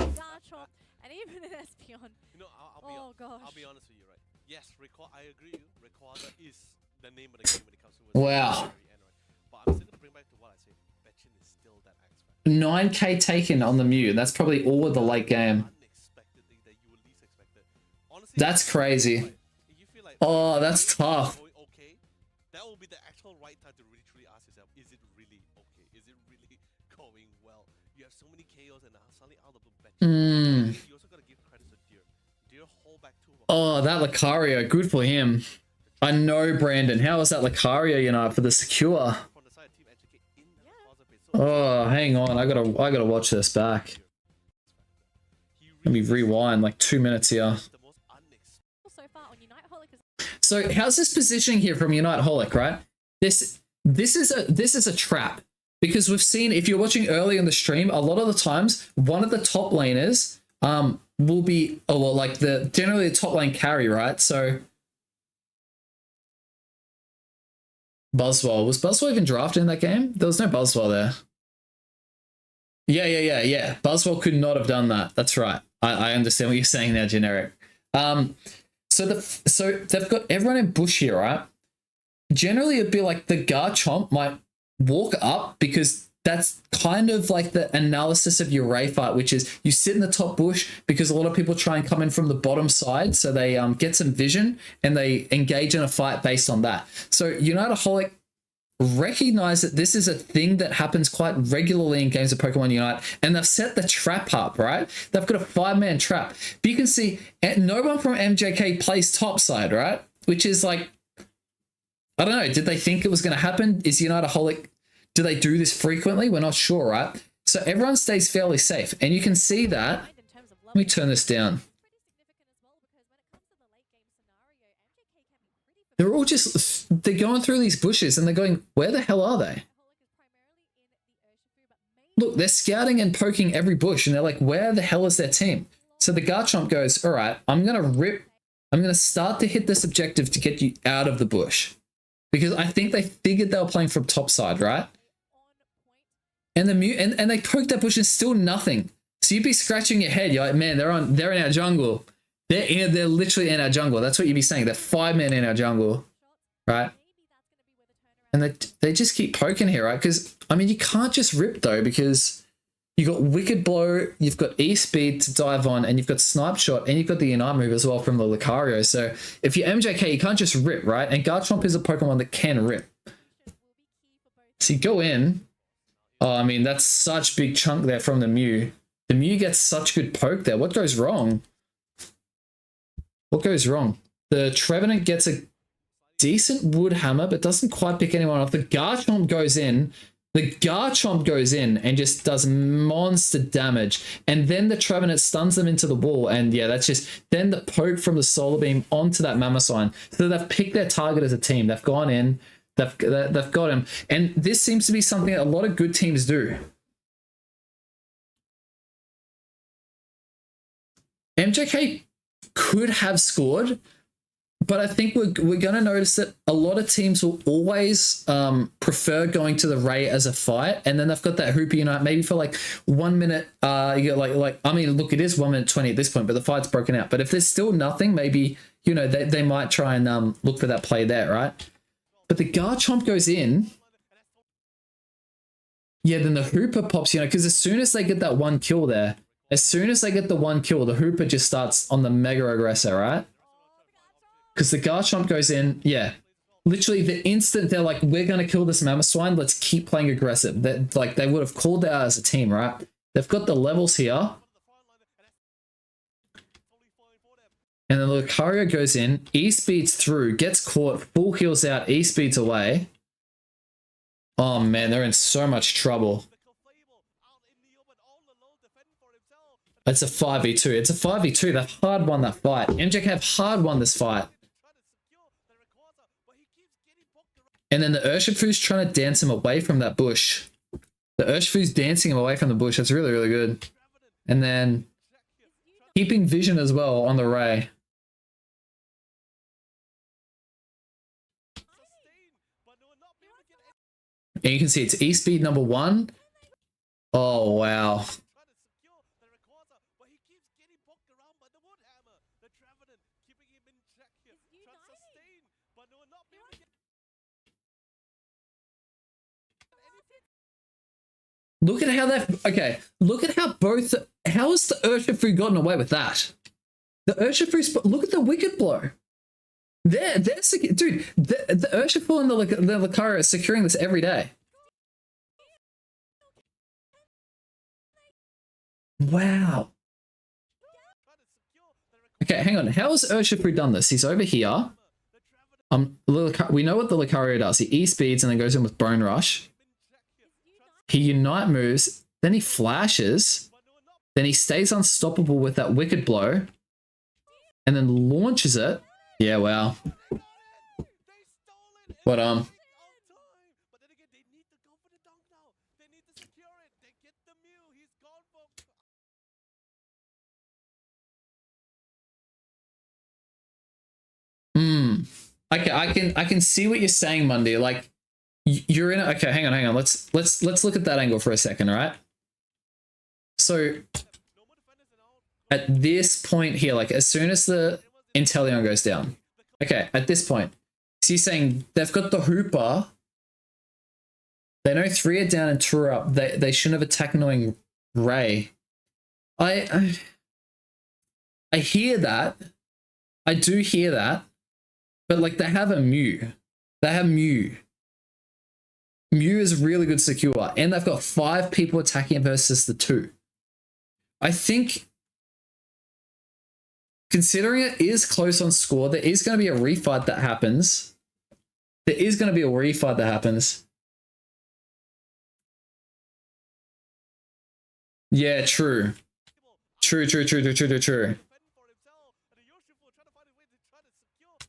know, I'll be honest with you, right? Yes, I agree. Rayquaza is the name of the game when it comes to wow. But I'm still gonna bring back to what I say. Betchin is still that X factor. 9k taken on the Mew. That's probably all of the late game. That's crazy. Oh, that's tough. Okay, that will be the actual right time to really truly ask yourself, is it really okay? Is it really going well? You have so many KOs and suddenly out of the bench. You also gotta give credit to Deer. Deer hold back too much. Oh, that Lucario, good for him. I know, Brandon. How was that Lucario, you know, for the secure? Oh, hang on. I gotta watch this back. Let me rewind like 2 minutes here. So how's this positioning here from Unite Holic, right? This is a trap. Because we've seen, if you're watching early in the stream, a lot of the times one of the top laners will be like generally the top lane carry, right? So Buzzwole. Was Buzzwole even drafted in that game? There was no Buzzwole there. Yeah. Buzzwole could not have done that. That's right. I understand what you're saying there, Generic. So they've got everyone in bush here, right? Generally, it'd be like the Garchomp might walk up because that's kind of like the analysis of your Ray fight, which is you sit in the top bush because a lot of people try and come in from the bottom side, so they get some vision and they engage in a fight based on that. So Unite Holic recognize that this is a thing that happens quite regularly in games of Pokemon Unite, and they've set the trap up, right? They've got a 5-man trap. But you can see no one from MJK plays topside, right? Which is like, I don't know, did they think it was going to happen? Is Unitaholic, do they do this frequently? We're not sure, right? So everyone stays fairly safe, and you can see that. Let me turn this down. They're all just, they're going through these bushes and they're going, where the hell are they? Look, they're scouting and poking every bush and they're like, where the hell is their team? So the Garchomp goes, all right, I'm going to start to hit this objective to get you out of the bush. Because I think they figured they were playing from topside, right? And the Mew, and they poked that bush and still nothing. So you'd be scratching your head. You're like, man, they're in our jungle. They're literally in our jungle. That's what you'd be saying. They're 5-men in our jungle, right? And they just keep poking here, right? Because, I mean, you can't just rip, though, because you've got Wicked Blow, you've got E-Speed to dive on, and you've got Snipe Shot, and you've got the Unite move as well from the Lucario. So if you're MJK, you can't just rip, right? And Garchomp is a Pokemon that can rip. So you go in. Oh, I mean, that's such big chunk there from the Mew. The Mew gets such good poke there. What goes wrong? What goes wrong? The Trevenant gets a decent Wood Hammer, but doesn't quite pick anyone off. The Garchomp goes in. The Garchomp goes in and just does monster damage. And then the Trevenant stuns them into the wall. And yeah, that's just... Then the poke from the Solar Beam onto that Mamoswine. So they've picked their target as a team. They've gone in. They've got him. And this seems to be something that a lot of good teams do. MJK could have scored, but I think we're going to notice that a lot of teams will always prefer going to the Ray as a fight, and then they've got that Hooper Unite maybe for like 1 minute. You like I mean, look, it is 1 minute 20 at this point, but the fight's broken out. But if there's still nothing, maybe they might try and look for that play there, right? But the Garchomp goes in. Yeah, then the Hooper pops, because as soon as they get that 1 kill there. As soon as they get the 1 kill, the Hooper just starts on the Mega Aggressor, right? Because the Garchomp goes in, yeah. Literally the instant they're like, we're going to kill this Mamoswine, let's keep playing aggressive. They would have called that out as a team, right? They've got the levels here. And then Lucario goes in, E-Speeds through, gets caught, full heals out, E-Speeds away. Oh man, they're in so much trouble. It's a 5v2. It's a 5v2. They've hard won that fight. MJK have hard won this fight. And then the Urshifu's trying to dance him away from that bush. The Urshifu's dancing him away from the bush. That's really, really good. And then keeping vision as well on the Ray. And you can see it's E-Speed number 1. Oh, wow. Look at how that... Okay, look at how both... How has the Urshifu gotten away with that? The Urshifu's... Look at the Wicked Blow. They're dude, the Urshifu and the Lucario are securing this every day. Wow. Okay, hang on. How has Urshifu done this? He's over here. We know what the Lucario does. He E-speeds and then goes in with Bone Rush. He Unite moves, then he flashes, then he stays unstoppable with that Wicked Blow, and then launches it. Yeah, wow. But okay, I can see what you're saying, Mundy. Like, you're in it. Okay, hang on. Let's look at that angle for a second, all right? So at this point here, like as soon as the Inteleon goes down, okay, at this point, so you're saying they've got the Hooper. They know 3 are down and 2 are up. They shouldn't have attacked annoying Ray. I hear that. I do hear that. But like they have a Mew. They have Mew. Mew is really good secure, and they've got 5 people attacking it versus the 2. I think, considering it is close on score, there is going to be a refight that happens. There is going to be a refight that happens. Yeah, true. True.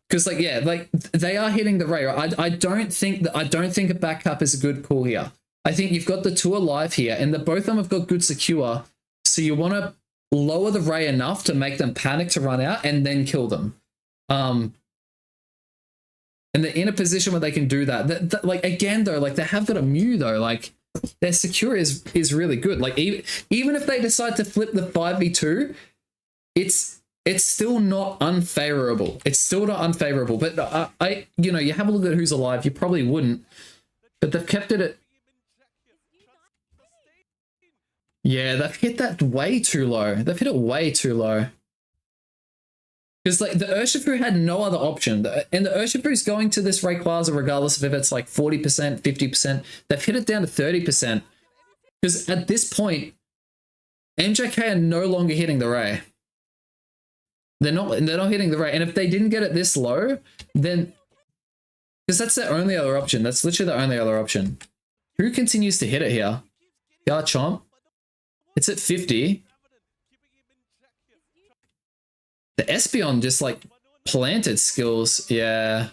Because like, yeah, like they are hitting the Ray. I don't think a backup is a good call here. I think you've got the 2 alive here, and both of them have got good secure. So you want to lower the Ray enough to make them panic to run out and then kill them. And they're in a position where they can do that. Like again though, like they have got a Mew though. Like their secure is really good. Like even if they decide to flip the 5v2, it's still not unfavorable. It's still not unfavorable. But you know, you have a look at who's alive. You probably wouldn't, but they've kept it at. Yeah, they've hit that way too low. They've hit it way too low. Because like the Urshifu had no other option. And the Urshifu's going to this Rayquaza regardless of if it's like 40%, 50%. They've hit it down to 30%. Because at this point, MJK are no longer hitting the Ray. They're not hitting the Ray. And if they didn't get it this low, then... Because that's their only other option. That's literally the only other option. Who continues to hit it here? Garchomp. It's at 50. The Espeon just like planted skills. Yeah.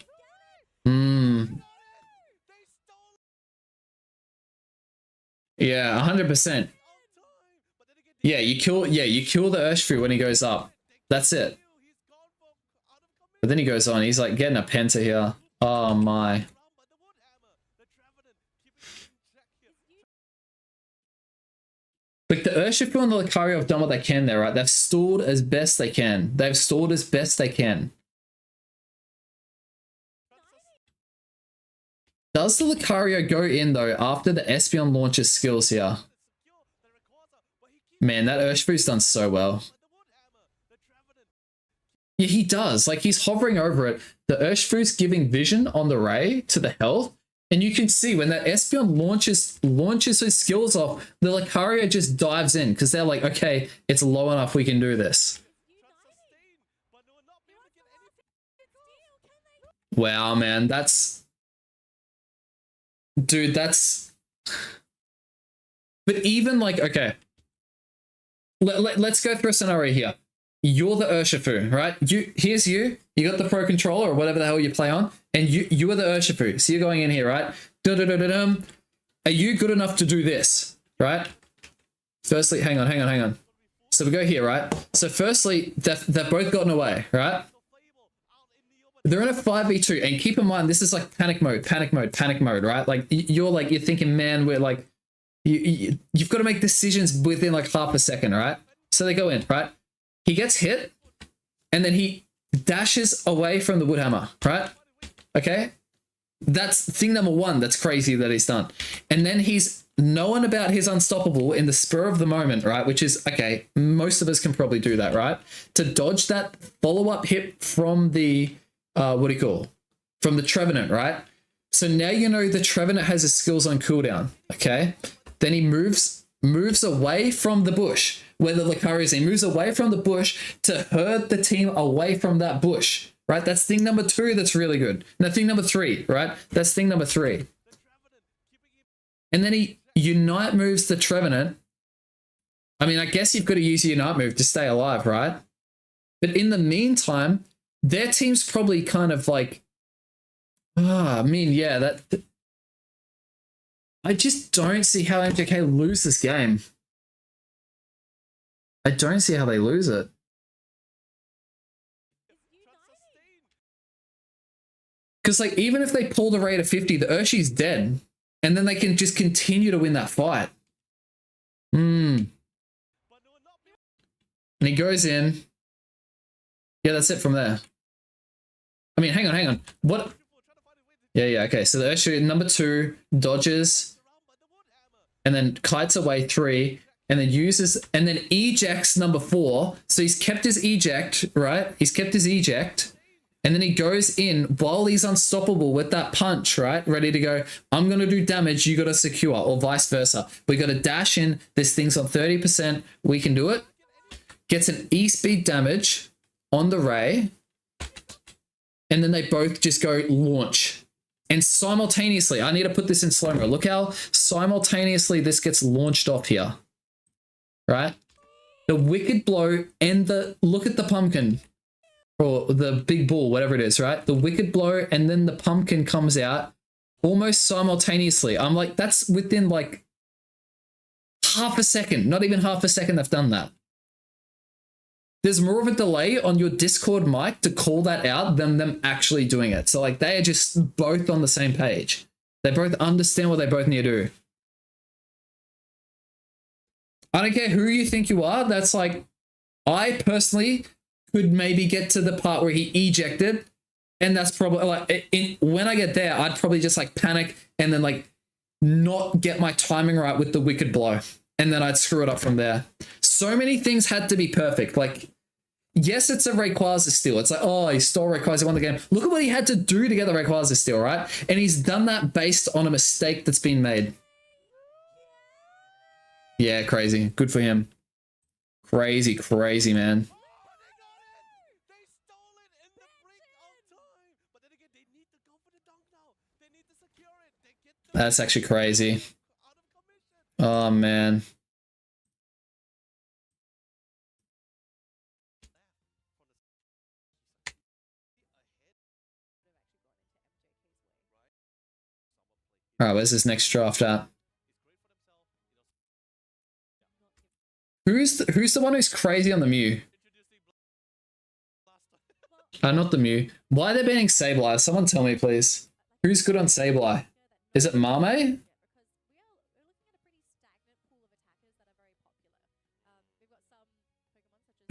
Yeah, 100%. Yeah, you kill the Urshifu when he goes up. That's it. But then he goes on. He's like getting a penta here. Oh my. Like the Urshifu and the Lucario have done what they can there, right? They've stalled as best they can. They've stalled as best they can. Does the Lucario go in though after the Espeon launches skills here? Man, that Urshifu's done so well. Yeah, he does. Like he's hovering over it. The Urshifu's giving vision on the Ray to the health. And you can see when that Espeon launches his skills off, the Lucario just dives in because they're like, okay, it's low enough, we can do this. Wow, man, that's... Dude, that's... But even like, okay. Let's go through a scenario here. You're the Urshifu, right? Here's you. You got the Pro Controller or whatever the hell you play on, and you are the Urshifu. So you're going in here, right? Are you good enough to do this, right? Firstly, hang on. So we go here, right? So firstly, they've both gotten away, right? They're in a 5v2, and keep in mind, this is like panic mode, right? Like you're thinking, man, we're like, you've got to make decisions within like half a second, right? So they go in, right? He gets hit, and then he dashes away from the Woodhammer, right? Okay? That's thing number 1 that's crazy that he's done. And then he's known about his unstoppable in the spur of the moment, right? Which is, okay, most of us can probably do that, right? To dodge that follow-up hit from the, from the Trevenant, right? So now you know the Trevenant has his skills on cooldown, okay? Then he moves away from the bush where the Lucario is. He moves away from the bush to herd the team away from that bush, right? That's thing number 2 that's really good. Now thing number 3, right? That's thing number 3. And then he Unite moves the Trevenant. I mean, I guess you've got to use your Unite move to stay alive, right? But in the meantime, their team's probably kind of like, I mean, yeah, that... I just don't see how MJK lose this game. I don't see how they lose it. Because, like, even if they pull the rate of 50, the Urshi's dead. And then they can just continue to win that fight. And he goes in. Yeah, that's it from there. I mean, hang on. What? Yeah, okay. So the Urshi, number 2, dodges. And then kites away 3. And then uses, and then ejects number 4. So he's kept his eject, right? He's kept his eject. And then he goes in while he's unstoppable with that punch, right? Ready to go. I'm going to do damage. You got to secure, or vice versa. We got to dash in. This thing's on 30%. We can do it. Gets an E-speed damage on the Ray. And then they both just go launch. And simultaneously, I need to put this in slow-mo. Look how simultaneously this gets launched off here. Right? The Wicked Blow and the... Look at the pumpkin. Or the big ball, whatever it is, right? The Wicked Blow and then the pumpkin comes out almost simultaneously. I'm like, that's within like half a second. Not even half a second they've done that. There's more of a delay on your Discord mic to call that out than them actually doing it. So like they are just both on the same page. They both understand what they both need to do. I don't care who you think you are. That's like, I personally could maybe get to the part where he ejected, and that's probably like when I get there, I'd probably just like panic and then like not get my timing right with the Wicked Blow, and then I'd screw it up from there. So many things had to be perfect. Like, yes, it's a Rayquaza steal. It's like, oh, he stole Rayquaza, he won the game. Look at what he had to do to get the Rayquaza steal, right? And he's done that based on a mistake that's been made. Yeah, crazy. Good for him. Crazy, crazy, man. That's actually crazy. Oh, man. All right, where's this next draft at? Who's the one who's crazy on the Mew? Not the Mew. Why are they banning Sableye? Someone tell me, please. Who's good on Sableye? Is it Mame?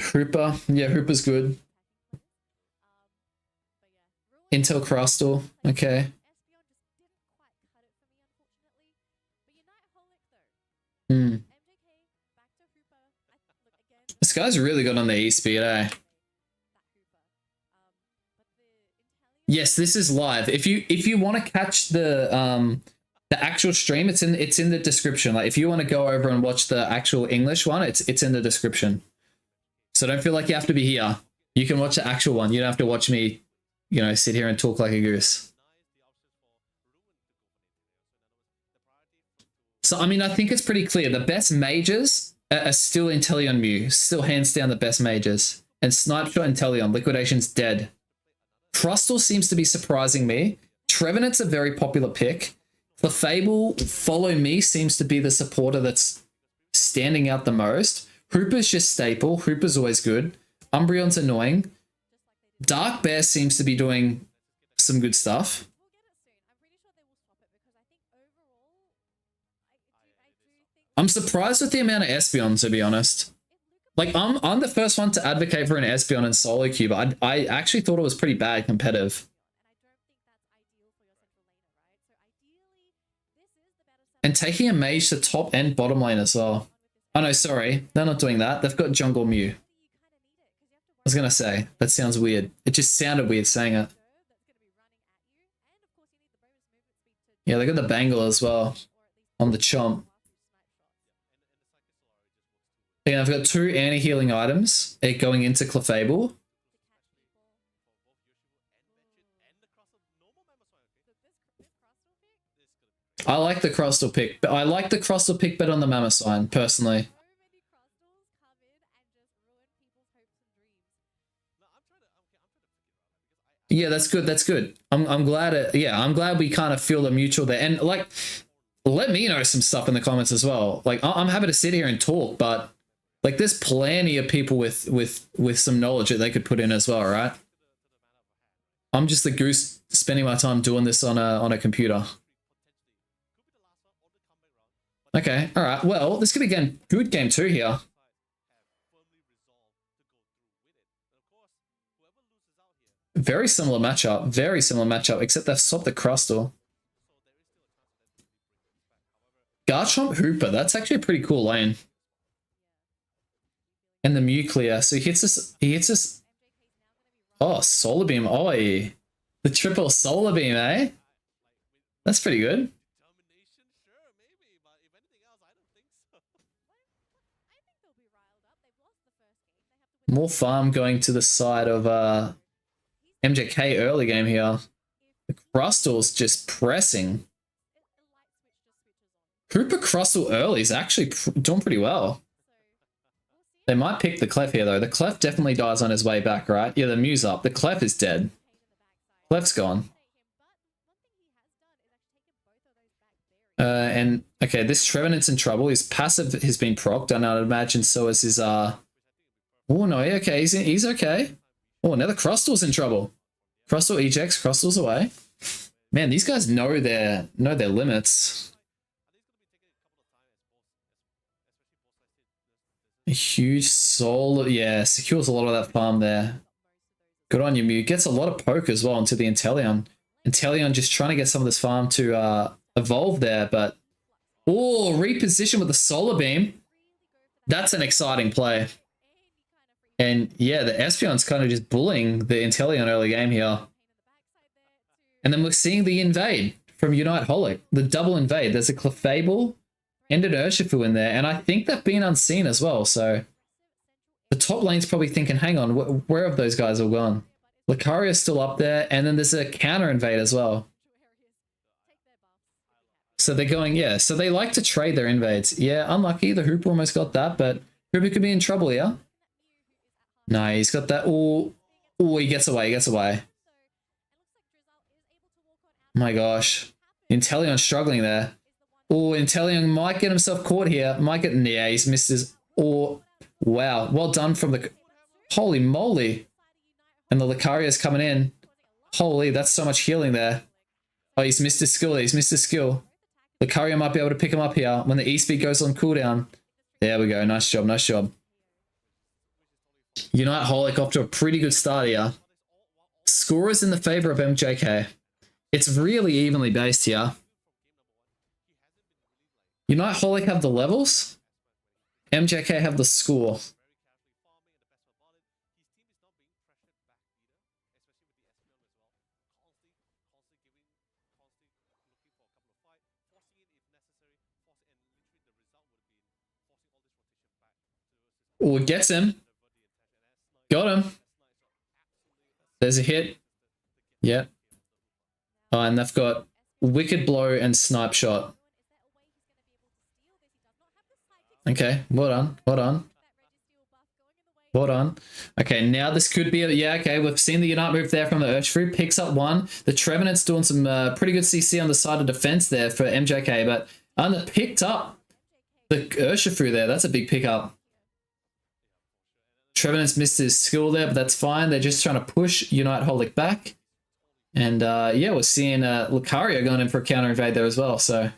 Hooper. Yeah, Hooper's good. Intel Crustle. Okay. Hmm. This guy's really good on the E-speed, eh? Yes, this is live. If you want to catch the actual stream, it's in the description. Like if you want to go over and watch the actual English one, it's in the description. So don't feel like you have to be here. You can watch the actual one. You don't have to watch me, you know, sit here and talk like a goose. So I mean, I think it's pretty clear. The best mages are still Inteleon Mew. Still hands down the best mages. And Snipeshot Inteleon. Liquidation's dead. Crustle seems to be surprising me. Trevenant's a very popular pick. Clefable, Follow Me seems to be the supporter that's standing out the most. Hooper's just staple. Hooper's always good. Umbreon's annoying. Dark Bear seems to be doing some good stuff. I'm surprised with the amount of Espeon, to be honest. Like, I'm the first one to advocate for an Espeon in solo queue, but I actually thought it was pretty bad competitive. And taking a mage to top and bottom lane as well. Oh no, sorry. They're not doing that. They've got Jungle Mew. I was going to say, that sounds weird. It just sounded weird saying it. Yeah, they got the Bangle as well on the Chomp. Yeah, I've got 2 anti-healing items going into Clefable. I like the Crustle pick, but I like the Crustle pick better on the Mammoth personally. Yeah, that's good. That's good. I'm glad. I'm glad we kind of feel the mutual there. And like, let me know some stuff in the comments as well. Like, I'm happy to sit here and talk, but like, there's plenty of people with some knowledge that they could put in as well, right? I'm just the goose spending my time doing this on a computer. Okay, all right. Well, this could be a good game 2 here. Very similar matchup, except they've swapped the Crustle. Garchomp Hooper, that's actually a pretty cool lane. And the Mew clear, so he hits us. Oh, solar beam. Oh, the triple solar beam, eh? That's pretty good. Determination, sure, maybe, but if anything else, I don't think so. More farm going to the side of MJK early game here. The Crustal's just pressing. Hooper Crustal early is actually doing pretty well. They might pick the Clef here though. The Clef definitely dies on his way back, right? Yeah, the Muse up. The Clef is dead. Clef's gone. And okay, this Trevenant's in trouble. His passive has been procced, and I'd imagine so is his oh no, okay, he's okay. Oh, now the Crustal's in trouble. Crustal ejects, Crustal's away. Man, these guys know their limits. A huge soul, yeah, secures a lot of that farm there. Good on you, Mew. Gets a lot of poke as well into the Inteleon. Inteleon just trying to get some of this farm to evolve there, but oh, reposition with the solar beam. That's an exciting play. And yeah, the Espeon's kind of just bullying the Inteleon early game here. And then we're seeing the invade from Unite Holic, the double invade. There's a Clefable and an Urshifu in there, and I think they've been unseen as well. So the top lane's probably thinking, hang on, where have those guys all gone? Lucaria's still up there, and then there's a counter invade as well. So they're going, yeah, so they like to trade their invades. Yeah, unlucky, the Hooper almost got that, but Hooper could be in trouble here. No, he's got that. Oh, he gets away, My gosh. Inteleon's struggling there. Oh, Inteleon might get himself caught here. Yeah, he's missed his... Oh, wow. Well done from the... Holy moly. And the Lucaria's coming in. Holy, that's so much healing there. Oh, he's missed his skill. Lucario might be able to pick him up here when the E-Speed goes on cooldown. There we go. Nice job. Unite Holic off to a pretty good start here. Score is in the favor of MJK. It's really evenly based here. Unite Holic have the levels. MJK have the score. Oh, it gets him. Got him. There's a hit. Yeah. Oh, and they've got Wicked Blow and Snipe Shot. Okay, well done. Okay, now this could be yeah, okay, we've seen the Unite move there from the Urshifu. Picks up one. The Trevenant's doing some pretty good CC on the side of defense there for MJK, but picked up the Urshifu there. That's a big pickup. Trevenant's missed his skill there, but that's fine. They're just trying to push Unite Holic back. And yeah, we're seeing Lucario going in for a counter invade there as well, so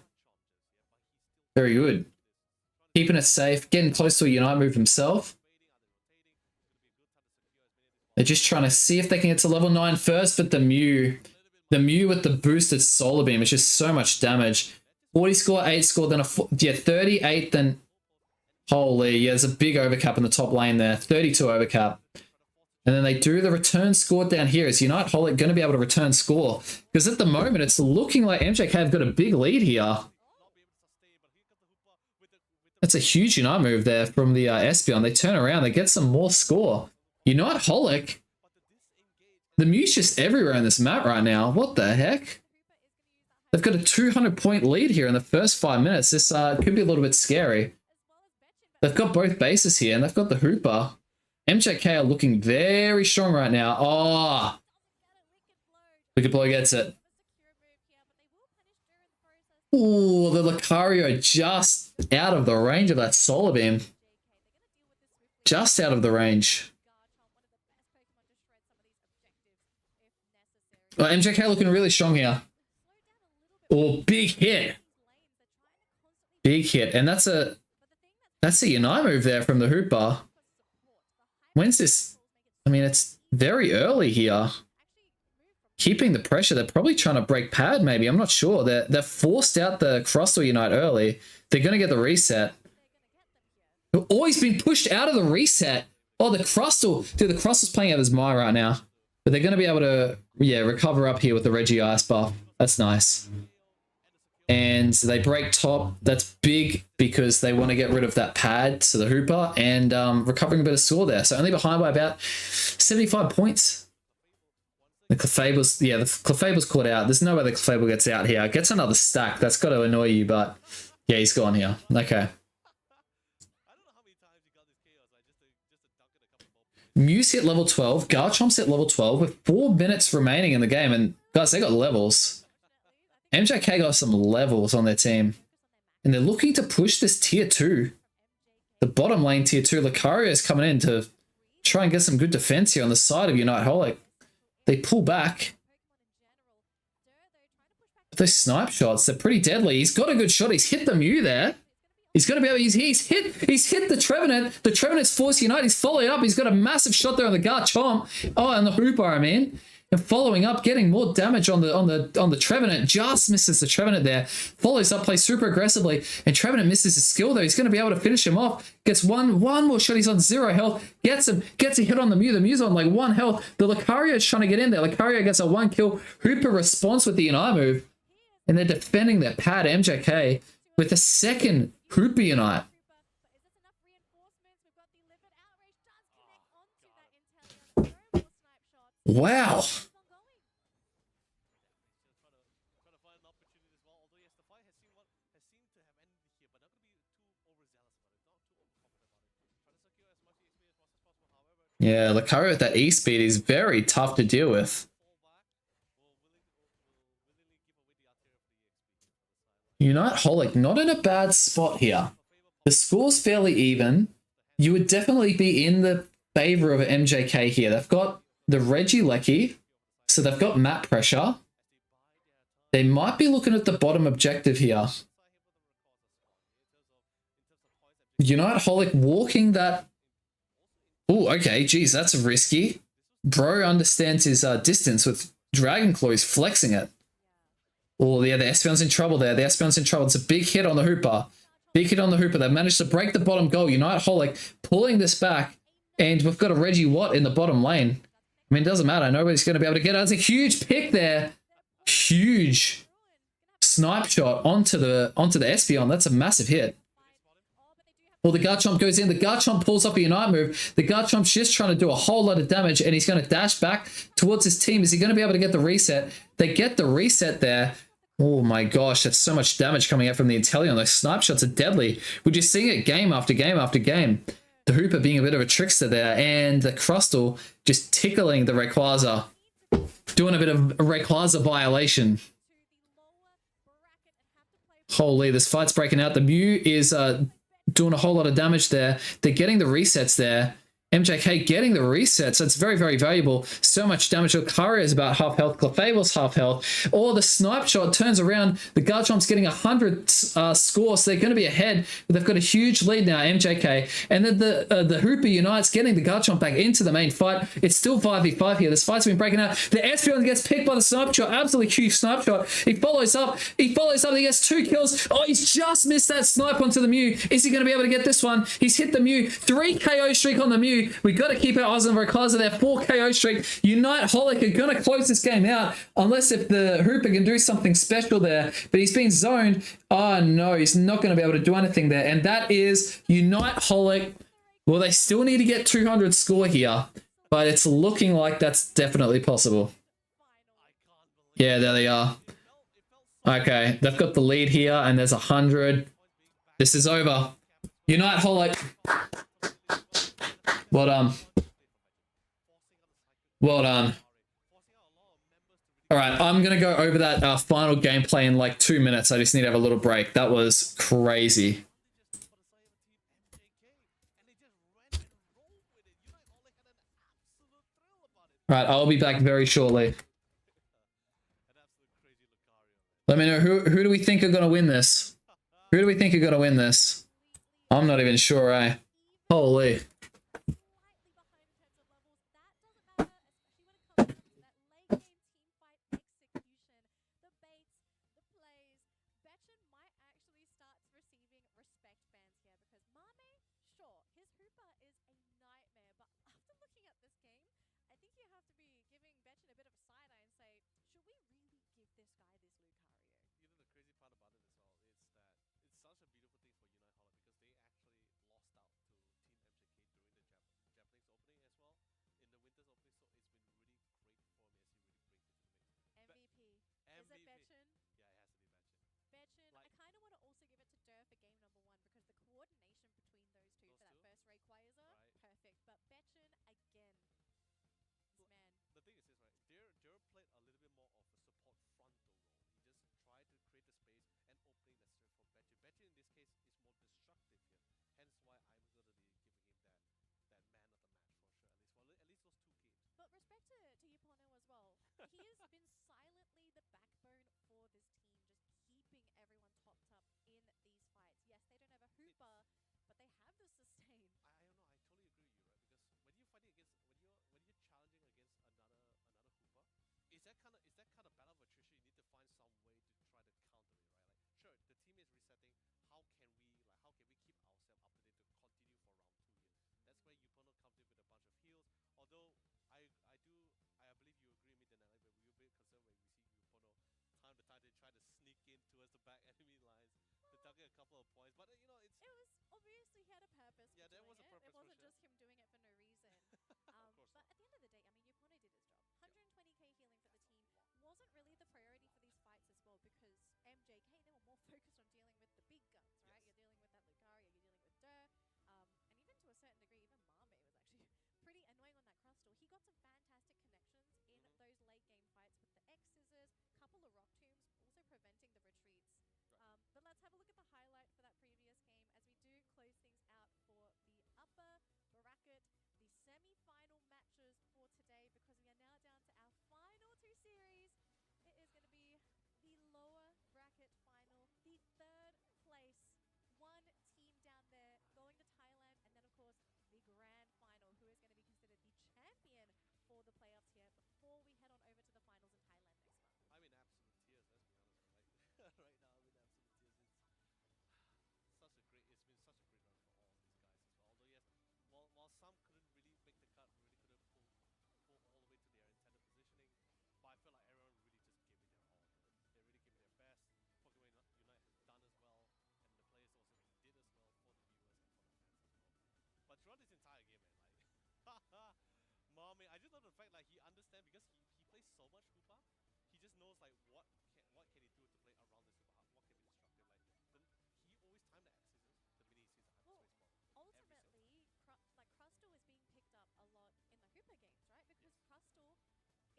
very good. Keeping it safe, getting close to a Unite move himself. They're just trying to see if they can get to level 9 first, but the Mew with the boosted Solar Beam is just so much damage. 40 score, 8 score, then 38, then holy, yeah, there's a big overcap in the top lane there. 32 overcap. And then they do the return score down here. Is Unite Holic going to be able to return score? Because at the moment, it's looking like MJK have got a big lead here. That's a huge Unite move there from the Espeon. They turn around, they get some more score. Unite Holic? The Mew's just everywhere on this map right now. What the heck? They've got a 200-point lead here in the first 5 minutes. This could be a little bit scary. They've got both bases here, and they've got the Hooper. MJK are looking very strong right now. Oh! Wicked Blow gets it. Ooh, the Lucario just out of the range of that Solar Beam. Just out of the range. Oh, MJK looking really strong here. Oh, big hit. Big hit. And that's a Unite move there from the Hooper. When's this? I mean, it's very early here. Keeping the pressure. They're probably trying to break pad, maybe. I'm not sure. They're forced out the Crustal Unite early. They're going to get the reset. Oh, he's been pushed out of the reset. Oh, the Crustal. Dude, the Crustal's playing out of his mind right now. But they're going to be able to, yeah, recover up here with the Reggie Ice buff. That's nice. And they break top. That's big because they want to get rid of that pad to the Hooper and recovering a bit of score there. So only behind by about 75 points. The Clefable's, yeah, the Clefable's caught out. There's no way the Clefable gets out here. Gets another stack. That's got to annoy you, but yeah, he's gone here. Okay. Muse hit level 12. Garchomp's hit level 12 with 4 minutes remaining in the game. And guys, they got levels. MJK got some levels on their team. And they're looking to push this tier 2. The bottom lane tier 2. Lucario is coming in to try and get some good defense here on the side of Unite Holic. They pull back. But those snipe shots, they're pretty deadly. He's got a good shot. He's hit the Mew there. He's going to be able, he's hit the Trevenant. The Trevenant's forced Unite. He's followed up. He's got a massive shot there on the Garchomp. Oh, and the Hooper, I mean. And following up, getting more damage on the Trevenant. Just misses the Trevenant there. Follows up, plays super aggressively. And Trevenant misses his skill though. He's going to be able to finish him off. Gets one more shot. He's on 0 health. Gets a hit on the Mew. The Mew's on like 1 health. The Lucario is trying to get in there. Lucario gets a 1 kill. Hooper responds with the Unite move. And they're defending their pad MJK with a second Hooper Unite. Wow. Yeah, Lucario with that E-speed is very tough to deal with. Unite Holic, not in a bad spot here. The score's fairly even. You would definitely be in the favor of MJK here. They've got the Regieleki, so they've got map pressure. They might be looking at the bottom objective here. Unite Holic walking that. Oh, okay, geez, that's risky. Bro understands his distance with Dragon Claw. He's flexing it. Oh, yeah, the Espeon's in trouble there. The Espeon's in trouble. It's a big hit on the Hooper. Big hit on the Hooper. They've managed to break the bottom goal. Unite Holic pulling this back. And we've got a Reggie Watt in the bottom lane. I mean, it doesn't matter. Nobody's going to be able to get it. It's a huge pick there. Huge snipe shot onto the Espeon. That's a massive hit. Well, the Garchomp goes in. The Garchomp pulls up a Unite move. The Garchomp's just trying to do a whole lot of damage, and he's going to dash back towards his team. Is he going to be able to get the reset? They get the reset there. Oh my gosh, that's so much damage coming out from the Inteleon. Those snipe shots are deadly. We're just seeing it game after game after game. The Hooper being a bit of a trickster there, and the Crustle just tickling the Rayquaza. Doing a bit of Rayquaza violation. Holy, this fight's breaking out. The Mew is doing a whole lot of damage there. They're getting the resets there. MJK getting the resets. That's very, very valuable. So much damage. Lucario is about half health. Clefable's half health. Or the snipe shot turns around. The Garchomp's getting 100 score, so they're going to be ahead. But they've got a huge lead now, MJK. And then the Hooper Unites getting the Garchomp back into the main fight. It's still 5v5 here. This fight's been breaking out. The Espeon gets picked by the snipe shot. Absolutely huge snipe shot. He follows up. He gets 2 kills. Oh, he's just missed that snipe onto the Mew. Is he going to be able to get this one? He's hit the Mew. 3 KO streak on the Mew. We got to keep our eyes on Rayquaza there. 4 KO streak. Unite Holic are going to close this game out unless if the Hooper can do something special there. But he's been zoned. Oh no, he's not going to be able to do anything there. And that is Unite Holic. Well, they still need to get 200 score here, but it's looking like that's definitely possible. Yeah, there they are. Okay, they've got the lead here, and there's 100. This is over. Unite Holic. Well done. Well done. All right, I'm going to go over that final gameplay in like 2 minutes. I just need to have a little break. That was crazy. All right, I'll be back very shortly. Let me know who do we think are going to win this? Who do we think are going to win this? I'm not even sure, eh? Holy. His Hooper is a nightmare, but after looking at this game, I think you have to be giving Sky this Lucario. You know the crazy part about it as well is that it's such a beautiful thing for Unite Holland because they actually lost out to Team MJK during the Japanese opening as well in the Winter's opening, so it's been really great for Messi really break into the mix. MVP. Is it Betchin? Yeah, it has to be Betchin. Betchin. Like- I kind of want to also give it to Dur for game number 1 because the coordination between those two Those for that two? first Rayquaza, Right. perfect. But Betchin again, Well, man. The thing is this, right? Dur played a little bit more of a support frontal role. He just tried to create the space and opening necessary for Betchin. Betchin in this case is more destructive here. Hence why I'm going to be giving him that man of the match for sure. At least those 2 games. But respect to Yupono as well. He has been silently the backbone for this team, just keeping everyone topped up in these fights. Yes, they don't have a Hooper, but they have the sustain. I don't know. I totally agree with you, right? Because when you're fighting against, when you're challenging against another Hooper, is that kind of battle of attrition? You need to find some way to try to counter it, right? Like, sure, the team is resetting. How can we keep ourselves up to date to continue for round 2 here? That's where Yupono comes in with a bunch of heals. Although I believe you agree with me, Denali, but we're a bit concerned when we see Yupono time to time they try to sneak in towards the back enemy lines to target a couple of points. But you know, it's It was obviously he had a purpose. Yeah, for there doing was a purpose It for wasn't sure. just him doing it for no reason. of course But not. at the end of the day, I mean, Yupono did his job. 120k healing for the team wasn't really the priority for these fights as well because MJK, they were more focused on dealing with the big guns, right? Yes. You're dealing with that Lucario, you're dealing with Dur, and even to a certain degree, even Mame was actually pretty annoying on that Crustal. He got some fantastic connections in those late game fights with the X Scissors, couple of Rock Tombs, also preventing the retreats. Right. But let's have a look at the highlight for that previous game as we do close things out for the upper bracket, the semi-final matches for today, because we are now down to our final 2 series. It is going to be the lower bracket final, the 3rd place, 1 team down there going to Thailand, and then of course the grand final, who is going to be considered the champion for the playoffs here before we head on over to the finals in Thailand next month. I'm in absolute tears. Let's be honest, right? Right now, I'm in absolute tears. It's been such a great run for all of these guys as well. Although yes, while some couldn't really make the cut, really couldn't pull all the way to their intended positioning, but I feel like everyone really just gave it their all. They really gave it their best. Pokemon Unite has done as well, and the players also did as well for the viewers and for the fans as well. But throughout this entire game, man, like, Mame, I just love the fact like he understands because he plays so much Hoopa. He just knows like what can he do to play around this Hoopa, what can be destructive. Like he always timed the X Scissors the minute he sees the hyperspace ball. Ultimately, Crustal is being picked up a lot in the Hooper games, right?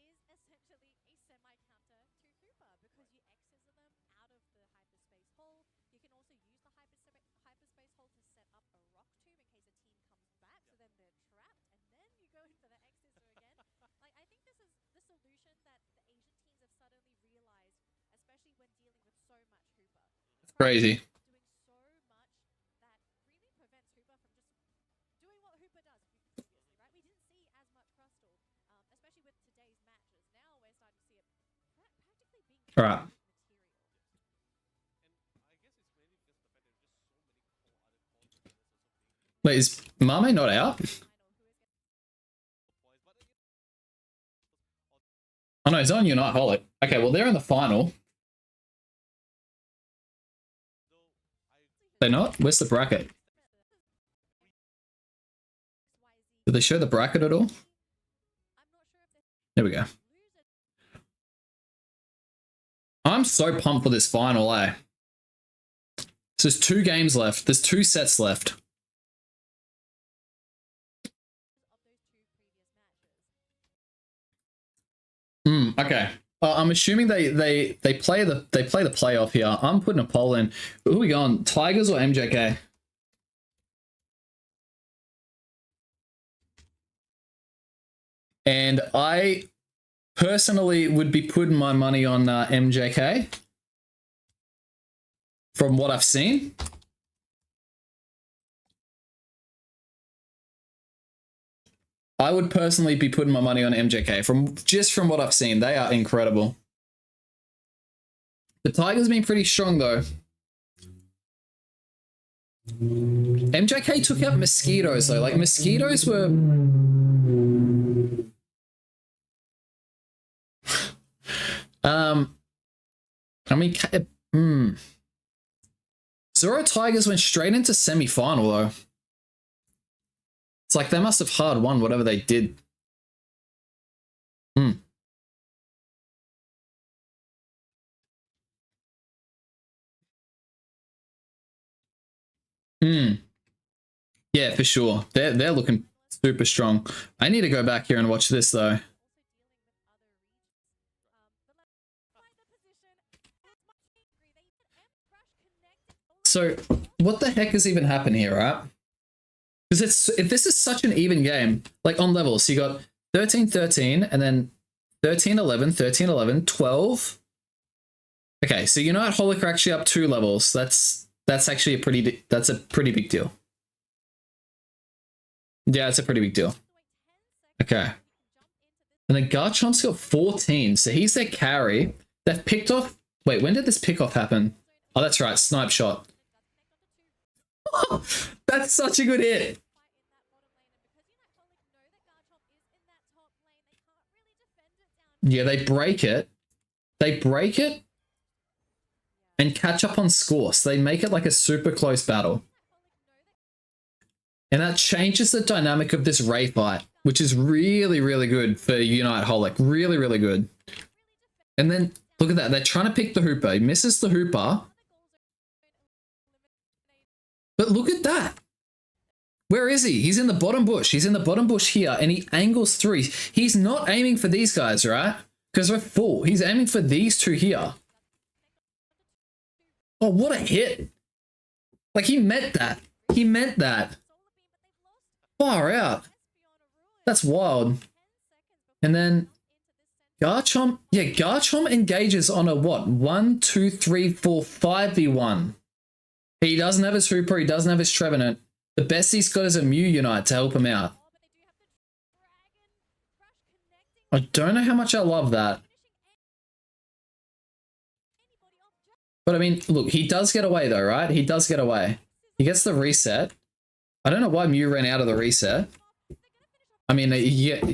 Because Crustal is essentially a semi-counter to Hooper because you X-scissor them out of the hyperspace hole. You can also use the hyperspace hole to set up a Rock Tomb in case a team comes back, so then they're trapped, and then you go in for the X-scissor again. Like, I think this is the solution that the Asian teams have suddenly realized, especially when dealing with so much Hooper. It's crazy. Doing so much that really prevents Hooper from just doing what Hooper does previously, right? We didn't see as much Crustal, especially with today's matches. Now we're starting to see it practically being Right. material. And I guess it's mainly because of the fact that there's just so many other core defenders also being Wait, is Mame not out? points. But Oh no, he's on Unite Holland. Okay, well they're in the final. though They're not? Where's the bracket? Did they show the bracket at all? There we go. I'm so pumped for this final, eh? So there's 2 games left. There's 2 sets left. Okay. I'm assuming they play the playoff here. I'm putting a poll in. Who are we going? Tigers or MJK? And I personally would be putting my money on MJK from what I've seen. I would personally be putting my money on MJK from what I've seen. They are incredible. The Tigers been pretty strong though. MJK took out Mosquitoes though. Like Mosquitoes were mean, Zoro Tigers went straight into semi-final though. It's like they must have hard won whatever they did. Yeah, for sure. They're looking super strong. I need to go back here and watch this though. So, what the heck is even happening here, right? Because if this is such an even game, like on levels, so you got 13-13 and then 13-11, 13-11, 12. Okay, so United Holic are actually up 2 levels. That's actually a pretty big deal. Yeah, it's a pretty big deal. Okay. And then Garchomp's got 14, so he's their carry. They've picked off... Wait, when did this pick-off happen? Oh, that's right, snipe shot. That's such a good hit. Yeah, they break it. They break it and catch up on score. So they make it like a super close battle. And that changes the dynamic of this Ray fight, which is really, really good for Unite Holic. Really, really good. And then, look at that. They're trying to pick the Hooper. He misses the Hooper. But look at that. Where is he? He's in the bottom bush. He's in the bottom bush here, and he angles through. He's not aiming for these guys, right? Because we're full. He's aiming for these two here. Oh, what a hit. Like, he meant that. He meant that. Far out. That's wild. And then Garchomp. Yeah, Garchomp engages on a what? 1, 2, 3, 4, 5v1. He doesn't have his Hooper. He doesn't have his Trevenant. The best he's got is a Mew Unite to help him out. I don't know how much I love that. But I mean, look, he does get away though, right? He does get away. He gets the reset. I don't know why Mew ran out of the reset. I mean, yeah.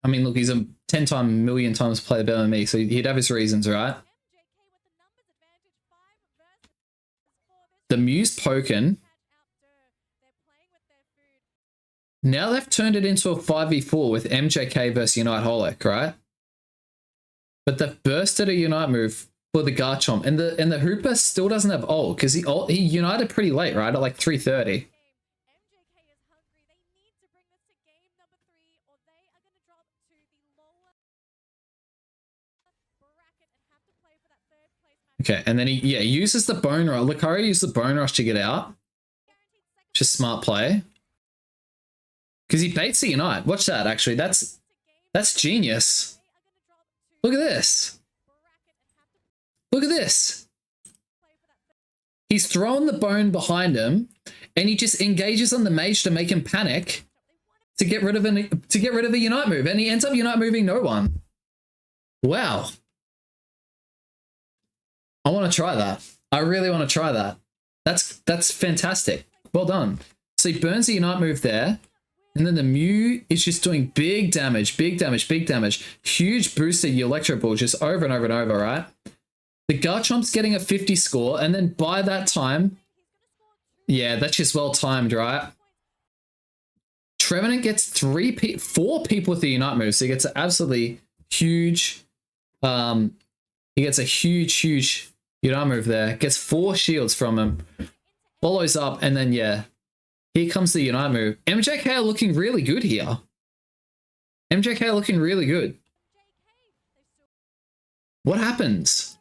I mean, look, he's a 10 million times player better than me, so he'd have his reasons, right? The Mew's poking. Now they've turned it into a 5v4 with MJK versus Unite Holic, right? But they've bursted a Unite move for the Garchomp, and the Hooper still doesn't have ult because he united pretty late, right? At like 3:30. Okay, and then he uses the Bone Rush. Lucario used the Bone Rush to get out. Just smart play. Because he baits the Unite. Watch that, actually. That's genius. Look at this. Look at this. He's throwing the bone behind him, and he just engages on the mage to make him panic to get rid of a Unite move, and he ends up Unite moving no one. Wow. I want to try that. I really want to try that. That's fantastic. Well done. So he burns the Unite move there. And then the Mew is just doing big damage, big damage, big damage. Huge boost to your Electro Ball just over and over and over, right? The Garchomp's getting a 50 score. And then by that time, yeah, that's just well timed, right? Trevenant gets 4 people with the Unite move. So he gets an absolutely huge, he gets a huge Unite move there. Gets 4 shields from him. Follows up, and then, yeah. Here comes the Unite move. MJK are looking really good here. MJK are looking really good. What happens?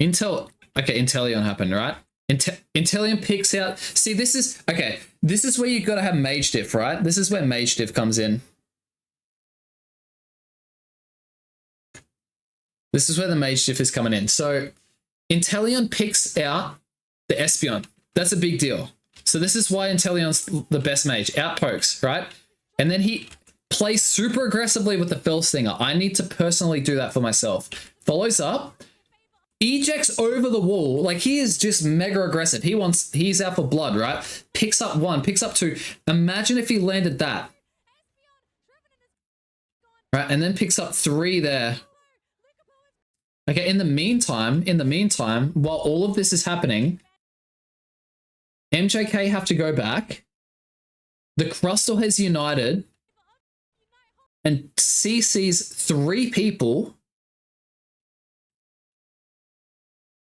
Okay, Inteleon happened, right? Inteleon picks out... See, this is... Okay, this is where you've got to have Mage Diff, right? This is where Mage Diff comes in. This is where the Mage Diff is coming in. So, Inteleon picks out the Espeon. That's a big deal. So this is why Inteleon's the best mage. Outpokes, right? And then he plays super aggressively with the Fell Stinger. I need to personally do that for myself. Follows up. Ejects over the wall. Like, he is just mega aggressive. He's out for blood, right? Picks up 1, picks up 2. Imagine if he landed that. Right? And then picks up 3 there. Okay, in the meantime, while all of this is happening, MJK have to go back. The Crustle has united. And CC's 3 people.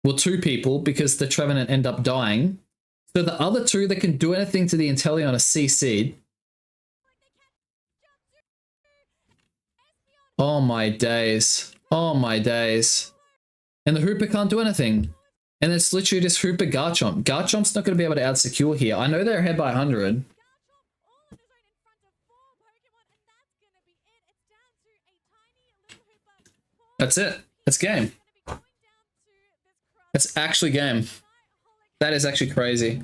Well, 2 people, because the Trevenant end up dying. So the other 2 that can do anything to the Inteleon are CC'd. Oh my days. Oh my days. And the Hooper can't do anything. And it's literally just Hooper Garchomp. Garchomp's not going to be able to out-secure here. I know they're ahead by 100. That's it. That's game. That's actually game. That is actually crazy.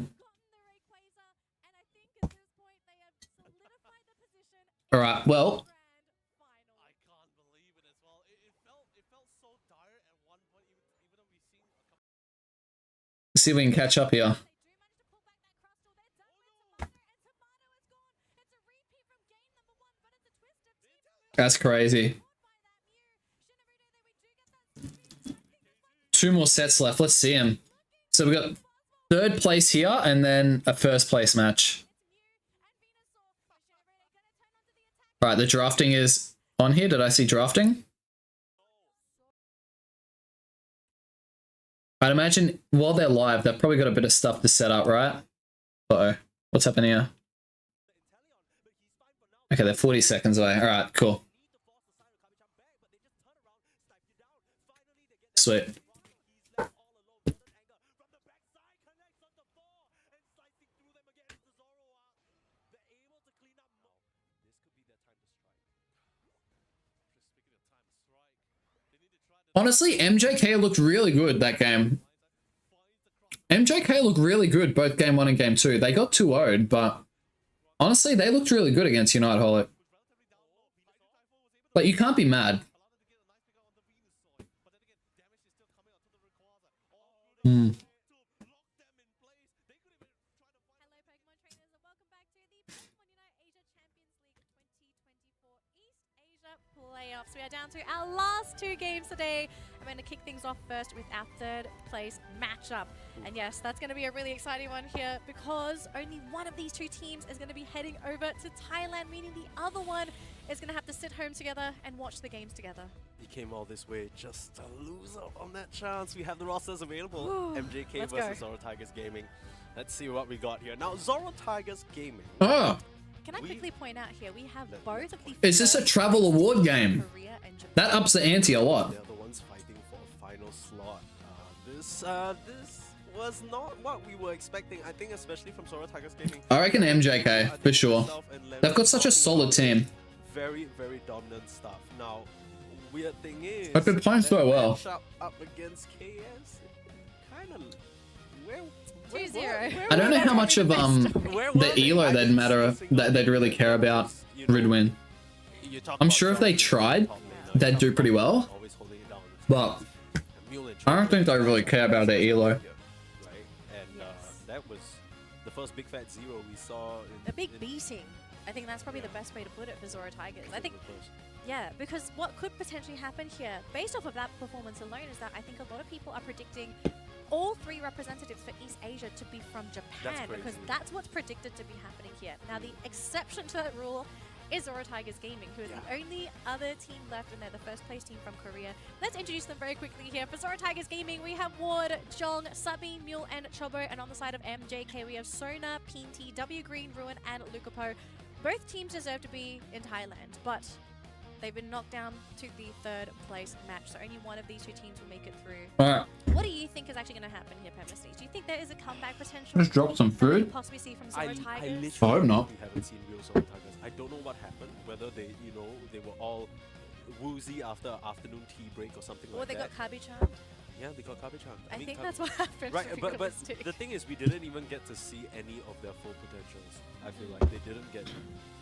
All right, well. Let's see if we can catch up here. That's crazy. 2 more sets left. Let's see him. So we got 3rd place here and then a 1st place match. All right, the drafting is on here. Did I see drafting? I'd imagine while they're live, they've probably got a bit of stuff to set up, right? Uh-oh. What's happening here? Okay, they're 40 seconds away. All right, cool. Sweet. Honestly, MJK looked really good that game. MJK looked really good both game 1 and game 2. They got 2-0'd, but honestly, they looked really good against Unite Holo. But you can't be mad. Hmm. Playoffs. We are down to our last 2 games today. I'm going to kick things off first with our 3rd place matchup. And yes, that's going to be a really exciting one here because only one of these 2 teams is going to be heading over to Thailand, meaning the other one is going to have to sit home together and watch the games together. You came all this way just to lose out on that chance. We have the rosters available. Ooh, MJK versus Zoro Tigers Gaming. Let's see what we got here. Now, Zoro Tigers Gaming. Oh. Can I quickly point out here, we have both of the... Is this a travel award game? That ups the ante a lot. They're the ones fighting for a final slot. This was not what we were expecting, I think, especially from Zoro Tigers Gaming. I reckon MJK, for sure. They've got such a solid team. Very, very dominant stuff. Now, weird thing is... I've been playing so well. Up against KS, kind of... 2-0. I don't know how much of the elo they'd really care about Ridwin. I'm sure if they tried, they'd do pretty well, but I don't think they really care about their elo. And that was the first big fat 0 we saw. A big beating. I think that's probably the best way to put it for Zoro Tigers. I think, yeah, because what could potentially happen here, based off of that performance alone, is that I think a lot of people are predicting all 3 representatives for East Asia to be from Japan, because that's what's predicted to be happening here. Now, the exception to that rule is Zoro Tigers Gaming, who is the only other team left, and they're the 1st place team from Korea. Let's introduce them very quickly here. For Zoro Tigers Gaming, we have Ward, Jong, Sabi, Mule, and Chobo, and on the side of MJK, we have Sona, Pinty, W Green, Ruin, and Lukapo. Both teams deserve to be in Thailand, but they've been knocked down to the 3rd place match, so only one of these 2 teams will make it through. Alright. What do you think is actually going to happen here, Pemberley? Do you think there is a comeback potential? Just drop some food. We could possibly see from Zoro Tigers? I hope not. Haven't seen real Zoro Tigers. I don't know what happened, whether they, they were all woozy after afternoon tea break or something like that. Or they got Kabi-chan? Yeah, they got Kabi-chan. I think that's what happened. Right, but the thing is, we didn't even get to see any of their full potentials. I feel like they didn't get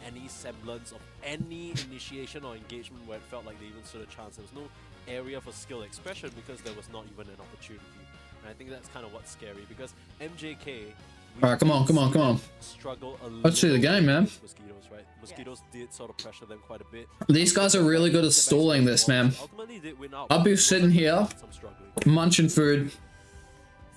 any semblance of any initiation or engagement where it felt like they even stood a chance. There was no area for skill expression because there was not even an opportunity. And I think that's kind of what's scary, because MJK Alright, come on, come on, come on. Struggle a Let's see the little game, man. with Mosquitoes, right? Mosquitoes did sort of pressure them quite a bit. These guys are really good at stalling this, man. Ultimately, they win out. I'll be sitting here, Some struggling. munching food,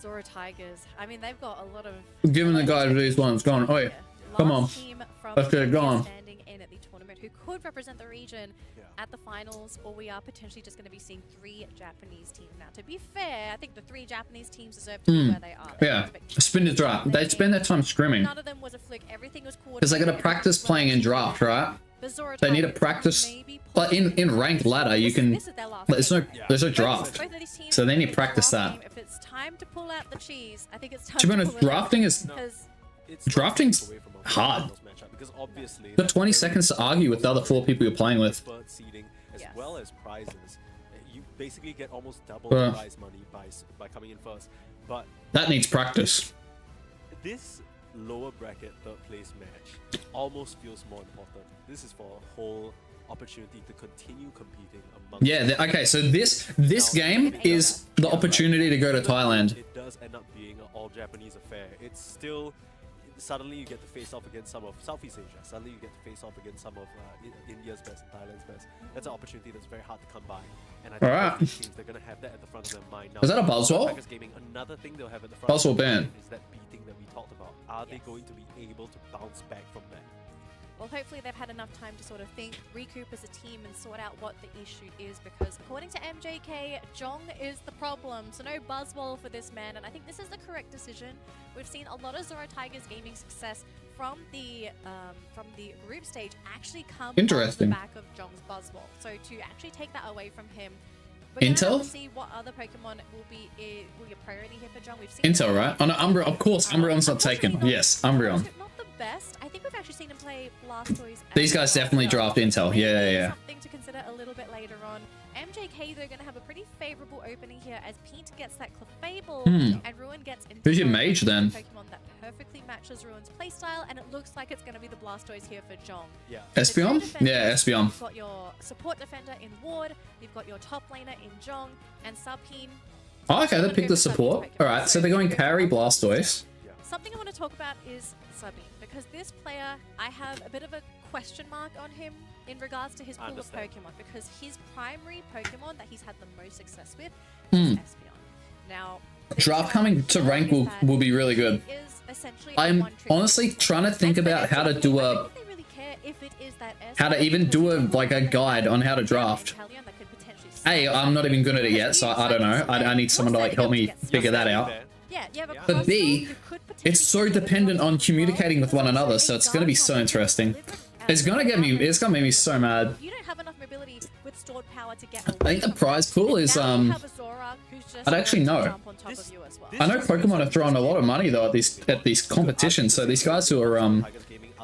Zora Tigers. I mean, they've got a lot of. giving the guy these ones, going, oi, come on. Last team from Let's get it Korea going. standing in at the tournament who could represent the region at the finals, or we are potentially just going to be seeing 3 Japanese teams. Now, to be fair, I think the 3 Japanese teams deserve to be where they are. Yeah, spin is right. They spend their time scrimming. None of them was a fluke. Everything was coordinated. Because they gotta practice playing in draft, right? The Zora They need to Tigers practice, maybe but in ranked ladder, you can, This is their last there's no game. draft. Both of these teams So they need to in the practice draft that. game, If it's time to pull out the cheese, I think it's time To be to honest, pull it out. drafting is, Because It's drafting's away from a hard. finals matchup because obviously You've got 20 seconds to argue with the other 4 people you're playing with. expert seeding as Yes. well as prizes. You basically get almost double Yeah. the prize money by coming in first. But That needs practice. this lower bracket third place match almost feels more important. This is for a whole opportunity to continue competing among. Yeah, okay, so this game is the opportunity to go to Thailand. It does end up being an all Japanese affair. It's still suddenly you get to face off against some of Southeast Asia. Suddenly you get to face off against some of India's best and Thailand's best. That's an opportunity that's very hard to come by. And I think Alright. both these teams, they're going to have that at the front of their mind now. Is that a Buzzwole? Tigers Gaming, another thing they'll have at the front Buzzwole of their ban. mind is that beating that we talked about. Are they going to be able to bounce back from that? well, hopefully they've had enough time to sort of think, recoup as a team, and sort out what the issue is. Because according to MJK, Jong is the problem. So no Buzzwole for this man, and I think this is the correct decision. We've seen a lot of Zora Tigers gaming success from the group stage actually come Interesting. off the back of Jong's Buzzwole. So to actually take that away from him. We're gonna have Intel? to see what other Pokemon will be a priority here for Jong. We've seen Intel, right? Oh no, Umbreon, of course, Umbreon's not taken. Unfortunately, Yes, Umbreon. not the best. I think we've actually seen him play Blastoise. as These guys well. definitely draft Intel. Yeah, yeah, yeah. Something to consider a little bit later on. MJK, they're going to have a pretty favorable opening here as Pete gets that Clefable and Ruin gets Intel. Who's your mage then? Pokemon that perfectly matches Ruin's playstyle, and it looks like it's going to be the Blastoise here for Jong. Yeah. Espeon? Yeah, Espeon. You've got your support defender in Ward, you've got your top laner in Jong, and Subheen. Oh, okay, they picked the support. Alright, so they're going carry Blastoise. Something I want to talk about is Subheen, because this player, I have a bit of a question mark on him in regards to his pool of Understand. Pokemon, because his primary Pokemon that he's had the most success with is Espeon. Now, Draft coming to rank will be really good. is essentially I'm a one-trick honestly pony. trying to think And for about how to do I a don't think they really care if it is that how to Espeon, even do a because like a guide on how to draft. Inteleon that could potentially Hey, I'm not even good at it yet, so I don't know. I need someone to like help me figure that out. Yeah, you have a But B, crossbow, you could it's so potentially dependent on communicating with one another, so it's gonna be so interesting. It's gonna make me so mad. You don't have enough mobility with stored power to get I think the prize pool is Now you have a Zora who's just I'd actually going to know. jump on top of you as well. I know Pokemon are throwing a lot of money though at these competitions, so these guys who are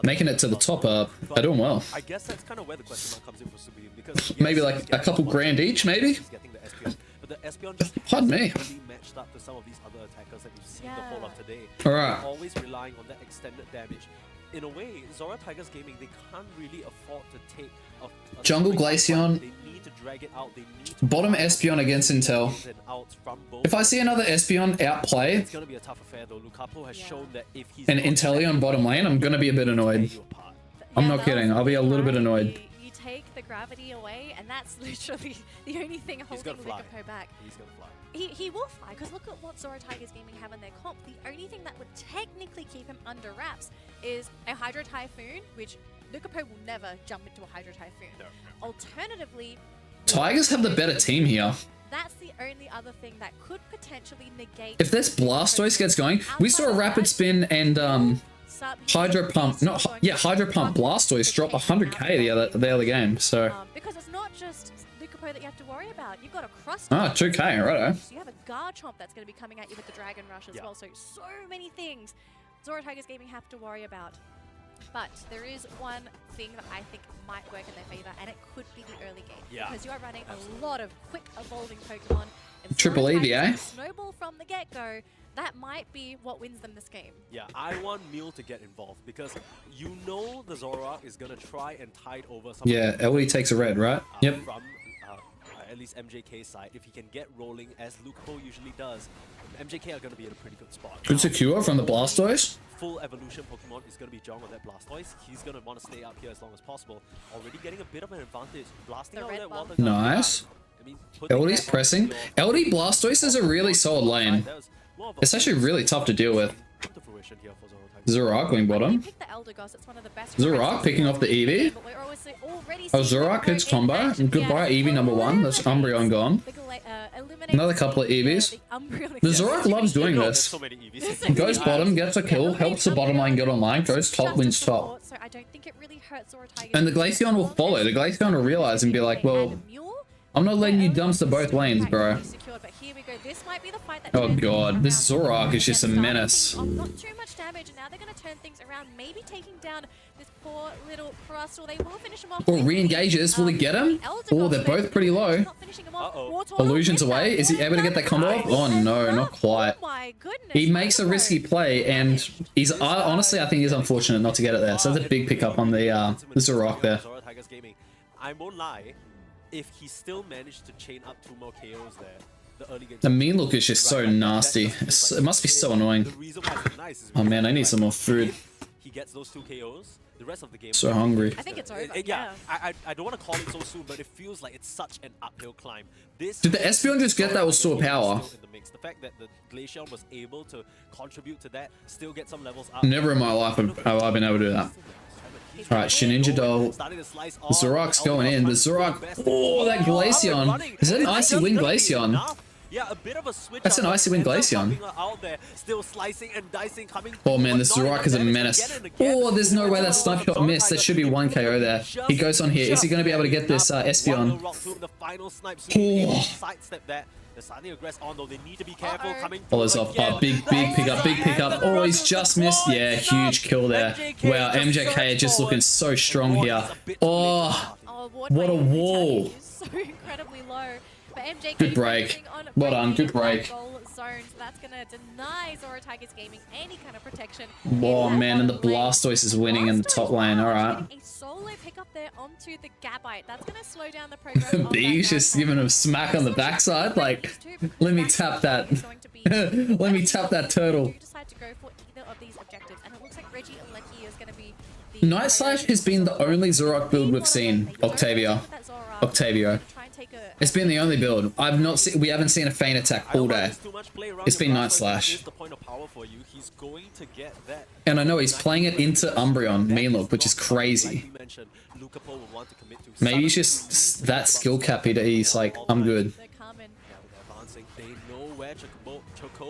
making it to the top are doing well. I guess that's kind of where the question mark comes in for Subheen, because Maybe yes, like he's a getting couple the grand one each, maybe? he's getting the Espeon, but the Espeon just Pardon me. hasn't really matched up to some of these other attackers that we've seen the whole of today. Alright. They're always relying on that extended damage. In a way, Zora Tigers Gaming, they can't really afford to take a Jungle swing on Glaceon. one. They need to drag it out. They need to Bottom find Espeon against Intel. ins and outs from both. If I see another Espeon outplay It's going to be a tough affair though. Lucapo has shown that if he's an not Inteleon bottom lane, I'm gonna be a bit annoyed. tear you apart. I'm Yeah, not that kidding, was I'll be a little bit right. annoyed. You take the gravity away, and that's literally the only thing holding gonna fly. Lucapo back. He's going to fly. He will fly, because look at what Zora Tigers Gaming have in their comp. The only thing that would technically keep him under wraps is a Hydro Typhoon, which Lucapo will never jump into a Hydro Typhoon. Alternatively, Tigers have the better team here. that's the only other thing that could potentially negate. If this Blastoise gets going, we saw a Rapid Spin and Hydro Pump, Hydro Pump Blastoise drop 100k the other game. So Because it's not just Lucapo that you have to worry about. You've got a cross. 2k, righto. So you have a Garchomp that's going to be coming at you with the Dragon Rush as well. So many things Zora Tigers Gaming have to worry about. But there is one thing that I think might work in their favor, and it could be the early game. Yeah, Because you are running a lot of quick evolving Pokemon. If Triple Zora Eevee, Tigers eh? can snowball from the get-go, that might be what wins them this game. Yeah, I want Mew to get involved because you know the Zora is gonna try and tide over some. Yeah, LE takes a red, right? Yep. From at least MJK's side, if he can get rolling as Lucapo usually does, MJK are going to be in a pretty good spot. Good secure from the Blastoise. Full evolution Pokemon is going to be Jong on that Blastoise. He's going to want to stay up here as long as possible. Already getting a bit of an advantage. Blasting out that Water Gun. Nice. I mean, LD's pressing. LD Blastoise is a really solid lane. It's actually really tough to deal with. Zorak going bottom. Zorak picking off the Eevee. Oh, Zorak hits combo. Goodbye, Eevee number 1. That's Umbreon gone. Another couple of Eevees. The Zorak loves doing this. Goes bottom, gets a kill, helps the bottom lane get online, goes top, wins top. And the Glaceon will follow. The Glaceon will realize and be like, well, I'm not letting you dumpster both lanes, bro. Oh god, this Zorak is just a menace. Not too much damage, and now they're going to turn things around, maybe taking down this poor little Crustle. They will finish him off. Or re-engages, will he get him? Oh, they're both pretty low. Illusions away, is he able to get that combo off? Oh no, not quite. He makes a risky play, and he's honestly, I think he's unfortunate not to get it there. So that's a big pickup on the Zorak there. I won't lie, if he still managed to chain up 2 more KOs there, the early game. The mean look is just so nasty. It must be so annoying. Oh man, I need some more food. He gets those 2 KOs. The rest of the game. So hungry. I think it's over. Yeah, I don't want to call it so soon, but it feels like it's such an uphill climb. This Did the Espeon just get that with Sword Power? The fact that the Glaceon was able to contribute to that, still get some levels up. Never in my life have I been able to do that. Alright, Shedinja Doll. Zorak's going in. The Zorak. Oh, that Glaceon. Is that an Icy Wind Glaceon? Yeah, a bit of a switch. That's an Icy Wind Glaceon. Oh man, this Zorak is a menace. Oh, there's no way that snipe shot missed. There should be 1 KO there. He goes on here. Is he going to be able to get this Espeon? Follows off. Oh, big pickup. Oh, he's just missed. Yeah, huge kill there. Wow, MJK just looking so strong here. Oh, what a wall. So incredibly low. But MJK Good break. Well done, good break. Zone, so that's going to deny Zora Tigers Gaming any kind of protection. Oh man, and the Blastoise is winning in the top lane. Alright. A solo pick up there onto the Gabite. That's going to slow down the progress. B's just giving him a smack on the backside. Like, let me tap that. Let me tap that turtle. Decide to go for either of these objectives, and it looks like Reggie Alecki is going to be the Night Slash has been the only Zorak build we've seen. Octavio. It's been the only build. I've not seen. We haven't seen a feint attack all day. It's been Night Slash. And I know he's playing it into Umbreon, mean look, which is crazy. Maybe he's just that skill cappy that he's like, I'm good.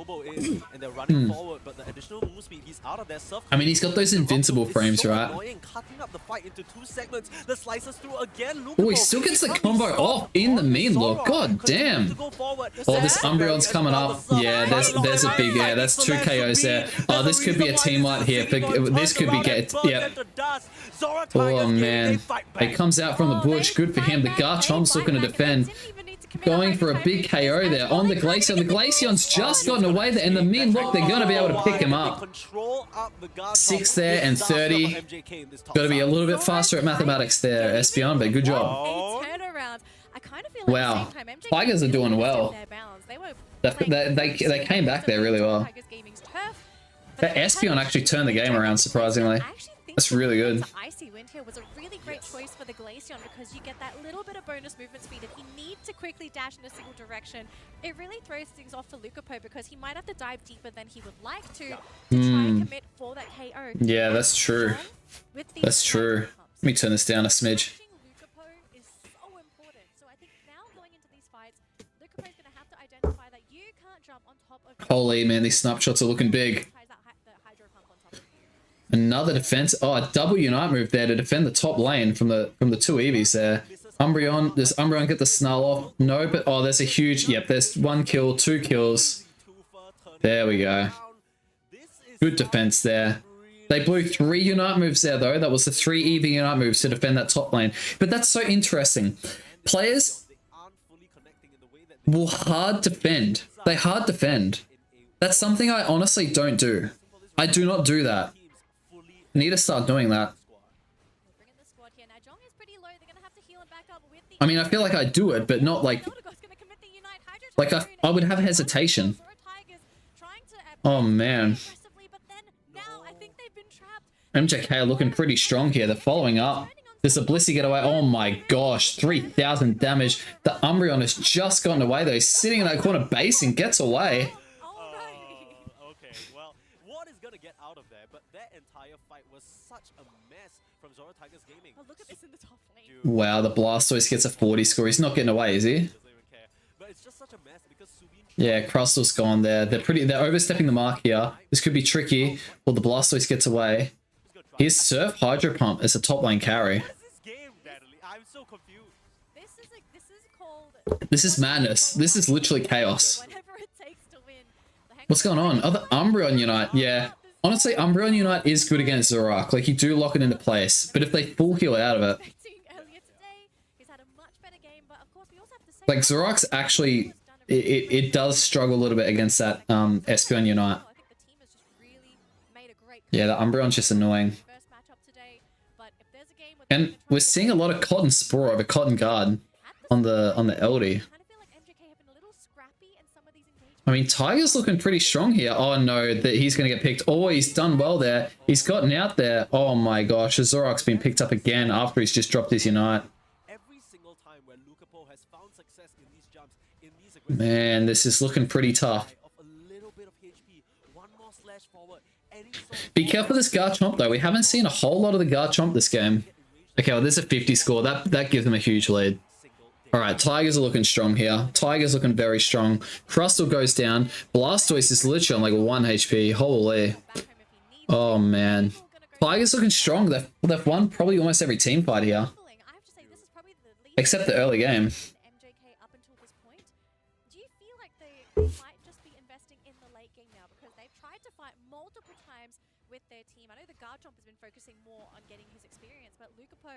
And they're running forward, but the additional move speed, he's out of their surf. I mean, he's got those invincible frames, right? Cutting up the fight into 2 segments. The slices through again. Oh, he still gets the combo off in the mean look. God damn. Oh, this Umbreon's coming up. Yeah, there's a big, yeah, that's 2 KOs there. Oh, this could be a team wipe here. This could be yeah. Oh man, it comes out from the bush. Good for him. The Garchomp's looking to defend. Going for a big KO there on the Glaceon. The Glaceon's just gotten away there, and the mean look, they're going to be able to pick him up. 6 there and 30. Got to be a little bit faster at mathematics there, Espeon, but good job. Wow, Tigers are doing well. They came back there really well. That Espeon actually turned the game around, surprisingly. That's really good. Icy Wind here was a really great choice for the Glaceon because you get that little bit of bonus movement speed. If you need to quickly dash in a single direction, it really throws things off for Lucapo because he might have to dive deeper than he would like to try and commit for that KO. Yeah, that's true. That's true. Let me turn this down a smidge. Lucapo is so important. So I think now going into these fights, Lucapo is going to have to identify that you can't jump on top of... Holy man, these snapshots are looking big. Another defense. Oh, a double Unite move there to defend the top lane from the 2 Eevees there. Umbreon, does Umbreon get the snarl off? No, but oh, there's a huge, yep, there's 1 kill, 2 kills. There we go. Good defense there. They blew 3 Unite moves there though. That was the 3 Eevee Unite moves to defend that top lane. But that's so interesting. Players will hard defend. They hard defend. That's something I honestly don't do. I do not do that. Need to start doing that. I mean, I feel like I'd do it, but not like I would have hesitation. Oh man. MJK are looking pretty strong here. They're following up. Does the Blissey get away? Oh my gosh, 3,000 damage. The Umbreon has just gotten away though. He's sitting in that corner base and gets away. Okay, well, what is going to get out of there? But that entire fight was such a mess from Zoro Tigers Gaming. Oh, look at this in the top lane. Wow, the Blastoise gets a 40 score. He's not getting away, is he? Doesn't even care. But it's just such a mess because Subin Yeah, Crustal's gone there. They're overstepping the mark here. This could be tricky. Well, the Blastoise gets away. Here's Surf Hydro Pump as a top lane carry. What is this game, Natalie? I'm so confused. This is called. This is madness. This is literally chaos. Whatever it takes to win. What's going on? Oh, the Umbreon Unite. Yeah. Honestly, Umbreon Unite is good against Zorak. Like, you do lock it into place. But if they full heal out of it... Like, Zorak's actually... It does struggle a little bit against that Espeon Unite. Yeah, the Umbreon's just annoying. And we're seeing a lot of Cotton Spore over Cotton Guard on the LD. I mean, Tiger's looking pretty strong here. Oh no, that he's going to get picked. Oh, he's done well there. He's gotten out there. Oh my gosh, Zorak's been picked up again after he's just dropped his Unite. Every single time where Lucapo has found success in these jumps, in these Man, this is looking pretty tough. Be careful of this Garchomp though. We haven't seen a whole lot of the Garchomp this game. Okay, well there's a 50 score. That gives them a huge lead. Alright, Tigers are looking strong here. Tigers looking very strong. Crustal goes down. Blastoise is literally on like 1 HP. Holy. Oh man. Tigers looking strong. They've won probably almost every team fight here. Except the early game. Garchomp has been focusing more on getting his experience, but Lucapo,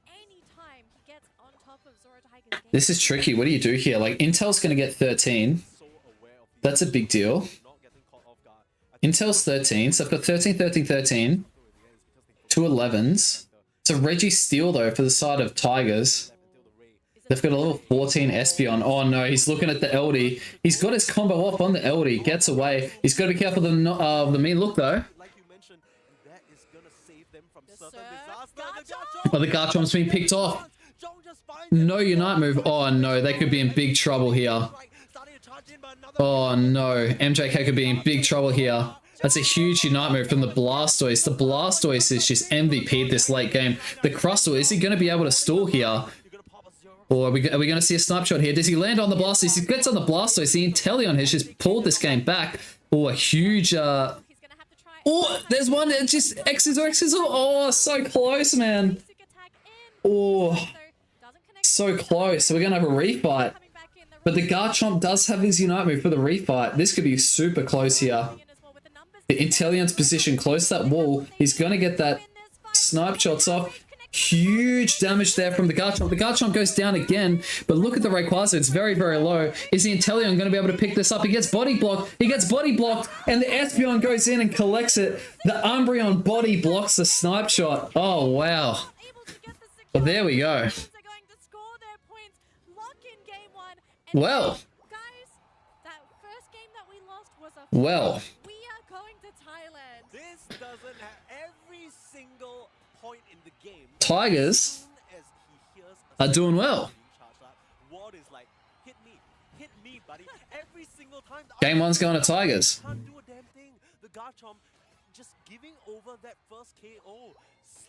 anytime he gets on top of Zoro Tiger's game, this is tricky. What do you do here? Like, Intel's going to get 13. That's a big deal. Intel's 13, so I've got 13, 13, 13. 2 11s. It's a Reggie steal, though, for the side of Tigers. They've got a level 14 Espeon. Oh, no, he's looking at the LD. He's got his combo off on the LD. Gets away. He's got to be careful of the mean look, though. Oh, the Garchomp's been picked off. No Unite move. Oh no, they could be in big trouble here. Oh no, MJK could be in big trouble here. That's a huge Unite move from the Blastoise. The Blastoise is just MVP this late game. The Crustal, is he going to be able to stall here? Or are we going to see a snapshot here? Does he land on the Blastoise? He gets on the Blastoise. The Inteleon has just pulled this game back. Oh, a huge... Oh, there's one that just X's or X's. Oh, so close, man. Oh, so close. So we're going to have a refight. But the Garchomp does have his Unite move for the refight. This could be super close here. The Inteleon's position close to that wall. He's going to get that snipe shots off. Huge damage there from the Garchomp. The Garchomp goes down again, but look at the Rayquaza. It's very, very low. Is the Inteleon going to be able to pick this up? He gets body blocked. He gets body blocked, and the Espeon goes in and collects it. The Umbreon body blocks the snipe shot. Oh, wow. Well, there we go. Well. Well. Tigers are doing well. Game 1's going to Tigers.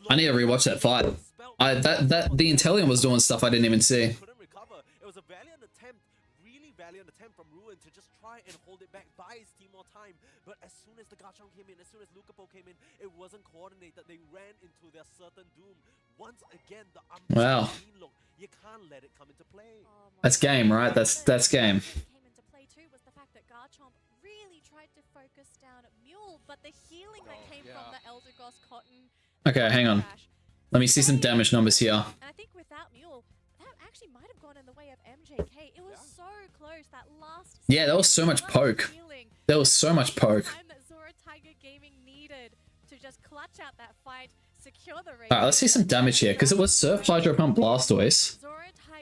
I need to rewatch that fight. The Inteleon was doing stuff I didn't even see. It was a valiant attempt, really valiant attempt from Ruin to just try and hold it back, buy his team more time. But as soon as the Garchomp came in, as soon as Lucapo came in, it wasn't coordinated. They ran into their certain doom. Once again, the wow. Look, you can't let it come into play. That's game, right? That's game. Came into play too was the fact that Garchomp really tried to focus down at Mule, but the healing that came from the Eldegoss Cotton. Okay, hang on. Let me see some damage numbers here. And I think without Mule, that actually might have gone in the way of MJK. It was so close that last. Yeah, there was so much poke. There was so much poke. That Zoro Tiger Gaming needed to just clutch out that fight, secure the race. Alright, let's see some damage here, because it was Surf Hydro Pump Blastoise.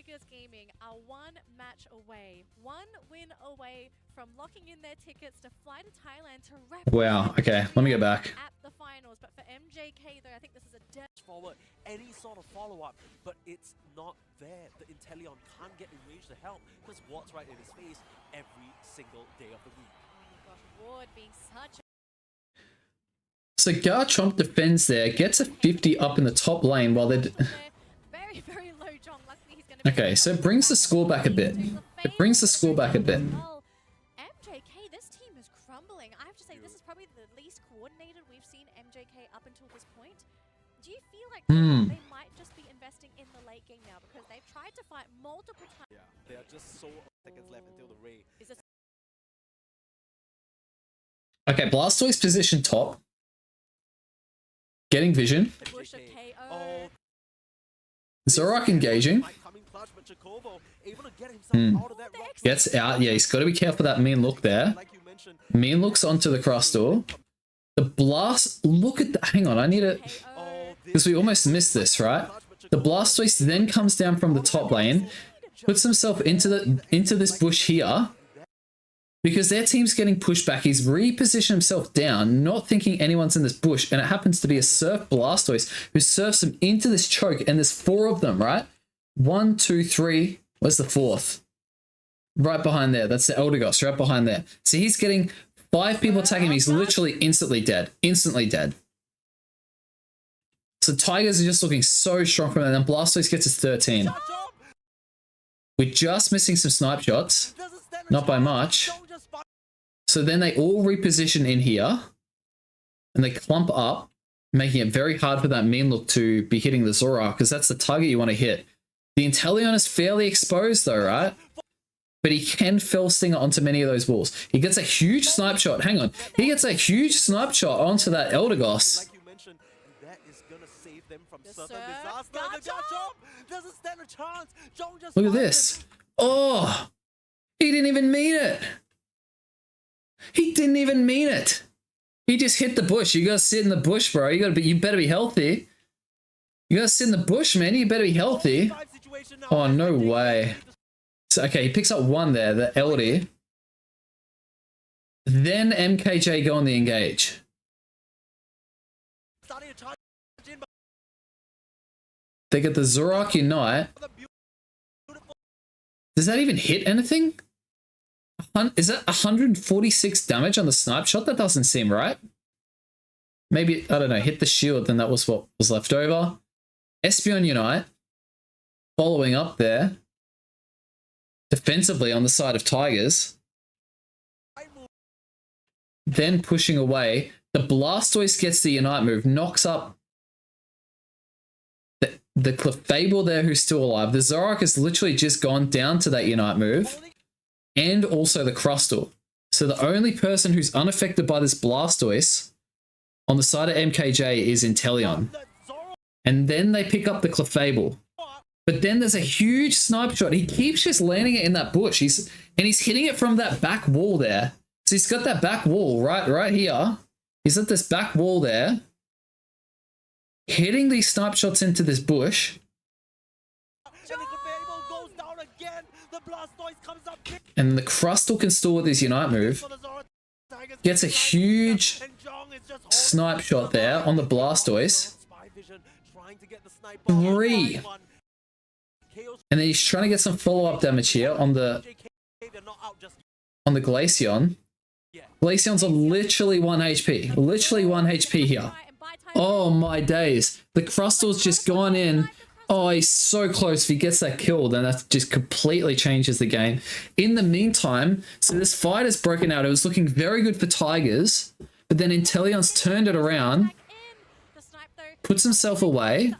Tigers Gaming are one match away, one win away from locking in their tickets to fly to Thailand to represent Wow, okay, let me go back. at the finals. But for MJK though, I think this is a dead Forward, any sort of follow-up, but it's not there. The Inteleon can't get enraged to help because what's right in his face every single day of the week. Oh my gosh, Ward being such a So Garchomp defends there, gets a 50 up in the top lane while they're... very, very low Jong. Luckily he's gonna be Okay, so it brings the score back a bit. It brings the score back a bit. MJK, this team is crumbling. I have to say, this is probably the least coordinated we've seen MJK up until this point. Do you feel like they might just be investing in the late game now because they've tried to fight multiple times? Yeah, they are just so seconds left until the Ray. Is this Okay, Blastoise position top. Getting vision. push of KO? Oh, Zorak engaging. might come in clutch, but Jacobo able to get himself out of that rock. Gets out. Yeah, he's got to be careful of that mean look there. Like you mentioned, Mean looks onto the Crustle. The blast. Look at that. Hang on, I need to... Because we almost missed this, right? The Blastoise then comes down from the top lane, puts himself into this bush here. Because their team's getting pushed back. He's repositioned himself down, not thinking anyone's in this bush. And it happens to be a Surf Blastoise who surfs him into this choke. And there's 4 of them, right? 1, 2, 3. Where's the 4th? Right behind there. That's the Eldegoss, right behind there. So he's getting 5 people attacking him. He's literally instantly dead. Instantly dead. So Tigers are just looking so strong from that. And then Blastoise gets his 13. We're just missing some snipe shots. Not by much. So then they all reposition in here. And they clump up, making it very hard for that mean look to be hitting the Zorak, because that's the target you want to hit. The Inteleon is fairly exposed though, right? But he can fell stinger onto many of those walls. He gets a huge snipe shot. Hang on. He gets a huge snipe shot onto that Eldegoss. like you mentioned, that is gonna save them from certain Surf disaster. The Garchomp! Garchomp doesn't stand a chance. Jong just Look at finds this. him. Oh, he didn't even mean it. He didn't even mean it. He just hit the bush. You gotta sit in the bush, bro. You better be healthy. You gotta sit in the bush, man. You better be healthy. Situation now. Oh, no way. So, okay, he picks up 1 there, the LD. Then MKJ go on the engage. Starting to charge in, but They get the Zorak Unite. the beautiful Does that even hit anything? Is that 146 damage on the snipe shot? That doesn't seem right. Maybe, I don't know, hit the shield, then that was what was left over. Espeon Unite. Following up there. Defensively on the side of Tigers. Then pushing away. The Blastoise gets the Unite move. Knocks up the Clefable there who's still alive. The Zorak has literally just gone down to that Unite move. And also the Crustle. So the only person who's unaffected by this Blastoise on the side of MKJ is Inteleon. And then they pick up the Clefable. But then there's a huge snipe shot. He keeps just landing it in that bush. He's hitting it from that back wall there. So he's got that back wall right here. He's at this back wall there. Hitting these snipe shots into this bush. And the Clefable goes down again. The Blastoise comes up big And the Crustle can still with his Unite move. for the Zora Tigers. Gets a huge And Jong is just snipe shot there on the Blastoise. Spy vision, trying to get the sniper. 3. And then he's trying to get some follow-up damage here on the Glaceon. Glaceon's on literally 1 HP. Literally 1 HP here. Oh my days. The Crustle's just gone in. Oh, he's so close. If he gets that kill, then that just completely changes the game. In the meantime, so this fight has broken out. It was looking very good for Tigers, but then Inteleon's turned it around, puts himself away.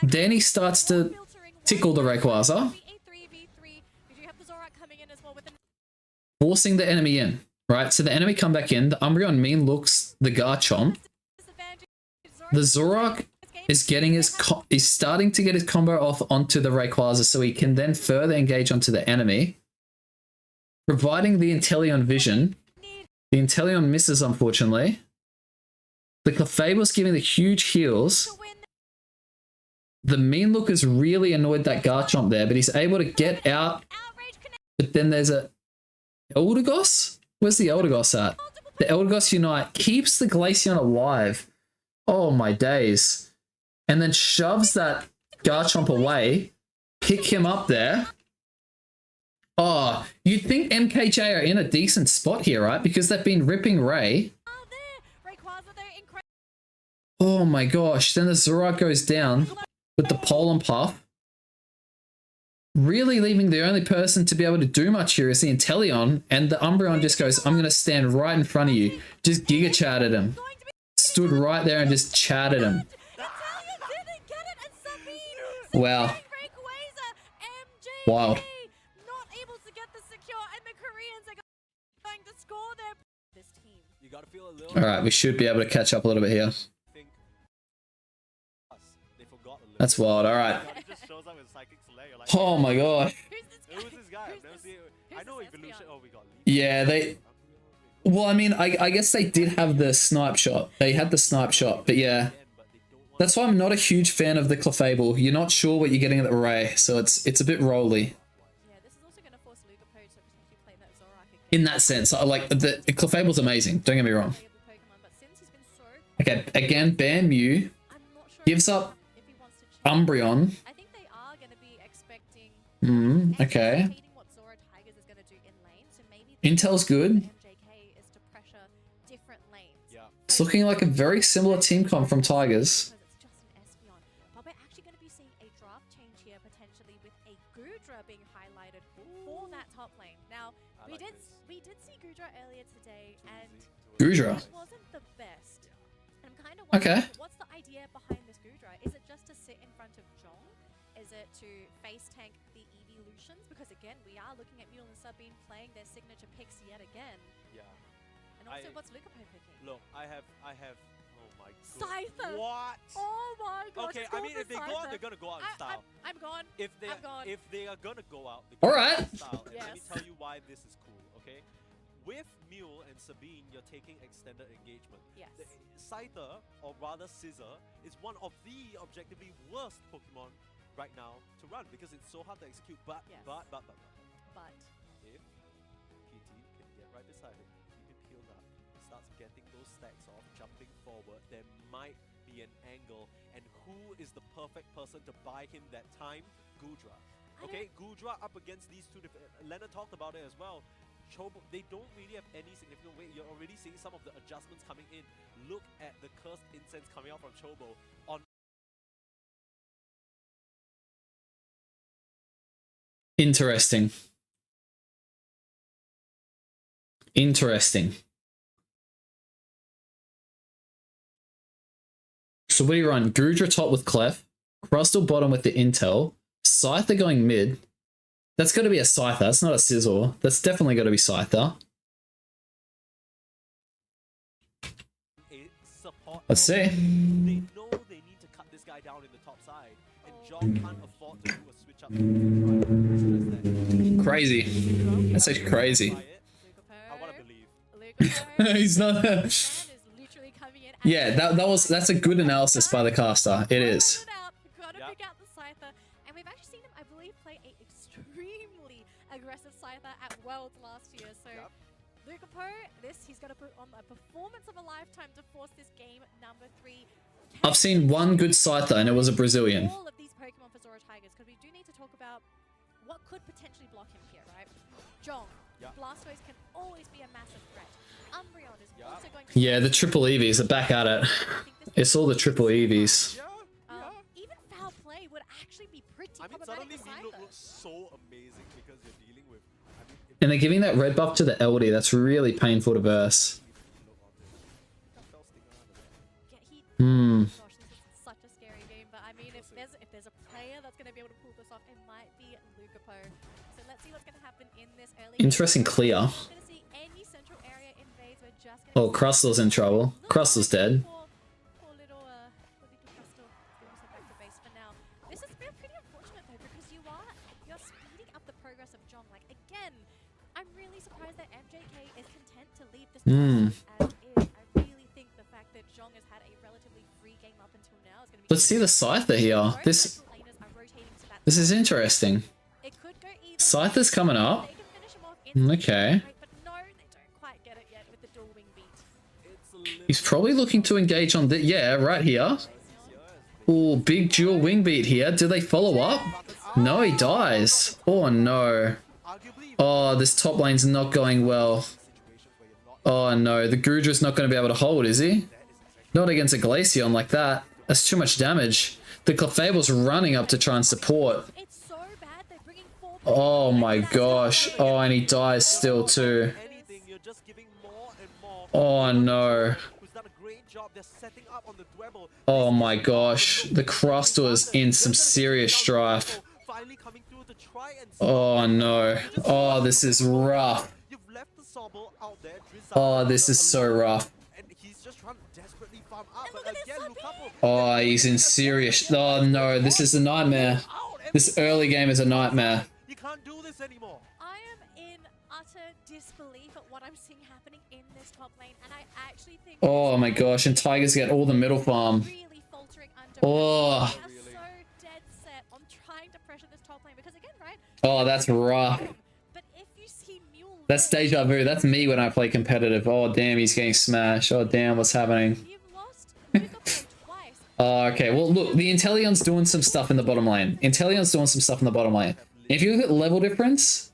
Then he starts to tickle the Rayquaza, forcing the enemy in, right? So the enemy come back in. The Umbreon mean looks the Garchomp. The Zorak is getting his is starting to get his combo off onto the Rayquaza, so he can then further engage onto the enemy, providing the Inteleon vision. The Inteleon misses, unfortunately. The Clefable's giving the huge heals. The Mean Looker's really annoyed that Garchomp there, but he's able to get out. But then there's a Eldegoss? Where's the Eldegoss at? The Eldegoss Unite keeps the Glaceon alive. Oh my days. And then shoves that Garchomp away. Pick him up there. Oh, you'd think MKJ are in a decent spot here, right? Because they've been ripping Ray. Oh my gosh. Then the Zoroark goes down with the Pollen Puff. Really leaving the only person to be able to do much here is the Inteleon, and the Umbreon just goes, I'm going to stand right in front of you. Just Giga chatted him. Stood right there and just chatted him. Wow. Wild. Alright, we should be able to catch up a little bit here. That's wild, alright. Oh my gosh. Yeah, they... Well, I mean, I guess they did have the snipe shot. They had the snipe shot, but yeah. That's why I'm not a huge fan of the Clefable. You're not sure what you're getting at the Ray, so it's a bit rolly. In that sense, I like the Clefable's amazing. Don't get me wrong. Okay, again, Ban Mew gives up Umbreon. Okay. Intel's good. It's looking like a very similar team comp from Tigers. But we're actually going to be seeing a draft change here potentially with a Goodra being highlighted for that top lane. Now, we did see Goodra earlier today, and Goodra it wasn't the best. And I'm kind of wondering, what's the idea behind this Goodra? Is it just to sit in front of Jong? Is it to face tank the evolutions? Because again, we are looking at Mule and Sabine playing their signature picks yet again. Yeah. And also, what's Lucapo picking? Look, I have. Oh my god. Scyther! What? Oh my gosh. Okay, I mean, if they go out, they're gonna go out in style. I'm gone. If they gone. if they are gonna go out, they All go right. out in style. And let me Yes. tell you why this is cool. Okay, with Mule and Sabine, you're taking extended engagement. Yes. The Scyther, or rather Scissor, is one of the objectively worst Pokemon right now to run because it's so hard to execute. But Yes. but But if PT can get right beside him, keep him peeled up, starts getting those stacks off, jumping forward, there might be an angle. And who is the perfect person to buy him that time? Goodra. Okay, Goodra up against these two. Leonard talked about it as well. Chobo, they don't really have any significant weight. You're already seeing some of the adjustments coming in. Look at the cursed incense coming out from Chobo on. Interesting. Interesting. So what do you run? Goodra top with Clef, Crustle bottom with the Intel, Scyther going mid. That's got to be a Scyther. That's not a Scizor. That's definitely got to be Scyther. Let's see. They know they need to cut this guy down in the top side, and John can't afford to do a switch up. Crazy. That's actually crazy. I want to believe. He's not. Yeah, that's a good analysis by the caster. It is. Gotta pick out the Scyther, and we've actually seen him, I believe, play a extremely aggressive Scyther at Worlds last year. So, Lucapo, he's got to put on a performance of a lifetime to force this game number 3. I've seen one good Scyther, and it was a Brazilian. All of these Pokemon for Zora Tigers, because we do need to talk about what could potentially block him here, right? Jong, Blastoise can always be a massive threat. Umbreon is also going to... Yeah, the triple EVs are back at it. It's all the triple EVs. Even foul play would actually be pretty problematic for Scyther. Looks so amazing because you're dealing with. And they're giving that red buff to the LD. That's really painful to verse. Gosh, this is such a scary game, but I mean, if there's a player that's going to be able to pull this off, it might be Lucapo. So let's see what's going to happen in this early Interesting clear. Oh, Crustl's in trouble. Crustl's dead. Poor little Crustle is also back to base for now. This has been pretty unfortunate though, because you're speeding up the progress of Jong. Like again, I'm really surprised that MJK is content to leave this as is. I really think the fact that Jong has had a relatively free game Let's see the Scyther here. This is interesting. Scyther's coming up. Okay. He's probably looking to engage on the yeah, right here. Oh, big dual wing beat here. Do they follow up? No, he dies. Oh no. Oh, this top lane's not going well. Oh no, the Gurudra's not going to be able to hold, is he? Not against a Glaceon like that. That's too much damage. The Clefable's running up to try and support. Oh my gosh. Oh, and he dies still too. Oh no. Oh my gosh. The Crustle is in some serious strife. Oh no. Oh, this is rough. Oh, this is so rough. Oh, he's in serious... Oh no, this is a nightmare. This early game is a nightmare. You can't do this anymore. I am in utter disbelief at what I'm seeing happening in this top lane, and I actually think... Oh my gosh, and Tigers get all the middle farm. Really faltering under. Oh. They are so dead set on trying to pressure this top lane, because again, right? Oh, that's rough. But if you see Mule... That's deja vu. That's me when I play competitive. Oh damn, he's getting smashed. Oh damn, what's happening? You've lost twice. Oh, okay, well look, the Inteleon's doing some stuff in the bottom lane. Inteleon's doing some stuff in the bottom lane. If you look at level difference,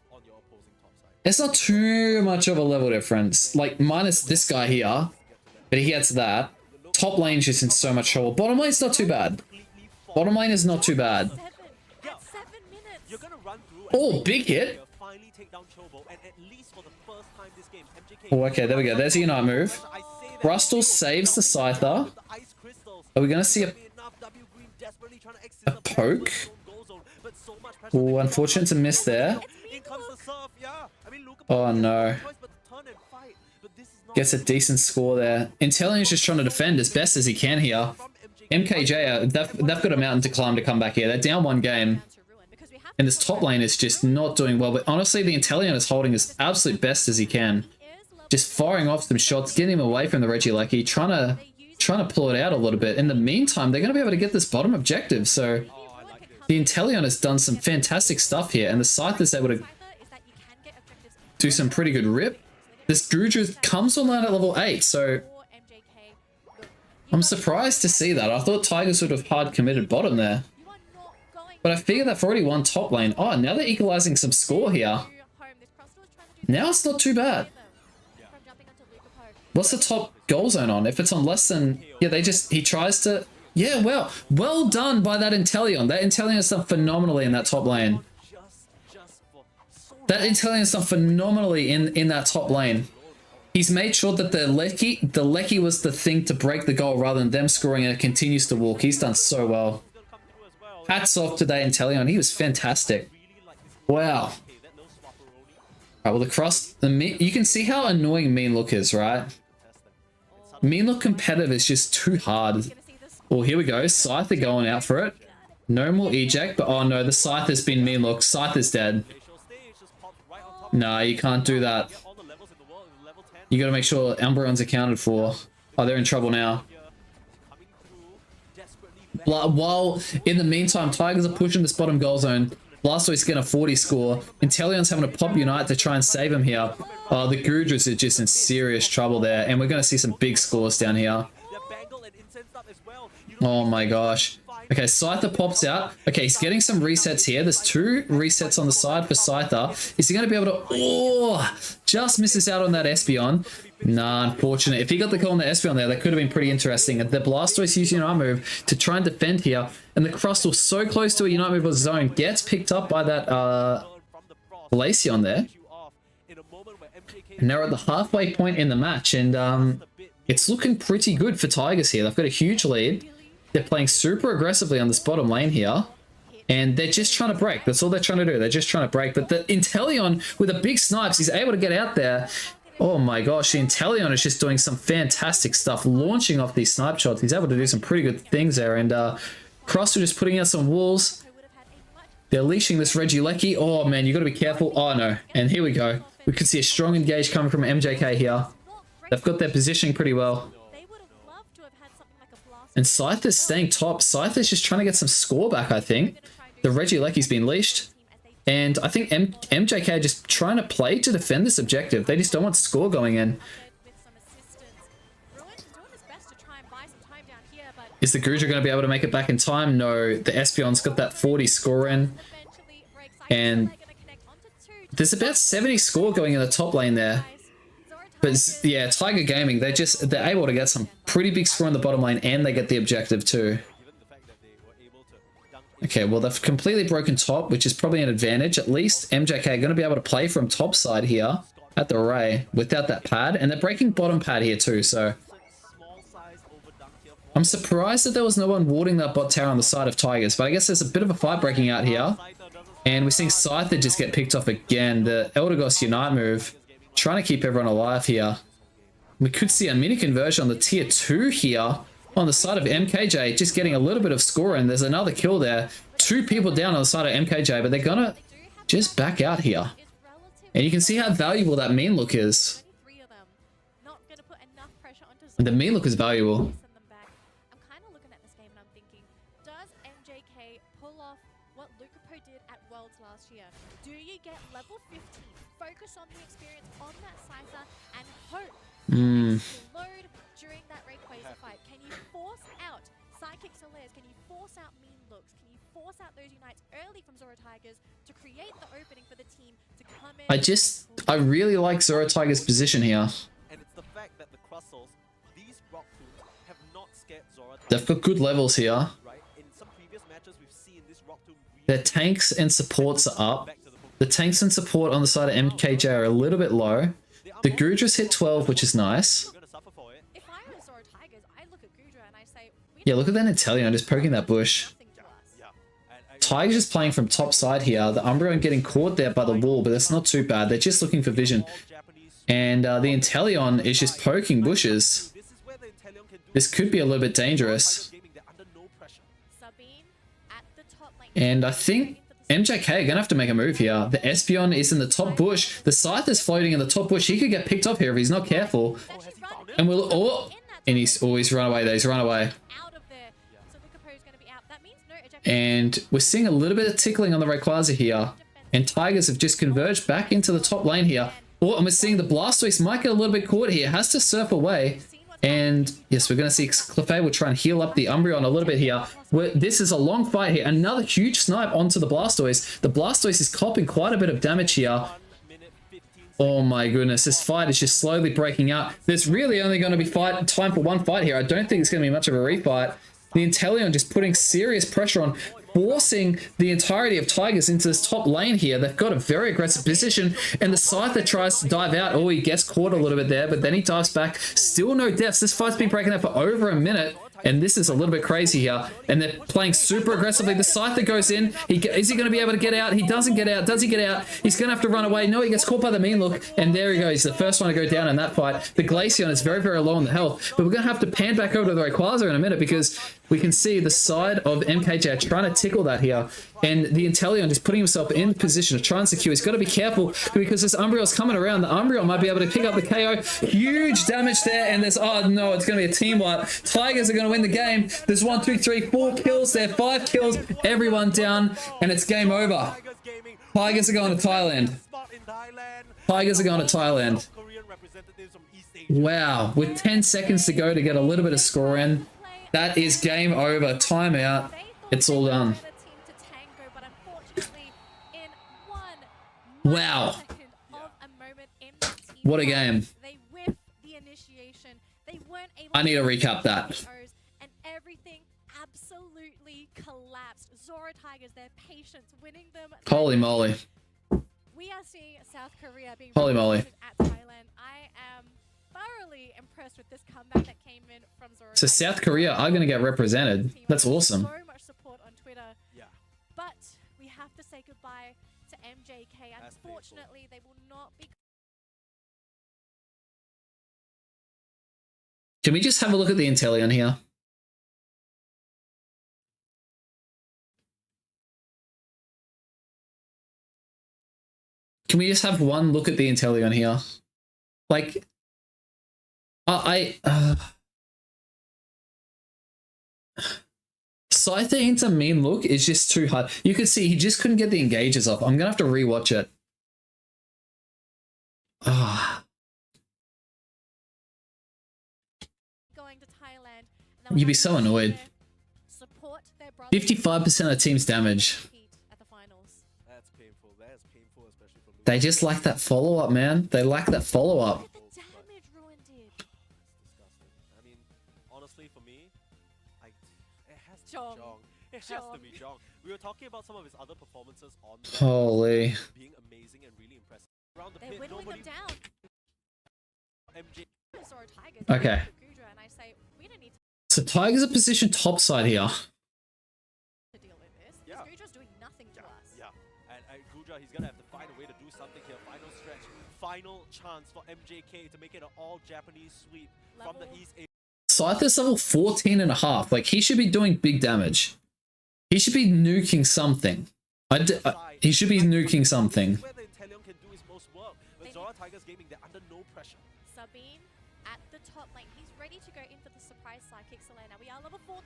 it's not too much of a level difference. Like, minus this guy here, but he gets that. Top lane's just in so much trouble. Bottom lane's not too bad. Bottom lane is not too bad. Oh, big hit. Oh, okay, there we go. There's a Unite move. Crustle saves the Scyther. Are we going to see a poke? Oh, unfortunate to miss there. Oh no. Gets a decent score there. Inteleon's just trying to defend as best as he can here. MKJ, they've got a mountain to climb to come back here. They're down one game. And this top lane is just not doing well. But honestly, the Inteleon is holding his absolute best as he can. Just firing off some shots, getting him away from the Regieleki, trying to pull it out a little bit. In the meantime, they're going to be able to get this bottom objective. So the Inteleon has done some fantastic stuff here, and the Scyther is able to do some pretty good rip. This Gurudra comes online at level 8, so I'm surprised to see that. I thought Tigers would have hard committed bottom there. But I figure they've already won top lane. Oh, now they're equalizing some score here. Now it's not too bad. What's the top goal zone on? If it's on less than... Yeah, he tries to... Yeah, well done by that Inteleon. That Inteleon has done phenomenally in that top lane. That Inteleon has done phenomenally in that top lane. He's made sure that the Lecky was the thing to break the goal rather than them scoring, and it continues to walk. He's done so well. Hats off to that Inteleon. He was fantastic. Wow. Alright, well the Crust... You can see how annoying Mean Look is, right? Mean Look competitive is just too hard. Well, here we go. Scyther going out for it. No more eject, but oh no, the Scyther's been Mean Look. Scyther's dead. Nah, you can't do that. You gotta make sure Umbreon's accounted for. Oh, they're in trouble now. While, in the meantime, Tigers are pushing this bottom goal zone. Blastoise getting a 40 score. Inteleon's having to pop Unite to try and save him here. Oh, the Gurudras are just in serious trouble there. And we're going to see some big scores down here. Oh my gosh. Okay, Scyther pops out. Okay, he's getting some resets here. There's 2 resets on the side for Scyther. Is he going to be able to... Oh! Just misses out on that Espeon. Nah, unfortunate. If he got the call on the Espeon there, that could have been pretty interesting. The Blastoise using an Unite move to try and defend here. And the Crustle so close to a Unite move of his own. Gets picked up by that Glaceon there. And now we're at the halfway point in the match. And it's looking pretty good for Tigers here. They've got a huge lead. They're playing super aggressively on this bottom lane here. And they're just trying to break. That's all they're trying to do. They're just trying to break. But the Inteleon, with a big snipes, he's able to get out there. Oh my gosh, the Inteleon is just doing some fantastic stuff. Launching off these snipe shots. He's able to do some pretty good things there. And Crustle just putting out some walls. They're leashing this Regieleki. Oh man, you got to be careful. Oh no. And here we go. We could see a strong engage coming from MJK here. They've got their positioning pretty well. And Scythe is staying top. Scythe is just trying to get some score back, I think. The Regieleki's been leashed. And I think MJK are just trying to play to defend this objective. They just don't want score going in. Is the Grudra going to be able to make it back in time? No. The Espeon's got that 40 score in. And there's about 70 score going in the top lane there. But yeah, Tiger Gaming, they're able to get some pretty big score in the bottom lane, and they get the objective too. Okay, well, they've completely broken top, which is probably an advantage. At least MJK are going to be able to play from top side here at the Ray without that pad. And they're breaking bottom pad here too, so I'm surprised that there was no one warding that bot tower on the side of Tigers. But I guess there's a bit of a fight breaking out here. And we're seeing Scyther just get picked off again. The Eldegoss Unite move, trying to keep everyone alive here. We could see a mini conversion on the tier 2 here on the side of MKJ, just getting a little bit of score, and there's another kill there. 2 people down on the side of MKJ, but they're gonna just back out here. And you can see how valuable that mean look is. The mean look is valuable. I'm kind of looking at this game and I'm thinking, does MJK pull off what Lucapo did at Worlds last year? Do you get level 15, focus on the experience on that Scyther, and hope to load during that Rayquaza fight? Can you force out Psychic Solaires? Can you force out mean looks? Can you force out those Unites early from Zoro Tigers to create the opening for the team to come in? I really like Zoro Tiger's position here. And it's the fact that the Crustles, these rock tombs, have not scared Zoro. They've got good levels here. Right? In some previous matches, we've seen this rock tomb. Their tanks and supports are up. The tanks and support on the side of MKJ are a little bit low. The Gudra's hit 12, which is nice. If I were Zoro Tigers, I look at Gudra and I say, Yeah, look at that Inteleon just poking that bush. Tiger's just playing from top side here. The Umbreon getting caught there by the wall, but that's not too bad. They're just looking for vision. And the Inteleon is just poking bushes. This could be a little bit dangerous. And I think MJK are going to have to make a move here. The Espeon is in the top bush. The Scythe is floating in the top bush. He could get picked off here if he's not careful. And we'll... Oh! And he's always run away there. He's run away. And we're seeing a little bit of tickling on the Rayquaza here. And Tigers have just converged back into the top lane here. Oh, and we're seeing the Blastoise might get a little bit caught here. Has to surf away. And yes, we're going to see Clefairy will try and heal up the Umbreon a little bit here. This is a long fight here. Another huge snipe onto the Blastoise. The Blastoise is copping quite a bit of damage here. Oh my goodness, this fight is just slowly breaking out. There's really only going to be time for one fight here. I don't think it's going to be much of a refight. The Inteleon just putting serious pressure on, forcing the entirety of Tigers into this top lane here. They've got a very aggressive position, and the Scyther tries to dive out. Oh, he gets caught a little bit there, but then he dives back. Still no deaths. This fight's been breaking out for over a minute, and this is a little bit crazy here. And they're playing super aggressively. The Scyther goes in. Is he going to be able to get out? He doesn't get out. Does he get out? He's going to have to run away. No, he gets caught by the mean look, and there he goes. The first one to go down in that fight. The Glaceon is very, very low on the health, but we're going to have to pan back over to the Rayquaza in a minute because we can see the side of MKJ trying to tickle that here. And the Inteleon just putting himself in position to try and secure. He's got to be careful because this Umbreon's coming around. The Umbreon might be able to pick up the KO. Huge damage there. And there's, oh no, it's going to be a team wipe. Tigers are going to win the game. There's 1, 2, 3, 4 kills there. 5 kills. Everyone down. And it's game over. Tigers are going to Thailand. Tigers are going to Thailand. Wow. With 10 seconds to go to get a little bit of score in. That is game over. Timeout. It's all done. Wow. What a game. I need to recap that. And everything absolutely collapsed. Zoro Tigers, their patience, winning them. Holy moly. We are seeing South Korea being Holy moly. at Thailand. I am thoroughly impressed with this comeback that came in from Zoro. So South Korea are going to get represented. That's awesome. So much support on Twitter. Yeah. But we have to say goodbye to MJK. Unfortunately, they will not be. Can we just have a look at the Inteleon here? Can we just have one look at the Inteleon here? Like, Scyther into mean look is just too hard. You could see he just couldn't get the engages off. I'm gonna have to rewatch it. Ah. Going to Thailand. And they'll You'd be have so to annoyed. support their brothers 55% of the team's damage. at the finals. That's painful. That's painful, especially for They just lack that follow-up, man. They lack that follow-up. Look at the damage Ruin did. disgusting. I mean, honestly, for me, it has to Jong. be Jong. It has to be Jong. We were talking about some of his other performances on the Holy. being amazing and really impressive. Around the They're pit, whittling them nobody down. MJ. Zoro Tigers. Okay. Gudra, and I say, we don't need So Tigers are positioned topside here. to deal with this. Yeah. This Gudra's doing nothing to us. Yeah. And Gudra, he's gonna have to find a way to do something here. Final stretch. Final chance for MJK to make it an all-Japanese sweep from the Level. East. Scyther's level 14 and a half. Like, he should be doing big damage. He should be nuking something. He should be nuking something. Where the Inteleon can do his most work. With Zora Tigers Gaming, they're under no pressure. Sabine at the top lane. He's ready to go in for the surprise psychic Selena. We are level 14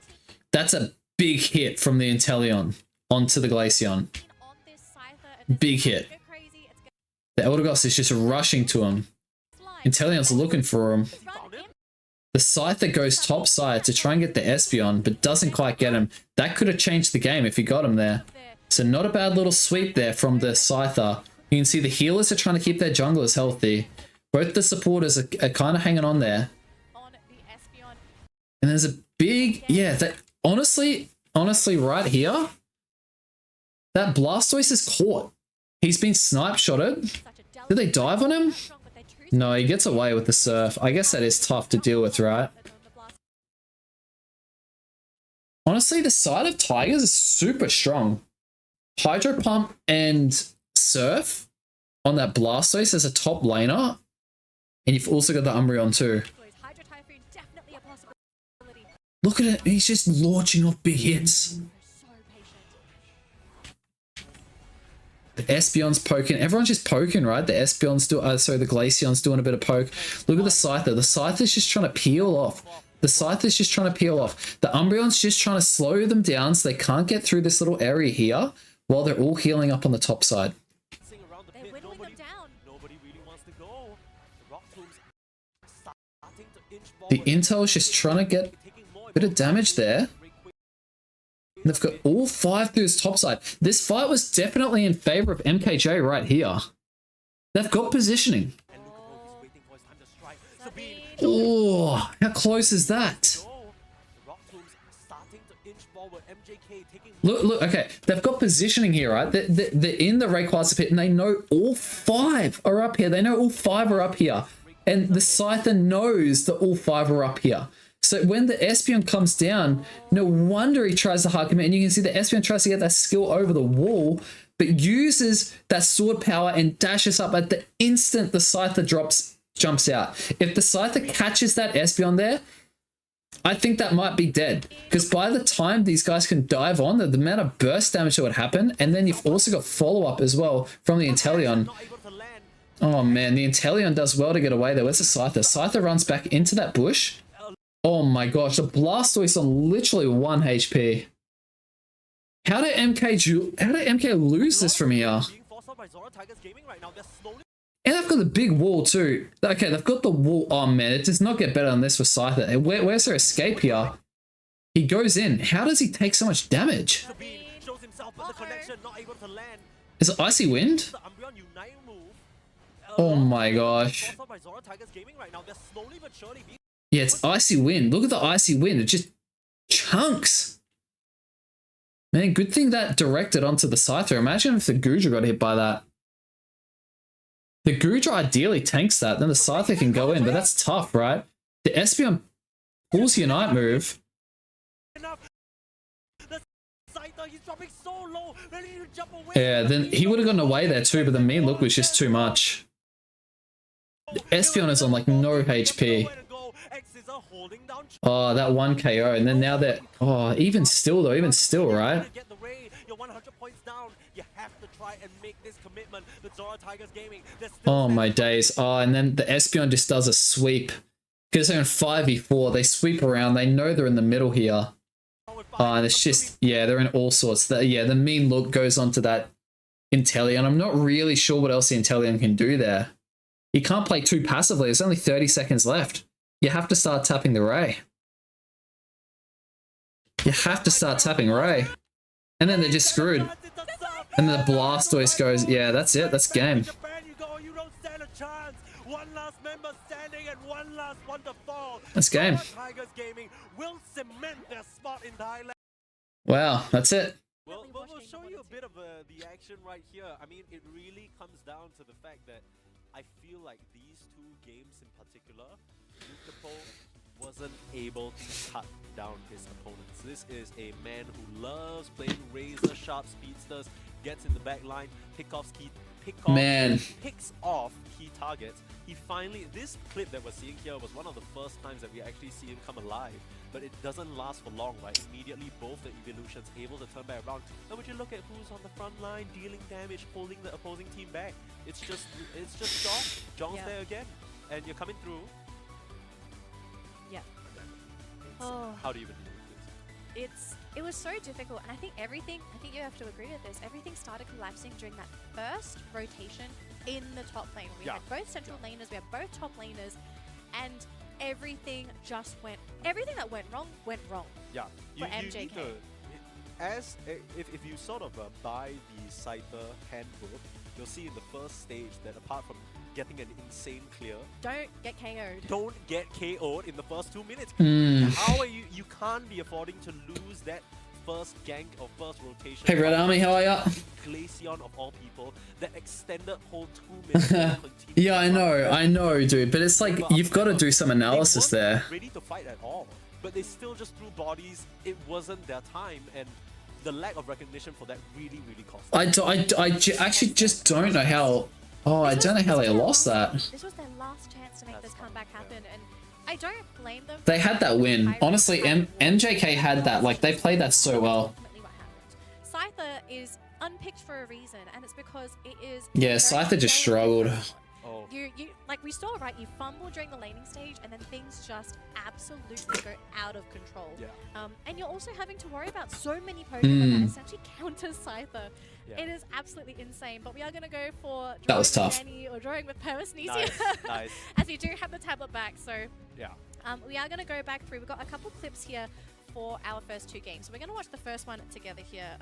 That's a big hit from the Inteleon onto the Glaceon. on this Scyther. And this Big is gonna hit. go crazy. It's gonna The Eldegoss is just rushing to him. slide. Inteleon's looking for him. Run in. The Scyther goes topside to try and get the Espeon, but doesn't quite get him. That could have changed the game if he got him there. So not a bad little sweep there from the Scyther. You can see the healers are trying to keep their junglers healthy. Both the supporters are kind of hanging on there. On the Espeon. And there's a big, yeah, that honestly right here, that Blastoise is caught. He's been snipe shotted. Such a Did they dive on him? strong, but they're too No, he gets away with the surf. I guess that is tough to deal with, right? Honestly, the side of Tigers is super strong. Hydro Pump and Surf on that Blastoise as a top laner. And you've also got the Umbreon too. Hydro Typhoon definitely a possibility. Look at it. He's just launching off big hits. They're so patient. The Espeon's poking. Everyone's just poking, right? The Espeon's the Glaceon's doing a bit of poke. Look at the Scyther. The Scyther's just trying to peel off. The Scyther's just trying to peel off. The Umbreon's just trying to slow them down so they can't get through this little area here while they're all healing up on the top side. Around the They're pit, whittling them down. nobody really wants to go. The Rock Tombs starting to inch The forward. Intel's just trying to get a bit of damage there. They've got all 5 through his top side. This fight was definitely in favor of MKJ right here. They've got positioning. And look at what he's waiting for his time to strike. Sabine. Oh, how close is that? The Rock Tombs starting to inch forward. MJK taking Look, okay. They've got positioning here, right? They're in the Rayquaza pit and they know all 5 are up here. They know all 5 are up here. And the Scyther knows that all 5 are up here. So when the Espeon comes down, no wonder he tries to hard commit. And you can see the Espeon tries to get that skill over the wall, but uses that sword power and dashes up at the instant the Scyther jumps out. If the Scyther catches that Espeon there, I think that might be dead. Because by the time these guys can dive on, the amount of burst damage that would happen, and then you've also got follow-up as well from the Inteleon. not able to land. Oh man, the Inteleon does well to get away there. Where's the Scyther? Scyther runs back into that bush. Oh my gosh, the Blastoise on literally 1 HP. How did MK lose this from here? Being forced out by Zora Tigers Gaming right now. They're slowly And they've got the big wall too. Okay, they've got the wall. Oh man, it does not get better than this for Scyther. Where's their escape here? He goes in. How does he take so much damage? Sabine shows himself with the connection, not able to land. Is it Icy Wind? The Umbreon Unite move. Oh my gosh. Forced out by Zora Tigers Gaming right now. They're slowly but surely being Yeah, it's Icy Wind. Look at the Icy Wind. It just chunks. Man, good thing that directed onto the Scyther. Imagine if the Gudra got hit by that. The Gudra ideally tanks that, then the Scyther can go in, but that's tough, right? The Espeon pulls Unite move. enough. The Scyther, he's dropping so low. Ready to jump away. Yeah, then he would have gotten away there too, but the mean look was just too much. The Espeon is on like no HP. Oh, that 1 KO, and then now they're... Oh, even still though, right? Get the Ray, you're 100 points down. You have to try and make this commitment with Zora Tigers Gaming. Oh my days. Oh, and then the Espeon just does a sweep. Because they're in 5v4, they sweep around, they know they're in the middle here. And it's just, yeah, they're in all sorts. The mean look goes onto that Inteleon. I'm not really sure what else the Inteleon can do there. You can't play too passively. There's only 30 seconds left. You have to start tapping the Ray. You have to start tapping Ray. And then they're just screwed. And then the Blastoise goes, yeah, that's it. That's game. That's game. Wow, that's it. Well, we'll show you a bit of the action right here. I mean, it really comes down to the fact that I feel like these two games in particular, Yukapo wasn't able to cut down his opponents. This is a man who loves playing razor sharp speedsters, gets in the back line, picks off key targets. He finally, this clip that we're seeing here was one of the first times that we actually see him come alive, but it doesn't last for long, right? Immediately both the evolutions able to turn back around. Now would you look at who's on the front line, dealing damage, holding the opposing team back? It's just John. John's there again, and you're coming through. Yeah. Oh. How do you even deal with this? It was so difficult, and I think you have to agree with this, everything started collapsing during that first rotation in the top lane. We had both central laners, we had both top laners, and everything that went wrong. Yeah, for MJK. If you sort of buy the Scyther handbook, you'll see in the first stage that apart from getting an insane clear, don't get KO'd. Don't get KO'd in the first 2 minutes. Mm. How are you can't be affording to lose that first gank or first rotation. Hey Red Army, how are ya? Glaceon of all people, that extended whole 2 minutes. Yeah, I know, dude, but it's like you've got to do some analysis there. Ready to fight at all, but they still just threw bodies. It wasn't their time, and the lack of recognition for that really cost them. I actually just don't know how. Oh, I don't know how they lost that. This was their last chance to make this comeback happen, and I don't blame them. They had that win. Honestly, MJK had that. Like, they played that so well. Scyther is unpicked for a reason, and it's because it is. Yeah, Scyther just struggled. Oh. You like we saw, right? You fumble during the laning stage, and then things just absolutely go out of control. Yeah. And you're also having to worry about so many Pokemon that essentially counter Scyther. Yeah. It is absolutely insane. But we are going to go for that was tough. Danny or drawing with Permasnesia. Nice. As you do have the tablet back, so yeah. We are going to go back through. We've got a couple clips here for our first two games. So we're going to watch the first one together here.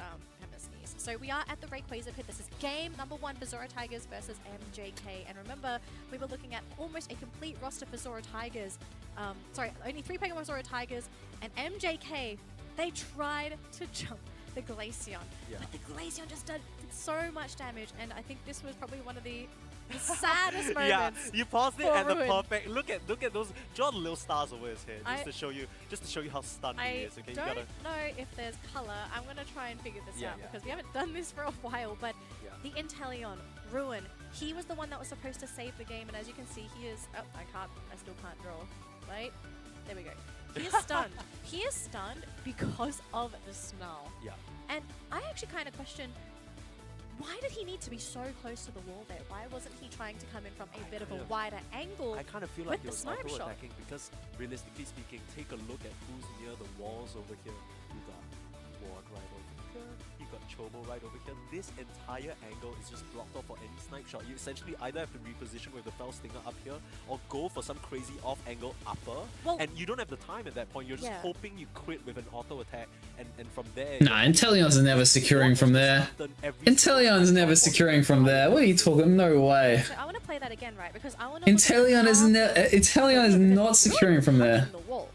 So we are at the Rayquaza pit. This is game number 1 for Zora Tigers versus MJK. And remember, we were looking at almost a complete roster for Zora Tigers. Sorry, only 3 Pokemon for Zora Tigers. And MJK, they tried to jump the Glaceon. Yeah. But the Glaceon just did so much damage. And I think this was probably one of the saddest moments. Yeah, you paused it at the Ruin. perfect. Look at those. Draw the little stars over his head just to show you how stunned he is. Okay, I don't know if there's color. I'm gonna try and figure this out because we haven't done this for a while. But the Inteleon, Ruin, he was the one that was supposed to save the game, and as you can see, he is. Oh, I still can't draw. Wait, there we go. He is stunned. He is stunned because of the Snarl. Yeah. And I actually kind of question, why did he need to be so close to the wall there? Why wasn't he trying to come in from a bit of a wider angle? I kind of feel like he was auto attacking because, realistically speaking, take a look at who's near the walls over here. You got Ward right over here. You got Chobo right over here. This entire angle is just blocked off for any snipe shot. You essentially either have to reposition with the Fell Stinger up here or go for some crazy off-angle upper. Well, and you don't have the time at that point. You're just hoping you crit with an auto attack, and from there. Nah, Inteleon's never securing from there. Inteleon's never securing from there. What are you talking? No way. So I want to play that again, right? Because I want to. Inteleon is not securing from there. The wall.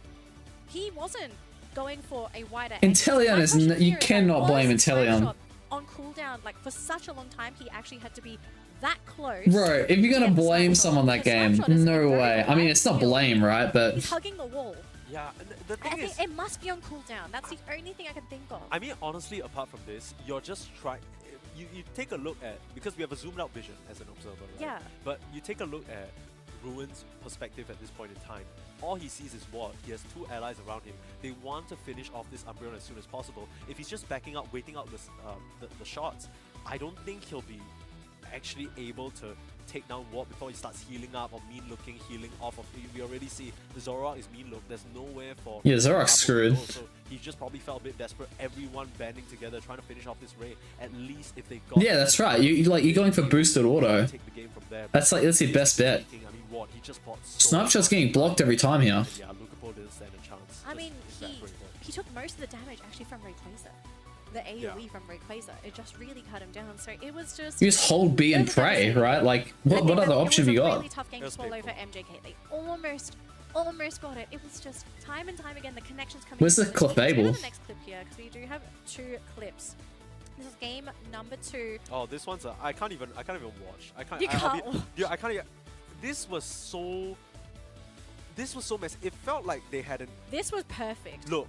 He wasn't going for a wider. Inteleon is. You cannot blame Inteleon. On cooldown, like for such a long time, he actually had to be that close. Bro, if you're gonna blame someone that game, no way. I mean, it's not blame, right? But he's hugging the wall. Yeah, the thing is, it must be on cooldown. That's the only thing I can think of. I mean, honestly, apart from this, you're just trying. You take a look at, because we have a zoomed out vision as an observer, right? Yeah. But you take a look at Ruin's perspective at this point in time. All he sees is Ward. He has 2 allies around him. They want to finish off this Umbreon as soon as possible. If he's just backing up, waiting out the shots, I don't think he'll be actually able to take down Ward before he starts healing up or mean looking, healing off of. We already see the Zoroark is mean look. There's nowhere for. Yeah, Zoroark's screwed. So he just probably felt a bit desperate. Everyone banding together, trying to finish off this raid. At least if they got. Yeah, that's right. You're going for boosted auto. Take the game from there. That's your best bet. I mean, Ward, he just bought so Snapshot's getting blocked every time here. Yeah, Lucapole didn't stand a chance. I Just mean, evaporated. he took most of the damage actually from Rayquaza. The AoE from Rayquaza. It just really cut him down. So it was just... You just hold B and pray, right? Like, what other option have you It was a got? really tough game to swallow for MJK. They almost got it. It was just time and time again, the connections coming Where's the in. clip Let's go to able? the next clip here, because we do have 2 clips. This is game number 2. Oh, this one's I can't even watch. I can't. You can't watch. Yeah, I can't. This was so messy. It felt like they hadn't. This was perfect. Look,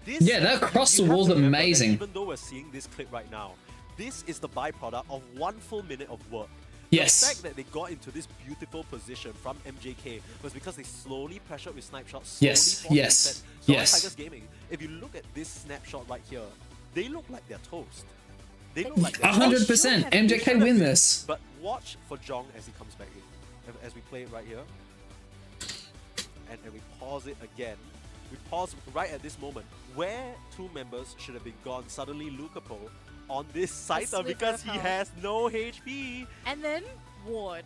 this. Yeah, that across the you have wall's to remember that amazing. Even though we're seeing this clip right now, this is the byproduct of 1 full minute of work. Yes. The fact that they got into this beautiful position from MJK was because they slowly pressured with snipe shots. Yes, yes, yes. Tigers Gaming. If you look at this snapshot right here, they look like they're toast. They look like they're 100%. MJK win this. But watch for Jong as he comes back in. As we play it right here. And we pause it again. We pause right at this moment where 2 members should have been gone. Suddenly Lucapole on this Scyther because he has no HP. And then Ward.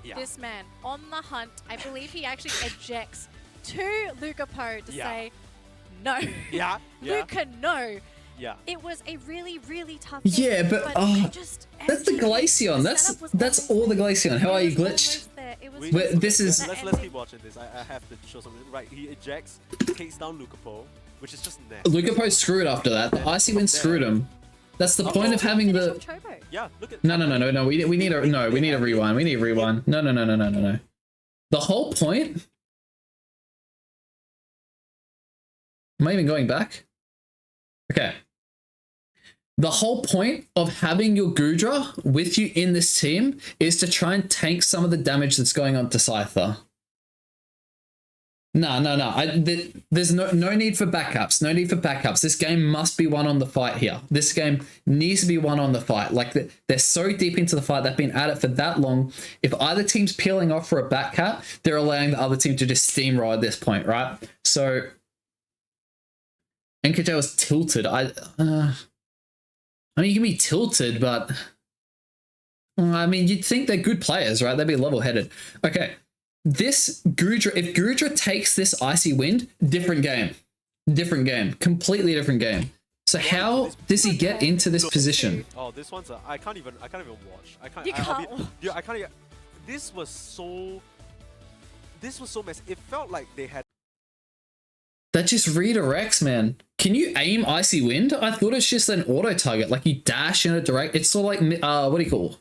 Yeah. This man on the hunt. I believe he actually ejects to Lucapole to say, no. Yeah. Luca, no. Yeah. It was a really, really tough game. Yeah, but that's the Glaceon. That's all the Glaceon. How are you, Glitch? This is. Let's keep watching this. I have to show something. Right, he ejects, takes down Lucapole, which is just nasty. Lucapole screwed after that. The Icy Wind screwed him. That's the point of having the. Yeah, look at. No. We need a rewind. We need a rewind. No. The whole point. Am I even going back? Okay. The whole point of having your Goodra with you in this team is to try and tank some of the damage that's going on to Scyther. No. There's no need for backups. No need for backups. This game must be won on the fight here. This game needs to be won on the fight. Like, they're so deep into the fight. They've been at it for that long. If either team's peeling off for a back cap, they're allowing the other team to just steamroll at this point, right? So, NKJ was tilted. I mean, you can be tilted, but I mean, you'd think they're good players, right? They'd be level-headed. Okay, this Goodra, if Goodra takes this Icy Wind, different game, completely different game. So how does he get into this position? Oh, this one's I can't even watch. I can't. You can't. I can't. This was so messy. It felt like they had. That just redirects, man. Can you aim Icy Wind? I thought it's just an auto target, like you dash in a direct. It's sort of like what do you call?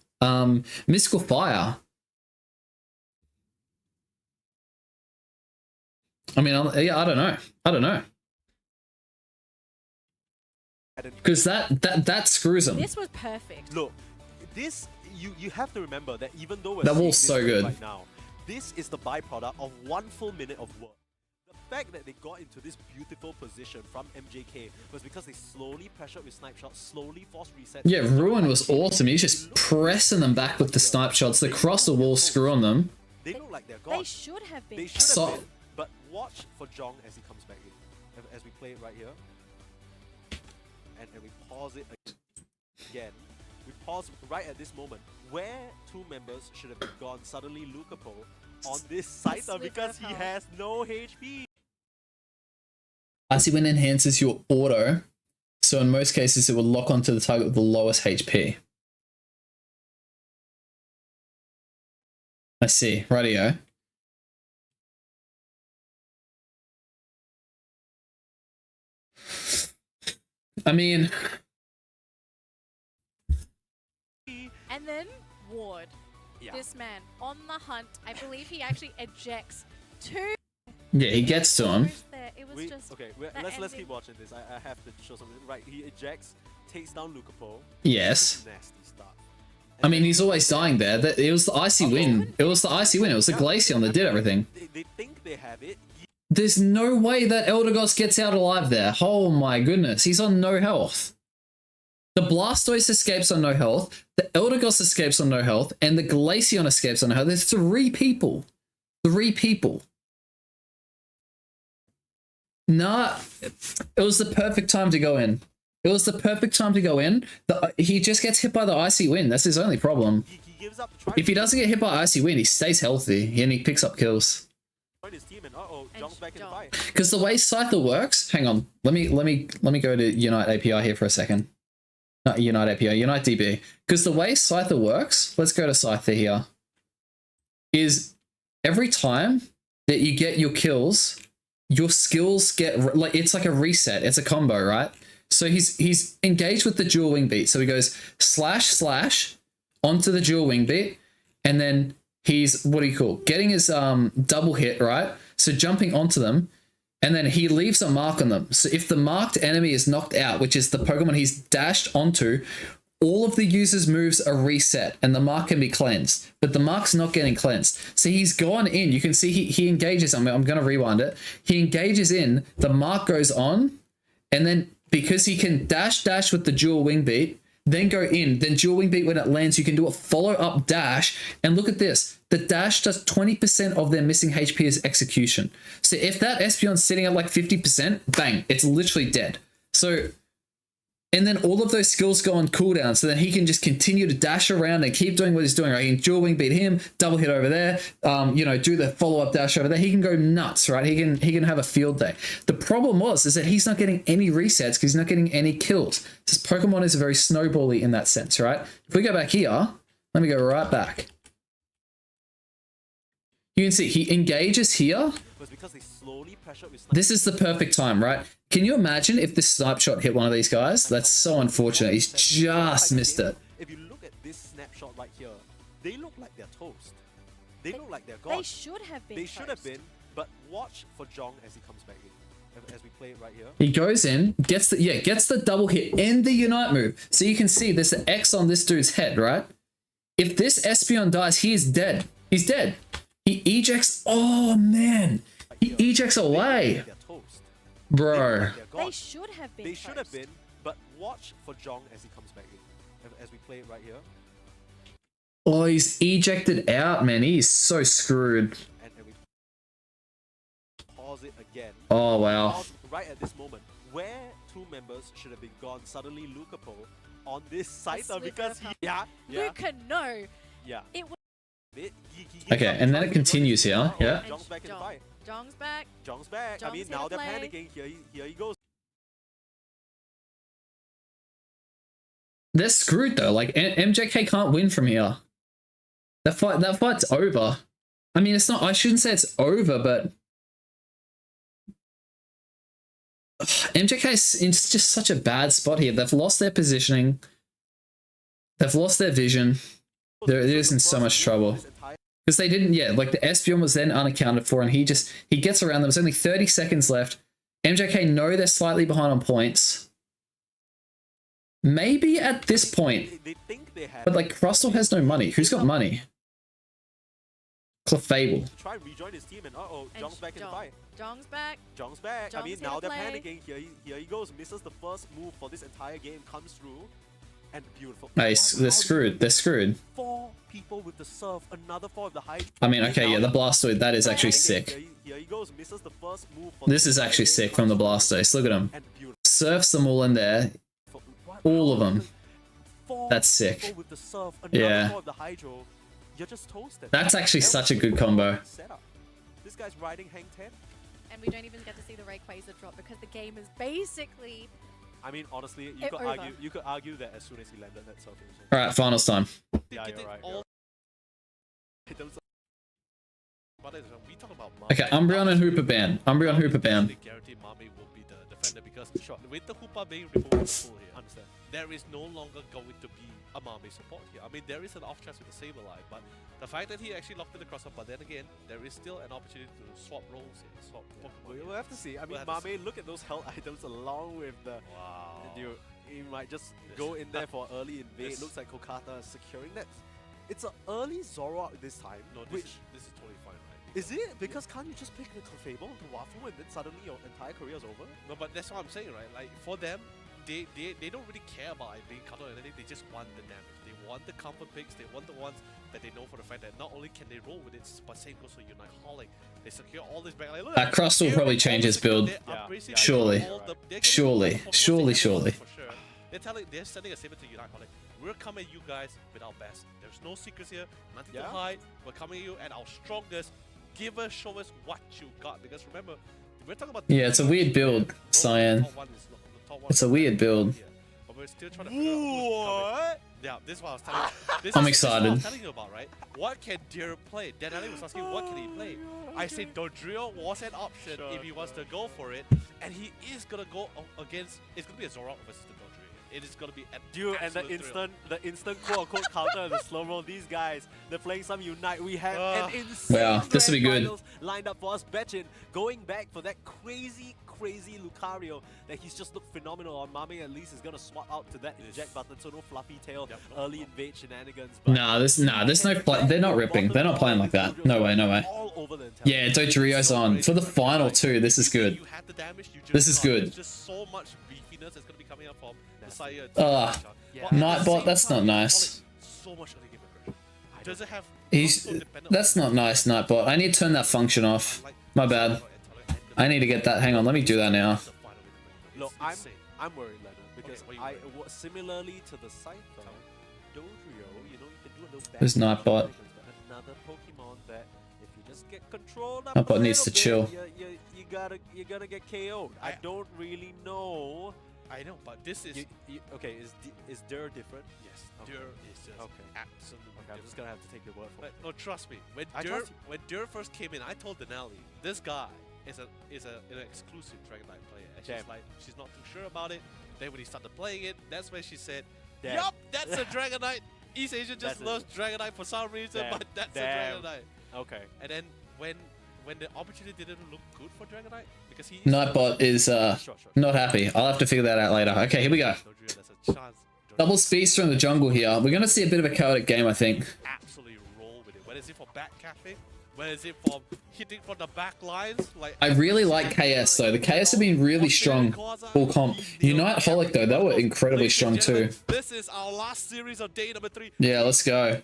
Mystical Fire. I mean, yeah, I don't know. Because that screws them. This was perfect. Look, this you have to remember that even though we're that seeing wall's this so good right now, this is the byproduct of 1 full minute of work. The fact that they got into this beautiful position from MJK was because they slowly pressured with snipe shots, slowly forced resets. Yeah, Ruin was awesome. He's just pressing them back with the snipe shots. The cross the wall screw on them. They look like they're gone. They should have been. They should have been. But watch for Jong as he comes back in. As we play it right here. And we pause it again. We pause right at this moment where 2 members should have been gone. Suddenly Lucapole on this Scyther because he has no HP. Icy Wind enhances your auto, so in most cases it will lock onto the target with the lowest HP. I see, rightio. I mean... And then Ward. Yeah. This man on the hunt. I believe he actually ejects 2. Yeah, he gets to him. It was just okay, let's keep watching this. I have to show something. Right, he ejects, takes down Lucapole. Yes. Nasty stuff. I mean, he's always dying there. It was the Icy Wind. It was the Icy Wind. It was the Glaceon that did everything. They think they have it. There's no way that Eldegoss gets out alive there. Oh my goodness. He's on no health. The Blastoise escapes on no health, the Eldegoss escapes on no health, and the Glaceon escapes on no health. There's 3 people. 3 people. Nah, it was the perfect time to go in. It was the perfect time to go in. He just gets hit by the Icy Wind. That's his only problem. He gives up the try. If he doesn't get hit by Icy Wind, he stays healthy and he picks up kills. His team and Jong's back in the fight. Because the way Scyther works, hang on, let me go to Unite API here for a second. Not Unite API, Unite DB. Because the way Scyther works, let's go to Scyther here, is every time that you get your kills, your skills get, like, it's like a reset, it's a combo, right? So he's engaged with the dual wing beat. So he goes slash onto the dual wing beat, and then he's, what do you call, getting his double hit, right? So jumping onto them, and then he leaves a mark on them. So if the marked enemy is knocked out, which is the Pokemon he's dashed onto, all of the user's moves are reset and the mark can be cleansed, but the mark's not getting cleansed. So he's gone in, you can see he engages, I'm going to rewind it. He engages in, the mark goes on, and then because he can dash with the dual wing beat, then go in, then dual wing beat when it lands, you can do a follow up dash, and look at this. The dash does 20% of their missing HP as execution. So if that Espeon's sitting at like 50%, bang, it's literally dead. So, and then all of those skills go on cooldown, so then he can just continue to dash around and keep doing what he's doing, right? He can dual wing beat him, double hit over there, do the follow-up dash over there. He can go nuts, right? He can have a field day. The problem is that he's not getting any resets because he's not getting any kills. This Pokemon is very snowbally in that sense, right? If we go back here, let me go right back. You can see he engages here. This is the perfect time, right? Can you imagine if this snipe shot hit one of these guys? That's so unfortunate. He's just missed it. If you look at this snapshot right here, they look like they're toast. They look like they're gone. They should have been. They should have been, but watch for Jong as he comes back in. As we play it right here. He goes in, gets the double hit and the Unite move. So you can see there's an X on this dude's head, right? If this Espeon dies, he is dead. He's dead. He ejects. Oh man, he ejects away, bro. They should have been. They should have been, but watch for Jong as he comes back in. As we play it right here. Oh, he's ejected out, man. He's so screwed. And we pause it again. Oh wow. Right at this moment, where 2 members should have been gone, suddenly Lucapo on this side because Luca, no. Yeah. It was. Okay, and then it continues here. Yeah. Jong's back in the fight. Jong's back. Jong's back. I mean, now they're panicking. Here he goes. They're screwed though. Like MJK can't win from here. That fight's over. I mean, it's not. I shouldn't say it's over, but MJK's in just such a bad spot here. They've lost their positioning. They've lost their vision. They're in so much trouble. Because they didn't, like the Espeon was then unaccounted for, and he gets around them. There's only 30 seconds left. MJK know they're slightly behind on points. Maybe at this point. They think they have. But like Crustle has no money. Who's got money? Clefable. To try and rejoin his team, and Jong's back in the fight. Jong's back. Jong's back. I mean, now they're panicking. Here he goes. Misses the first move for this entire game. Comes through. And beautiful. Nice. They're screwed. They're screwed. 4 people with the surf. Another 4 of the high. I mean, okay, yeah, the Blastoise, that is actually sick. Here he goes. Misses the first move for this is actually sick from the Blastoise. Look at him. Surfs them all in there. All of them. That's sick. Yeah. You're just toasted. That's actually such a good combo. This guy's riding Hang 10. And we don't even get to see the Rayquaza drop because the game is basically. I mean, honestly, you could argue that as soon as he landed that surf. All right, finals time. Yeah, you're right. Okay, Umbreon and Hoopa ban. Umbreon, Hoopa ban. Guarantee Mame will be the defender because with the Hoopa being removed from the pool here, understand, there is no longer going to be a Mame support here. I mean, there is an off chance with the Sableye, but the fact that he actually locked in the crossover, but then again, there is still an opportunity to swap roles here, swap Pokemon. We'll have to see. I mean, Mame, look at those health items along with the. Wow. He might just go in there for early invade. It looks like Kokata is securing that. It's an early Zoroark this time. No, this is totally fine, right? Is it? Because can't you just pick the Clefable into Wafu and then suddenly your entire career is over? No, but that's what I'm saying, right? Like, for them, they don't really care about it being countered or anything. They just want the damage. They want the comfort picks. They want the ones that they know for the fact that not only can they roll with it, but same goes for Unite Holic. They secure all this back. Like, look, Cross will probably change his build. Surely. Surely. Surely. For sure. They're sending a statement to Unite Holic. We're coming at you guys with our best. There's no secrets here, nothing to hide. We're coming at you at our strongest. Show us what you got. Because remember, we're talking about. Yeah, it's a weird build, Cyan. It's a weird build. But we're still trying to figure out who's coming. Yeah, this is what I was telling you. This I'm is excited. what I was telling you about, right? What can Deer play? Denali was asking what can he play. I said Dodrio was an option if he wants to go for it, and he is gonna go against. It's gonna be a Zorok versus the Dodrio. It is gonna be an Dude, and the instant quote-unquote counter and the slow roll. These guys, they're playing some Unite. We have an insane Wow, this will be grand good. finals lined up for us. Betchin going back for that crazy Lucario that he's just looked phenomenal on. Mami at least is gonna swap out to that inject button, so no fluffy tail, early invade shenanigans. But There's no play. They're not ripping. They're not playing like that. No way, no way. all over the entire Yeah, Dodrio's on. For the final too, this is good. You had the damage, you just This is got- good. There's just so much beefiness that's gonna be coming up from the Sire. Nightbot, that's not nice. So much early game aggression. Does it have? That's not nice, Nightbot. I need to turn that function off. My bad. I need to get that. Hang on, let me do that now. Look, I'm worried, Leonard, because similarly to the Scyther, Dodrio, you know, you can do a little Who's Nightbot? Another Pokemon that if you just get controlled up Nightbot a needs to little bit, chill. you gotta get KO'd. I don't really know. I know, but this is Okay, is Dur different? yes. Okay. Dur is just absolutely. Okay, I'm just gonna have to take your word for it. No, trust me. When I Dur trust first came in, I told Denali, this guy is an exclusive Dragon Knight player. And she's Damn. like, she's not too sure about it. Then when he started playing it, that's when she said, Damn. "Yup, that's a Dragon Knight. East Asia just That's loves Dragon Knight for some reason, Damn. but that's a Damn. Dragon Knight." Okay. And then when the opportunity didn't look good for Dragon Knight, because he Nightbot is not happy. I'll have to figure that out later. Okay, here we go. Dodrio, there's a chance. Double speedster in the jungle here. We're gonna see a bit of a chaotic game, I think. Absolutely roll with it. Whether it's for back cafe, whether it's from hitting from the back lines, like I really like KS though. The KS have been really strong. Full comp. Unite Holic though, they were incredibly strong too. This is our last series of day number 3. Yeah, let's go.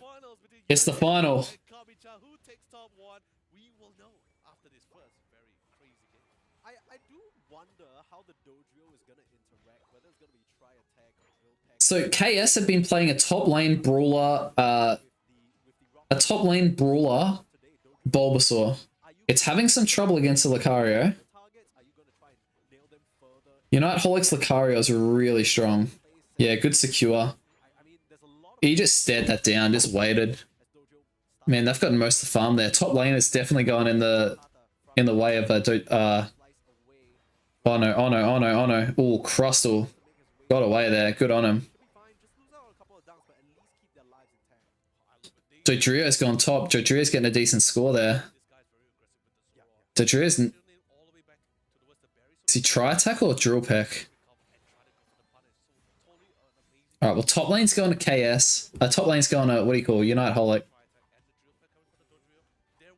It's the final. Who takes top 1? We will know after this first very crazy game. I do wonder how the Dodrio is gonna interact, whether it's gonna be try attack or drill pack. So KS have been playing a top lane brawler, Bulbasaur. It's having some trouble against the Lucario. Unite Holic's Lucario is really strong. Yeah, good secure. He just stared that down, just waited. Man, they've got most of the farm there. Top lane is definitely going in the way of oh no. Ooh, Crustle. Got away there. Good on him. Dodrio's gone top. Dodrio's getting a decent score there. Dodrio's... Is he try-attack or drill peck? Alright, well top lane's going to KS. Top lane's going to, what do you call, Unite Holic. There was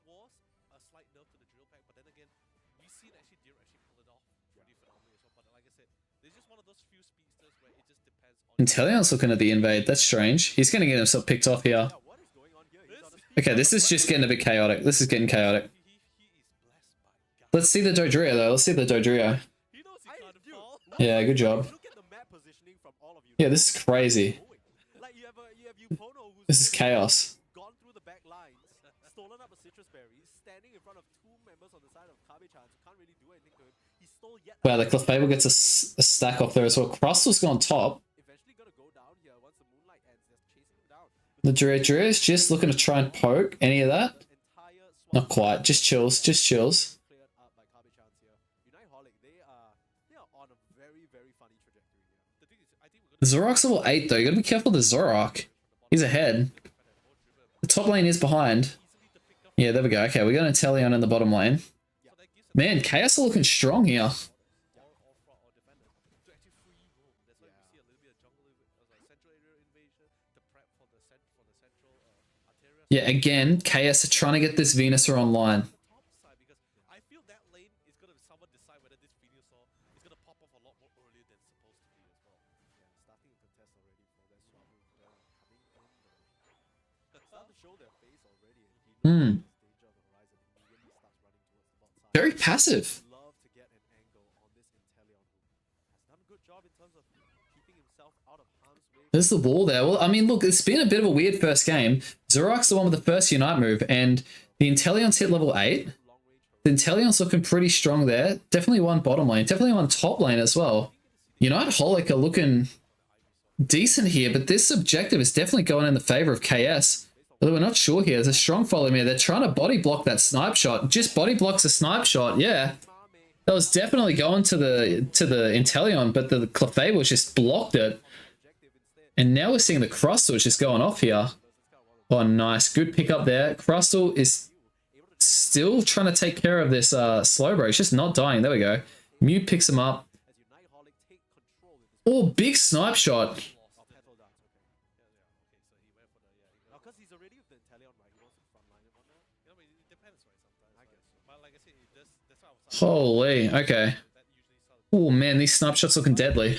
a slight nerf to the drill pack, but then again, we seen actually Deer actually pull it off pretty phenomenally as well. But like I said, there's just one of those few speedsters where it just depends on. Intellion's looking at the invade. That's strange. He's going to get himself picked off here. Okay, this is just getting a bit chaotic. This is getting chaotic. Let's see the Dodrio though. Let's see the Dodrio. He knows he can't fall. Yeah, good job. Look at the map positioning from all of you. Yeah, this is crazy. Like you have Yupono who's This is chaos. gone through the back lines, stolen up a citrus berry, standing in front of 2 members on the side of Kabe-chan, who can't really do anything to him. He stole yet Wow, the Clefable gets a stack off there as well. Crustle's gone top. eventually gonna go down here once the moonlight ends, just chasing him down. The Dodrio is just looking to try and poke. Any of that? Entire swamp Not quite. Just chills. Just chills. cleared up by Kabe-chan here. Unite Holic, they are on a very, very funny trajectory here. The thing is, I think we're gonna Zorok's level 8 though. You gotta be careful with the Zorok. He's ahead. The top lane is behind. Yeah, there we go. Okay, we got an Inteleon in the bottom lane. Man, Chaos are looking strong here. Yeah, again, Chaos are trying to get this Venusaur online. I feel that lane is gonna somewhat decide whether this Venusaur is gonna pop off a lot more earlier than it's supposed to be as well. Yeah, starting to contest already for that swap move there, coming in though. Start to show their face already, and he knows this danger on the horizon. Immediately starts running towards the bot side. Very passive. Love to get an angle on this Inteleon, who has done a good job in terms of keeping himself out of harm's way. There's the wall there. Well, I mean, look, it's been a bit of a weird first game. Zorak's the one with the first Unite move, and the Inteleon's hit level 8. The Inteleon's looking pretty strong there. Definitely one bottom lane. Definitely one top lane as well. Unite Holic are looking decent here, but this objective is definitely going in the favor of KS. Although we're not sure here. There's a strong follow here. They're trying to body block that snipe shot. Just body blocks a snipe shot, yeah. That was definitely going to the Inteleon, but the Clefable just blocked it. And now we're seeing the Crustle just going off here. Oh, nice. Good pick up there. Crustle is still trying to take care of this Slowbro. He's just not dying. There we go. Mew picks him up. Oh, big snipe shot. Holy, okay. Oh man, these snipe shots looking deadly.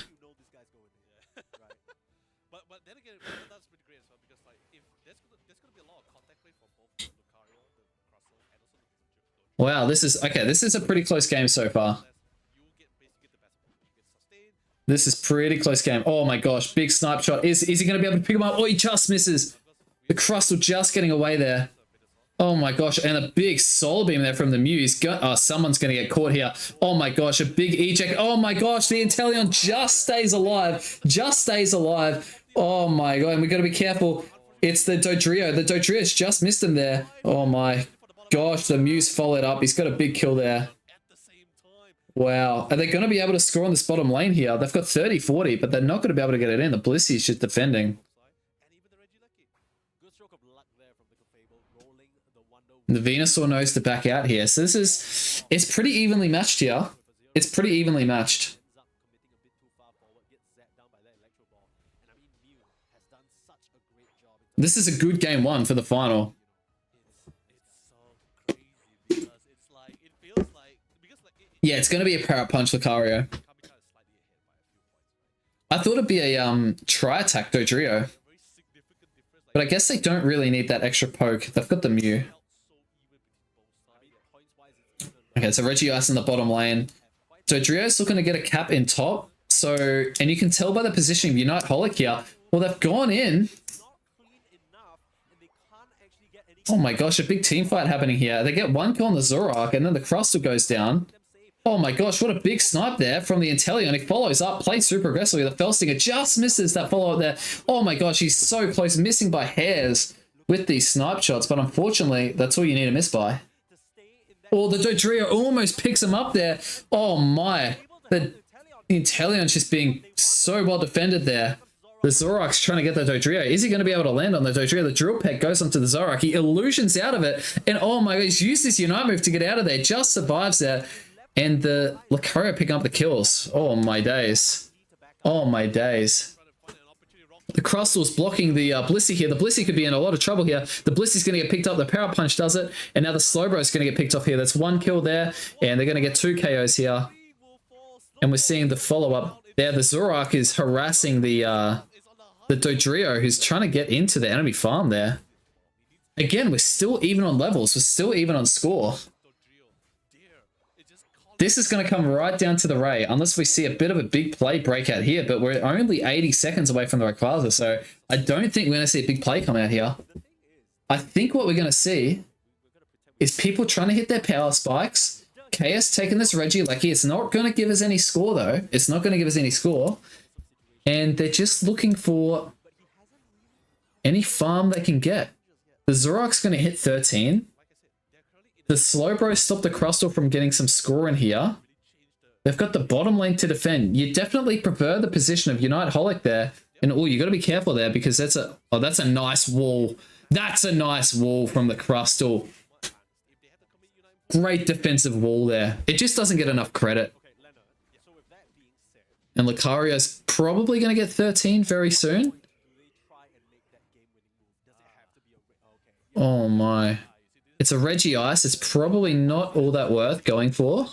But then again, that's pretty great as well, because like if there's gonna be a lot of contact play for both the Lucario, the Crustle, and also the Wow, this is okay. This is a pretty close game so far. This is pretty close game. Oh my gosh, big snipe shot. Is he going to be able to pick him up? Oh, he just misses. The Crustle just getting away there. Oh my gosh, and a big soul beam there from the Mew. Someone's going to get caught here. Oh my gosh, a big eject. Oh my gosh, the Inteleon just stays alive. Just stays alive. Oh my god, and we got to be careful. It's the Dodrio. The Dodrio's just missed him there. Oh my gosh, the Mew's followed up. He's got a big kill there. Wow. Are they going to be able to score on this bottom lane here? They've got 30-40, but they're not going to be able to get it in. The Blissey's just defending. The Venusaur knows to back out here. So this is... It's pretty evenly matched here. It's pretty evenly matched. This is a good game one for the final. Yeah, it's going to be a Power Punch Lucario. I thought it'd be a Tri-Attack Dodrio. But I guess they don't really need that extra poke. They've got the Mew. Okay, so Regice in the bottom lane. Dodrio's looking to get a cap in top. So, and you can tell by the position of Unite Holic here. Well, they've gone in. Oh my gosh, a big team fight happening here. They get one kill on the Zorak, and then the Crustle goes down. Oh my gosh, what a big snipe there from the Inteleon. He follows up, plays super aggressively. The Felstinger just misses that follow-up there. Oh my gosh, he's so close, missing by hairs with these snipe shots, but unfortunately, that's all you need to miss by. Oh, the Dodrio almost picks him up there. Oh my. The Inteleon's just being so well defended there. The Zorak's trying to get the Dodrio. Is he going to be able to land on the Dodrio? The Drill Peck goes onto the Zorak. He illusions out of it. And oh my god, he's used this Unite move to get out of there. Just survives there. And the Lucario picking up the kills. Oh my days. Oh my days. The Crustle's blocking the Blissey here. The Blissey could be in a lot of trouble here. The Blissey's going to get picked up. The Power Punch does it. And now the Slowbro's going to get picked off here. That's one kill there. And they're going to get 2 KOs here. And we're seeing the follow-up there. The Zorak is harassing the Dodrio, who's trying to get into the enemy farm there. Again, we're still even on levels. We're still even on score. This is going to come right down to the Ray, unless we see a bit of a big play breakout here, but we're only 80 seconds away from the Rayquaza, so I don't think we're going to see a big play come out here. I think what we're going to see is people trying to hit their power spikes, KS taking this Regieleki. It's not going to give us any score, though. It's not going to give us any score. And they're just looking for any farm they can get. The Zorak's going to hit 13. The Slowbro stopped the Crustle from getting some score in here. They've got the bottom lane to defend. You definitely prefer the position of Unite Holic there. And oh, you got to be careful there because that's a nice wall. That's a nice wall from the Crustle. Great defensive wall there. It just doesn't get enough credit. And Lucario's probably going to get 13 very soon. Oh my. It's a Regice. It's probably not all that worth going for.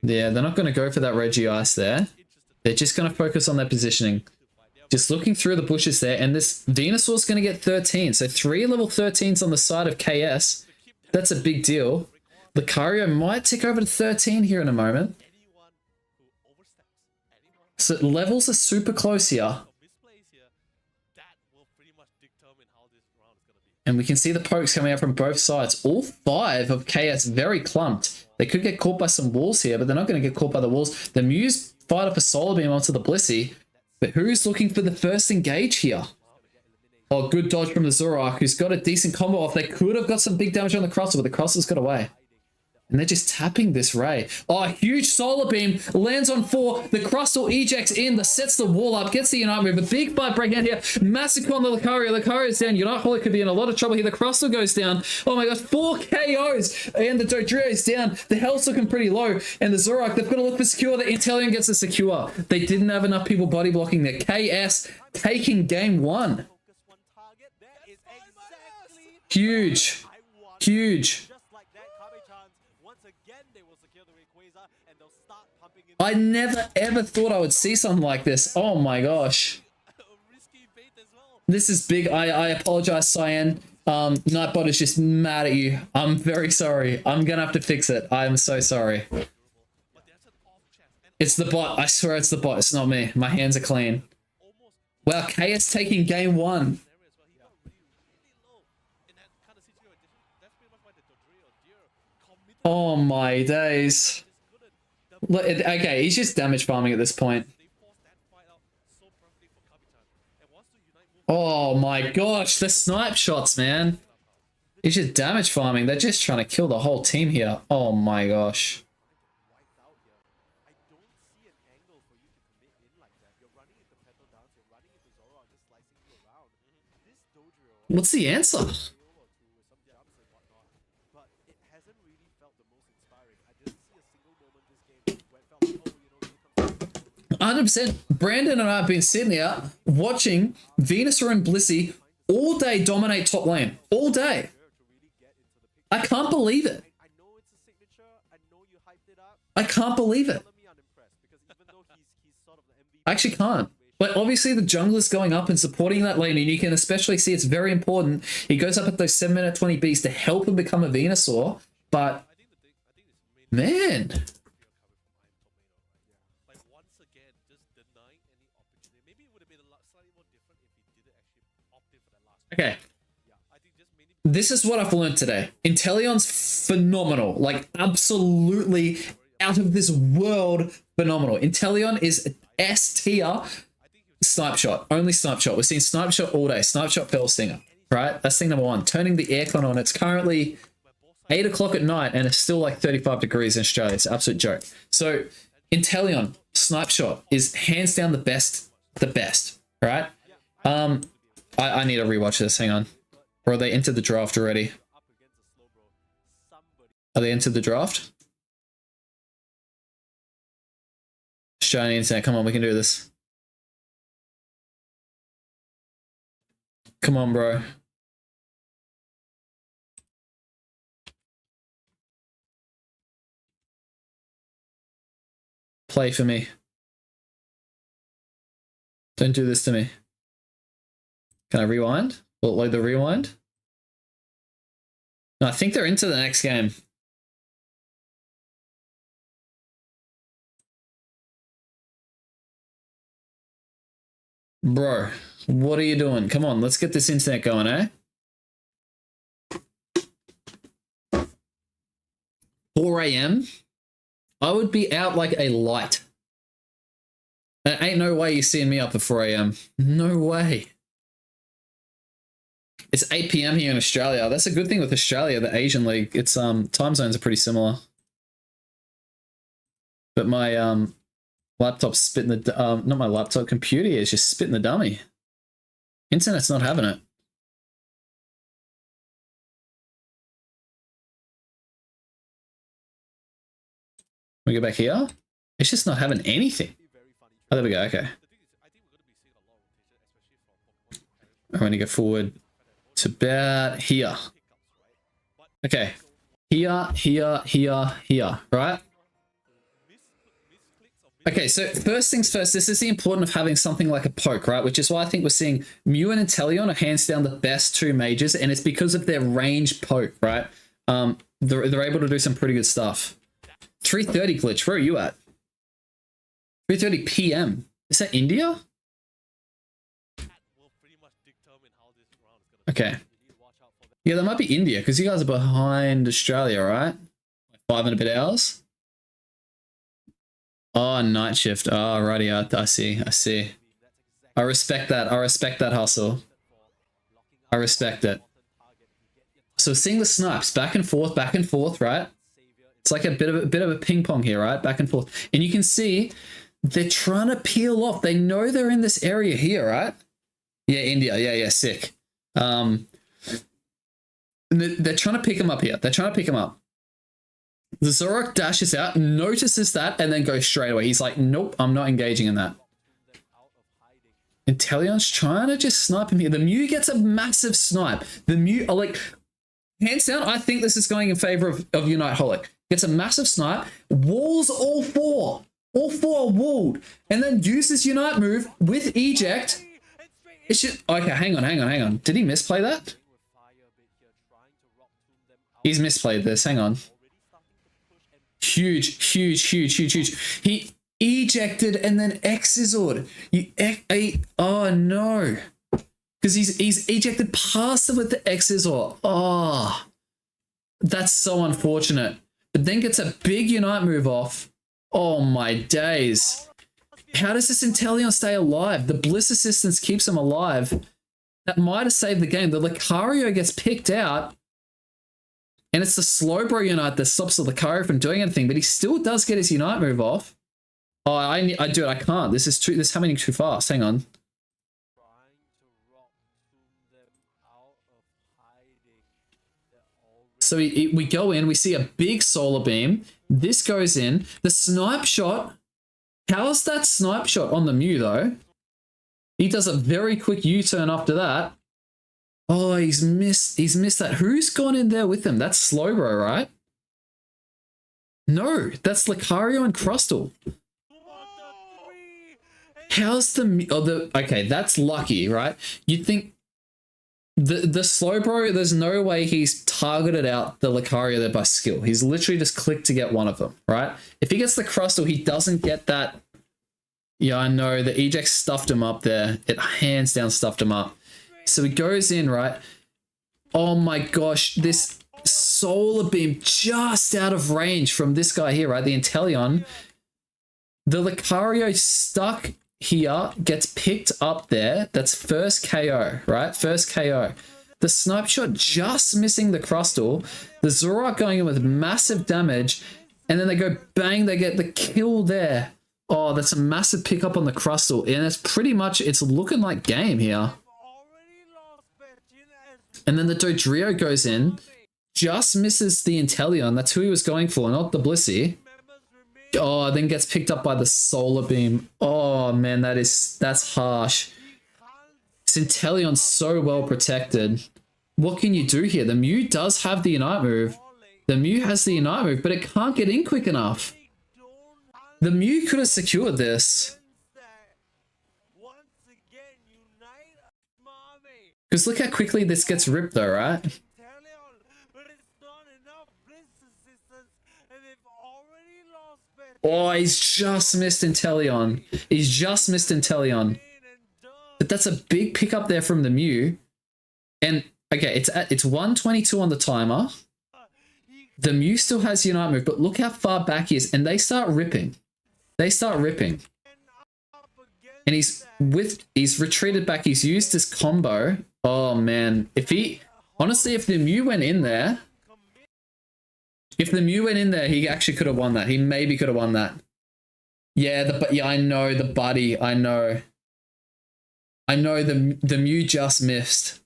Yeah, they're not going to go for that Reggie Ice there. They're just going to focus on their positioning. Just looking through the bushes there, and this Venusaur's going to get 13. So 3 level 13s on the side of KS. That's a big deal. Lucario might tick over to 13 here in a moment. So levels are super close here. And we can see the pokes coming out from both sides. All 5 of KS very clumped. They could get caught by some walls here, but they're not going to get caught by the walls. The Muse fired up a Solar Beam onto the Blissey. But who's looking for the first engage here? Oh, good dodge from the Zorak, who's got a decent combo off. They could have got some big damage on the Crosser, but the Crosser's got away. And they're just tapping this Ray. Oh, huge Solar Beam. Lands on 4. The Crustle ejects in. That sets the wall up. Gets the Unite move. A big fight breaking out here. Massacre on the Lucario. Lucario's down. Unite Holy could be in a lot of trouble here. The Crustle goes down. Oh my gosh. 4 KOs. And the Dodrio's down. The health's looking pretty low. And the Zorak, they've got to look for secure. The Inteleon gets a secure. They didn't have enough people body blocking there. KS taking game 1. Huge. Huge. I never ever thought I would see something like this. Oh my gosh. This is big. I apologize, Cyan. Nightbot is just mad at you. I'm very sorry. I'm gonna have to fix it. I am so sorry. It's the bot. I swear it's the bot. It's not me. My hands are clean. Wow, KS taking game 1. Oh my days. Look, okay, he's just damage farming at this point. Oh my gosh, the snipe shots, man. He's just damage farming. They're just trying to kill the whole team here. Oh my gosh. What's the answer? 100%. Brandon and I have been sitting here watching Venusaur and Blissey all day dominate top lane. All day. I can't believe it. I can't believe it. I actually can't. But obviously the jungler's going up and supporting that lane, and you can especially see it's very important. He goes up at those 7-minute 20 Bs to help him become a Venusaur. But, man... Okay. This is what I've learned today. Inteleon's phenomenal. Like, absolutely out of this world phenomenal. Inteleon is S tier snipe shot. Only snipe shot. We're seeing snipe shot all day. Snipe shot Fell Stinger. Right? That's thing number 1. Turning the aircon on. It's currently 8 o'clock at night and it's still like 35 degrees in Australia. It's an absolute joke. So, Inteleon snipe shot is hands down the best. Right? I need to rewatch this. Hang on. Or are they entered the draft already? Are they entered the draft? Australian internet, come on, we can do this. Come on, bro. Play for me. Don't do this to me. Can I rewind? Will it load the rewind? No, I think they're into the next game. Bro, what are you doing? Come on, let's get this internet going, eh? 4 AM? I would be out like a light. There ain't no way you're seeing me up at 4 AM. No way. It's 8 PM here in Australia. That's a good thing with Australia, the Asian League. It's time zones are pretty similar. But my laptop's spitting the not my laptop, computer is just spitting the dummy. Internet's not having it. We go back here. It's just not having anything. Oh, there we go. Okay. I'm going to go forward to about here. Okay. Here, right? Okay, so first things first, this is the importance of having something like a poke, right? Which is why I think we're seeing Mew and Inteleon are hands down the best two mages, and it's because of their range poke, right? They're able to do some pretty good stuff. 3:30 glitch, where are you at? 3:30 p.m. Is that India? Okay. Yeah, that might be India, because you guys are behind Australia, right? 5 and a bit hours? Oh, night shift. Oh, righty. I see. I see. I respect that. I respect that hustle. I respect it. So seeing the snipes back and forth, right? It's like a bit of a ping pong here, right? Back and forth. And you can see they're trying to peel off. They know they're in this area here, right? Yeah, India. Yeah, sick. And they're trying to pick him up here. They're trying to pick him up. The Zoroark dashes out, notices that, and then goes straight away. He's like, nope, I'm not engaging in that. Inteleon's trying to just snipe him here. The Mew gets a massive snipe. The Mew, like, hands down, I think this is going in favor of Unite Holic. Gets a massive snipe, walls all four. All four are walled. And then uses Unite move with eject. It should, okay, hang on. Did he misplay that? He's misplayed this, hang on. Huge. He ejected and then X-Izzled. Oh no. Because he's ejected past him with the X-Izzle. Oh. That's so unfortunate. But then gets a big Unite move off. Oh my days. How does this Inteleon stay alive? The Bliss Assistance keeps him alive. That might have saved the game. The Lucario gets picked out. And it's the Slowbro Unite that stops the Lucario from doing anything, but he still does get his Unite move off. Oh, I do it. I can't. This is happening too fast. Hang on. So we go in, we see a big solar beam. This goes in. The snipe shot. How's that snipe shot on the Mew, though? He does a very quick U-turn after that. Oh, he's missed that. Who's gone in there with him? That's Slowbro, right? No, that's Lucario and Crustle. How's the okay, that's lucky, right? You'd think the Slowbro, there's no way he's targeted out the Lucario there by skill. He's literally just clicked to get one of them, right? If he gets the Crustle, he doesn't get that. Yeah, I know. The eject stuffed him up there. It hands down stuffed him up. So he goes in, right? Oh my gosh, this solar beam just out of range from this guy here, right? The Inteleon. The Lucario stuck here, gets picked up there. That's first KO, right? First KO. The snipe shot just missing the Crustle. The Zoroark going in with massive damage. And then they go bang, they get the kill there. Oh, that's a massive pickup on the Crustle. And it's pretty much, it's looking like game here. And then the Dodrio goes in, just misses the Inteleon. That's who he was going for, not the Blissey. Oh, then gets picked up by the solar beam. Oh man, that's harsh. This Inteleon's so well protected. What can you do here? The Mew does have the Unite move. The Mew has the Unite move, but it can't get in quick enough. The Mew could have secured this. Because look how quickly this gets ripped though, right? Oh, he's just missed Inteleon. He's just missed Inteleon. But that's a big pickup there from the Mew. And okay, it's 122 on the timer. The Mew still has Unite move, but look how far back he is. And they start ripping. They start ripping. And he's retreated back. He's used his combo. Oh man, honestly, if the Mew went in there, he actually could have won that. He maybe could have won that. Yeah, I know the buddy. I know the Mew just missed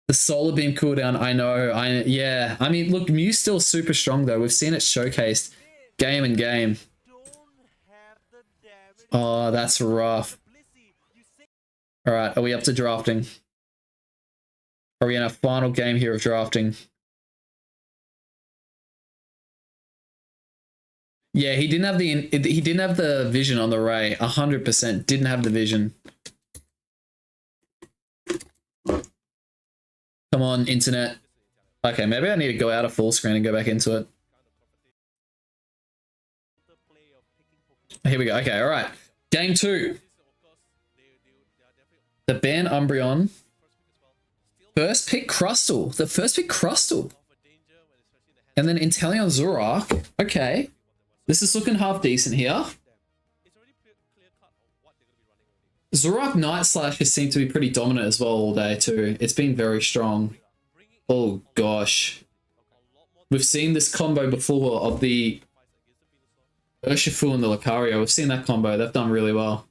the solar beam cooldown. I know. Yeah. I mean, look, Mew's still super strong though. We've seen it showcased game and game. Oh, that's rough. All right, are we up to drafting? Are we in our final game here of drafting? Yeah, he didn't have the vision on the Ray. 100% didn't have the vision. Come on, internet. Okay, maybe I need to go out of full screen and go back into it. Here we go. Okay, all right. Game 2. The ban Umbreon. First pick Crustle. The first pick Crustle. And then Inteleon Zoroark. Okay. This is looking half decent here. Zoroark Night Slash has seemed to be pretty dominant as well all day too. It's been very strong. Oh gosh. We've seen this combo before of the Urshifu and the Lucario. We've seen that combo. They've done really well.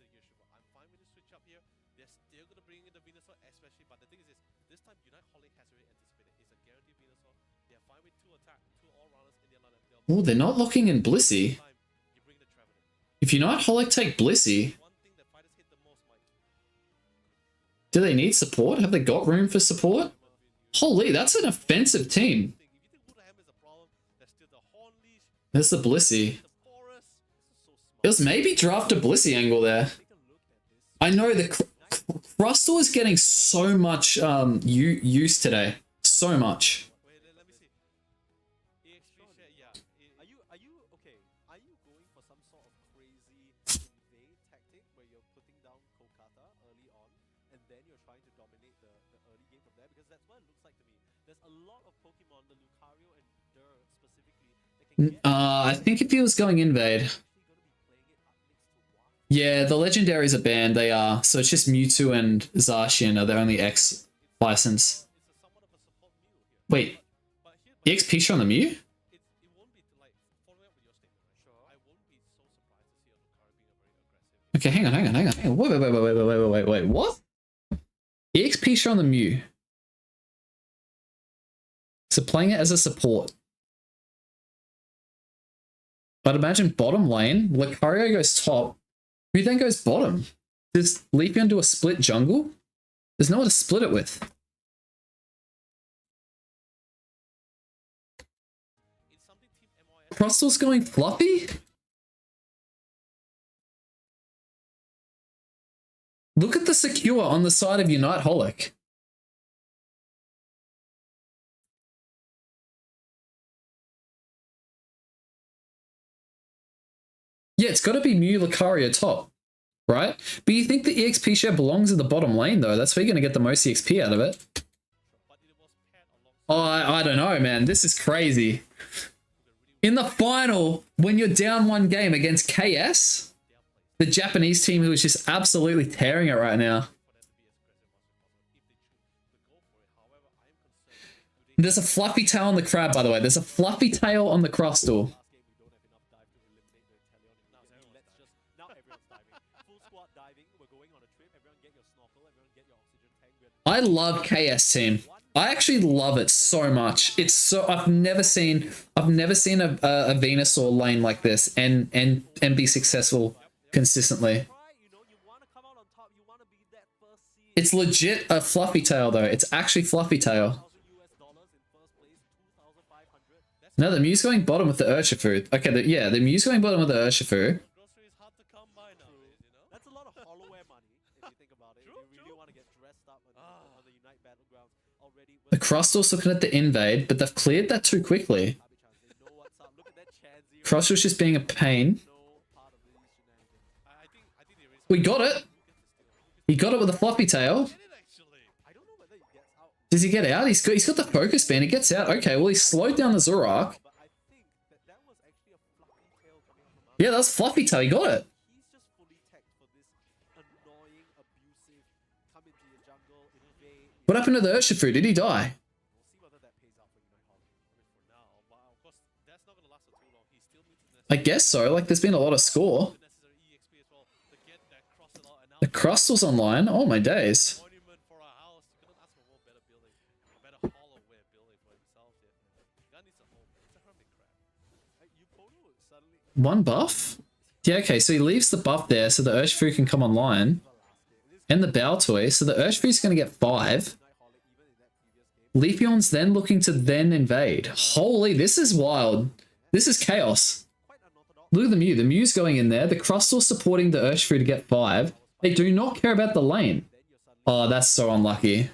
Oh, they're not locking in Blissey. If Unite Holic take Blissey, do they need support? Have they got room for support? Holy, that's an offensive team. There's the Blissey. It was maybe draft a Blissey angle there. I know the Crustle is getting so much use today. So much. I think if he was going Invade. Yeah, the legendaries are banned, they are. So it's just Mewtwo and Zacian are the only X license. Wait, EX Pichu on the Mew? Okay, hang on. Wait, what? EX Pichu on the Mew. So playing it as a support. But imagine bottom lane, Lucario goes top. Who then goes bottom? Does Leafeon do a split jungle? There's no one to split it with. Crustle's going Fluffy? Look at the secure on the side of Unite Holic. Yeah, it's got to be Mew Lucario top, right? But you think the EXP share belongs in the bottom lane, though. That's where you're going to get the most EXP out of it. Oh, I don't know, man. This is crazy. In the final, when you're down one game against KS, the Japanese team who is just absolutely tearing it right now. There's a fluffy tail on the crab, by the way. There's a fluffy tail on the Crustle. I love KS team. I actually love it so much. It's so I've never seen a Venusaur lane like this and be successful consistently. It's legit a fluffy tail though. It's actually fluffy tail. No, the Mew's going bottom with the Urshifu. Okay, the Mew's going bottom with the Urshifu. The Crustle's looking at the invade, but they've cleared that too quickly. Crustle's just being a pain. We got it. He got it with a floppy tail. Does he get out? He's got the focus band. He gets out. Okay, well, he slowed down the Zoroark. Yeah, that was fluffy tail. He got it. What happened to the Urshifu? Did he die? I guess so. Like, there's been a lot of score. The Crustle's online. Oh, my days. One buff? Yeah, okay, so he leaves the buff there so the Urshifu can come online. And the Baltoy, so the Urshifu's going to get 5. Leafeon's then looking to then invade. Holy, this is wild. This is chaos. Look at the Mew. The Mew's going in there. The Crustal's supporting the Urshifu to get 5. They do not care about the lane. Oh, that's so unlucky.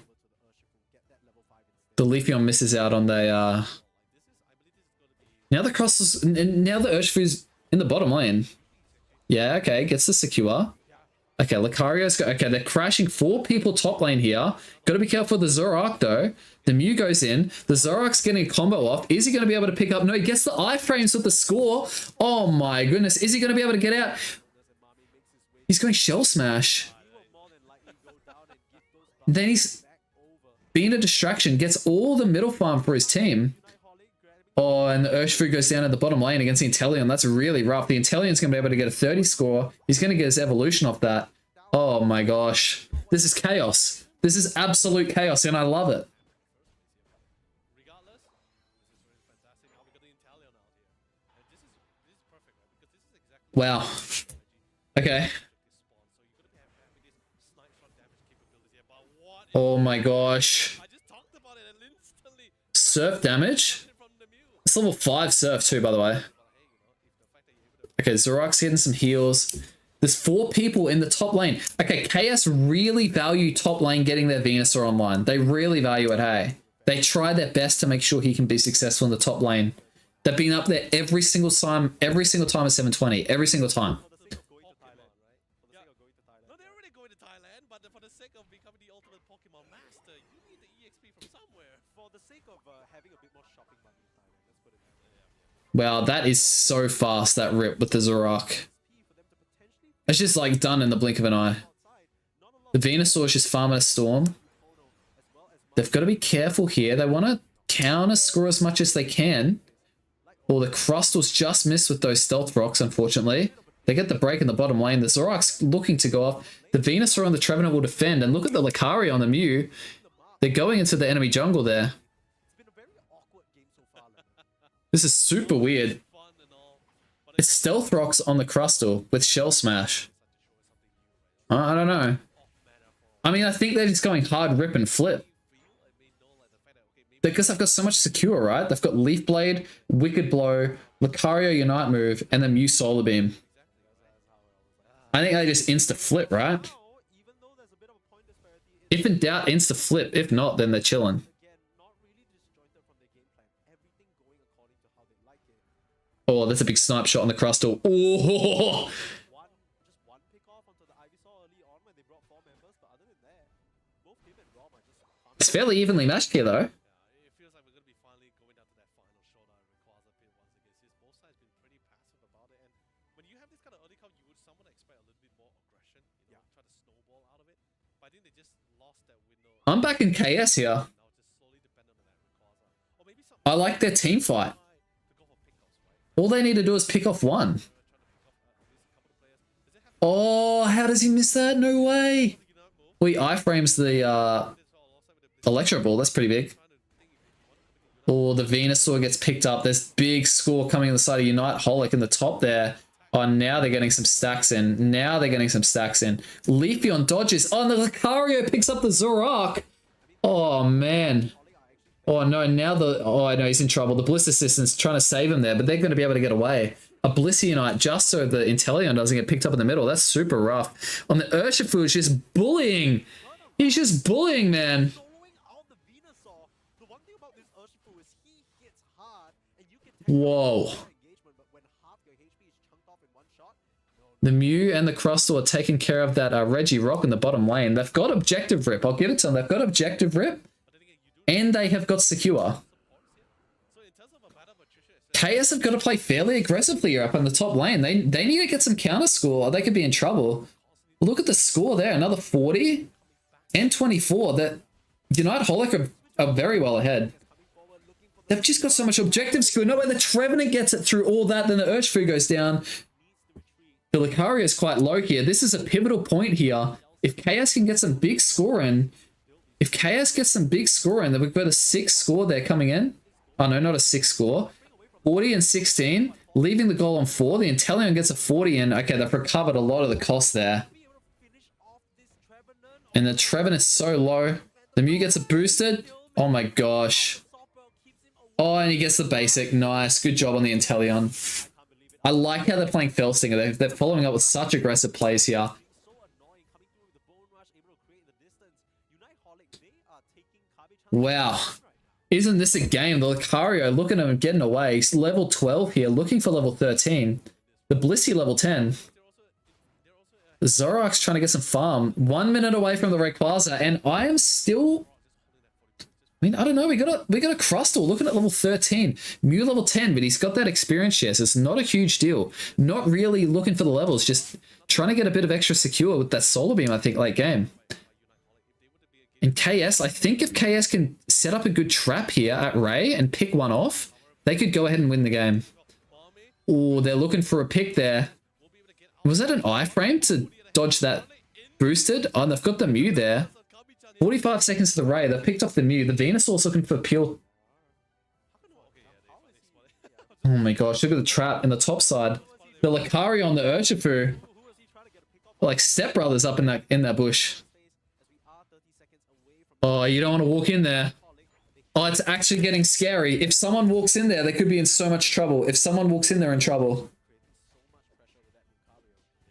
The Leafeon misses out on the... Now the Crustal's... Now the Urshifu's in the bottom lane. Yeah, okay. Gets the secure. Okay, Lucario's got... Okay, they're crashing 4 people top lane here. Got to be careful with the Zoroark, though. The Mew goes in. The Zoroark's getting a combo off. Is he going to be able to pick up? No, he gets the iframes with the score. Oh my goodness. Is he going to be able to get out? He's going Shell Smash. Then he's being a distraction. Gets all the middle farm for his team. Oh, and the Urshifu goes down at the bottom lane against the Inteleon. That's really rough. The Inteleon's going to be able to get a 30 score. He's going to get his evolution off that. Oh my gosh. This is chaos. This is absolute chaos, and I love it. Wow. Okay. Oh my gosh. Surf damage? It's level 5 surf too, by the way. Okay, Zoroark's getting some heals. There's 4 people in the top lane. Okay, KS really value top lane getting their Venusaur online. They really value it, hey. They try their best to make sure he can be successful in the top lane. They've been up there every single time at 720. Every single time. Wow, that is so fast, that rip with the Zoroark. It's just like done in the blink of an eye. The Venusaur is just farming a storm. They've got to be careful here. They want to counter score as much as they can. Well, the Crustal's just missed with those Stealth Rocks, unfortunately. They get the break in the bottom lane. The Zoroark's looking to go off. The Venusaur on the Trevenant will defend. And look at the Lucario on the Mew. They're going into the enemy jungle there. This is super weird. It's Stealth Rocks on the Crustal with Shell Smash. I don't know. I mean, I think they're just going hard rip and flip. Because they've got so much secure, right? They've got Leaf Blade, Wicked Blow, Lucario Unite move, and then Mew Solar Beam. I think they just insta-flip, right? If in doubt, insta-flip. If not, then they're chilling. Oh, that's a big snipe shot on the Crustal. Oh! It's fairly evenly matched here, though. I'm back in KS here. I like their team fight. All they need to do is pick off one. Oh, how does he miss that? No way. Well, he iframes the Electro Ball. That's pretty big. Oh, the Venusaur gets picked up. There's big score coming on the side of Unite Holic in the top there. Oh, now they're getting some stacks in. Now they're getting some stacks in. Leafeon dodges. Oh, and the Lucario picks up the Zoroark. Oh, man. Oh, no, now the... Oh, I know he's in trouble. The Bliss Assistant's trying to save him there, but they're going to be able to get away. A Blisseyonite just so the Inteleon doesn't get picked up in the middle. That's super rough. On the Urshifu is just bullying. He's just bullying, man. Whoa. The Mew and the Crustal are taking care of that Regirock in the bottom lane. They've got Objective Rip. I'll give it to them. They've got Objective Rip. And they have got Secure. KS have got to play fairly aggressively here up on the top lane. They need to get some counter score or they could be in trouble. Look at the score there. Another 40 and 24. That Unite Holic are very well ahead. They've just got so much objective skill. No way the Trevenant gets it through all that. Then the Urshifu goes down. The Lucario is quite low here. This is a pivotal point here. If KS can get some big score in, then we've got a 6 score there coming in. Oh no, not a 6 score. 40 and 16, leaving the goal on 4. The Inteleon gets a 40 in. Okay, they've recovered a lot of the cost there. And the Trevenant is so low. The Mew gets it boosted. Oh my gosh. Oh, and he gets the basic. Nice. Good job on the Inteleon. I like how they're playing Felstinger. They're following up with such aggressive plays here. Wow. Isn't this a game? The Lucario looking at him getting away. He's level 12 here, looking for level 13. The Blissey level 10. The Zoroark's trying to get some farm. 1 minute away from the Rayquaza, and I am still... I mean, I don't know. We got a Crustle looking at level 13. Mew level 10, but he's got that experience share, so it's not a huge deal. Not really looking for the levels, just trying to get a bit of extra secure with that Solar Beam, I think, late game. And KS, I think if KS can set up a good trap here at Ray and pick one off, they could go ahead and win the game. Oh, they're looking for a pick there. Was that an iframe to dodge that boosted? Oh, and they've got the Mew there. 45 seconds to the Ray. They've picked off the Mew. The Venusaur's looking for pure... Oh my gosh, look at the trap in the top side. The Lucario on the Urshifu. Like stepbrothers up in that bush. Oh, you don't want to walk in there. Oh, it's actually getting scary. If someone walks in there, they could be in so much trouble. If someone walks in there in trouble.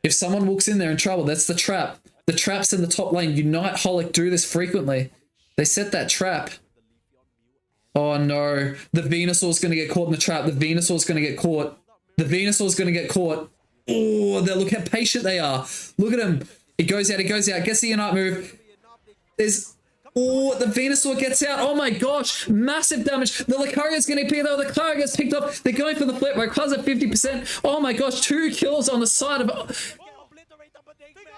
If someone walks in there in trouble, that's the trap. The trap's in the top lane. Unite Holic do this frequently. They set that trap. Oh no. The Venusaur's going to get caught in the trap. The Venusaur's going to get caught. The Venusaur's going to get caught. Oh, look how patient they are. Look at him. It goes out, gets the Unite move. There's... Oh, the Venusaur gets out. Oh my gosh. Massive damage. The Lucario's getting picked up. The Lucario gets picked up. They're going for the flip. Rayquaza at 50%. Oh my gosh. 2 kills on the side of...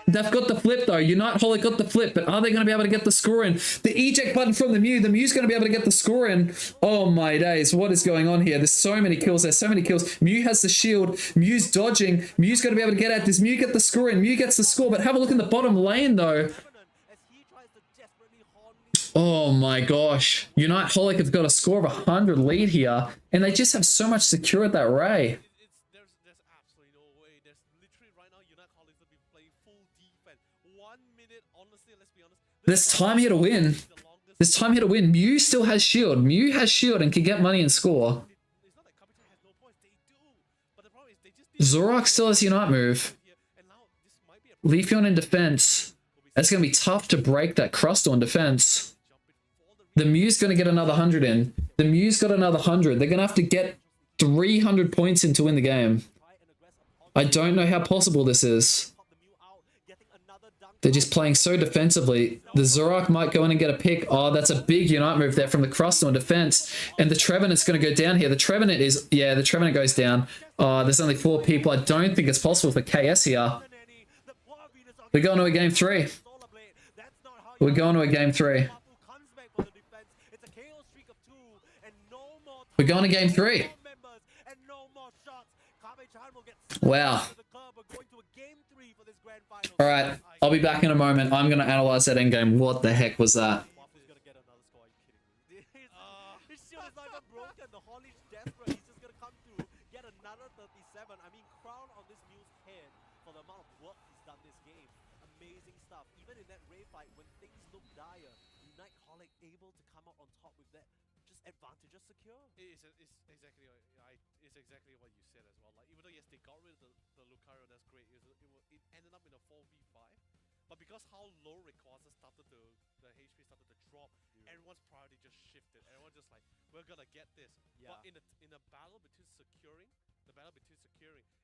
They've got the flip though. Unite Holic got the flip, but are they going to be able to get the score in? The eject button from the Mew. The Mew's going to be able to get the score in. Oh my days. What is going on here? There's so many kills. There's so many kills. Mew has the shield. Mew's dodging. Mew's going to be able to get out. Does Mew get the score in? Mew gets the score, but have a look in the bottom lane though. Oh my gosh. Unite Holic have got a score of 100 lead here, and they just have so much secure at that Ray. There's absolutely no way. There's literally right now Unite Holic will be playing full defense. 1 minute, honestly, let's be honest. There's time here to win. There's time here to win. Mew still has shield. Mew has shield and can get money and score. It's not like Kabuto has no points. They do. But the problem is they just... Zoroark still has Unite move. Leafeon in defense. That's going to be tough to break that Crustle in defense. The Mew's going to get another 100 in. The Mew's got another 100. They're going to have to get 300 points in to win the game. I don't know how possible this is. They're just playing so defensively. The Zoroark might go in and get a pick. Oh, that's a big Unite move there from the Crustle in defense. And the Trevenant's going to go down here. The Trevenant is... Yeah, the Trevenant goes down. Oh, there's only 4 people. I don't think it's possible for KS here. We're going to a game 3. We're going to a game 3. We're going to game 3. Wow. All right, I'll be back in a moment. I'm going to analyze that endgame. What the heck was that? It's exactly what you said as well. Like, even though yes, they got rid of the Lucario, that's great. It ended up in a 4v5, but because how low Rayquaza started to, the HP started to drop, everyone's priority just shifted. Everyone just like, we're gonna get this. Yeah. But in a battle between securing,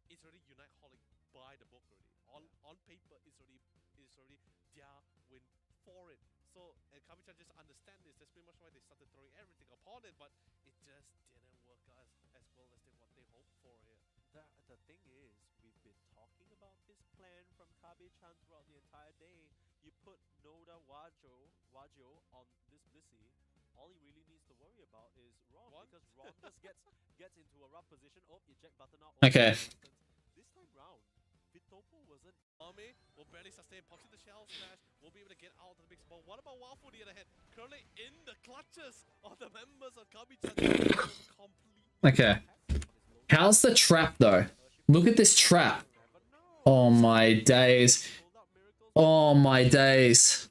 it's already Unite Holic by the book already. On paper, it's already their win for it. So and Kabuto just understand this. That's pretty much why they started throwing everything upon it, but it just didn't work out as well as what they hoped for here. The thing is, we've been talking about this plan from Kabe-chan throughout the entire day. You put Noda Wajo on this Blissey, all he really needs to worry about is Rom, because Rom just gets into a rough position. Oh, eject button out. Okay. This time round, Vitopo wasn't... Army will barely sustain, pops in the shell smash, will be able to get out of the mix. But what about Wafu on the other hand? Currently in the clutches of the members of Kabe-chan. Okay. How's the trap though? Look at this trap. Oh my days. Oh my days.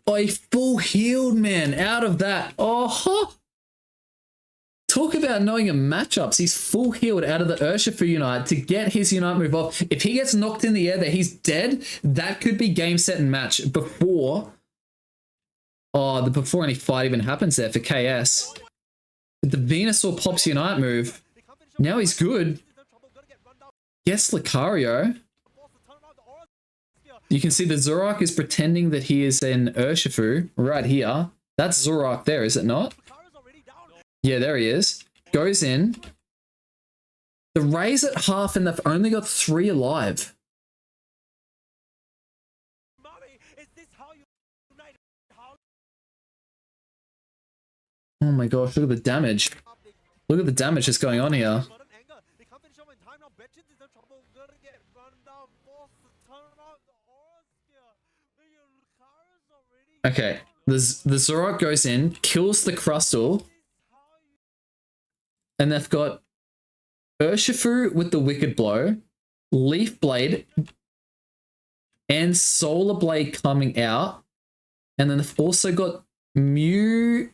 Oh, he full healed, man, out of that. Oh, talk about knowing a matchups. He's full healed out of the Urshifu Unite to get his Unite move off. If he gets knocked in the air that he's dead, that could be game, set, and match before. Oh, before any fight even happens there for KS. The Venusaur pops Unite move. Now he's good. Gets Lucario. You can see the Zorak is pretending that he is an Urshifu right here. That's Zorak there, is it not? Yeah, there he is. Goes in. The Ray's at half and they've only got 3 alive. Oh my gosh, look at the damage. Look at the damage that's going on here. Okay, the Zorak goes in, kills the Crustle, and they've got Urshifu with the Wicked Blow, Leaf Blade, and Solar Blade coming out, and then they've also got Mew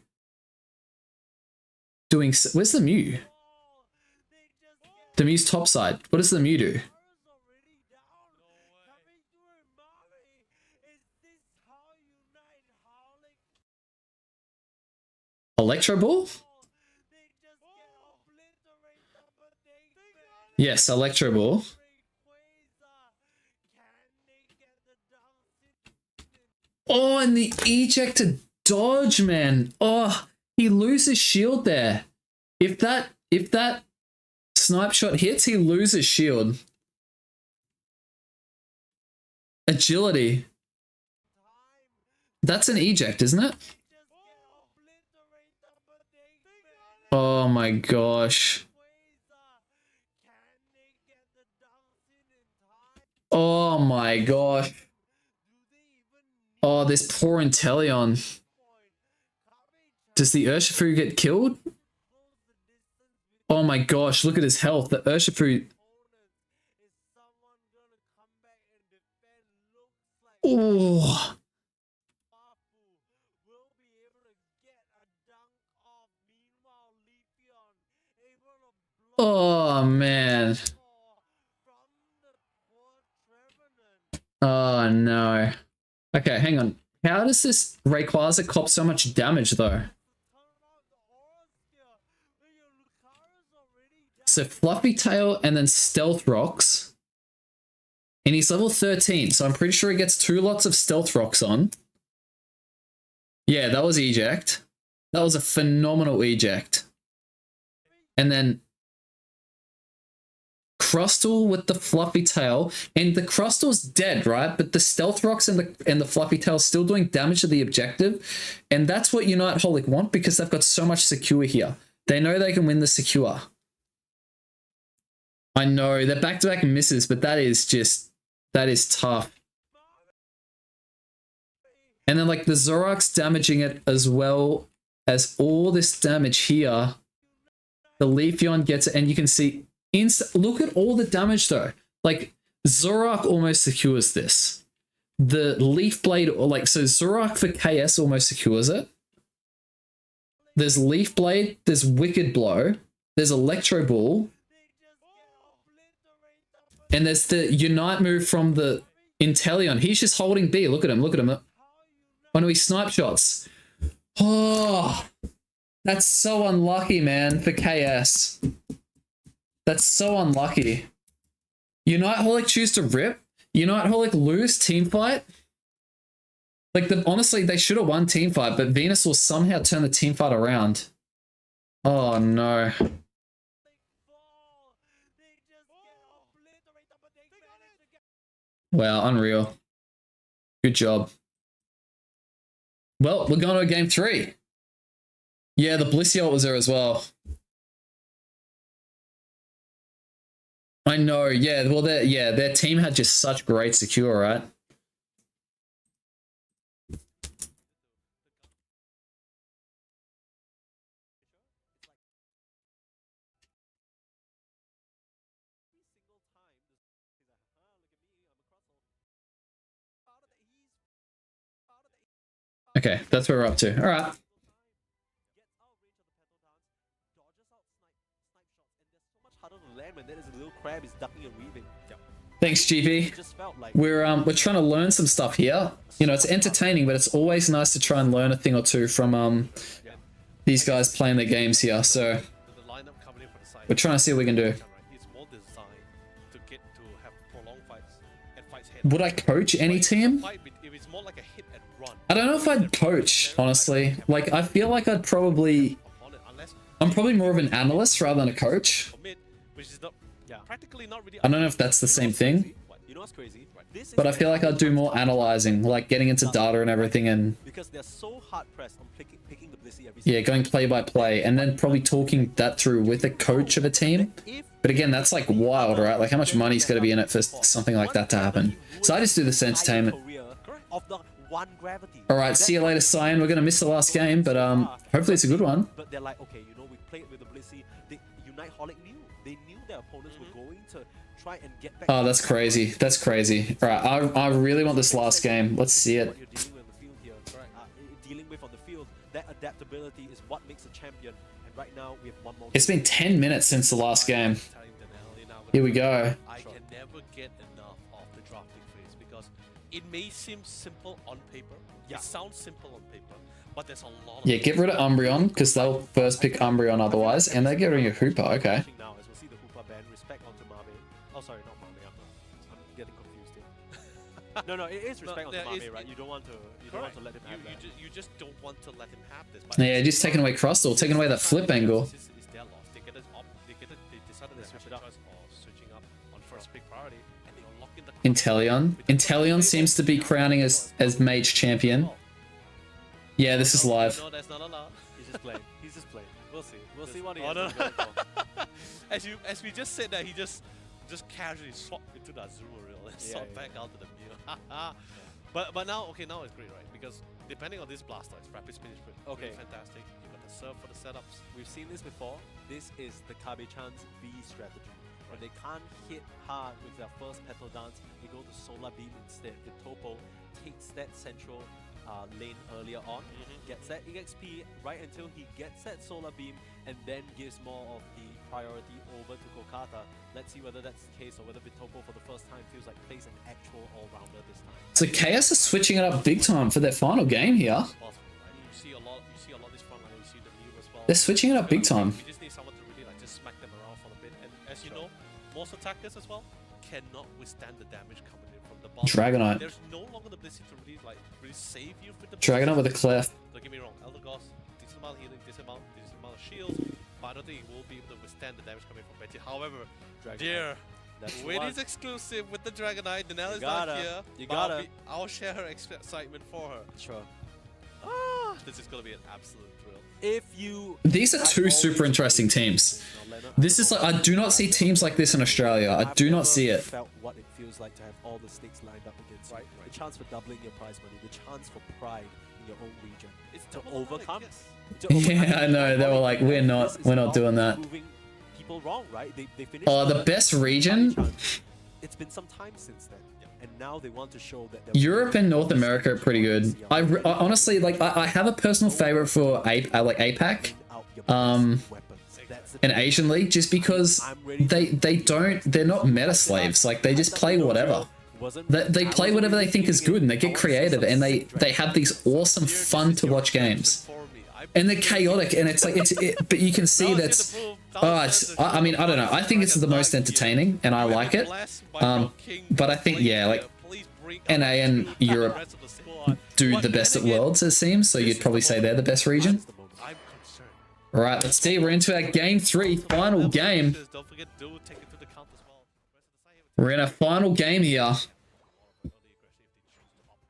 doing... Where's the Mew? The Mew's topside. What does the Mew do? Electro Ball? Yes, Electro Ball. Oh, and the ejected dodge, man. Oh, he loses shield there. If that snipe shot hits, he loses shield. Agility. That's an eject, isn't it? Oh my gosh. Oh my gosh. Oh, this poor Inteleon. Does the Urshifu get killed? Oh my gosh, look at his health. The Urshifu... Oh. Oh, man. Oh, no. Okay, hang on. How does this Rayquaza cop so much damage, though? So Fluffy Tail and then Stealth Rocks. And he's level 13, so I'm pretty sure he gets 2 lots of Stealth Rocks on. Yeah, that was eject. That was a phenomenal eject. And then Crustle with the Fluffy Tail, and the Crustle's dead, right? But the Stealth Rocks and the Fluffy Tail still doing damage to the objective, and that's what Unite Holic want because they've got so much secure here. They know they can win the secure. I know they're back-to-back misses, but that is tough. And then like the Zorak's damaging it as well as all this damage here. The Leafeon gets it, and you can see. Look at all the damage though. Like Zorak almost secures this. The Leaf Blade, or like, so Zorak for KS almost secures it. There's Leaf Blade, there's Wicked Blow, there's Electro Ball, and there's the Unite move from the Inteleon. He's just holding B. Look at him, look at him. Oh no, he snipe shots. Oh, that's so unlucky, man, for KS. That's so unlucky. Unite Holic choose to rip. Unite Holic lose team fight. Like, honestly, they should have won team fight, but Venus will somehow turn the team fight around. Oh no. Wow, unreal. Good job. Well, we're going to game 3. Yeah, the Blissey ult was there as well. I know, yeah. Well, their team had just such great secure, right? Okay, that's where we're up to. All right. Thanks, GP. We're trying to learn some stuff here. You know, it's entertaining, but it's always nice to try and learn a thing or two from these guys playing their games here. So we're trying to see what we can do. Would I coach any team? I don't know if I'd coach, honestly. Like, I feel like I'm probably more of an analyst rather than a coach. I don't know if that's the same thing, but I feel like I'd do more analyzing, like getting into data and everything, and yeah, going play by play, and then probably talking that through with a coach of a team. But again, that's like wild, right? Like, how much money's got to be in it for something like that to happen? So I just do this entertainment. All right, see you later, Cyan. We're gonna miss the last game, but hopefully it's a good one. But they're like, okay, you know, we played with the Blissey. Unite Holic knew. They knew their opponents were going to try and get back. Oh, that's crazy. That's crazy. All right, I really want this last game. Let's see it. Dealing with on the field, that adaptability is what makes a champion. And right now we have one more. It's been 10 minutes since the last game. Here we go. I can never get enough of the drafting phase because it may seem simple on paper. It sounds simple on paper, but there's a lot of Get rid of Umbreon, because they'll first pick Umbreon otherwise, and they're getting a Hooper, okay. Now, as we'll see the Hooper ban, respect onto Mame. Oh, sorry, not Mame. I'm getting confused here. No, it is respect onto Mame, right? You don't want to let him have that. You just don't want to let him have this. Yeah, just taking away Crustle, taking away that flip angle. It's their loss. They decided to switch it up, or switching up on first pick priority, and they lock in the Inteleon. Inteleon seems to be crowning as Mage Champion. Yeah, this is live. No, that's not allowed. He's just playing. He's just playing. We'll see. We'll see what he Oh, has. no. As we just said that, he just casually swapped into that Zuma reel and swapped back out to the Mew. But now, okay, now it's great, right? Because depending on this Blastoise, rapid spin is pretty fantastic. You got the serve for the setups. We've seen this before. This is the Kabe-chan's B strategy. When they can't hit hard with their first Petal Dance, they go to Solar Beam instead. The Topo takes that central lane earlier on, gets that EXP right until he gets that Solar Beam, and then gives more of the priority over to Kokata. Let's see whether that's the case, or whether Bitopo for the first time feels like plays an actual all-rounder this time. So Chaos is switching it up big time for their final game here. You see a lot of this front line. You see the Mew as well. They're switching it up big time. We just need someone to really like just smack them around for a bit. And as you know, most attackers as well cannot withstand the damage coming in from the bottom. Dragonite. There's no longer the ability to really save you with the Dragonite with a clef. Don't get me wrong, Eldegoss, decent amount of healing, decent amount of shields, but I don't think he will be able to withstand the damage coming from Betty. However, dear, Win is exclusive with the Dragonite. Denelle is not here. I'll share her excitement for her. Sure. This is gonna be an absolute thrill. If you These are two super interesting teams. This is like, I do not see teams like this in Australia. I do not see it. Felt what it feels like to have all the stakes lined up against you. The chance for doubling your prize money, the chance for pride in your own region. It's to overcome. Yeah, I know. They were like, we're not doing that. People wrong, right? They finished. Oh, the best region. It's been some time since then, and now they want to show that Europe and North America are pretty good. I honestly like. I have a personal favorite for APAC, an Asian League, just because they're not meta slaves. Like, they just play whatever. They play whatever they think is good, and they get creative, and they have these awesome, fun to watch games. And they're chaotic, and it's like but you can see that's. I mean, I don't know. I think it's the most entertaining, and I like it. But I think, yeah, like NA and Europe do the best at Worlds, it seems. So you'd probably say they're the best region. All right, let's see. We're into our game 3, final game. We're in our final game here.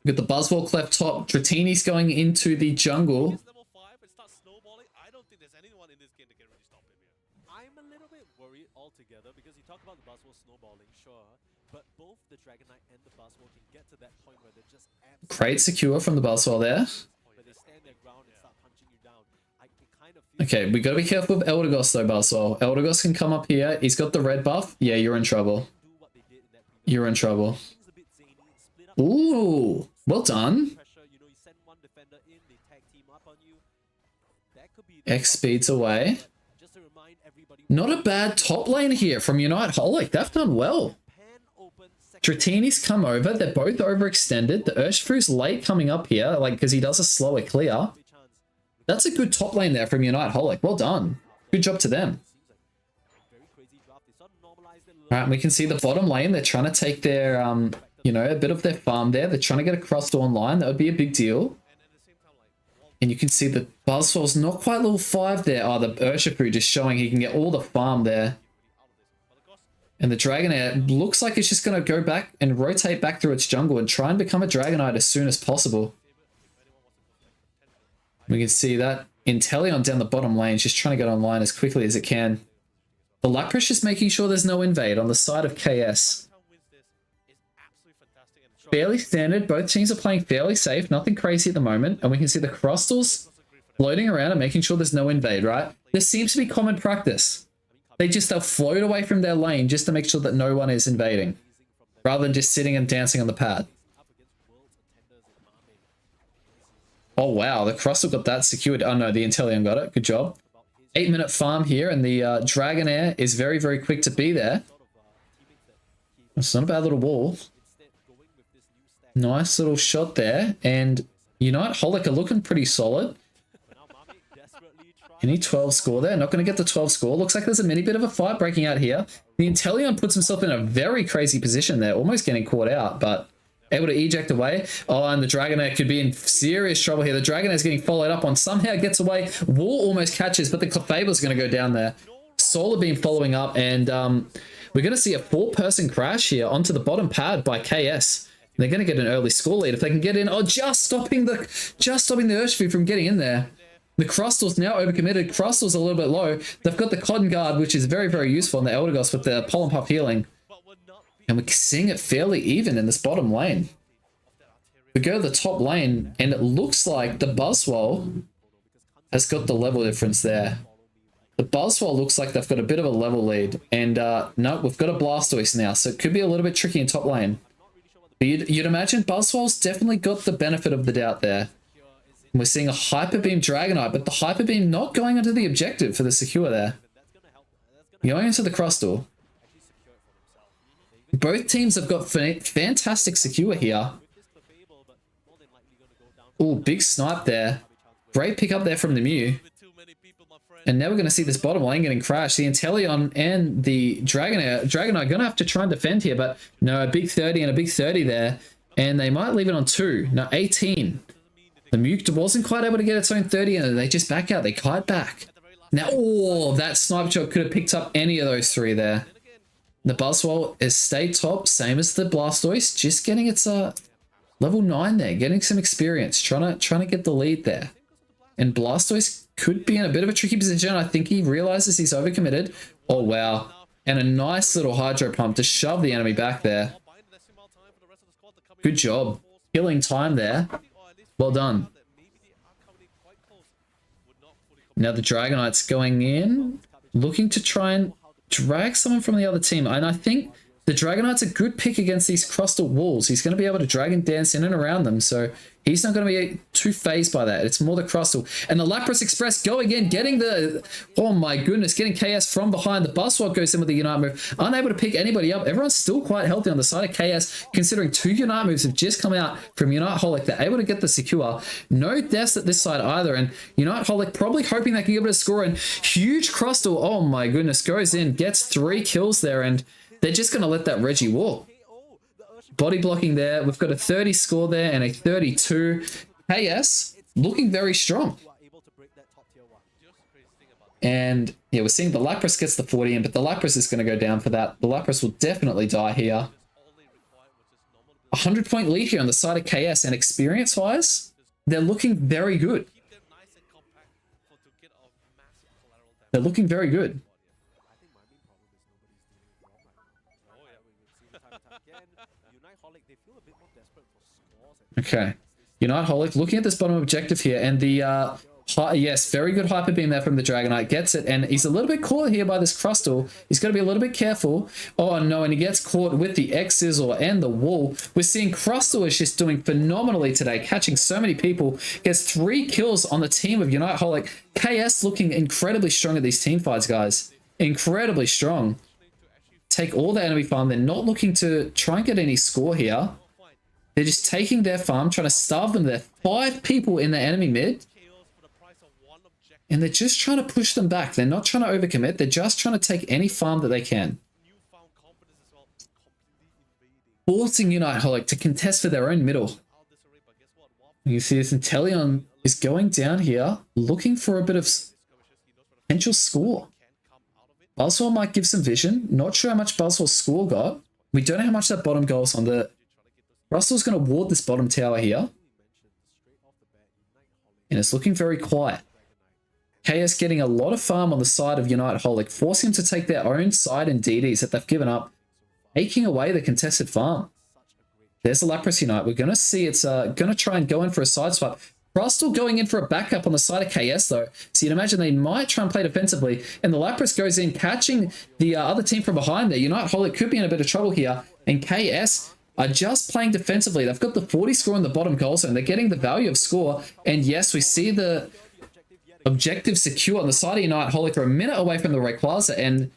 We've got the Buzzwole cleft top. Dratini's going into the jungle. altogether, because you talk about the Buzzwole snowballing, sure, but both the Dragonite and the Buzzwole can get to that point where they're just absolutely... Crate secure from the Buzzwole there. Where they stand their ground and start punching you down. Kind of okay, we gotta be careful with Eldegoss though, Buzzwole. Eldegoss can come up here. He's got the red buff. Yeah, you're in trouble. You're in trouble. Ooh, well done. X speeds away. Not a bad top lane here from Unite Holic. They've done well. Dratini's come over. They're both overextended. The Urshifu's late coming up here, like, because he does a slower clear. That's a good top lane there from Unite Holic. Well done. Good job to them. Alright, we can see the bottom lane. They're trying to take their, you know, a bit of their farm there. They're trying to get a Crustle online. That would be a big deal. And you can see the Buzzwell's not quite level 5 there. Oh, the Urshifu just showing he can get all the farm there. And the Dragonair looks like it's just going to go back and rotate back through its jungle and try and become a Dragonite as soon as possible. We can see that Inteleon down the bottom lane is just trying to get online as quickly as it can. The Lapras just making sure there's no invade on the side of KS. Fairly standard. Both teams are playing fairly safe. Nothing crazy at the moment. And we can see the Crustals floating around and making sure there's no invade, right? This seems to be common practice. They'll float away from their lane just to make sure that no one is invading, rather than just sitting and dancing on the pad. Oh wow, the Crustle got that secured. Oh no, the Inteleon got it. Good job. 8-minute farm here, and the Dragonair is very, very quick to be there. It's not a bad little wall. Nice little shot there, and Unite Holic are looking pretty solid. Any 12 score there? Not going to get the 12 score. Looks like there's a mini bit of a fight breaking out here. The Inteleon puts himself in a very crazy position there, almost getting caught out, but able to eject away. Oh, and the Dragonair could be in serious trouble here. The Dragonair is getting followed up on. Somehow gets away. Wall almost catches, but the Clefable's going to go down there. Solar Beam following up, and we're going to see a 4-person crash here onto the bottom pad by KS. They're going to get an early score lead if they can get in. Oh, just stopping the Urshifu from getting in there. The Crustal's now overcommitted. Crustal's a little bit low. They've got the Cotton Guard, which is very, very useful, and the Eldegoss with the Pollen Puff healing. And we're seeing it fairly even in this bottom lane. We go to the top lane, and it looks like the Buzzwole has got the level difference there. The Buzzwole looks like they've got a bit of a level lead. And no, we've got a Blastoise now, so it could be a little bit tricky in top lane. But you'd imagine Buzzwole's definitely got the benefit of the doubt there. We're seeing a Hyper Beam Dragonite, but the Hyper Beam not going into the objective for the secure there. Going into the Crustle. Both teams have got fantastic secure here. Oh, big snipe there. Great pick up there from the Mew. And now we're going to see this bottom lane getting crashed. The Inteleon and the Dragonair are going to have to try and defend here, but no, a big 30 and a big 30 there. And they might leave it on 2. No, 18. The Mew wasn't quite able to get its own 30, and they just back out. They kite back. Now, oh, that sniper shot could have picked up any of those 3 there. The Buzzwole has stayed top, same as the Blastoise, just getting its level 9 there, getting some experience, trying to get the lead there. And Blastoise could be in a bit of a tricky position. I think he realizes he's overcommitted. Oh, wow. And a nice little Hydro Pump to shove the enemy back there. Good job. Killing time there. Well done. Now the Dragonite's going in, looking to try and drag someone from the other team. And I think the Dragonite's a good pick against these Crustal walls. He's going to be able to drag and dance in and around them. So he's not going to be too phased by that. It's more the Crustal. And the Lapras Express going in, getting the... Oh my goodness, getting KS from behind. The Buzzwole goes in with the Unite move. Unable to pick anybody up. Everyone's still quite healthy on the side of KS, considering 2 Unite moves have just come out from Unite Holic. They're able to get the secure. No deaths at this side either. And Unite Holic probably hoping they can get a score. And huge Crustal, oh my goodness, goes in, gets 3 kills there. And they're just going to let that Reggie walk. Body blocking there. We've got a 30 score there and a 32. KS looking very strong. And yeah, we're seeing the Lapras gets the 40 in, but the Lapras is going to go down for that. The Lapras will definitely die here. 100-point lead here on the side of KS, and experience-wise, they're looking very good. They're looking very good. Okay. Unite Holic looking at this bottom objective here, and the Yes, very good hyper beam there from the Dragonite. Gets it, and he's a little bit caught here by this Crustle. He's got to be a little bit careful. Oh no, and he gets caught with the X-Sizzle and the wall. We're seeing Crustle is just doing phenomenally today, catching so many people. Gets 3 kills on the team of Unite Holic. KS looking incredibly strong at these team fights, guys. Incredibly strong. Take all the enemy farm. They're not looking to try and get any score here. They're just taking their farm, trying to starve them there. 5 people in the enemy mid. And they're just trying to push them back. They're not trying to overcommit. They're just trying to take any farm that they can. Forcing Unite Holic to contest for their own middle. You see this, Inteleon is going down here, looking for a bit of potential score. Buzzsaw might give some vision. Not sure how much Buzzsaw's score got. We don't know how much that bottom goes on. Russell's going to ward this bottom tower here. And it's looking very quiet. KS getting a lot of farm on the side of Unite Holic, forcing him to take their own side and DDs that they've given up, taking away the contested farm. There's the Lapras Unite. We're going to see it's going to try and go in for a side swap. Crustle going in for a backup on the side of KS though. So you'd imagine they might try and play defensively. And the Lapras goes in, catching the other team from behind there. Unite Holic could be in a bit of trouble here. And KS are just playing defensively. They've got the 40 score in the bottom goal zone. They're getting the value of score. And yes, we see the objective secure on the side of Unite Holic. They're a minute away from the Rayquaza and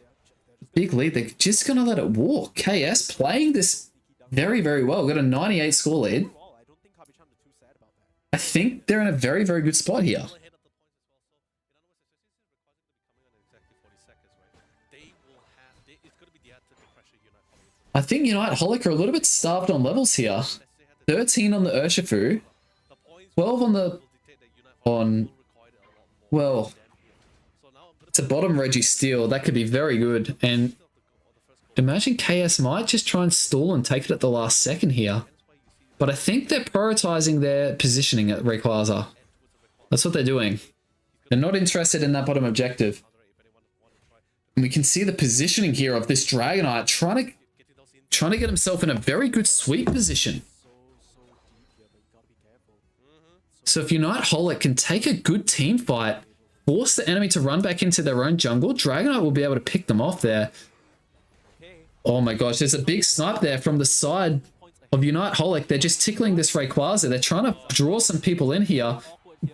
big lead. They're just going to let it walk. KS playing this very, very well. Got a 98 score lead. I think they're in a very, very good spot here. I think Unite Holic are a little bit starved on levels here. 13 on the Urshifu. 12 on well, it's a bottom Registeel. That could be very good. And imagine KS might just try and stall and take it at the last second here. But I think they're prioritizing their positioning at Rayquaza. That's what they're doing. They're not interested in that bottom objective. And we can see the positioning here of this Dragonite trying to get himself in a very good sweep position. So if Unite Holic can take a good team fight, force the enemy to run back into their own jungle, Dragonite will be able to pick them off there. Oh my gosh, there's a big snipe there from the side of Unite Holic. They're just tickling this Rayquaza. They're trying to draw some people in here.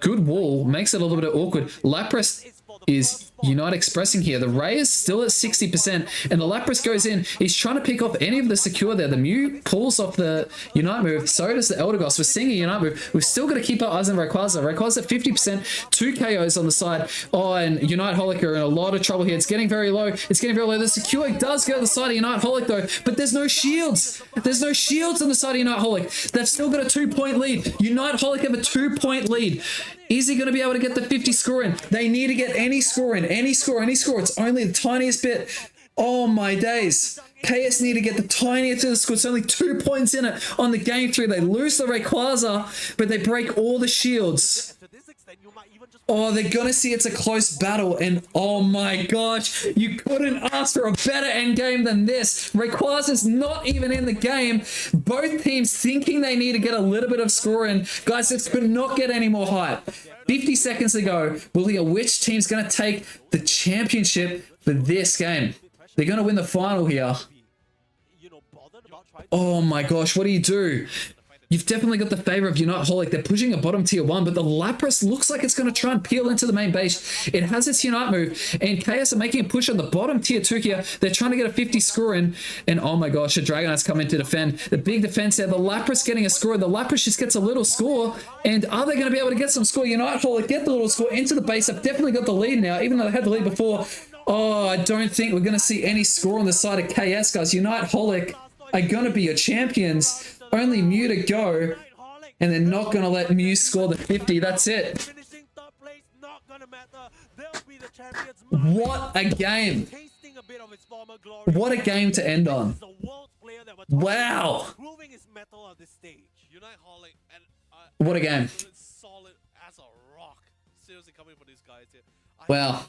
Good wall, makes it a little bit awkward. Lapras is Unite expressing here. The Ray is still at 60%, and the Lapras goes in. He's trying to pick off any of the secure there. The Mew pulls off the Unite move. So does the Eldegoss. We're seeing a Unite move. We've still got to keep our eyes on Rayquaza. Rayquaza at 50%, 2 KOs on the side. Oh, and Unite Holic are in a lot of trouble here. It's getting very low. It's getting very low. The secure does go to the side of Unite Holic though, but there's no shields. There's no shields on the side of Unite Holic. They've still got a 2-point lead. Unite Holic have a 2-point lead. Is he going to be able to get the 50 score in? They need to get any score in. Any score, any score. It's only the tiniest bit. Oh my days. KS need to get the tiniest of the score. It's only 2 points in it on the game 3. They lose the Rayquaza, but they break all the shields. Oh, they're going to see it's a close battle. And oh my gosh, you couldn't ask for a better end game than this. Rayquaza's not even in the game. Both teams thinking they need to get a little bit of score in. Guys, this could not get any more hype. 50 seconds ago, we'll hear which team's going to take the championship for this game. They're going to win the final here. Oh my gosh, what do you do? You've definitely got the favor of Unite Holic. They're pushing a bottom tier 1, but the Lapras looks like it's going to try and peel into the main base. It has its Unite move, and KS are making a push on the bottom tier 2 here. They're trying to get a 50 score in, and oh my gosh, the Dragonite's coming to defend. The big defense there. The Lapras getting a score. The Lapras just gets a little score, and are they going to be able to get some score? Unite Holic get the little score into the base. I've definitely got the lead now, even though they had the lead before. Oh, I don't think we're going to see any score on the side of KS, guys. Unite Holic are going to be your champions. Only Mew to go, and they're not going to let Mew score the 50. That's it. What a game. What a game to end on. Wow. What a game. Wow.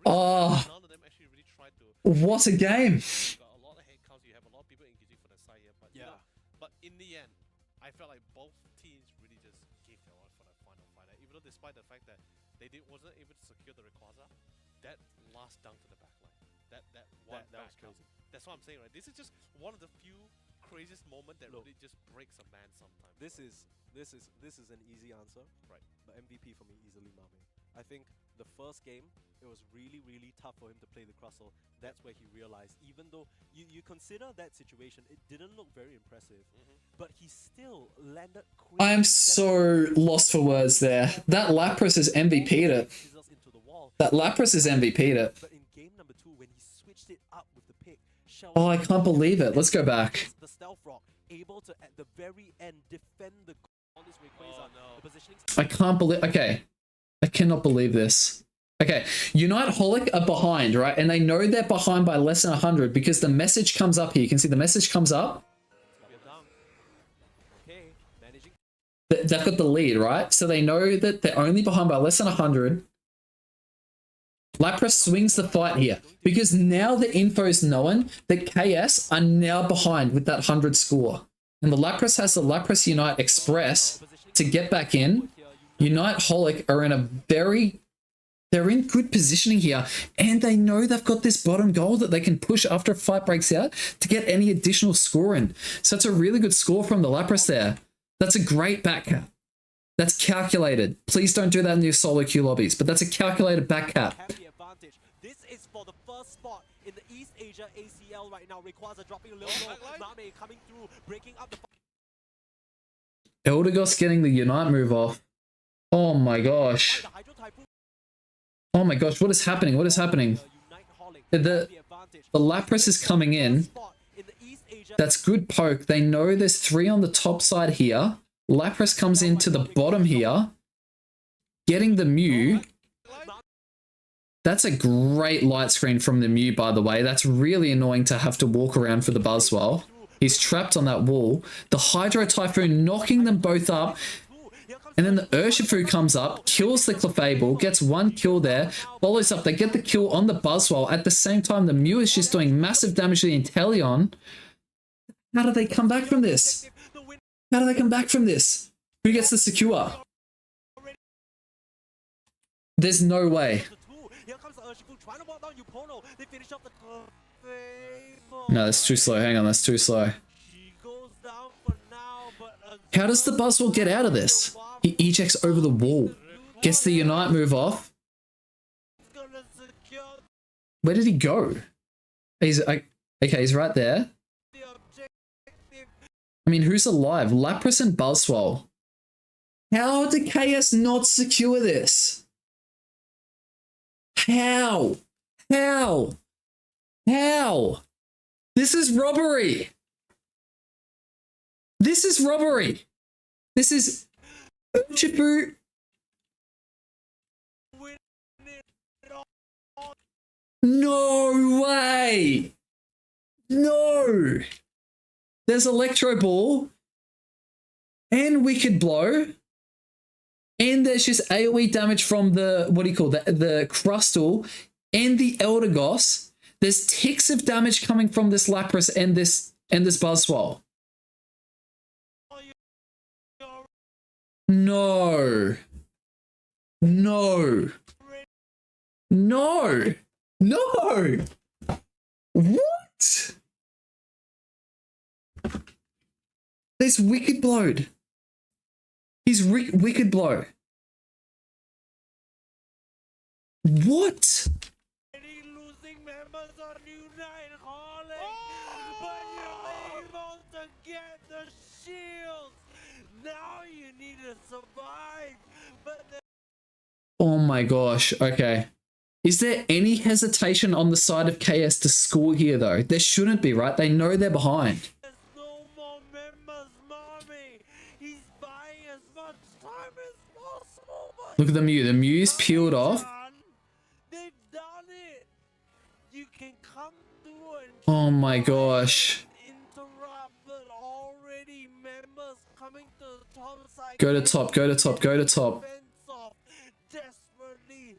Oh, what a game. But in the end, I felt like both teams really just gave that last dunk to the back line. That one That was back up. crazy. That's what I'm saying, right? This is just one of the few craziest moments that Look. really just breaks a man sometimes. This is an easy answer, Right. but MVP for me easily Mame. I think the first game it was really tough for him to play the Crustle. That's where he realized, even though you consider that situation, it didn't look very impressive, but he still landed. I am so lost for words there. That Lapras is MVP'd it. That Lapras is MVP'd it. But in game number 2, when he switched it up with the pick, Oh, I can't believe it. Let's go back. the Stealth Rock able to at the very end defend the on this Rayquaza. The positioning. I can't believe... Okay. I cannot believe this. Okay, Unite Holic are behind, right? And they know they're behind by less than 100 because the message comes up here. You can see the message comes up. Okay, managing. They've got the lead, right? So they know that they're only behind by less than 100. Lapras swings the fight here because now the info's known that KS are now behind with that 100 score. And the Lapras has the Lapras Unite Express to get back in. Unite Holic are in a they're in good positioning here, and they know they've got this bottom goal that they can push after a fight breaks out to get any additional score in. So it's a really good score from the Lapras there. That's a great back cap. That's calculated. Please don't do that in your solo queue lobbies, but that's a calculated back cap. Have the advantage. This is for the first spot in the East Asia ACL right now. Rayquaza dropping a little low. Mame coming through, breaking up the. Eldegoss getting the Unite move off. Oh my gosh. Oh my gosh, what is happening? What is happening? The Lapras is coming in. That's good poke. They know there's 3 on the top side here. Lapras comes into the bottom here. Getting the Mew. That's a great light screen from the Mew, by the way. That's really annoying to have to walk around for the Buzzwell. He's trapped on that wall. The Hydro Typhoon knocking them both up. And then the Urshifu comes up, kills the Clefable, gets 1 kill there, follows up, they get the kill on the Buzzwell. At the same time, the Mew is just doing massive damage to the Inteleon. How do they come back from this? How do they come back from this? Who gets the secure? There's no way. No, that's too slow. Hang on, that's too slow. How does the Buzzwell get out of this? He ejects over the wall. Gets the Unite move off. Where did he go? Okay, he's right there. I mean, who's alive? Lapras and Buzzwell. How did KS not secure this? How? How? How? This is robbery. This is robbery. This is Urshifu. No way. No. There's Electro Ball and Wicked Blow. And there's just AoE damage from the, what do you call that? The Crustle and the Eldegoss. There's ticks of damage coming from this Lapras and this Buzzwell. No. No. No. No. What? There's Wicked Blowed. He's Wicked Blow. What? Losing members on Unite Holic, but you're able to get the shields. Now you need to survive, but Oh my gosh. Okay. Is there any hesitation on the side of KS to score here though? There shouldn't be, right? They know they're behind. there's no more members, Mommy. He's buying as much time as possible. But Look at the Mew. The Mew's peeled off. they've done it. You can come through and Oh my gosh. interrupt, but already members coming to the top side. Go to top, go to top, go to top. Defense off, desperately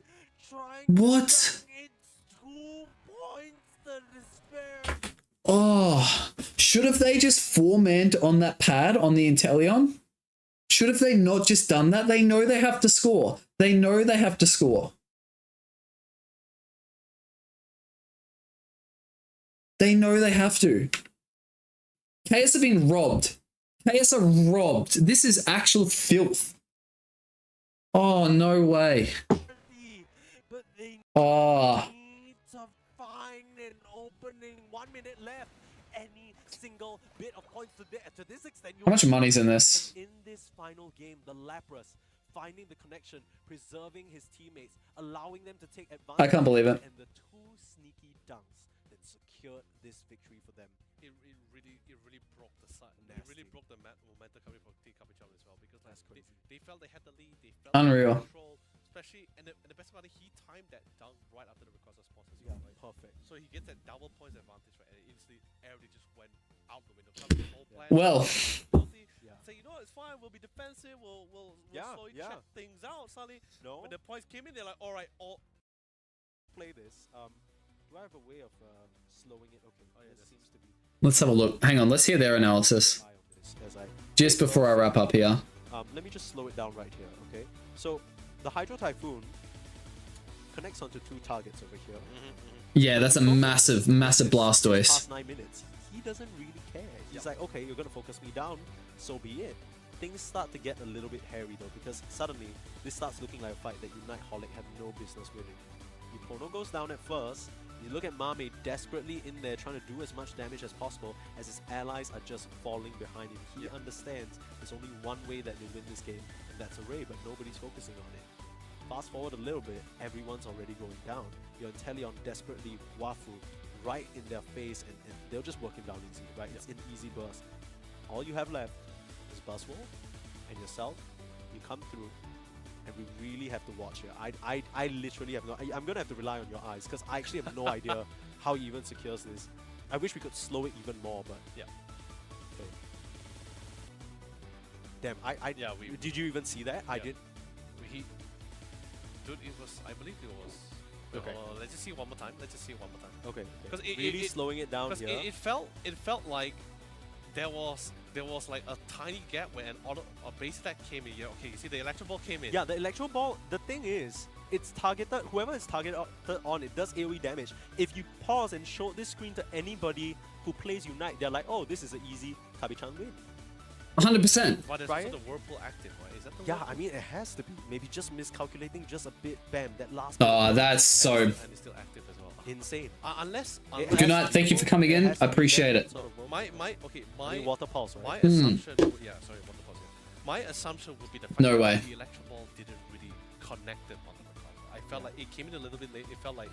trying What? to it's 2 points to despair. Oh, should have they just 4-manned on that pad on the Inteleon? Should have they not just done that? They know they have to score. They know they have to score. They know they have to. KS have been robbed. KS are robbed. This is actual filth. Oh, no way. But they Oh. need to find an opening. 1 minute left. Any single bit of points to this extent. How much money's in this? In this final game, the Lapras finding the connection, preserving his teammates, allowing them to take advantage. I can't believe it. And the two sneaky dunks that secured this victory for them. It really broke the side. It really broke the momentum coming from Team Capitan as well, because like, they felt they had the lead. They felt Unreal. they had control, especially and the best part, he timed that dunk right after the request response as well. Right? Perfect. So he gets that double points advantage, right? And instantly everything just went out the window. Some whole plan. Well. Say, you know, it's fine. We'll be defensive. We'll slowly check things out. Suddenly, when the points came in, they're like, all right, Play this. Do I have a way of slowing it? Okay. Oh yeah, there seems to be. Let's have a look. Hang on, let's hear their analysis. Just before I wrap up here. Let me just slow it down right here, okay? So, the Hydro Typhoon connects onto two targets over here. Yeah, that's a massive, massive Blastoise. Past 9 minutes, he doesn't really care. He's like, okay, you're gonna focus me down, so be it. Things start to get a little bit hairy though, because suddenly this starts looking like a fight that Unite Holic had no business winning. Yupono goes down at first. You look at Mame desperately in there trying to do as much damage as possible as his allies are just falling behind him. He understands there's only one way that they win this game, and that's a Ray, but nobody's focusing on it. Fast forward a little bit, everyone's already going down. Your Inteleon desperately wafu right in their face, and they'll just work him down easy, right? It's an easy burst. All you have left is Buzzwole and yourself. You come through, and we really have to watch here. I literally have no... I'm going to have to rely on your eyes, because I actually have no idea how he even secures this. I wish we could slow it even more, but... Yeah. Okay. Damn, did you even see that? I did. Dude, it was... I believe it was... Okay. Let's just see one more time. Okay. Because really slowing it down here. It felt like there was like a tiny gap where a base attack came in here. Okay, you see the Electro Ball came in. Yeah, the Electro Ball, the thing is, it's targeted, whoever is targeted on it does AoE damage. If you pause and show this screen to anybody who plays Unite, they're like, oh, this is an easy Kabi-chan win. 100%. But there's also the Whirlpool active, right? Is that the Whirlpool? I mean, it has to be. Maybe just miscalculating just a bit. Bam, that last... Oh, that's so... And it's still active as well. Insane. Unless Good night, thank you for coming in. I appreciate it. My Water Pulse, right? My assumption... Yeah, sorry, Water Pulse. Yeah. My assumption would be the fact No that way. the Electro Ball didn't really connect it on the recover. I felt like it came in a little bit late. It felt like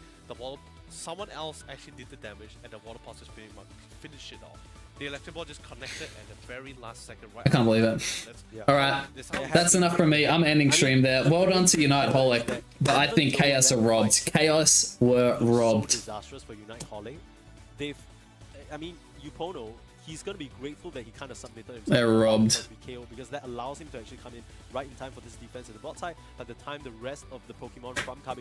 someone else actually did the damage, and the Water Pulse just pretty much finished it off. The Electro Ball just connected at the very last second. Right. I can't believe it. Alright, that's enough from me. I'm ending stream there. Well done to Unite Holic, but I think Chaos are robbed. Chaos were robbed. So disastrous for Unite Holic. I mean, Yupono, he's going to be grateful that he kind of submitted himself. They're robbed. Because that allows him to actually come in right in time for this defense at the bot side. By the time the rest of the Pokemon from Kabi